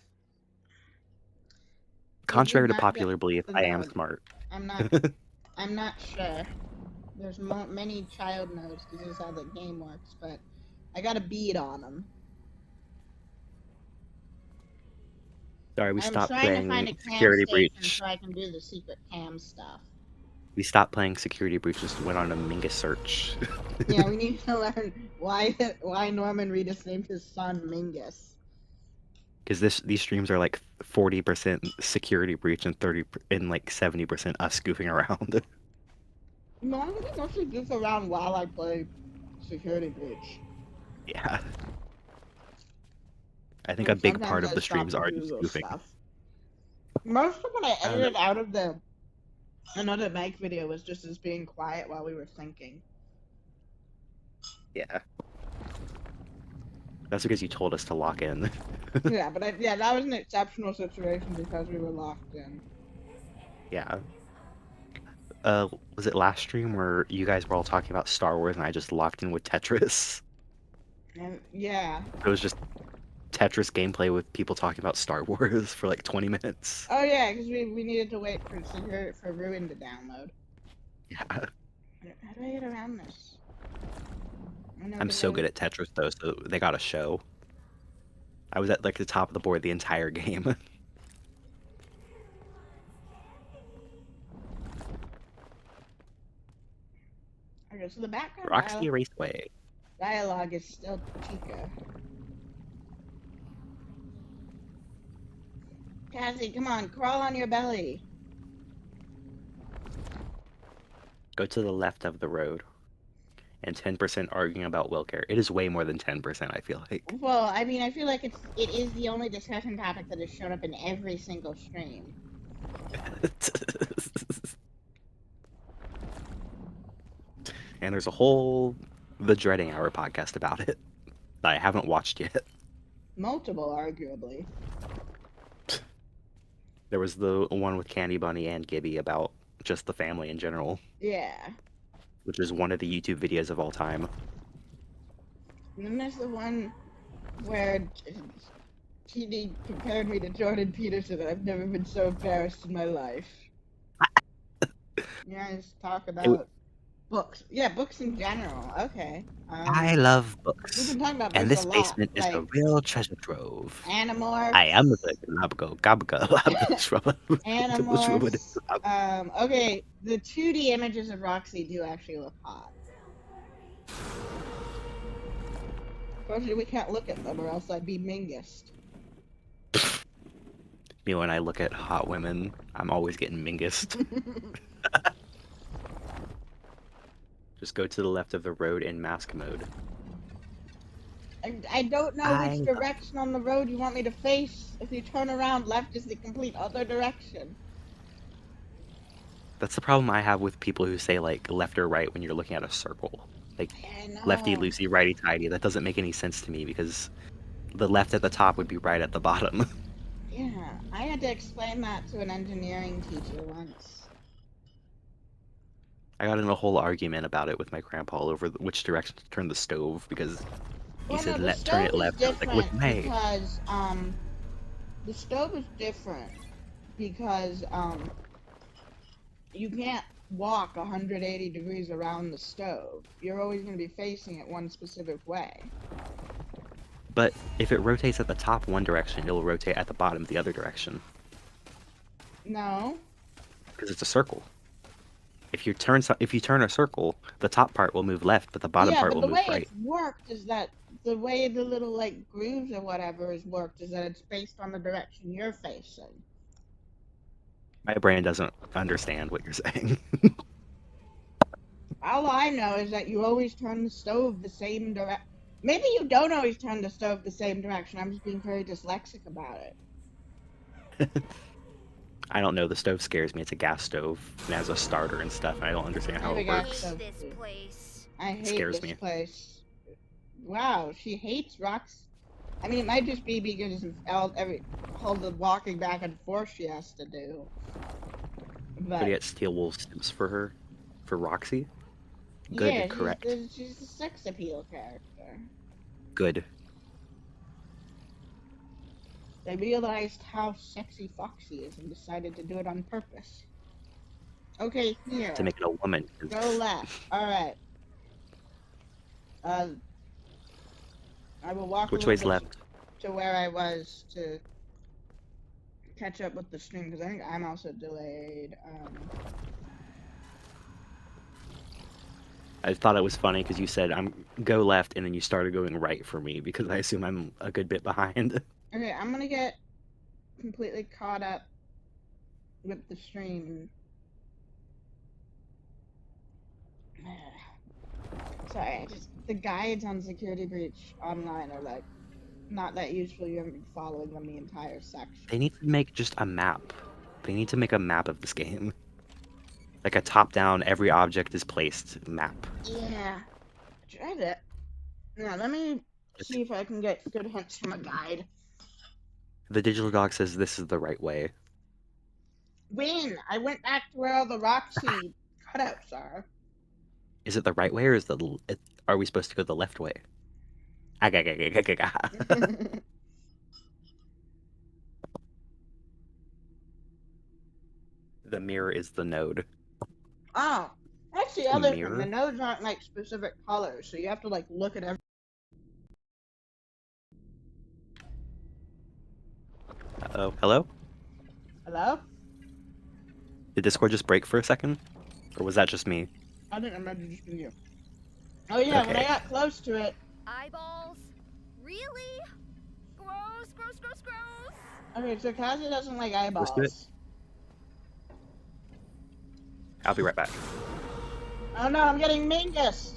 Contrary to not get popular belief, the I am node. smart. I'm not sure. There's many child nodes because this is how the game works, but I got a bead on them. Sorry, we I'm stopped trying to find a playing cam Security station Breach. so I can do the secret cam stuff. We stopped playing Security Breach, just went on a Mingus search. Yeah, we need to learn why Norman Reedus named his son Mingus. Because these streams are like 40% Security Breach and 70% us goofing around. No, I'm gonna mostly goof around while I play Security Breach. Yeah. I think a big part of the streams are just Google goofing. stuff. Most of what I I don't edited out of another Mike video was just us being quiet while we were thinking. Yeah. That's because you told us to lock in. Yeah, but that was an exceptional situation because we were locked in. Yeah. Was it last stream where you guys were all talking about Star Wars and I just locked in with Tetris? And yeah. It was just Tetris gameplay with people talking about Star Wars for like 20 minutes. Oh yeah, because we needed to wait for Ruin to download. Yeah. How do I get around this? I'm so good at Tetris though, so they got a show. I was at like the top of the board the entire game. Okay, so the background Roxy Raceway. dialogue is still Chica. Cassie, come on, crawl on your belly. Go to the left of the road. And 10% arguing about Wilcare. It is way more than 10%, I feel like. Well, I mean, I feel like it is the only discussion topic that has shown up in every single stream. And there's a whole The Dreading Hour podcast about it that I haven't watched yet. Multiple, arguably. There was the one with Candy Bunny and Gibby about just the family in general. Yeah. Which is one of the YouTube videos of all time. And then there's the one where TD compared me to Jordan Peterson, and I've never been so embarrassed in my life. You guys talk about books. Yeah, books in general. Okay. I love books. We've been talking about books And this a lot, basement is like a real treasure trove. Animorphs. I am the Gabgo. Animorphs. Okay, the 2D images of Roxy do actually look hot. Unfortunately, we can't look at them or else I'd be Mingus. Me, when I look at hot women, I'm always getting Mingus. Just go to the left of the road in mask mode. I don't know which direction on the road you want me to face. If you turn around, left is the complete other direction. That's the problem I have with people who say, like, left or right when you're looking at a circle. Like, lefty, loosey, righty, tighty. That doesn't make any sense to me because the left at the top would be right at the bottom. Yeah, I had to explain that to an engineering teacher once. I got in a whole argument about it with my grandpa over which direction to turn the stove because he said, turn it left. I was like, which way? Because, the stove is different because, you can't walk 180 degrees around the stove. You're always going to be facing it one specific way. But if it rotates at the top one direction, it'll rotate at the bottom the other direction. No. Because it's a circle. If you turn a circle, the top part will move left, but the bottom Yeah, part but will the move way right. it's worked is that the way the little like grooves or whatever is worked is that it's based on the direction you're facing. My brain doesn't understand what you're saying. All I know is that you always turn the stove the same direction. Maybe you don't always turn the stove the same direction. I'm just being very dyslexic about it. I don't know. The stove scares me. It's a gas stove and has a starter and stuff. And I don't understand I how have a it gas works. stove This too. place. I It hate scares this me. place. Wow, she hates rocks. I mean, it might just be because of all the walking back and forth she has to do. But But yet Steel Wool sims for her, for Roxy. yeah, Good, correct. she's a sex appeal character. Good. They realized how sexy Foxy is and decided to do it on purpose. Okay, To here. make it a woman. Go left. Alright. I will walk a Which little way's bit left? to where I was to catch up with the stream, because I think I'm also delayed. I thought it was funny because you said I'm go left and then you started going right for me because I assume I'm a good bit behind. Okay, I'm gonna get completely caught up with the stream. Sorry, the guides on Security Breach Online are like not that useful. You haven't been following them the entire section. They need to make just a map. They need to make a map of this game. Like a top-down, every object is placed map. Yeah, I tried it. Now let me see if I can get good hints from a guide. The digital dog says this is the right way. Win! I went back to where all the Roxy cutouts are. Is it the right way or are we supposed to go the left way? Agagagagaga. The mirror is the node. Oh, that's the A other thing. mirror? The nodes aren't like specific colors, so you have to like look at every. Uh-oh. Hello? Hello? Did Discord just break for a second? Or was that just me? I didn't imagine just being you. Oh yeah, when I Okay. got close to it. Eyeballs? Really? Gross, gross, gross, gross. Okay, so Kazi doesn't like Close to it? eyeballs. I'll be right back. Oh no, I'm getting Mingus!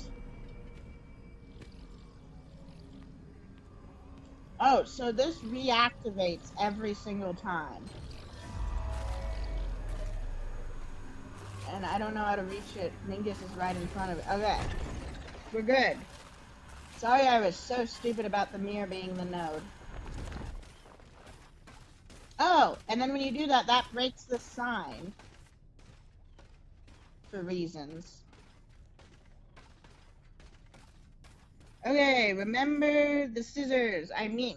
Oh, so this reactivates every single time. And I don't know how to reach it. Mingus is right in front of it. Okay. We're good. Sorry I was so stupid about the mirror being the node. Oh, and then when you do that, that breaks the sign. For reasons. Okay, remember the scissors. Okay.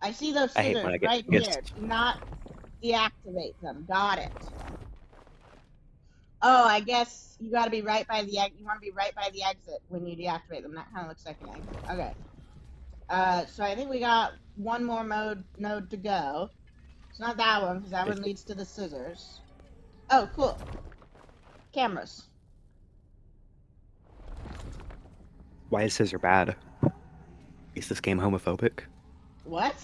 I see those I hate when scissors I get right missed. here. Do not deactivate them. Got it. Oh, I guess you gotta be right by the you want to be right by the exit when you deactivate them. That kind of looks like an exit. Okay. So I think we got one more node to go. It's not that one, because that one leads to the scissors. Oh, cool. Cameras. Why is scissor bad? Is this game homophobic? What?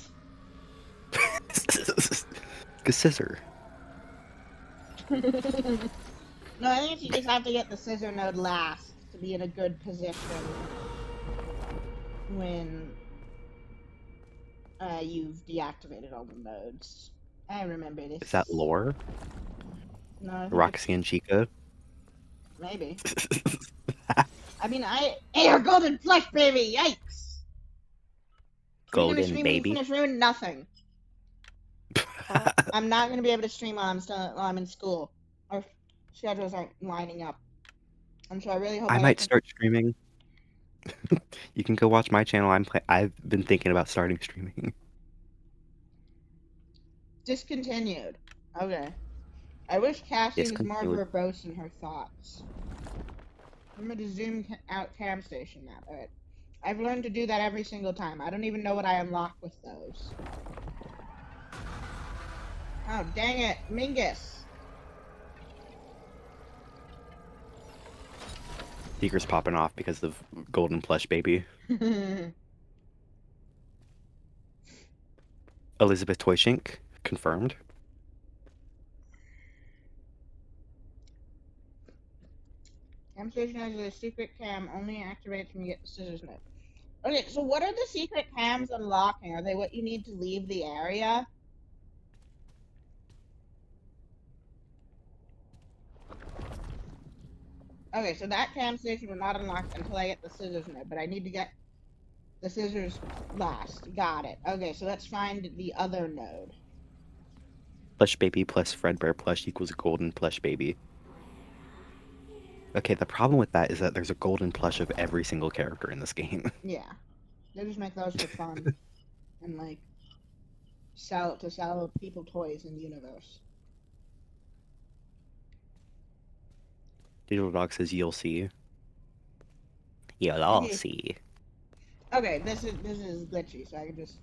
Cause scissor. No, I think you just have to get the scissor node last to be in a good position when you've deactivated all the nodes. I remember this. Is that lore? No, I think Roxy and Chica? maybe. I mean, Air Golden Flesh, baby! Yikes! Golden baby? FNaF Ruin, nothing. I'm not gonna be able to stream while I'm in school. Our schedules aren't lining up. And so I really hope I might start streaming. You can go watch my channel. I've been thinking about starting streaming. Discontinued. Okay. I wish Cassie was more Discontinued. verbose in her thoughts. Remember to zoom out cam station map. Alright. I've learned to do that every single time. I don't even know what I unlock with those. Oh, dang it. Mingus. Secret's popping off because of golden plush baby. Elizabeth Toyshink, confirmed. Cam station has a secret cam only activates when you get the scissors note. Okay, so what are the secret cams unlocking? Are they what you need to leave the area? Okay, so that cam station will not unlock until I get the scissors note, but I need to get the scissors last. Got it. Okay, so let's find the other node. Plush baby plus Fredbear plush equals golden plush baby. Okay, the problem with that is that there's a golden plush of every single character in this game. Yeah. They just make those for fun. And like sell people toys in the universe. Digital Dog says you'll see. You'll all see. Okay, this is glitchy, so I can just.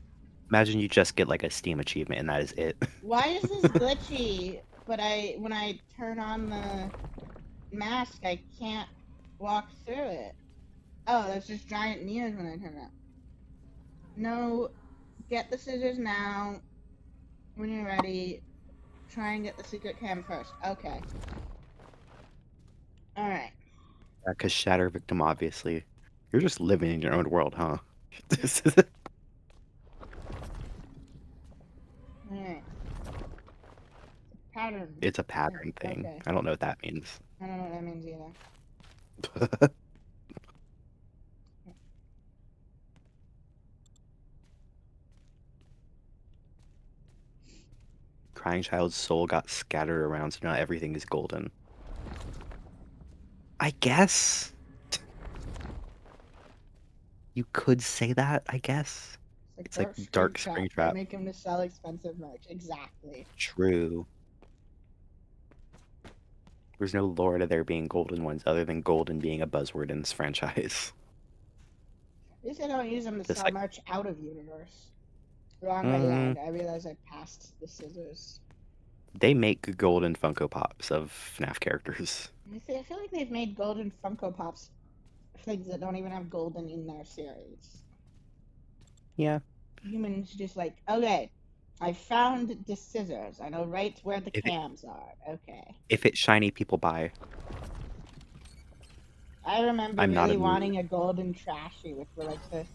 Imagine you just get like a Steam achievement and that is it. Why is this glitchy? But when I turn on the mask, I can't walk through it. Oh, there's just giant mirrors when I turn it up. No, get the scissors now. When you're ready, try and get the secret cam first. Okay. Alright. Because Shatter Victim, obviously. You're just living in your own world, huh? Alright. Pattern. It's a pattern thing. Okay. I don't know what that means. I don't know what that means either. Crying child's soul got scattered around, so now everything is golden. I guess. You could say that, I guess. It's like Dark Springtrap. Make him to sell expensive merch. Exactly. True. There's no lore to there being golden ones other than golden being a buzzword in this franchise. At least I don't use them to Just sell like- merch out of universe. Wrong way around. I realized I passed the scissors. They make golden Funko Pops of FNaF characters. I feel like they've made golden Funko Pops things that don't even have golden in their series. Yeah. Humans just like, okay, I found the scissors. I know right where the cams are. Okay. If it's shiny, people buy. I remember I'm not really a noob. wanting a golden trashy, which were like the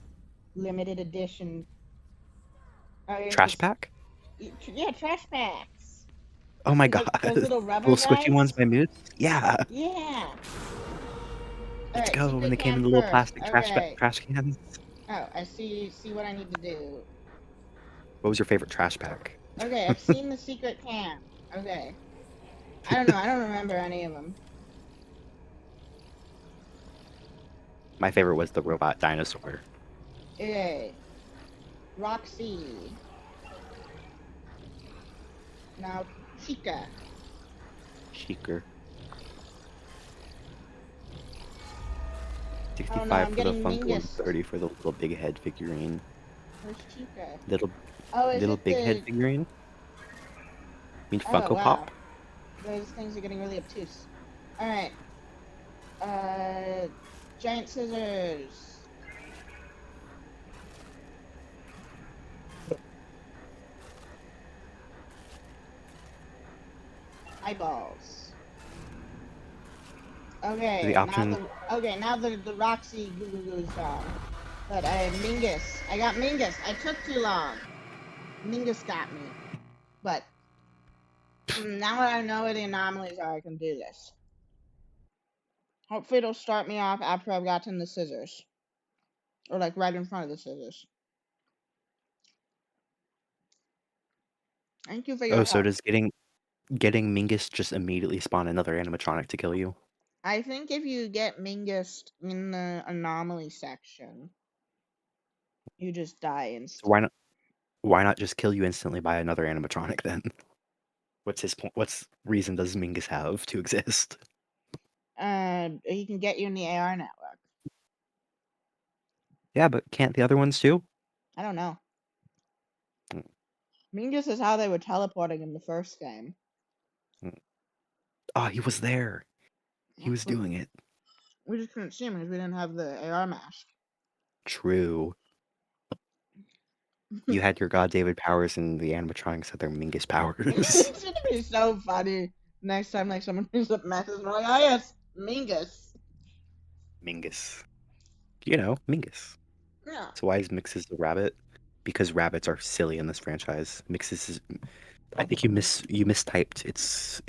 limited edition. Trash pack? Yeah, trash packs. Oh my Those- god. those little rubber Little squishy guys? ones by Mood? Yeah. Yeah. Let's Alright, go. secret And they came in cam the little first. plastic Okay. trash cans. Oh, I see what I need to do. What was your favorite trash pack? Okay, I've seen the secret cam. Okay. I don't know, I don't remember any of them. My favorite was the robot dinosaur. Okay. Roxy. Now, Chica. Sheeker. Oh, no, 65 I'm for the getting Funko and Mingus. 30 for the little big head figurine. Where's Chica? Little Oh, is little it big the... head figurine? Mean Oh, Funko wow. Pop? Those things are getting really obtuse. Alright. Giant scissors. Eyeballs. Okay. The option- Now the Roxy Goo Goo Goo's gone. But Mingus. I got Mingus. I took too long. Mingus got me. But now that I know where the anomalies are, I can do this. Hopefully it'll start me off after I've gotten the scissors. Or like right in front of the scissors. Thank you for your Oh, help. so does getting Mingus just immediately spawn another animatronic to kill you? I think if you get Mingus in the anomaly section, you just die instantly. Why not just kill you instantly by another animatronic then? What's his point? What's reason does Mingus have to exist? He can get you in the AR network. Yeah, but can't the other ones too? I don't know. Mm. Mingus is how they were teleporting in the first game. Oh, he was there. He was doing it. We just couldn't see him because we didn't have the AR mask. True. You had your GodDavid powers and the animatronics had their Mingus powers. It's gonna be so funny next time like someone brings up messes and we're like, oh yes, Mingus. Mingus. You know, Mingus. Yeah. So why is Mixes the rabbit? Because rabbits are silly in this franchise. Mixes is. I think you mistyped. It's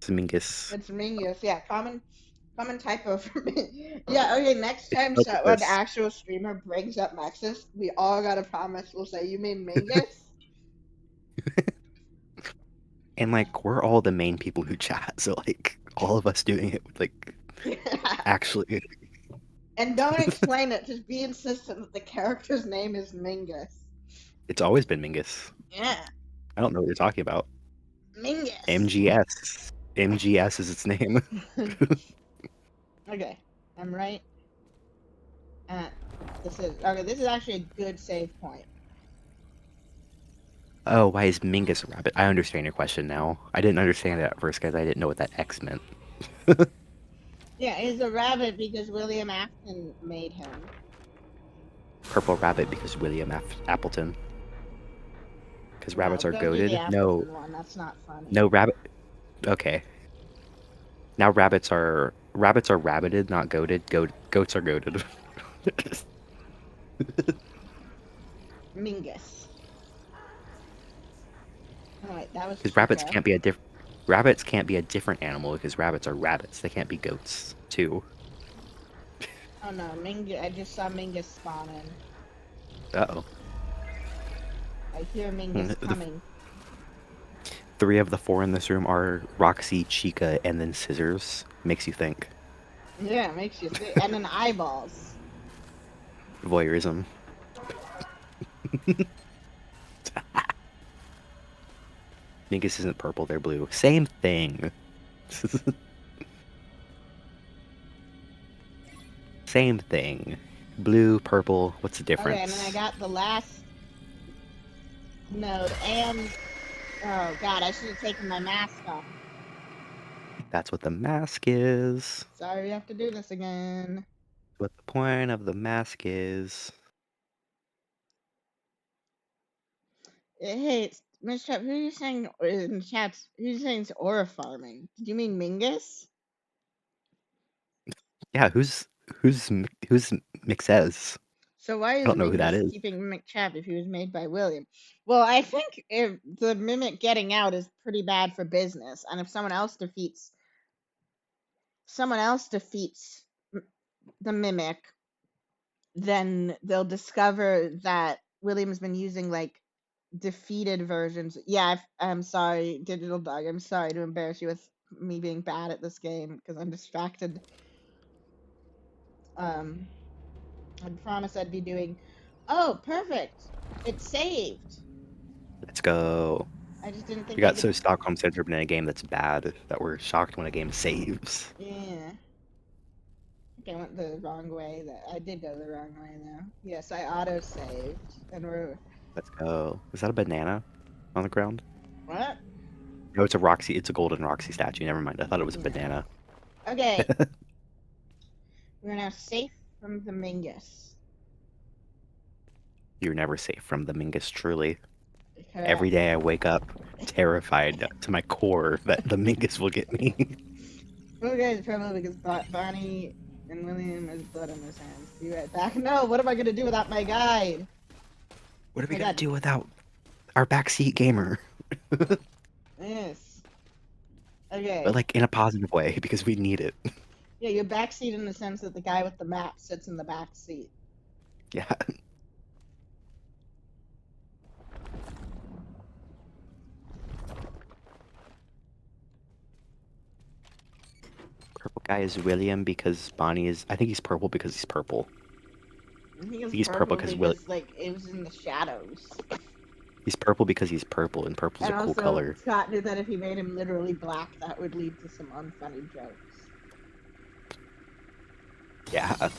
Mingus. It's Mingus. Yeah, common typo for me. Yeah, okay, next time Look at when this. actual streamer brings up Nexus, we all gotta promise we'll say, you mean Mingus? And like we're all the main people who chat, so like all of us doing it would like actually. And don't explain it, just be insistent that the character's name is Mingus. It's always been Mingus. Yeah, I don't know what you're talking about. Mingus. MGS. MGS is its name. Okay, I'm right. This is actually a good save point. Oh, why is Mingus a rabbit? I understand your question now. I didn't understand it at first because I didn't know what that X meant. Yeah, he's a rabbit because William Afton made him. Purple rabbit because William F. Appleton. Because rabbits are don't do the goaded? No. Appleton one, that's not funny. No rabbit. Okay. Now rabbits are rabbited, not goaded. Goats are goaded. Mingus. Alright, that was Because rabbits can't be a different animal because rabbits are rabbits. They can't be goats too. Oh no, Mingus. I just saw Mingus spawn in. Uh-oh. I hear Mingus coming. 3 of the 4 in this room are Roxy, Chica, and then Scissors. Makes you think. Yeah, it makes you think. And then eyeballs. Voyeurism. Mingus isn't purple, they're blue. Same thing. Same thing. Blue, purple, what's the difference? Okay, and then I got the last node, and oh god, I should have taken my mask off. That's what the mask is. Sorry, we have to do this again. What the point of the mask is. Hey, Miss Chap, who are you saying in the chat? Who are you saying is aura farming? Did you mean Mingus? Yeah, who's Mixez? So why is don't know who that Mingus is. keeping Mimic Chap if he was made by William? Well, I think if the Mimic getting out is pretty bad for business, and if someone else defeats the Mimic, then they'll discover that William's been using like defeated versions. Yeah, I'm sorry, Digital Dog. I'm sorry to embarrass you with me being bad at this game because I'm distracted. I promised I'd be doing. Oh, perfect! It's saved. Let's go. I just didn't think We got I so could... Stockholm Syndrome in a game that's bad that we're shocked when a game saves. Yeah. I think I went the wrong way. I did go the wrong way though. Yes, I auto saved, and we're. Let's go. Is that a banana on the ground? What? No, it's a Roxy. It's a golden Roxy statue. Never mind. I thought it was a Yeah. banana. Okay. We're now safe from the Mingus. You're never safe from the Mingus, truly. Correct. Every day I wake up terrified to my core that the Mingus will get me. Well, guys, probably because Bonnie and William has blood on his hands. Be right back. No, what am I gonna do without my guide? What are we My gonna God. do without our backseat gamer? Yes. Okay. But like in a positive way because we need it. Yeah, your backseat in the sense that the guy with the map sits in the back seat. Yeah. Purple guy is William because Bonnie is. I think he's purple because he's purple. I think He's purple 'cause Will- like it was in the shadows. He's purple because he's purple, and purple's And a cool also, color. Scott knew that if he made him literally black, that would lead to some unfunny jokes. Yeah.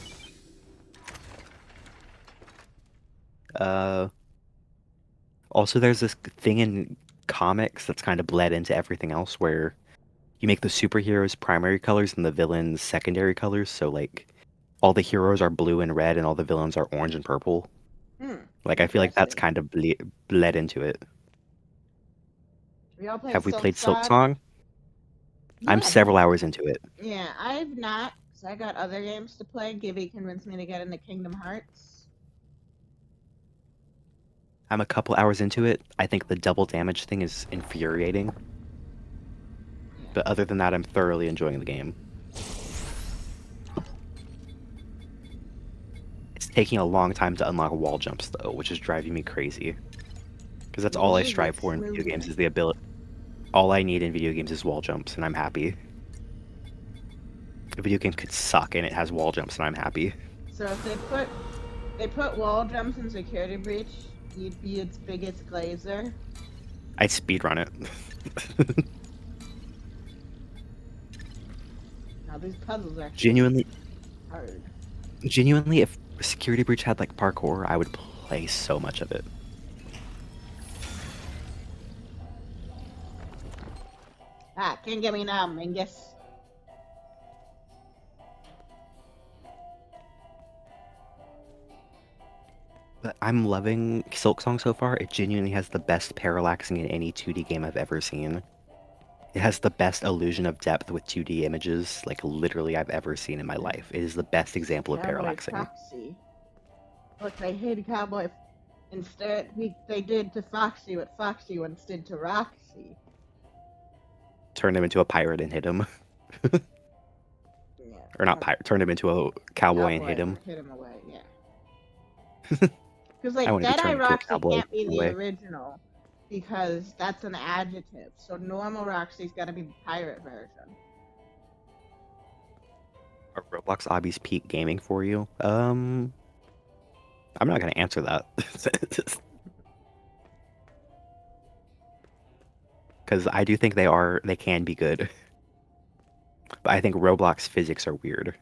Also, there's this thing in comics that's kind of bled into everything else where you make the superheroes primary colors and the villains secondary colors. So like all the heroes are blue and red, and all the villains are orange and purple. Like I feel like that's Interesting. kind of bled into it. We all played Have we played Silksong? Silksong? I'm Yeah, several hours into it. yeah, I've not, because I got other games to play. Gibby convinced me to get into Kingdom Hearts. I'm a couple hours into it. I think the double damage thing is infuriating. Yeah. But other than that, I'm thoroughly enjoying the game. It's taking a long time to unlock wall jumps, though, which is driving me crazy. Because that's all I strive for in video games is the ability. All I need in video games is wall jumps, and I'm happy. A video game could suck, and it has wall jumps, and I'm happy. So if they put wall jumps in Security Breach, you'd be its biggest glazer. I'd speedrun it. Now these puzzles are Genuinely, hard. if Security Breach had like parkour, I would play so much of it. Ah, can't get me now, Mingus. But I'm loving Silksong so far. It genuinely has the best parallaxing in any 2D game I've ever seen. It has the best illusion of depth with 2D images, like literally I've ever seen in my life. It is the best example of Cowboy parallaxing. Foxy. Look, they hated Cowboy. Instead, they did to Foxy what Foxy once did to Roxy. Turned him into a pirate and hit him. Yeah. Or not pirate, turned him into a cowboy and hit him. Hit him away, yeah. Because like I wanna be Dead Eye turned into a Roxy cowboy can't be the away. original because that's an adjective. So normal Roxy's got to be the pirate version. Are Roblox obbies peak gaming for you? I'm not gonna answer that. Because I do think they can be good. But I think Roblox physics are weird.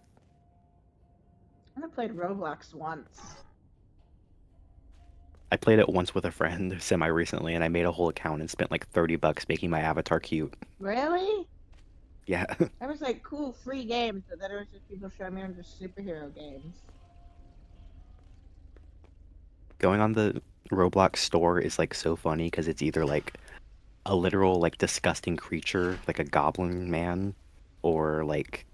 I only played Roblox once. I played it once with a friend semi-recently, and I made a whole account and spent like $30 making my avatar cute. Really? Yeah. I was like, cool, free games, but then it was just people showing me just superhero games. Going on the Roblox store is like so funny because it's either like a literal like disgusting creature, like a goblin man, or like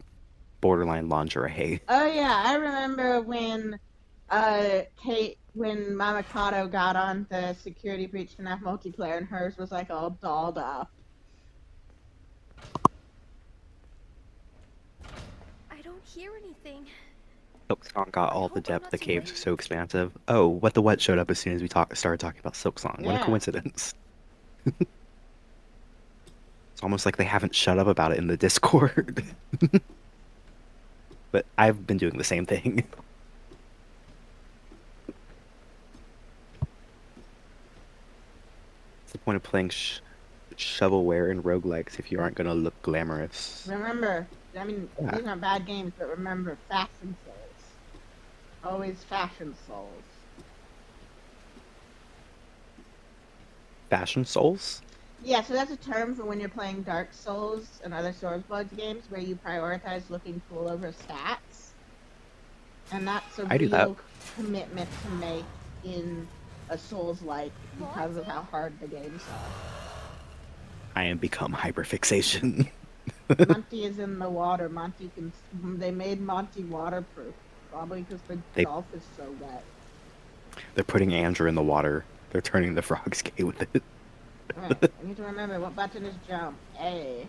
borderline lingerie. Oh yeah, I remember when when Mama Kato got on the Security Breach FNaF multiplayer and hers was like all dolled up. I don't hear anything. Silksong got all the depth. The caves are so expansive. Oh, what the what showed up as soon as we started talking about Silksong. What a Yeah. coincidence. It's almost like they haven't shut up about it in the Discord. But I've been doing the same thing. What's the point of playing shovelware and roguelikes if you aren't gonna look glamorous? Remember, I mean, Yeah. these aren't bad games, but remember, Fashion Souls. Always Fashion Souls. Fashion Souls? Yeah, so that's a term for when you're playing Dark Souls and other Soulsborne games where you prioritize looking cool over stats. And that's a I do that. real commitment to make in a Souls-like because of how hard the games are. I am become hyperfixation. Monty is in the water. They made Monty waterproof. Probably because the Gulf is so wet. They're putting Andrew in the water. They're turning the frogs gay with it. Right. I need to remember what button is jump. A.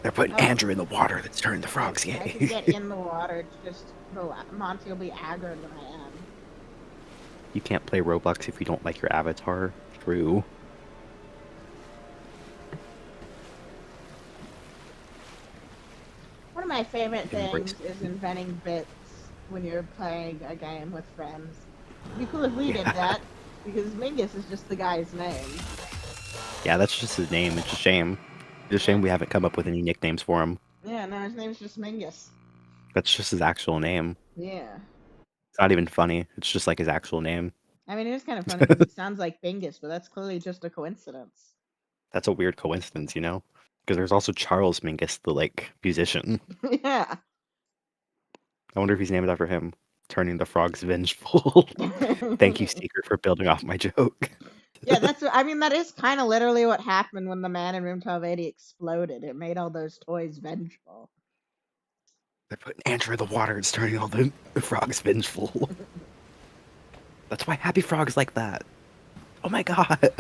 They're putting Andrew in the water that's turning the frogs I gay. can get in the water. It's just Monty will be aggroed than I am. You can't play Roblox if you don't like your avatar. True. One of my favorite Embrace. things is inventing bits when you're playing a game with friends. It'd be cool if we did that, because Mingus is just the guy's name. Yeah, that's just his name. It's a shame. It's a shame we haven't come up with any nicknames for him. Yeah, no, his name's just Mingus. That's just his actual name. Yeah. It's not even funny. It's just like his actual name. I mean, it is kind of funny because it sounds like Bingus, but that's clearly just a coincidence. That's a weird coincidence, you know? Because there's also Charles Mingus, the like musician. Yeah. I wonder if he's named after him. Turning the frogs vengeful. Thank you, Secret, for building off my joke. Yeah, I mean, that is kind of literally what happened when the man in room 1280 exploded. It made all those toys vengeful. They're putting Andrew in the water. It's turning all the frogs vengeful. That's why Happy Frog's like that. Oh my god.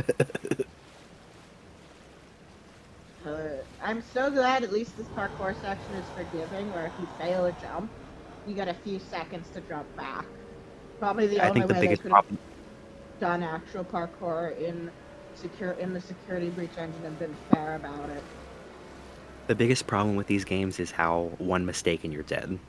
I'm so glad at least this parkour section is forgiving, where if you fail a jump, you get a few seconds to jump back. Probably the I only think the way they biggest could have problem. done actual parkour in the Security Breach engine and been fair about it. The biggest problem with these games is how one mistake and you're dead.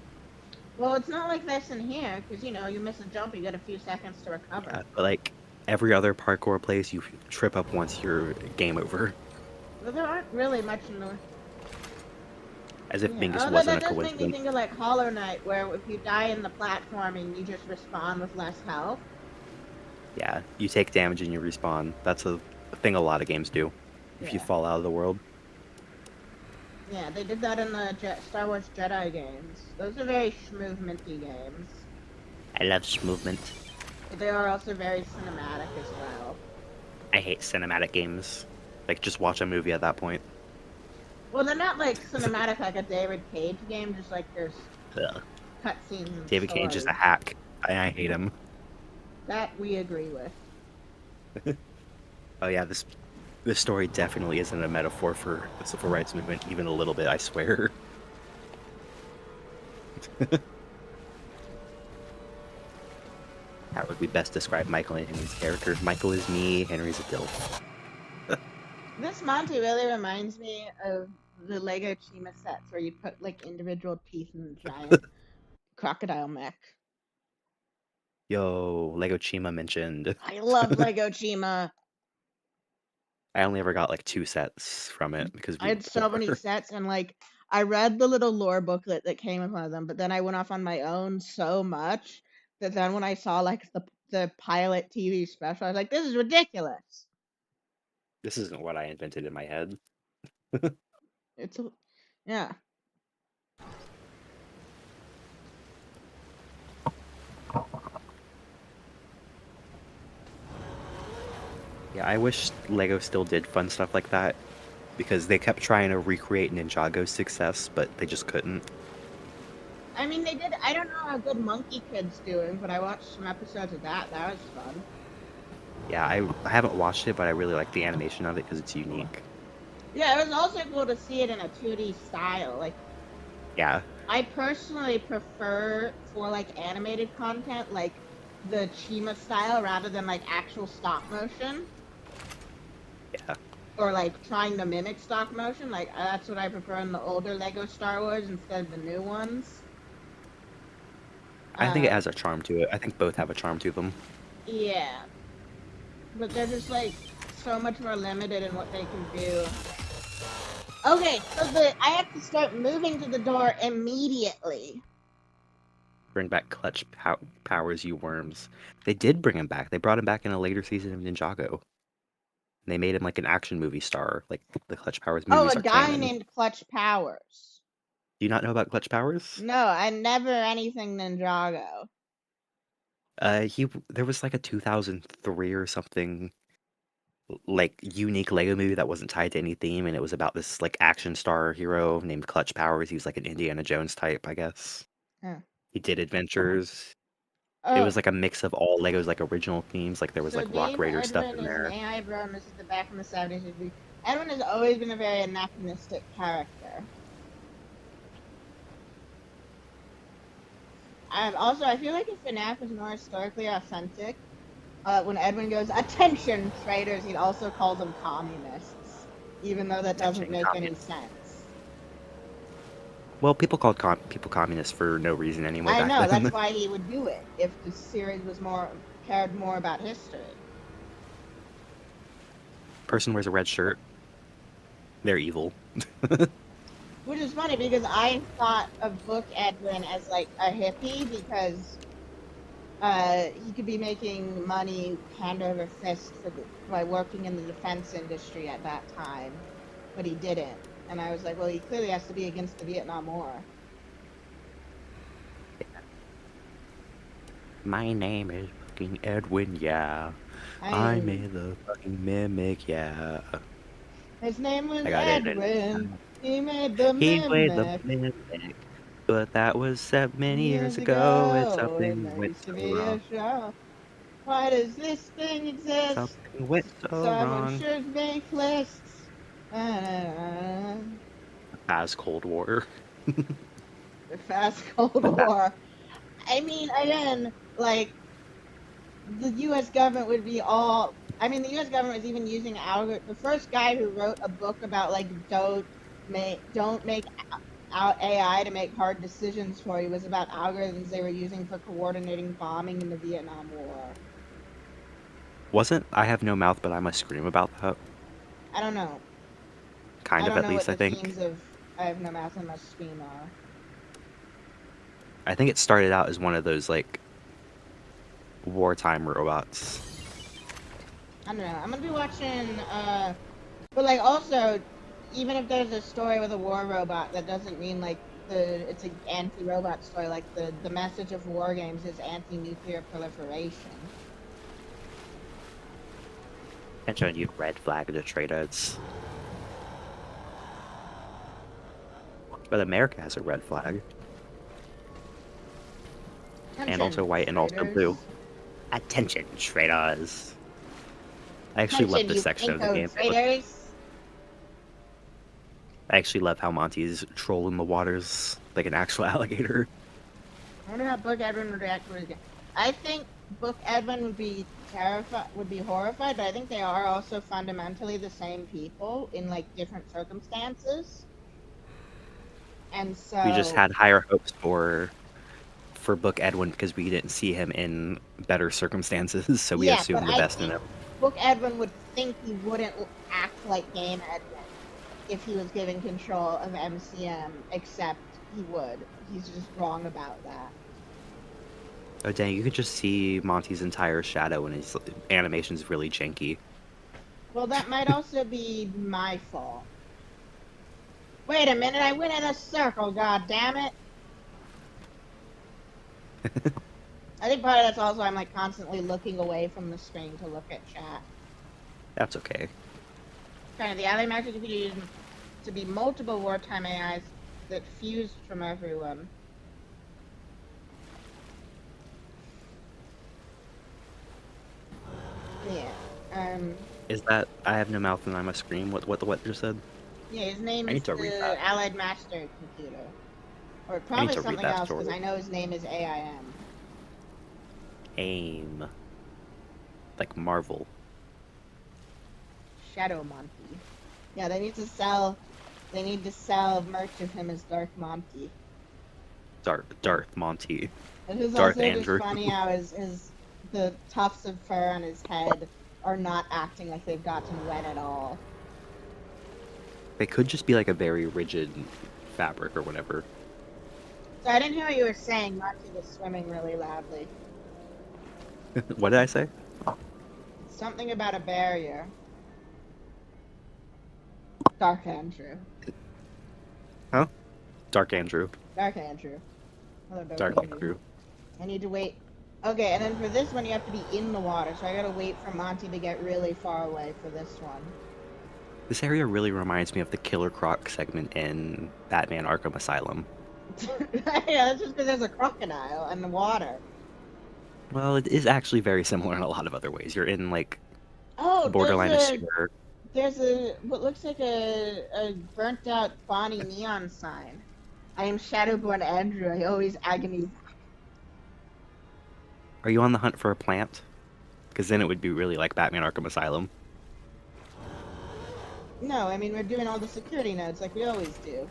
Well, it's not like this in here, because, you know, you miss a jump, you get a few seconds to recover. Yeah, but like every other parkour place, you trip up once you're game over. But there aren't really much in the... As if Mingus Although wasn't that a does make me coincidence. think of like Hollow Knight, where if you die in the platforming, you just respawn with less health. Yeah, you take damage and you respawn. That's a thing a lot of games do. If you Yeah. fall out of the world. Yeah, they did that in the Star Wars Jedi games. Those are very schmovementy games. I love movement. But they are also very cinematic as well. I hate cinematic games. Like, just watch a movie at that point. Well, they're not like cinematic like a David Cage game, just like there's Ugh. cutscenes and David Cage is a stories. hack. I hate him. That we agree with. Oh yeah, this story definitely isn't a metaphor for the civil rights movement, even a little bit, I swear. How would we best describe Michael and Henry's character? Michael is me, Henry's a dilf. This Monty really reminds me of the Lego Chima sets where you put like individual teeth in the giant crocodile mech. Yo, Lego Chima mentioned. I love Lego Chima. I only ever got like 2 sets from it because I we were had so many poor. sets, and like I read the little lore booklet that came with one of them, but then I went off on my own so much that then when I saw like the pilot TV special, I was like, this is ridiculous. This isn't what I invented in my head. It's yeah. Yeah, I wish Lego still did fun stuff like that because they kept trying to recreate Ninjago's success, but they just couldn't. I mean, they did. I don't know how good Monkey Kid's doing, but I watched some episodes of that. That was fun. Yeah, I haven't watched it, but I really like the animation of it because it's unique. Yeah, it was also cool to see it in a 2D style. Like, Yeah, I personally prefer for like animated content, like the Chima style rather than like actual stop motion. yeah. Or like trying to mimic stop motion. Like that's what I prefer in the older Lego Star Wars instead of the new ones. I think it has a charm to it. I think both have a charm to them. Yeah. But they're just like so much more limited in what they can do. Okay, so I have to start moving to the door immediately. Bring back Clutch Powers, you worms. They did bring him back. They brought him back in a later season of Ninjago. They made him like an action movie star. Like the Clutch Powers Oh, movies a are guy canon. named Clutch Powers. Do you not know about Clutch Powers? No, I never anything Ninjago. There was like a 2003 or something like unique Lego movie that wasn't tied to any theme, and it was about this like action star hero named Clutch Powers. He was like an Indiana Jones type, I guess. Huh. He did adventures. It Oh, was like a mix of all Lego's like original themes. Like there was so like Rock Dave Raider stuff Edwin in is an there. AI bro, and this is the back from the 70s. Edwin has always been a very anachronistic character. Also, I feel like if FNaF was more historically authentic, when Edwin goes, "Attention, traitors," he'd also call them communists, even though that doesn't Attention, make any communists. sense. Well, people called people communists for no reason anyway. I Back know, then. that's why he would do it, if the series was cared more about history. Person wears a red shirt. They're evil. Which is funny because I thought of Book Edwin as like a hippie because he could be making money hand over fist by working in the defense industry at that time, but he didn't. And I was like, well, he clearly has to be against the Vietnam War. My name is fucking Edwin, yeah. I I mean, made the fucking mimic, yeah. his name was I got it. Edwin. He made the He made the mimic mimic, but that was set many years years ago, and ago, and something there went used to so be a wrong. show. Why does this thing exist? Something went so Someone wrong. should make lists. The As Cold War. fast Cold War. I mean, again, like, the U.S. government would be all. I mean, the U.S. government was even using algorithm. The first guy who wrote a book about like don't make out AI to make hard decisions for you was about algorithms they were using for coordinating bombing in the Vietnam War. Wasn't I Have No Mouth, but I Must Scream about that? I don't know. Kind I of, don't at know what least, I the think. themes of I Have No Mouth and Must Scream are. I think it started out as one of those, like, wartime robots. I don't know. I'm gonna be watching. But like also, even if there's a story with a war robot, that doesn't mean like it's an anti-robot story. Like the message of war games is anti-nuclear proliferation. And showing you red flag the traders. But America has a red flag. And also white and also blue. Attention, traders. I actually love this section of the game. Traders. I actually love how Monty's trolling the waters like an actual alligator. I wonder how Book Edwin would react to it again. I think Book Edwin would be horrified, but I think they are also fundamentally the same people in like different circumstances. And so We just had higher hopes for Book Edwin because we didn't see him in better circumstances, so we assumed the best in him. Book Edwin would think he wouldn't act like Game Edwin if he was given control of MCM, except he would. He's just wrong about that. Oh dang, you could just see Monty's entire shadow and his animation's really janky. Well, that might also be my fault. Wait a minute, I went in a circle, god damn it! I think part of that's also I'm like constantly looking away from the screen to look at chat. That's okay. Kind of the ally magic could be used to be multiple wartime AIs that fused from everyone. Yeah. Is that I Have No Mouth and I Must Scream? What just said? Yeah, his name I is need to read that. the Allied Master Computer. Or probably to read something that else, because story. I know his name is AIM. AIM. Like Marvel. Shadow Monty. Yeah, they need to sell merch of him as Dark Monty. Darth Monty. It is Darth also Andrew. just funny how the tufts of fur on his head are not acting like they've gotten wet at all. They could just be like a very rigid fabric or whatever. So I didn't hear what you were saying. Monty was swimming really loudly. What did I say? Something about a barrier. Dark Andrew. Huh? Dark Andrew. Dark Andrew. Hello, Dark Andrew. I need to wait. Okay, and then for this one, you have to be in the water, so I gotta wait for Monty to get really far away for this one. This area really reminds me of the Killer Croc segment in Batman Arkham Asylum. Yeah, that's just because there's a crocodile in the water. Well, it is actually very similar in a lot of other ways. You're in, like, Oh, borderline of sewer. there's what looks like a burnt out Bonnie neon sign. I am Shadowborn Andrew. I always agony. Are you on the hunt for a plant? Because then it would be really like Batman Arkham Asylum. No, I mean we're doing all the security nodes like we always do.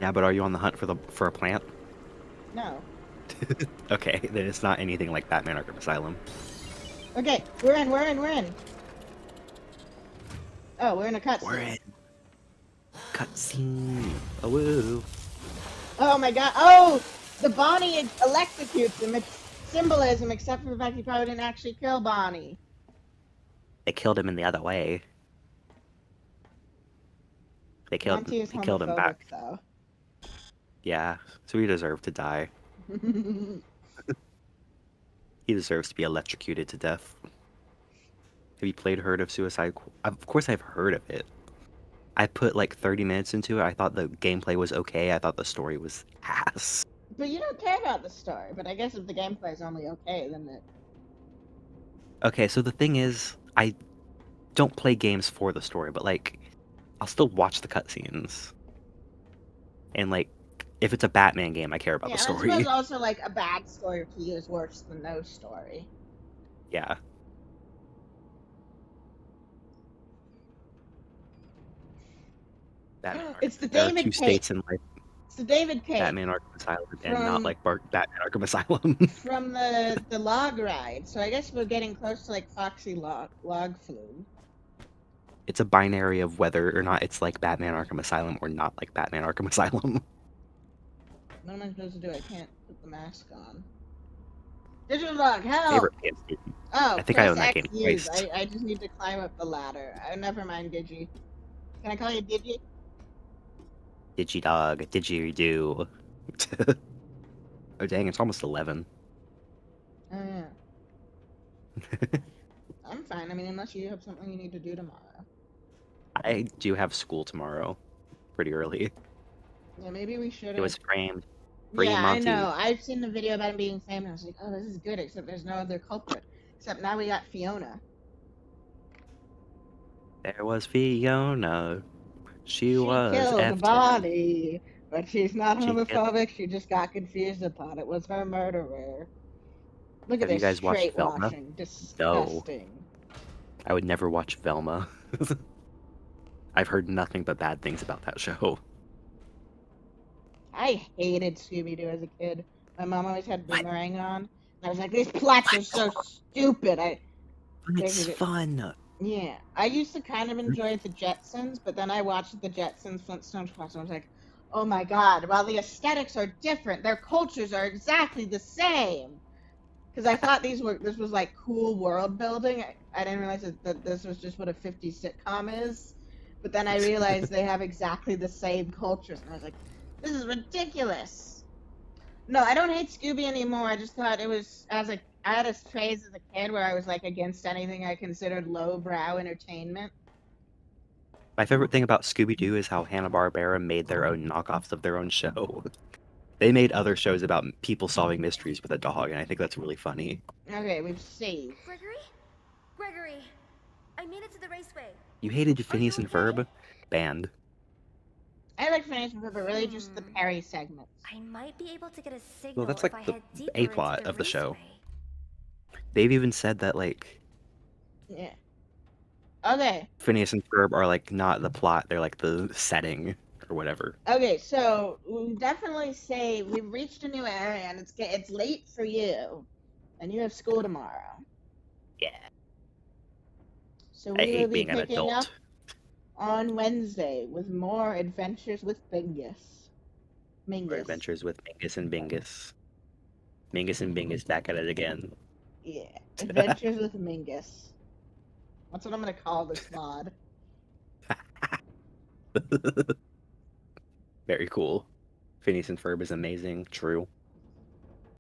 Yeah, but are you on the hunt for a plant? No. Okay, then it's not anything like Batman Arkham Asylum. Okay, we're in. Oh, we're in a cutscene. We're in. Cutscene. Oh, woo. Oh my god. Oh! The Bonnie electrocutes him. It's symbolism, except for the fact he probably didn't actually kill Bonnie. They killed him in the other way. They killed Monty is they killed him homophobic, back. though. Yeah, so he deserved to die. He deserves to be electrocuted to death. Have you played Heard of Suicide? Of course I've heard of it. I put like 30 minutes into it. I thought the gameplay was okay. I thought the story was ass. But you don't care about the story. But I guess if the gameplay is only okay, then it. Okay, so the thing is, I don't play games for the story, but like, I'll still watch the cutscenes. And like, if it's a Batman game, I care about Yeah, the and I story. suppose also like a bad story for you is worse than no story. Yeah. Batman It's the there are David two Cage. states in life: It's the David Cage Batman Arkham Asylum and not From- like Batman Arkham Asylum. from the log ride. So I guess we're getting close to like Foxy log flume. It's a binary of whether or not it's like Batman Arkham Asylum or not like Batman Arkham Asylum. What am I supposed to do? I can't put the mask on. Digital log, help! Favorite PS game. Oh, I think I press own that X game use. twice. I just need to climb up the ladder. Never mind, Digi. Can I call you Digi? Digidog, didgeridoo. Oh dang, it's almost 11. Oh yeah. I'm fine. I mean, unless you have something you need to do tomorrow. I do have school tomorrow, pretty early. Yeah, maybe we should. It was framed. Free Yeah, Monty. I know. I've seen the video about him being framed, and I was like, oh, this is good. Except there's no other culprit. Except now we got Fiona. There was Fiona. She was killed the F10. body, but she's not She killed- homophobic. She just got confused and thought it was her murderer. Look at Have you this guys watched straight Velma? washing. Disgusting. I would never watch Velma. I've heard nothing but bad things about that show. I hated Scooby Doo as a kid. My mom always had Boomerang on. And I was like, these plots are so stupid. It's David- fun. Yeah, I used to kind of enjoy the Jetsons, but then I watched the Jetsons Flintstones class, and I was like, oh my god, while the aesthetics are different, their cultures are exactly the same. Because I thought this was like cool world building. I didn't realize that this was just what a 50s sitcom is. But then I realized they have exactly the same cultures, and I was like, this is ridiculous. No, I don't hate Scooby anymore. I just thought it was I had a phase as a kid where I was like against anything I considered lowbrow entertainment. My favorite thing about Scooby-Doo is how Hanna-Barbera made their own knockoffs of their own show. They made other shows about people solving mysteries with a dog, and I think that's really funny. Okay, we've saved. Gregory, I made it to the raceway. You hated Phineas you and Ferb? Banned. I like FNaF, but really just the Perry segments. I might be able to get a signal that's if like I the head deeper A-plot into the of the show. raceway. They've even said that, like, Yeah. Okay. Phineas and Ferb are, like, not the plot, they're, like, the setting, or whatever. Okay, so we definitely say we've reached a new area and it's late for you, and you have school tomorrow. Yeah. So I we will hate be being an picking up adult. on Wednesday with more adventures with Mingus. Or Mingus. Adventures with Mingus and Bingus. Mingus and Bingus back at it again. Yeah. Adventures with Mingus. That's what I'm gonna call this mod. Very cool. Phineas and Ferb is amazing. True.